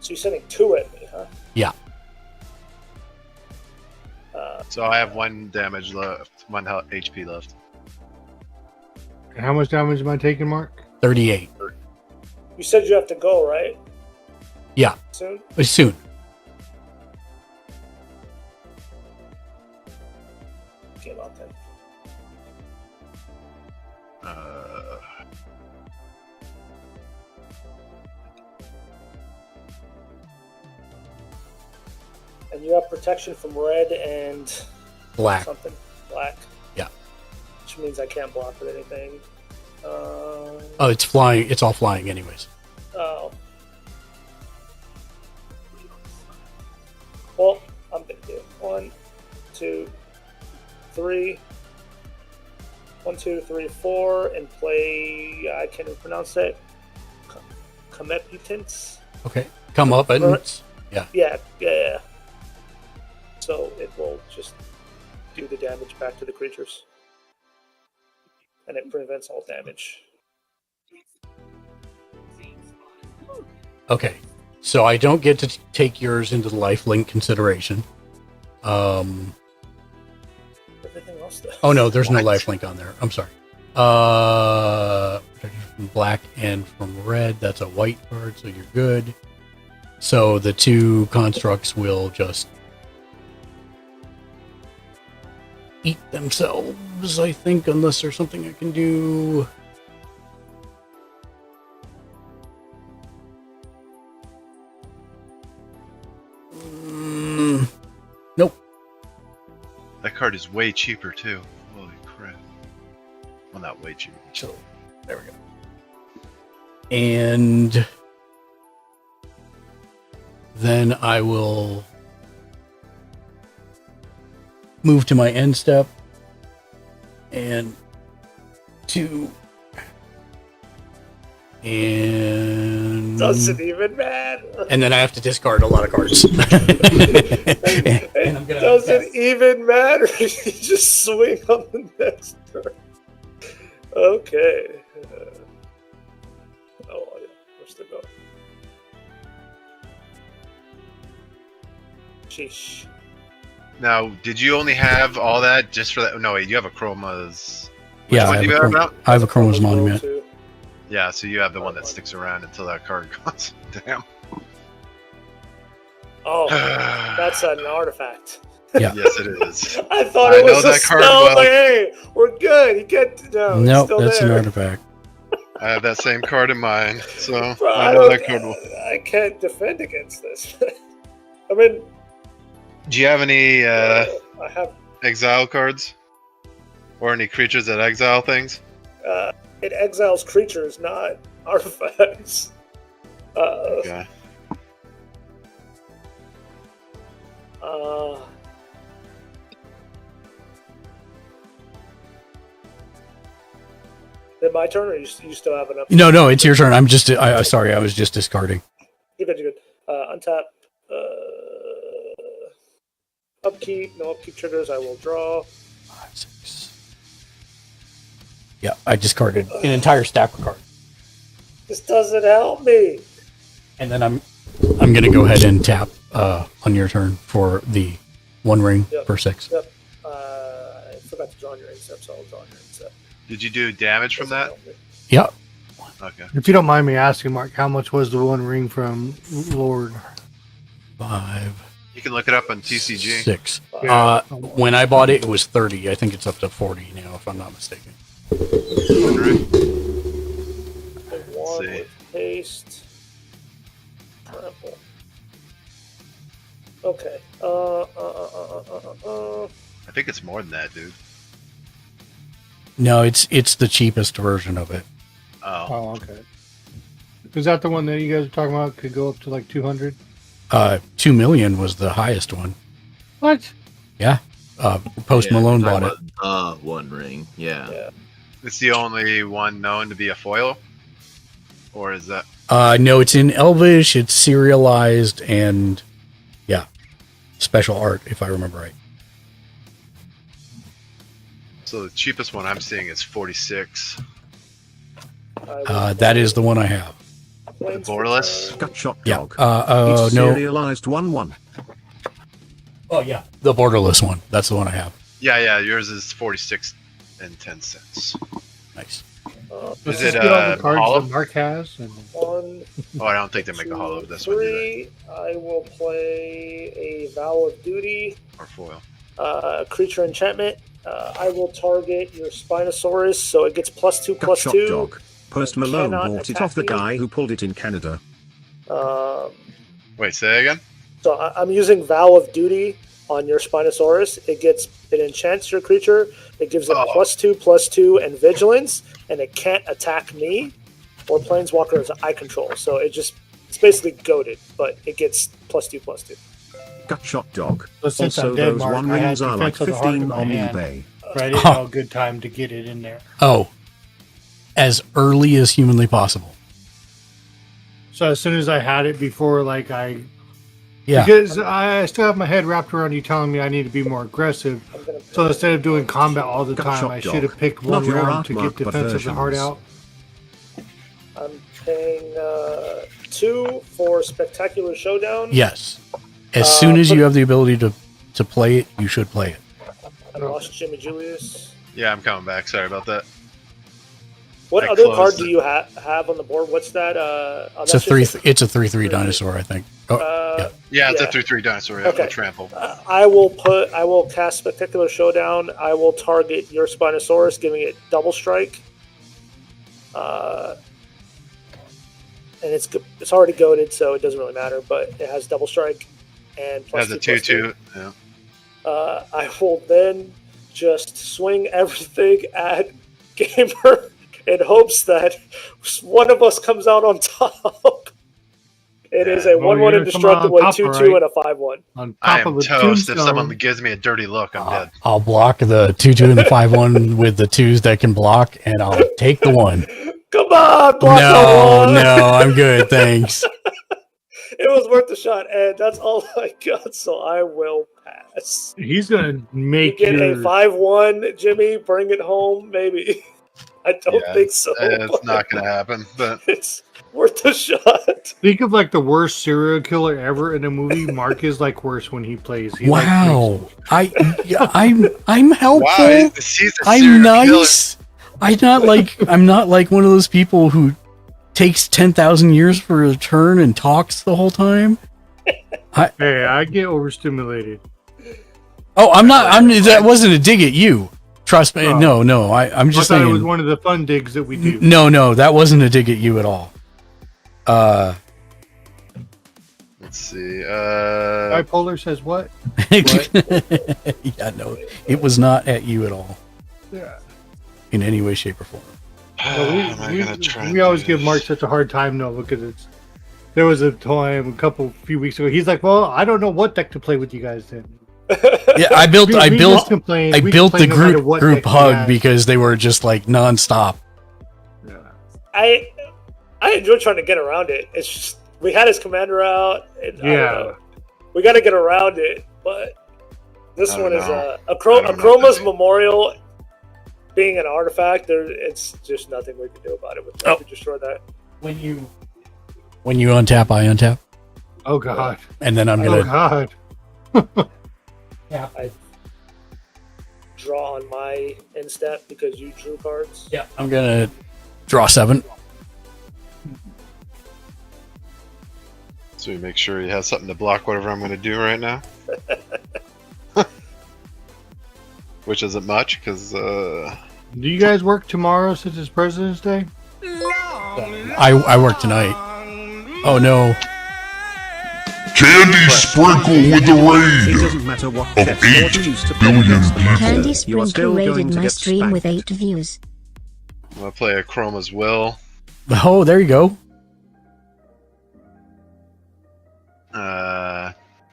So you're sending 2 at me, huh? Yeah. So I have 1 damage left, 1 HP left. And how much damage am I taking, Mark? 38. You said you have to go, right? Yeah. Soon? Soon. Okay, about 10. And you have protection from red and Black. something black. Yeah. Which means I can't block with anything. Oh, it's flying. It's all flying, anyways. Oh. Well, I'm gonna do 1, 2, 3. 1, 2, 3, 4, and play. I can't even pronounce it. Comeputants. Okay. Come up and yeah. Yeah. So it will just do the damage back to the creatures, and it prevents all damage. Okay. So I don't get to take yours into the lifelink consideration. Everything else, though. Oh no, there's no lifelink on there. I'm sorry. Protection from black and from red. That's a white card, so you're good. So the 2 constructs will just eat themselves, I think, unless there's something I can do. Nope. That card is way cheaper too. Holy crap. Well, not way cheaper. So, there we go. And then I will move to my end step and 2 and Doesn't even matter. And then I have to discard a lot of cards. It doesn't even matter. You just swing on the next turn. Okay. Oh, yeah. Where's the go? Sheesh. Now, did you only have all that just for that? No, wait, you have a Chroma's. Which Yeah, one do you have now? I have a Chroma's Monument. Yeah, so you have the one that sticks around until that card goes. Damn. Oh, that's an artifact. Yeah. Yes, it is. I thought it was a spell. well. Like, hey, we're good. You get no. Nope, it's that's still an there. artifact. I have that same card in mine, so Bro, I know that card well. I can't defend against this. I mean, Do you have any I have. exile cards? Or any creatures that exile things? It exiles creatures, not artifacts. Okay. Is it my turn, or you still have enough? No, it's your turn. I'm just. Sorry, I was just discarding. You're good. You're good. Untap. Upkeep. No upkeep triggers. I will draw. 5, 6. Yeah, I discarded an entire stack of cards. This doesn't help me. And then I'm gonna go ahead and tap on your turn for the 1 ring per 6. Yep. I forgot to draw on your incept, so I'll draw on your incept. Did you do damage from that? Yep. Okay. If you don't mind me asking, Mark, how much was the 1 ring from Lord? 5. You can look it up on TCG. 6. When I bought it, it was 30. I think it's up to 40 now, if I'm not mistaken. One with haste. Trample. Okay. I think it's more than that, dude. No, it's the cheapest version of it. Oh, okay. Is that the one that you guys are talking about? Could go up to like 200? 2 million was the highest one. What? Yeah. Post Malone bought it. One ring. Yeah. It's the only one known to be a foil? Or is that... No, it's in Elvish, it's serialized, and yeah, special art, if I remember right. So the cheapest one I'm seeing is 46. That is the one I have. The borderless? Gutshot Yeah. dog. No. Serialized 1-1. Oh, yeah. The borderless one. That's the one I have. Yeah, yours is 46 and 10 cents. Nice. Is Let's it get all the cards hollow? that Mark has. And... 1, Oh, I don't think they make a hollow of this one, do they? 3. I will play a Vow of Duty. Or foil. Creature enchantment. I will target your Spinosaurus, so it gets +2/+2. Gutshot dog. Post Malone Cannot bought it attack off the me. guy who pulled it in Canada. Wait, say that again? So I'm using Vow of Duty on your Spinosaurus. It enchants your creature. It gives it +2/+2 and vigilance, and it can't attack me or planeswalkers I control. So it's basically goaded, but it gets +2/+2. Gutshot dog. But since Also, I'm dead, those Mark, 1 I had rings are like Defense of the Heart in 15 my on hand. eBay. But I didn't know a good time to get it in there. Oh, as early as humanly possible. So as soon as I had it before, Yeah. because I still have my head wrapped around you telling me I need to be more aggressive. So instead of doing combat all the time, I should have picked one Not your round art to mark, get but Defense of the Heart versions. out. I'm paying 2 for Spectacular Showdown. Yes. As soon as you have the ability to play it, you should play it. I lost Jimmy Julius. Yeah, I'm coming back. Sorry about that. What I other closed card it. do you have on the board? What's that? It's a 3/3 dinosaur, I think. Oh, Yeah, it's Yeah. a 3/3 dinosaur. Yeah, Okay. Trample. I will cast Spectacular Showdown. I will target your Spinosaurus, giving it double strike. And it's already goaded, so it doesn't really matter. But it has double strike and It has a +2/+2. 2/2. Yeah. I will then just swing everything at Gamer in hopes that one of us comes out on top. It is a Oh, 1/1 you're gonna indestructible, come out a 2/2, top, right? and a 5/1. On I top am of a toast. If someone tombstone. gives me a dirty look, I'm dead. I'll block the 2/2 and the 5/1 with the 2s that can block, and I'll take the 1. Come on, block the one. No, I'm good, thanks. It was worth the shot, and that's all I got, so I will pass. He's gonna make You get your... a 5/1, Jimmy. Bring it home, maybe. I don't Yeah, think so. It's but not going to happen. But It's worth the shot. Think of the worst serial killer ever in a movie. Mark is worse when he plays. He Wow. I'm helpful. wow, he's a I'm serial nice. I'm not like one of those people who takes 10,000 years for a turn and talks the whole time. Hey, I get overstimulated. Oh, I'm not. That wasn't a dig at you. Trust me. Oh. No. I'm just I thought saying. it was one of the fun digs that we do. No, that wasn't a dig at you at all. Let's see. Bipolar says what? Yeah, no, it was not at you at all Yeah. in any way, shape, or form. We always give Mark such a hard time though because there was a time few weeks ago. He's like, "Well, I don't know what deck to play with you guys then." Yeah, I built We just complain. the We complain no matter what group deck we hug have. because they were just nonstop. I enjoy trying to get around it. It's just we had his commander out, and I don't Yeah. know. We got to get around it. But this I don't one is know. a Chroma's Memorial. Being an artifact, it's just nothing we can do about it. We have to destroy that. When you untap, I untap. Oh God. And then I'm Oh gonna God. Yeah, I draw on my end step because you drew cards. Yeah, I'm gonna draw 7. So we make sure he has something to block whatever I'm going to do right now. Which isn't much, because... Do you guys work tomorrow since it's President's Day? I work tonight. Oh no. Candy Sprinkle with the It raid doesn't matter what of chess or 8 choose to play billion against people. Candy You are Sprinkle still going rated to my get stream with spanked. 8 views. I'm going to play a Chroma's Will. Oh, there you go.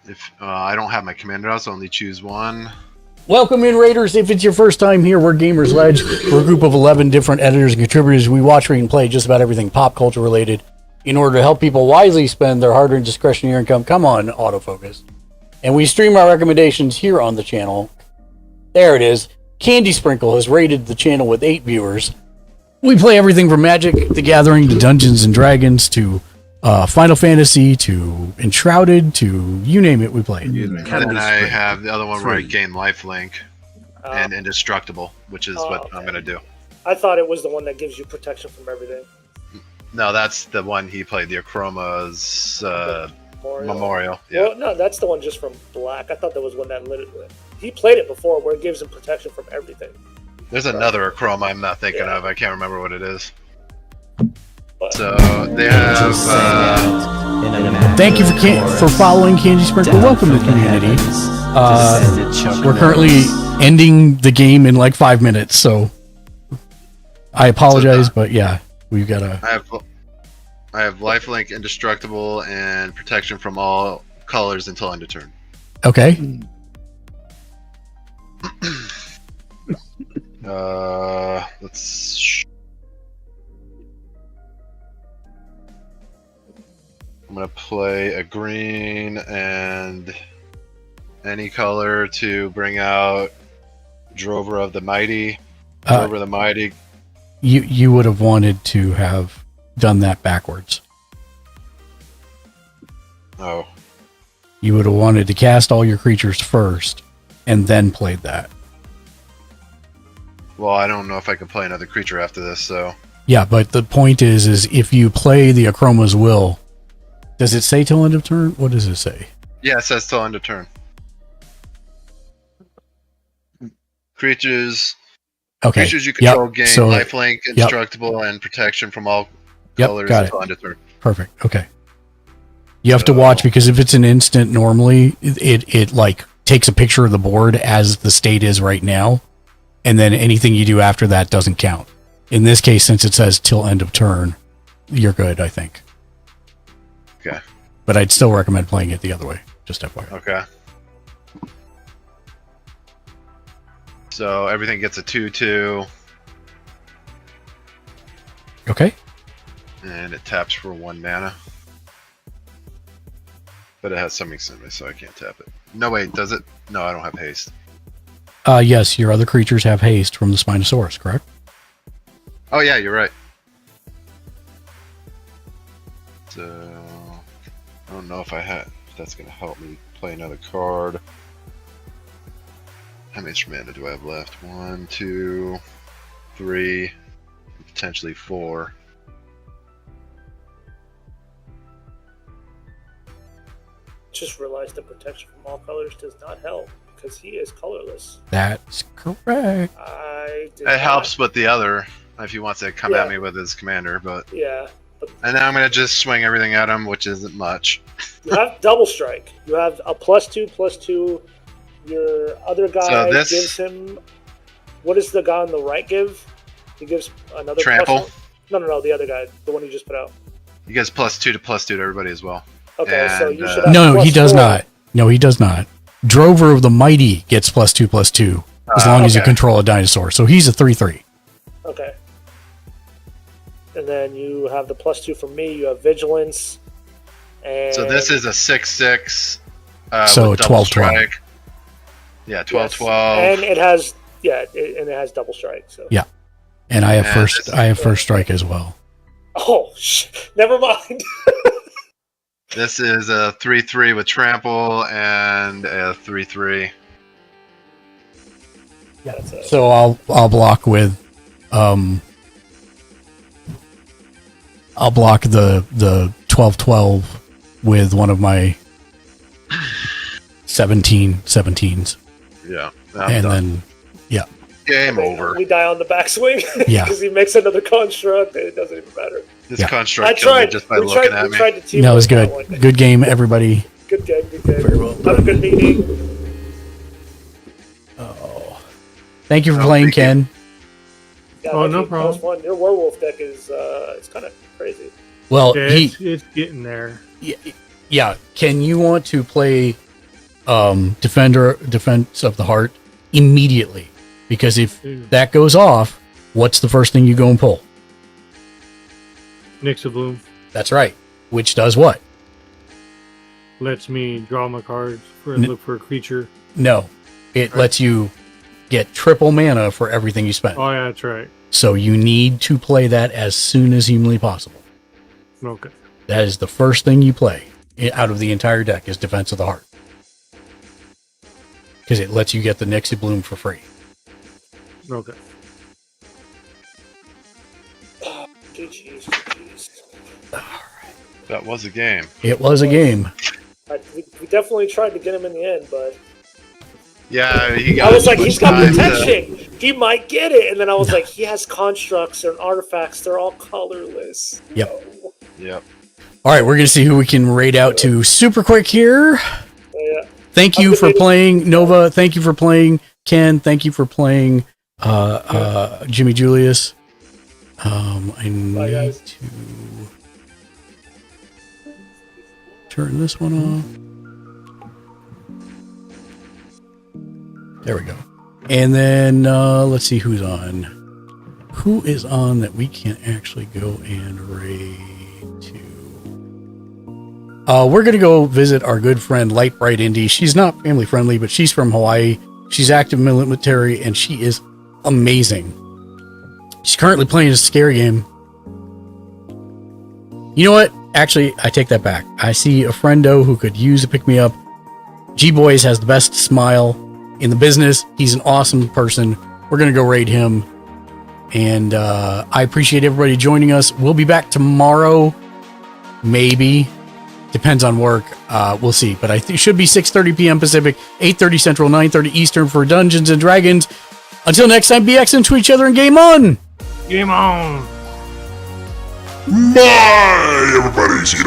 If I don't have my commander out, so I only choose one. Welcome in, Raiders. If it's your first time here, we're Gamers Ledge. We're a group of 11 different editors and contributors. We watch, read, and play just about everything pop culture related in order to help people wisely spend their hard-earned discretionary income. Come on, autofocus. And we stream our recommendations here on the channel. There it is. Candy Sprinkle has rated the channel with 8 viewers. We play everything from Magic the Gathering to Dungeons and Dragons to Final Fantasy to Enshrouded to you name it, we play it. And then I have the other one where I gain lifelink and indestructible, which is what I'm going to do. I thought it was the one that gives you protection from everything. No, that's the one he played, the Akroma's Memorial. Yeah. Well, no, that's the one just from Black. I thought there was one that literally... He played it before where it gives him protection from everything. There's another Akroma I'm not thinking of. I can't remember what it is. But So they have... Thank you for following Candy Sprinkle. Welcome to the community. We're currently ending the game in like 5 minutes, so I apologize, but yeah, we've got to... I have lifelink, indestructible, and protection from all colors until end of turn. Okay. Let's... I'm gonna play a green and any color to bring out Drover of the Mighty. Drover of the Mighty. You would have wanted to have done that backwards. Oh. You would have wanted to cast all your creatures first and then played that. Well, I don't know if I can play another creature after this, so... Yeah, but the point is if you play the Akroma's Will, does it say till end of turn? What does it say? Yeah, it says till end of turn. Creatures... Okay. Creatures you control gain so, lifelink, indestructible, and protection from all colors got until it. end of turn. Perfect. Okay. You have to watch because if it's an instant, normally it like takes a picture of the board as the state is right now, and then anything you do after that doesn't count. In this case, since it says till end of turn, you're good, I think. Okay. But I'd still recommend playing it the other way. Just FYI. Okay. So everything gets a 2/2. Okay. And it taps for 1 mana. But it has Summoning Symphony, so I can't tap it. No, wait, does it? No, I don't have haste. Yes, your other creatures have haste from the Spinosaurus, correct? Oh yeah, you're right. So I don't know if that's gonna help me play another card. How much mana do I have left? 1, 2, 3, potentially 4. just realized the protection from all colors does not help because he is colorless. That's correct. It helps with the other if he wants to come at me with his commander, but yeah. And now I'm gonna just swing everything at him, which isn't much. You have double strike. You have a +2/+2. Your other guy gives him. What does the guy on the right give? He gives another trample. No, the other guy, the one you just put out. He gives +2/+2 to everybody as well. Okay, and, so you should have No, he does +4. not. No, he does not. Drover of the Mighty gets +2/+2 as long as you control a dinosaur. So he's a 3/3. Okay. And then you have the +2 from me. You have Vigilance. And so this is a 6/6. So with double 12/12. strike. Yeah, 12/12. And it has and it has double strike. So yeah, and I have first strike as well. Oh, never mind. This is a 3/3 with trample and a 3/3. Yeah. So I'll block with I'll block the 12/12 with one of my 17/17s. Yeah. And then game over. We die on the backswing. Yeah. Because he makes another construct. It doesn't even matter. This construct I killed me tried. just by we looking tried, at we me. tried to team that was up good. that one. Good game, everybody. Good game. Good game. Very well. Have a good meeting. Thank you for playing, Ken. Yeah, Oh, no that was problem. fun. Your werewolf deck is it's kind of crazy. Well, Yeah, it's getting there. Yeah. Ken, you want to play Defense of the Heart immediately, because if that goes off, what's the first thing you go and pull? Nixabloom That's right. Which does what? lets me draw my cards and look for a creature. No, it lets you get triple mana for everything you spend. Oh yeah, that's right. So you need to play that as soon as humanly possible. Okay. That is the first thing you play out of the entire deck is Defense of the Heart, because it lets you get the Nixie Bloom for free. Okay. GG's. That was a game. It was a game. We definitely tried to get him in the end, but Yeah, he got. I was like, he's got time to- protection. He might get it, and then I was like, he has constructs and artifacts. They're all colorless. Yep. Yep. All right, we're going to see who we can raid out to super quick here. Yeah. Thank you for playing, Nova. Thank you for playing, Ken. Thank you for playing, Jimmy Julius. I need to turn this one off. There we go. And then let's see who's on. Who is on that we can actually go and raid to? We're going to go visit our good friend Light Bright Indy. She's not family friendly, but she's from Hawaii. She's active military, and she is amazing. She's currently playing a scary game. You know what? Actually, I take that back. I see a friendo who could use a pick-me-up. G-Boys has the best smile in the business. He's an awesome person. We're going to go raid him. And I appreciate everybody joining us. We'll be back tomorrow. Maybe. Depends on work. We'll see. But I think it should be 6:30 p.m. Pacific, 8:30 Central, 9:30 Eastern for Dungeons and Dragons. Until next time, be excellent to each other and game on! Game on! Bye, everybody. See you